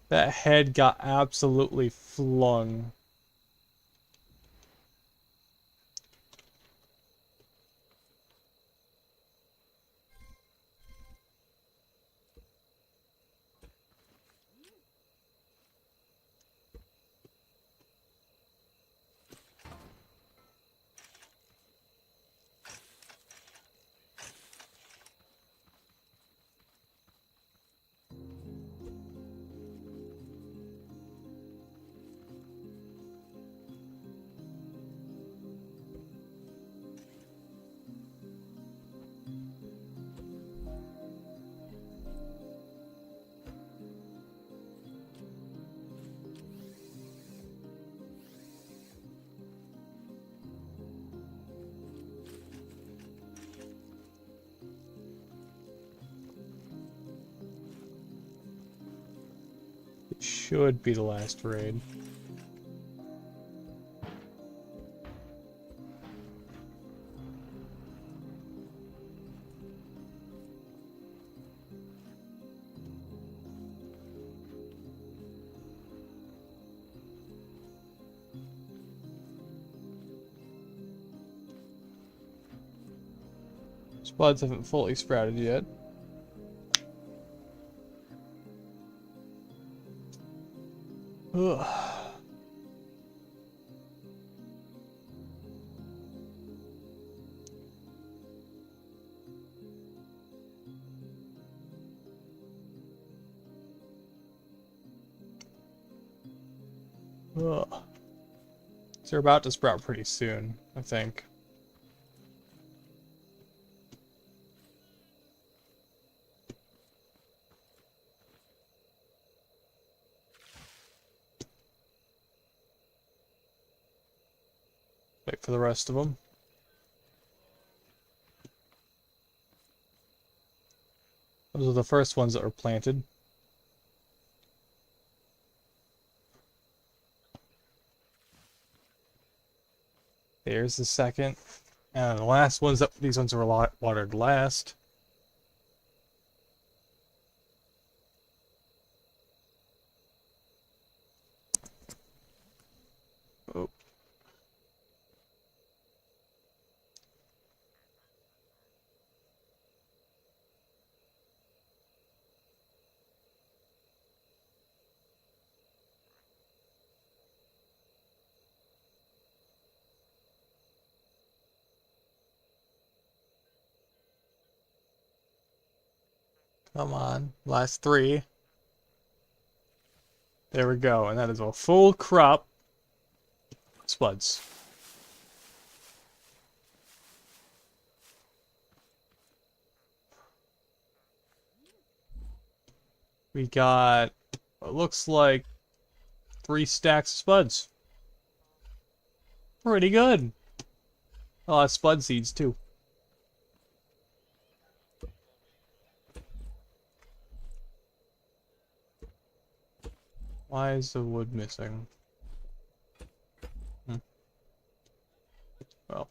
That head got absolutely flung. It should be the last raid. Spuds haven't fully sprouted yet. Ugh. Ugh. So they're about to sprout pretty soon, I think. Wait for the rest of them. Those are the first ones that were planted. There's the second. And the last ones, these ones were watered last. Oh. Come on, last three. There we go, and that is a full crop spuds. We got what looks like 3 stacks of spuds. Pretty good. A lot of spud seeds too. Why is the wood missing? Well.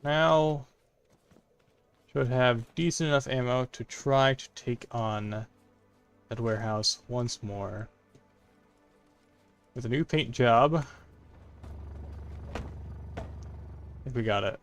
now should have decent enough ammo to try to take on that warehouse once more. With a new paint job. I think we got it.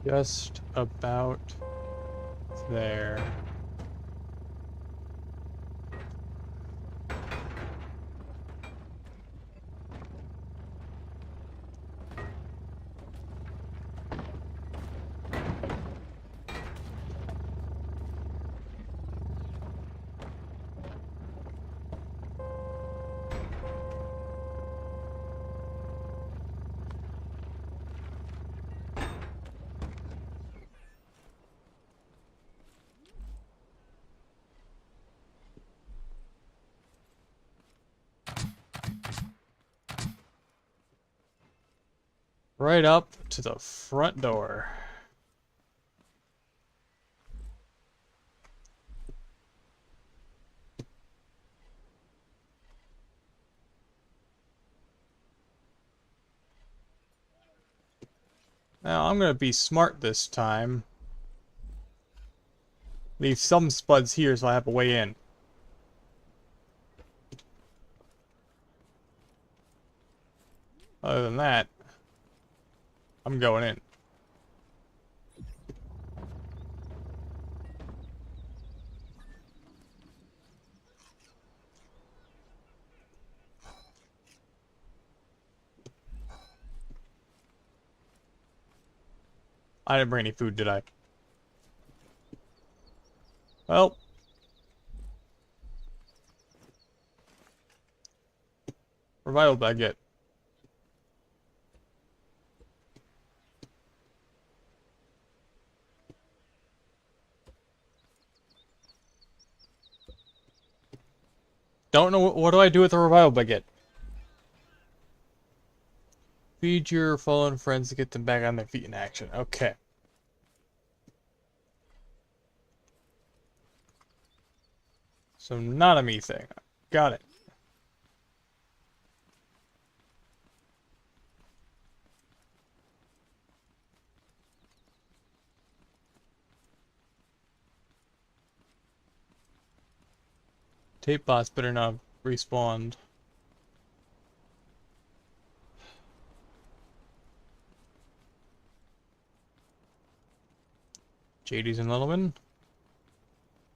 Just about there. Right up to the front door. Now, I'm going to be smart this time. Leave some spuds here so I have a way in. Other than that, I'm going in. I didn't bring any food, did I? Well. Revival baguette. Don't know what do I do with the revival baguette? Feed your fallen friends to get them back on their feet in action. Okay. So not a me thing. Got it. Tape bots better not have respawned. JD's and Littleman.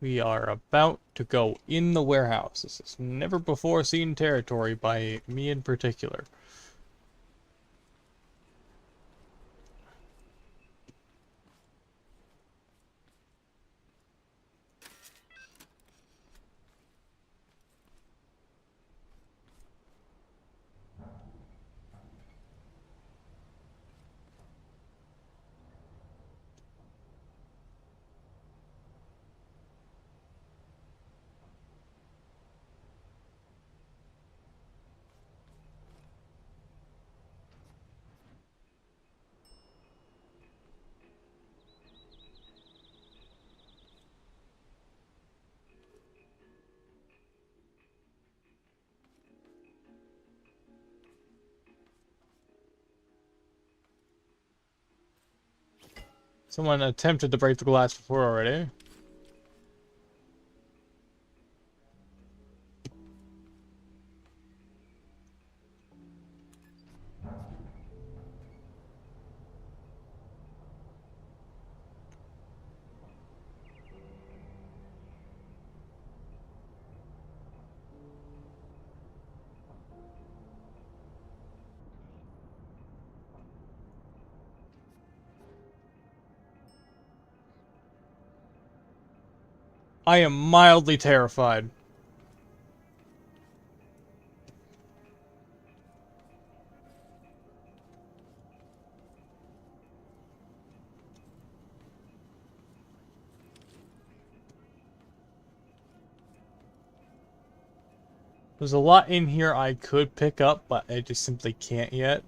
We are about to go in the warehouse. This is never before seen territory by me in particular. Someone attempted to break the glass before already. I am mildly terrified. There's a lot in here I could pick up, but I just simply can't yet.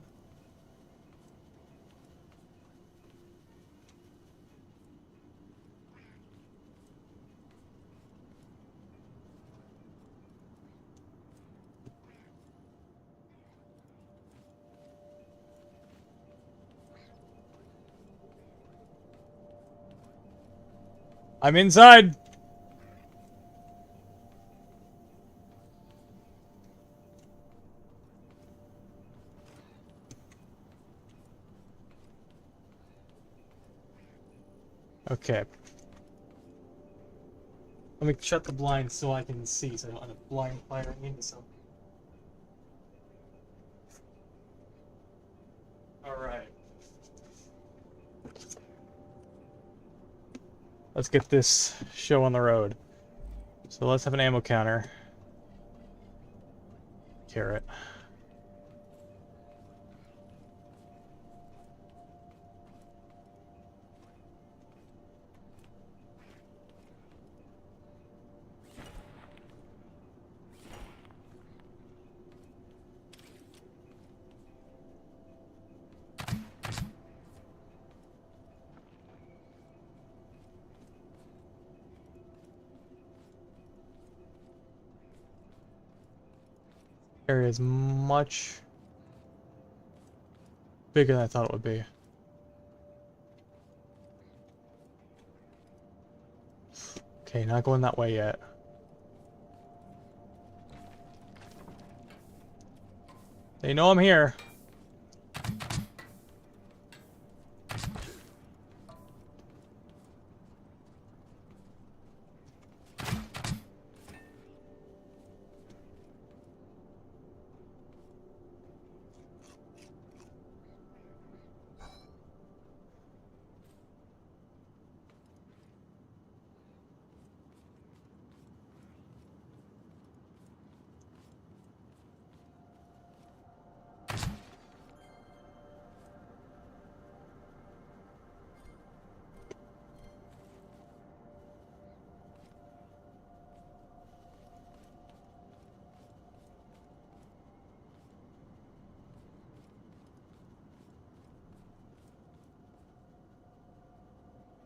I'm inside! Okay. Let me shut the blinds so I can see, so I don't end up blind firing into something. Alright. Let's get this show on the road. So let's have an ammo counter. Carrot. Area is much bigger than I thought it would be. Okay, not going that way yet. They know I'm here.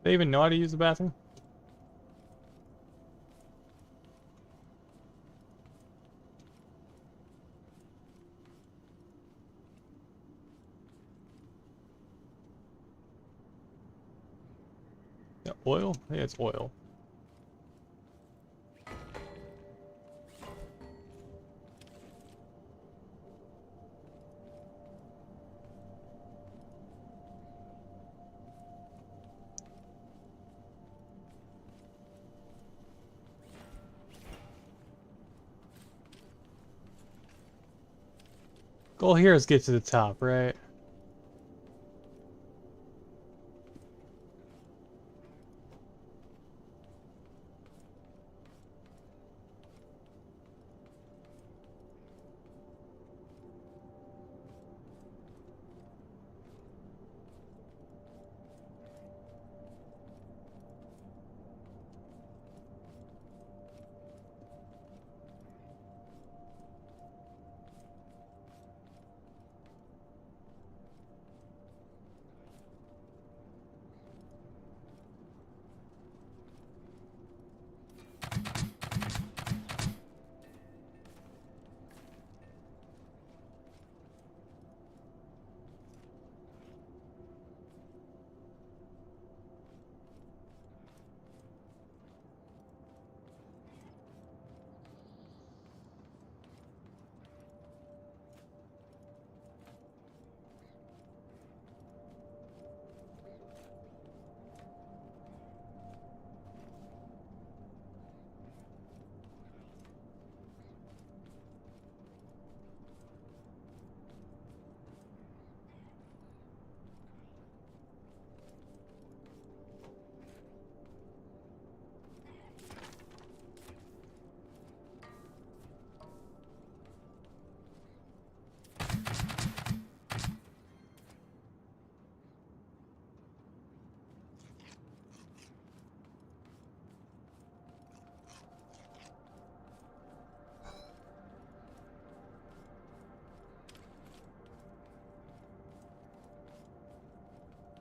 They even know how to use the bathroom? Yeah, oil? Yeah, it's oil. Goal here is get to the top, right?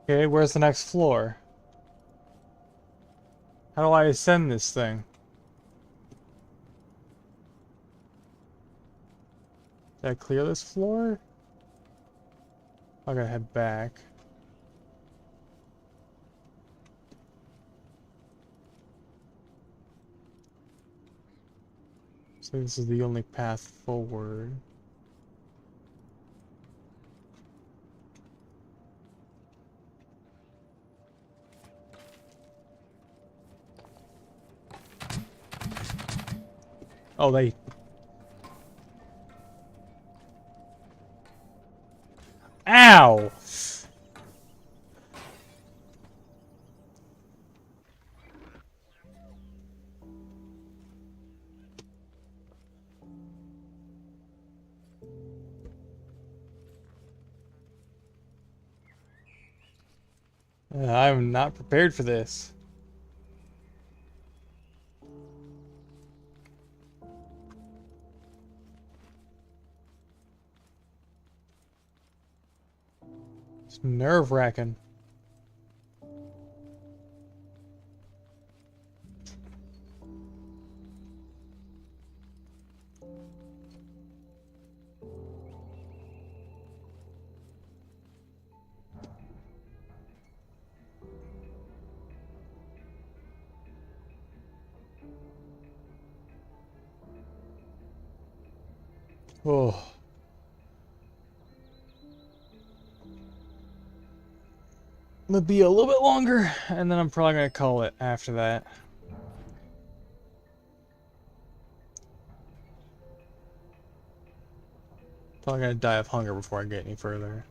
Okay, where's the next floor? How do I ascend this thing? Did I clear this floor? I gotta head back. So this is the only path forward. Oh, they... Ow! I'm not prepared for this. It's nerve-wracking. Oh. Gonna be a little bit longer, and then I'm probably gonna call it after that. Probably gonna die of hunger before I get any further.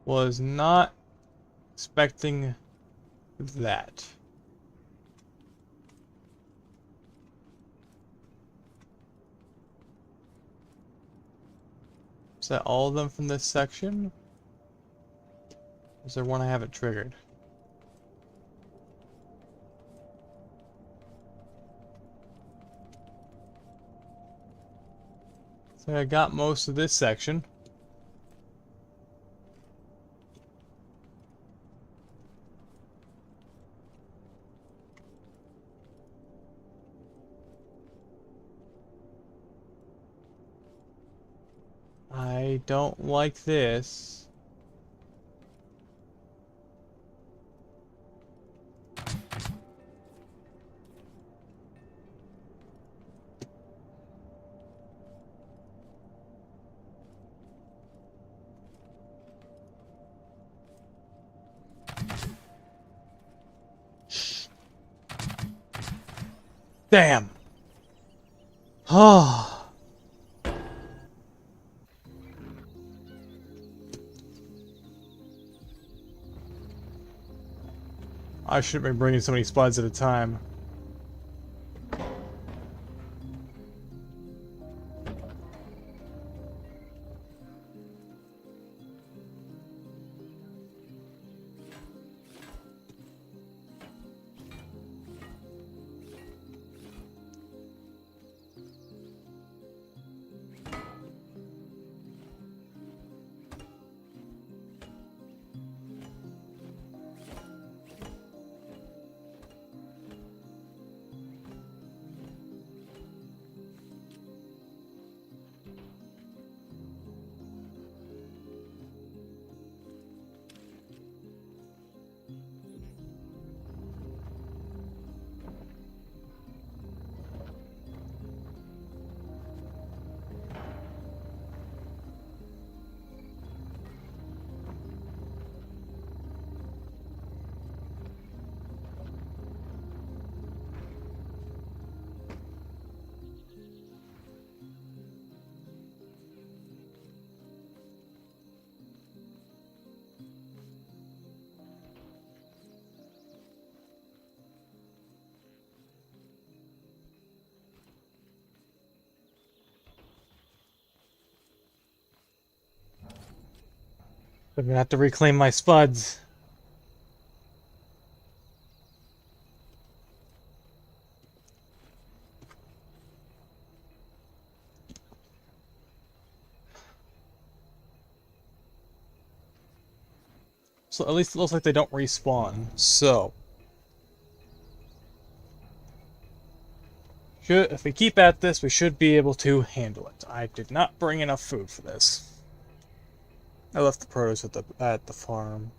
Was not expecting that. Is that all of them from this section? Is there one I haven't triggered? So I got most of this section. I don't like this. Damn. Oh. I shouldn't be bringing so many spuds at a time. I'm gonna have to reclaim my spuds. So at least it looks like they don't respawn. So if we keep at this, we should be able to handle it. I did not bring enough food for this. I left the produce at the farm.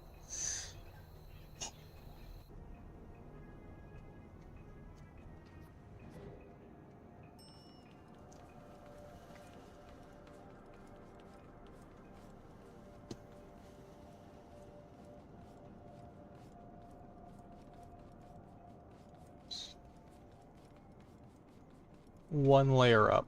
One layer up.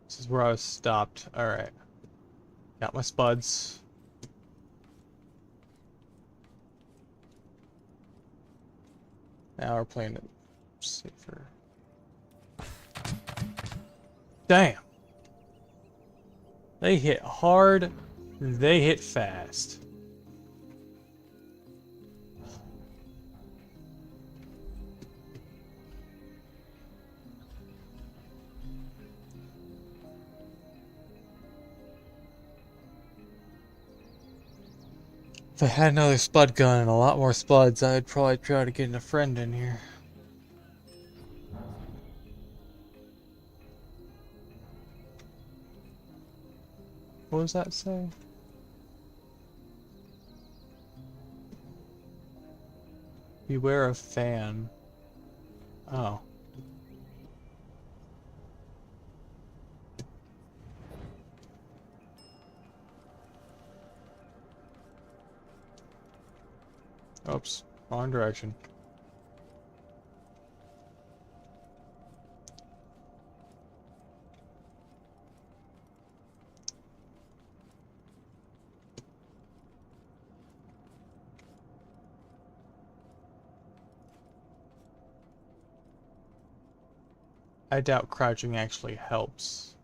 This is where I was stopped. Alright. Got my spuds. Now we're playing it safer. Damn! They hit hard, they hit fast. If I had another spud gun and a lot more spuds, I'd probably try to get a friend in here. What does that say? Beware of fan. Oh. Oops. Wrong direction. I doubt crouching actually helps.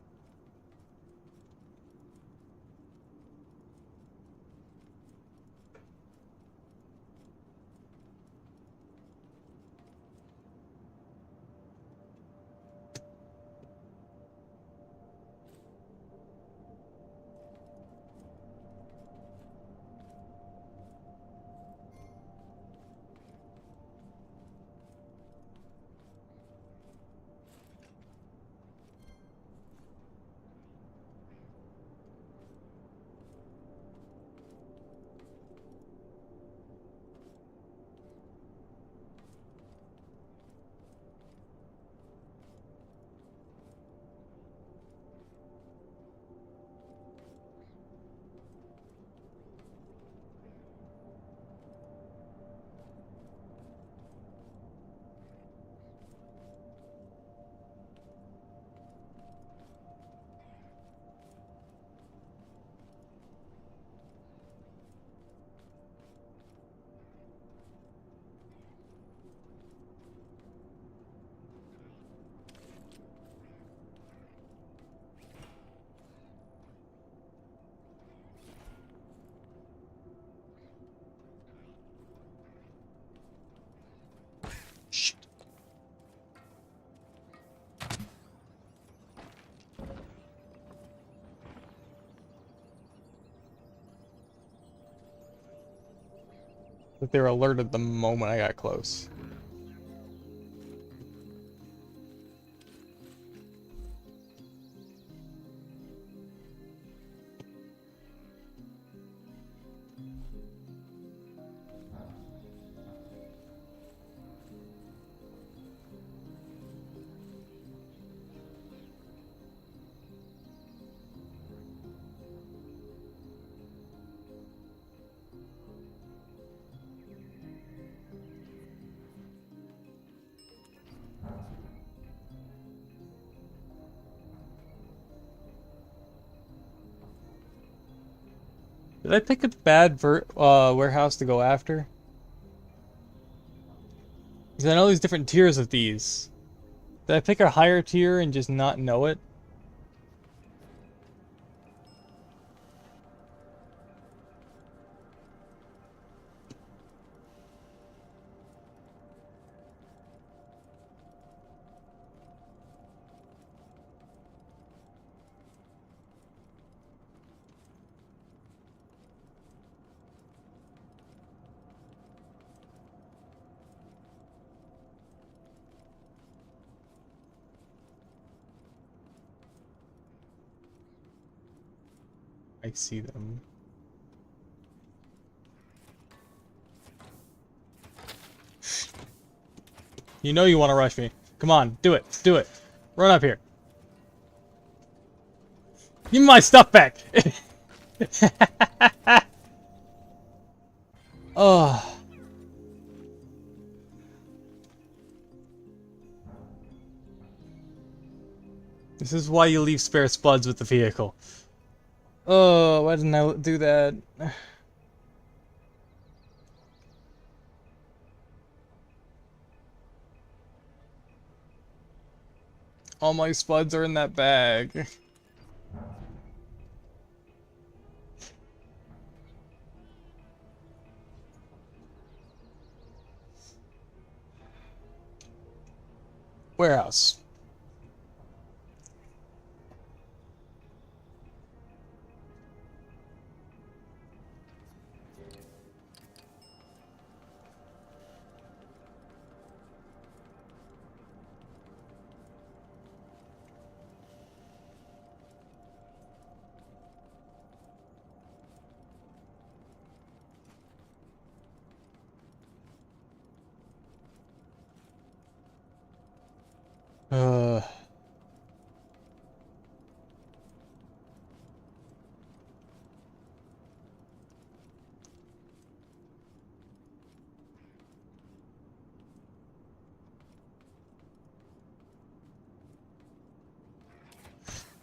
Shit. But they were alerted the moment I got close. Did I pick a bad warehouse to go after? Because I know there's different tiers of these. Did I pick a higher tier and just not know it? I see them. You know you want to rush me. Come on, do it. Do it. Run up here. Give me my stuff back. Oh. This is why you leave spare spuds with the vehicle. Oh, why didn't I do that? All my spuds are in that bag. Warehouse. Uh.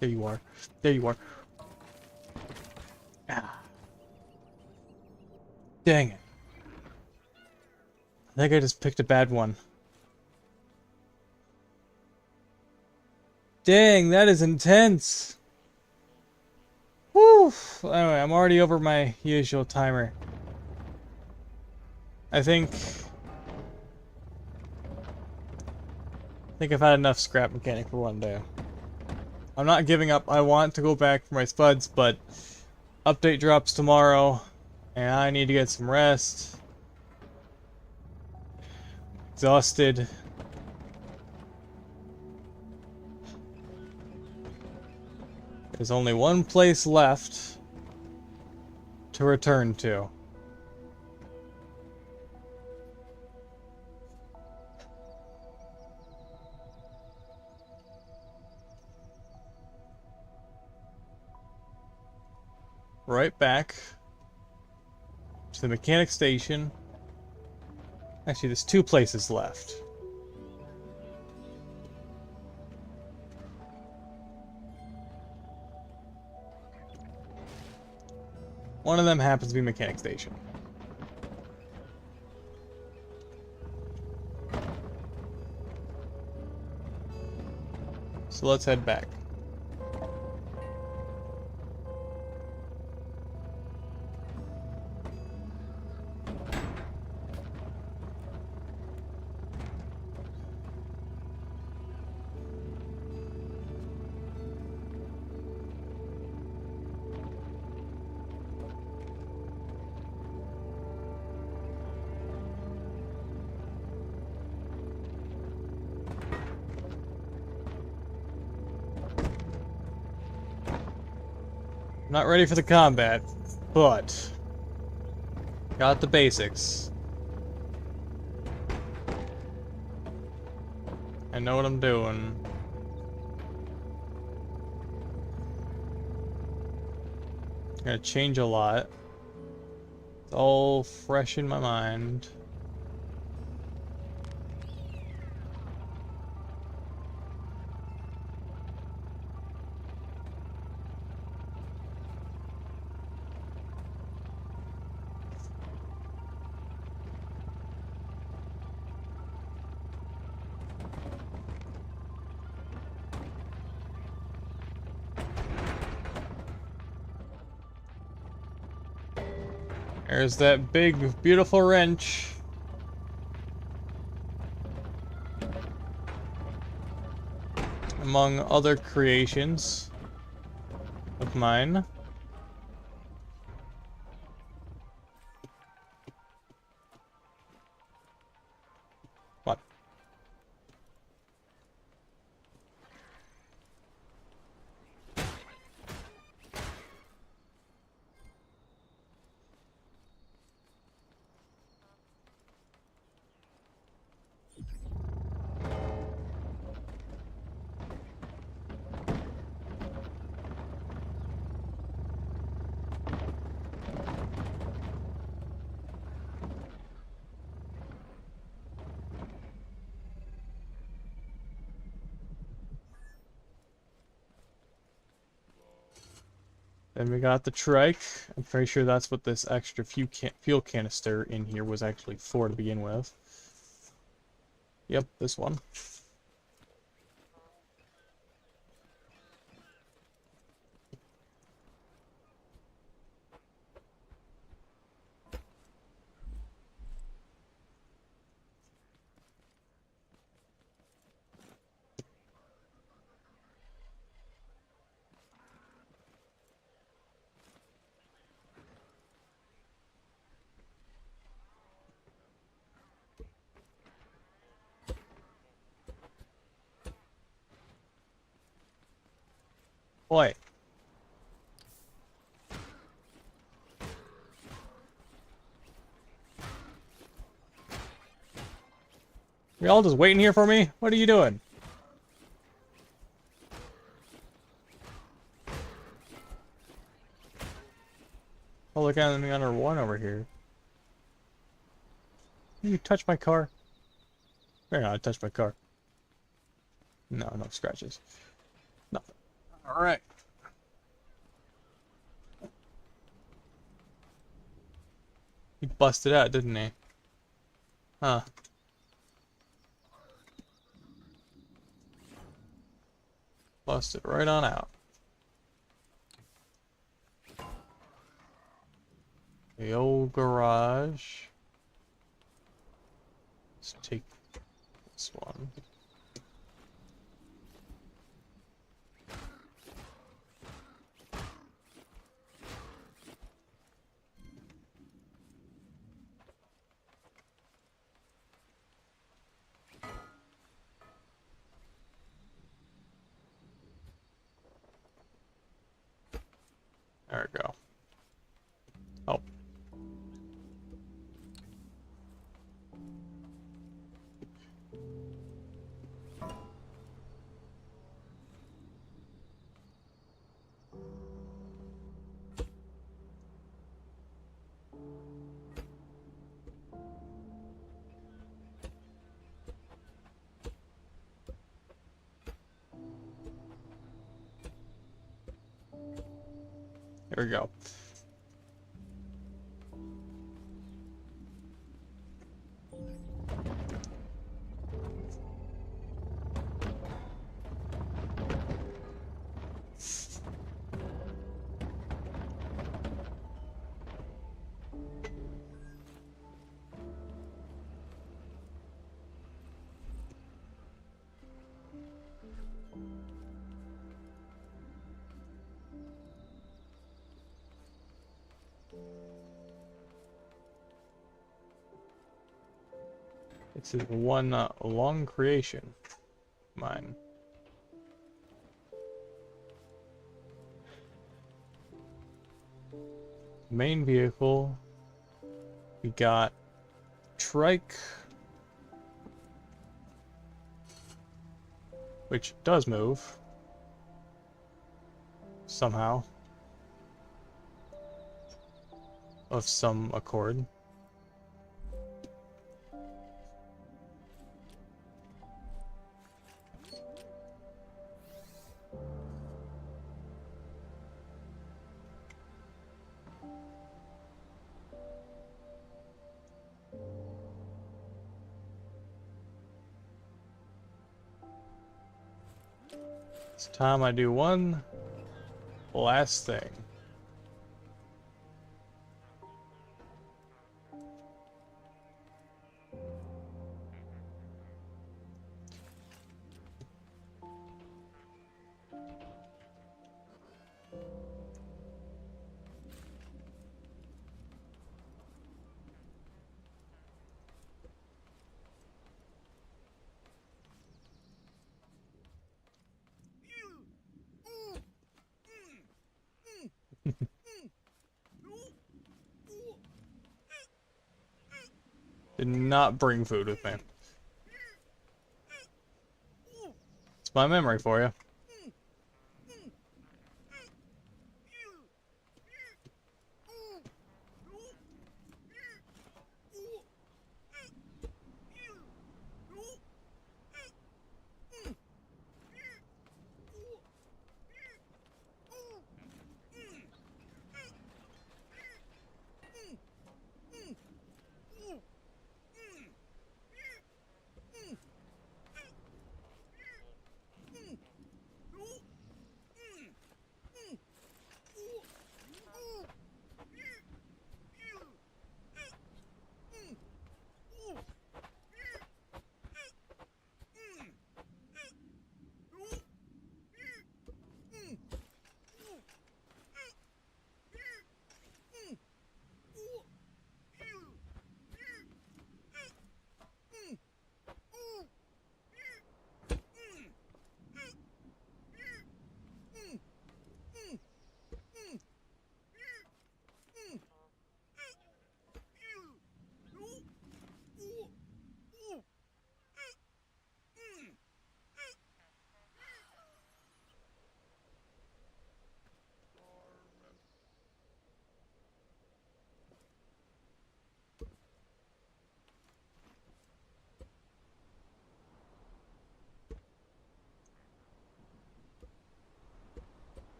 There you are. There you are. Ah. Dang it. I think I just picked a bad one. Dang, that is intense. Whew. Anyway, I'm already over my usual timer. I think I've had enough scrap mechanic for one day. I'm not giving up. I want to go back for my spuds, but update drops tomorrow, and I need to get some rest. Exhausted. There's only one place left to return to. Right back to the mechanic station. Actually, there's two places left. One of them happens to be mechanic station. So let's head back. Not ready for the combat, but got the basics. I know what I'm doing. Gonna change a lot. It's all fresh in my mind. There's that big, beautiful wrench. Among other creations of mine. What? Then we got the trike. I'm pretty sure that's what this extra fuel canister in here was actually for to begin with. Yep, this one. Boy. You all just waiting here for me? What are you doing? Oh, look at the other one over here. You touch my car? Better not touch my car. No, no scratches. Nothing. Alright. He busted out, didn't he? Huh. Busted right on out. The old garage. Let's take this one. There we go. Oh. There we go. It's one long creation. Mine. Main vehicle. We got trike, which does move somehow, of some accord. It's time I do one last thing. Did not bring food with me. It's my memory for you.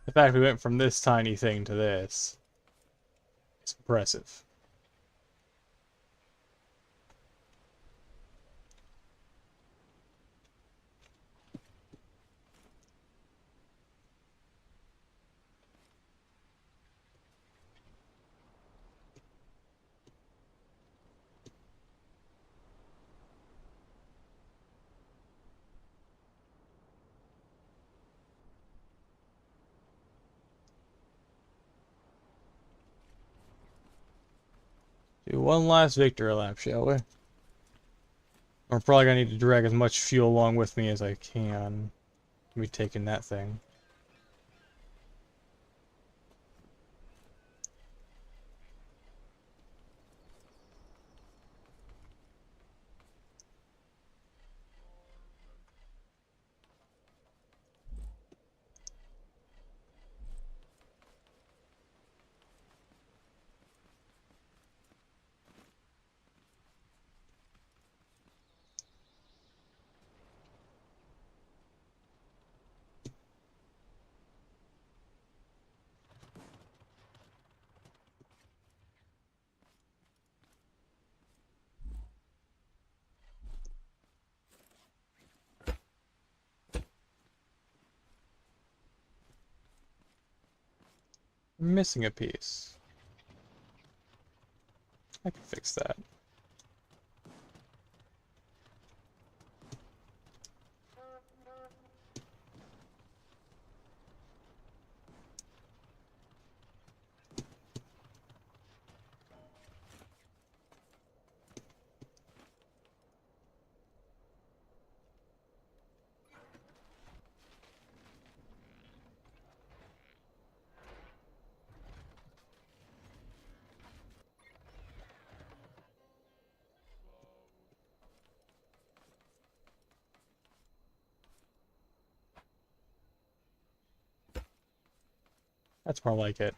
The fact we went from this tiny thing to this is impressive. Do one last victory lap, shall we? I'm probably gonna need to drag as much fuel along with me as I can. Me taking that thing. I'm missing a piece. I can fix that. That's more like it.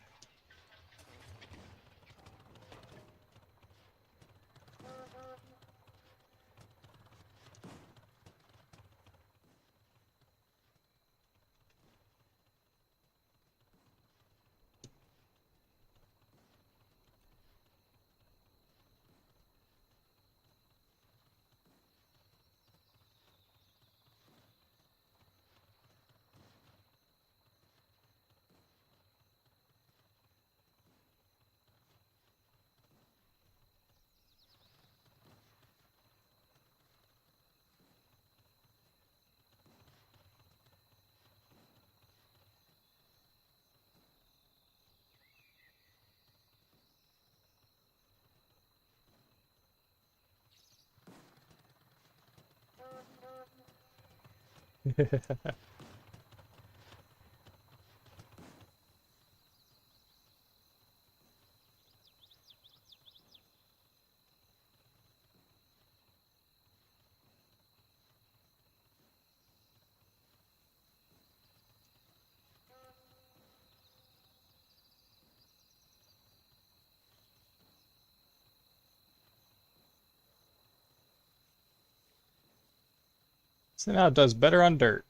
So now it does better on dirt.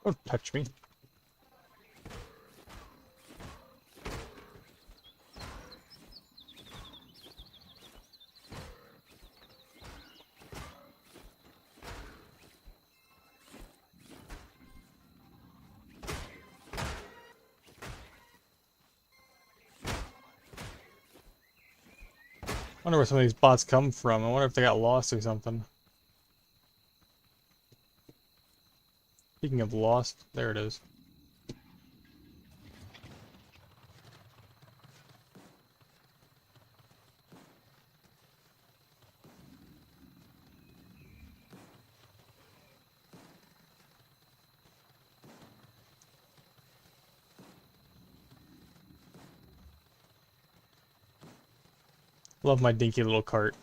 Don't touch me. I wonder where some of these bots come from. I wonder if they got lost or something. Speaking of lost, there it is. Love my dinky little cart.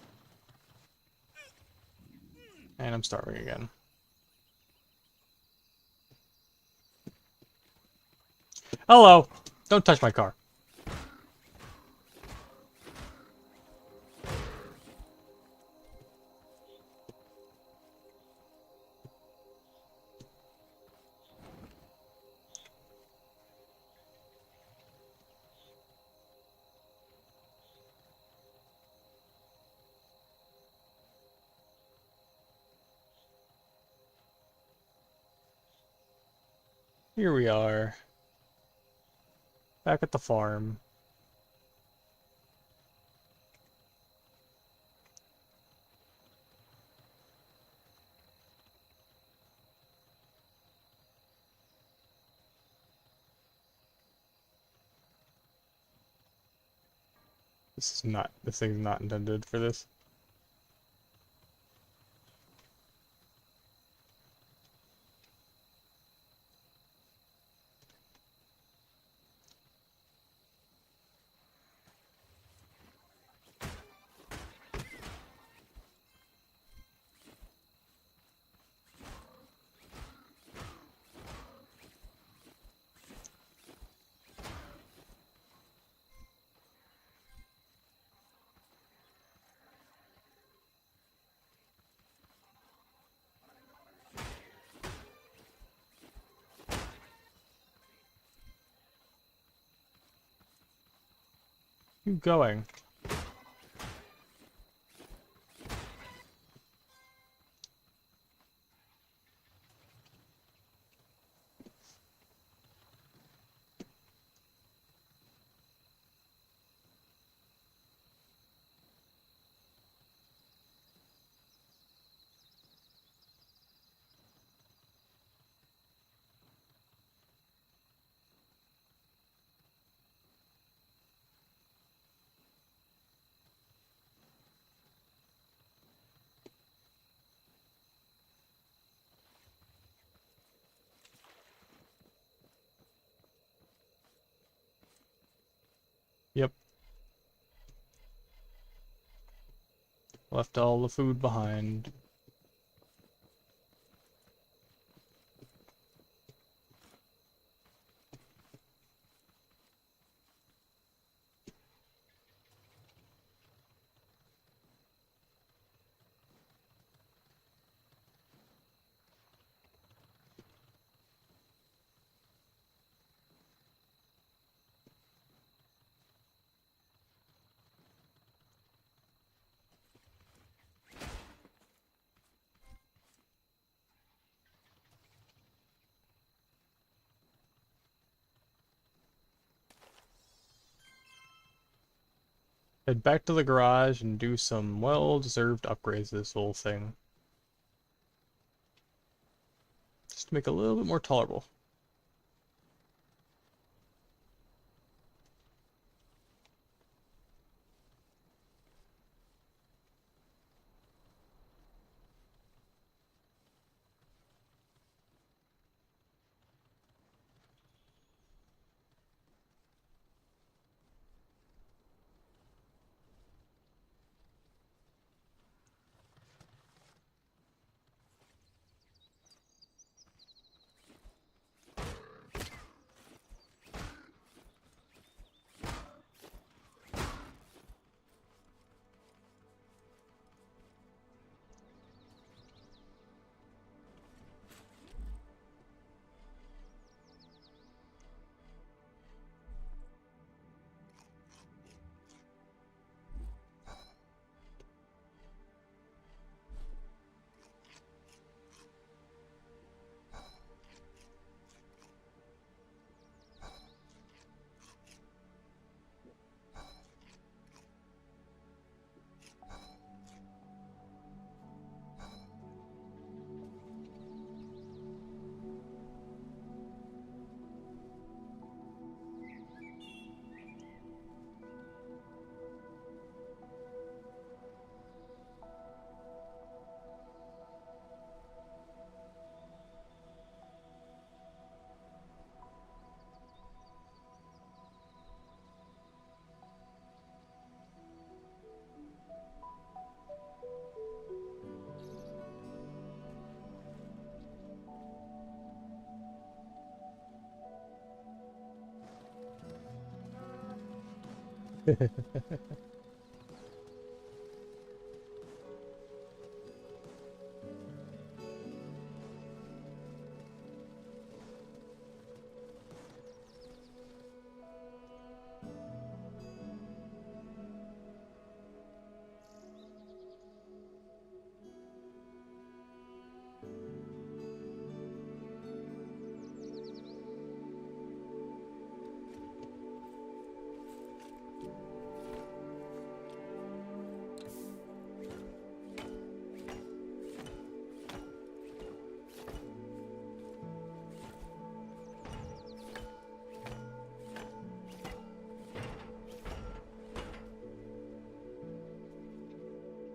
And I'm starving again. Hello! Don't touch my car. Here we are. Back at the farm. This thing's not intended for this. Keep going. Yep. Left all the food behind. Head back to the garage and do some well-deserved upgrades to this whole thing. Just to make it a little bit more tolerable.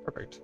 Perfect.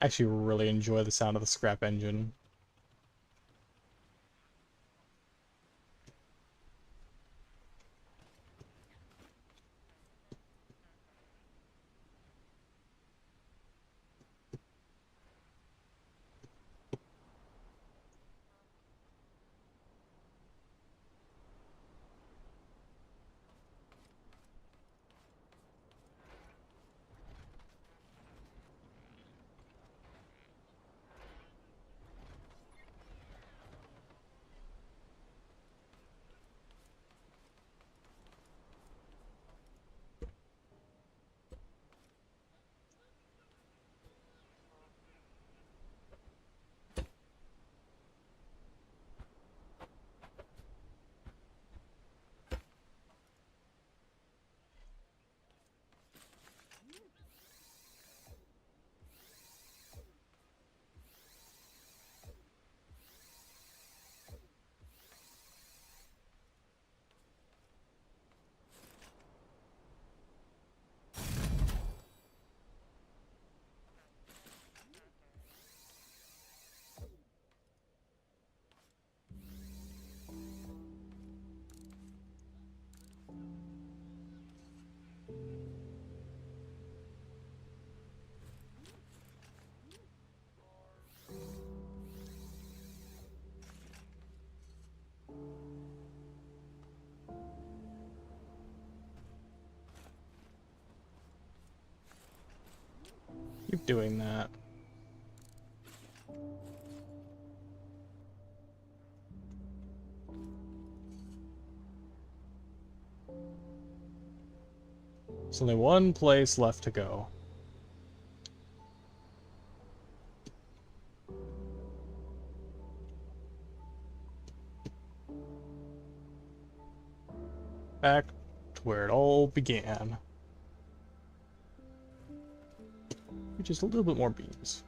I actually really enjoy the sound of the scrap engine. Keep doing that. There's only one place left to go. Back to where it all began. Just a little bit more beans.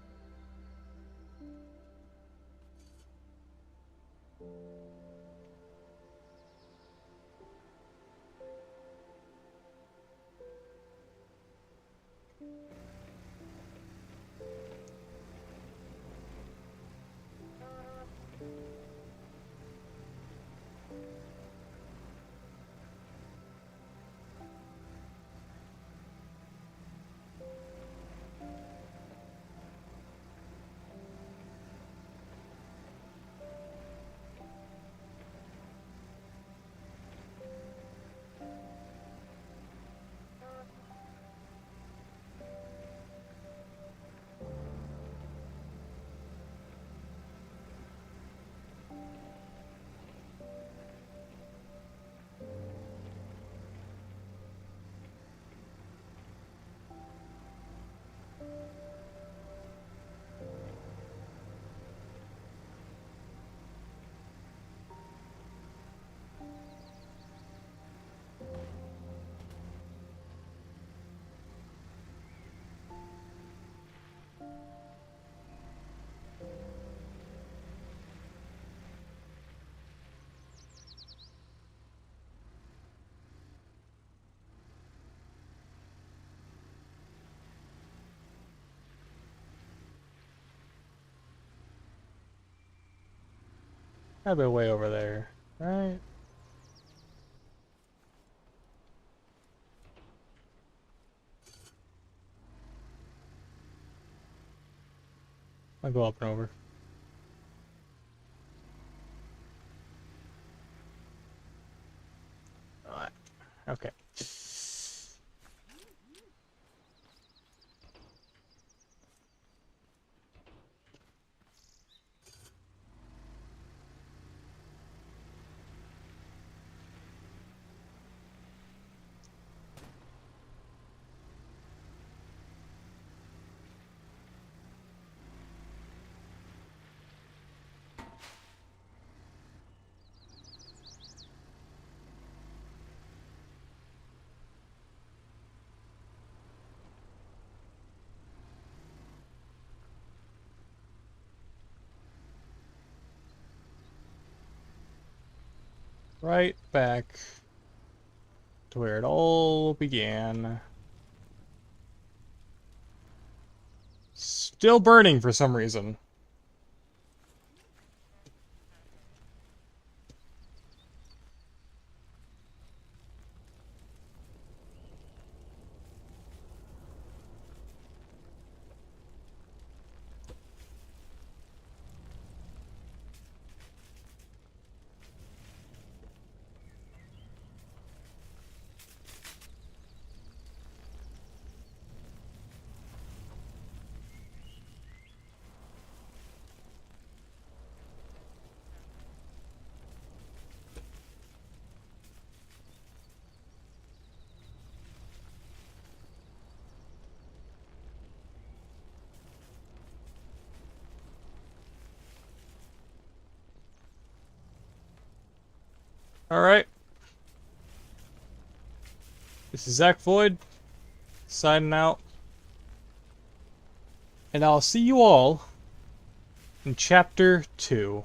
I've been way over there, right? I'll go up and over. Alright, okay. Right back to where it all began. Still burning for some reason. Alright. This is Zach Void, signing out. And I'll see you all in Chapter 2.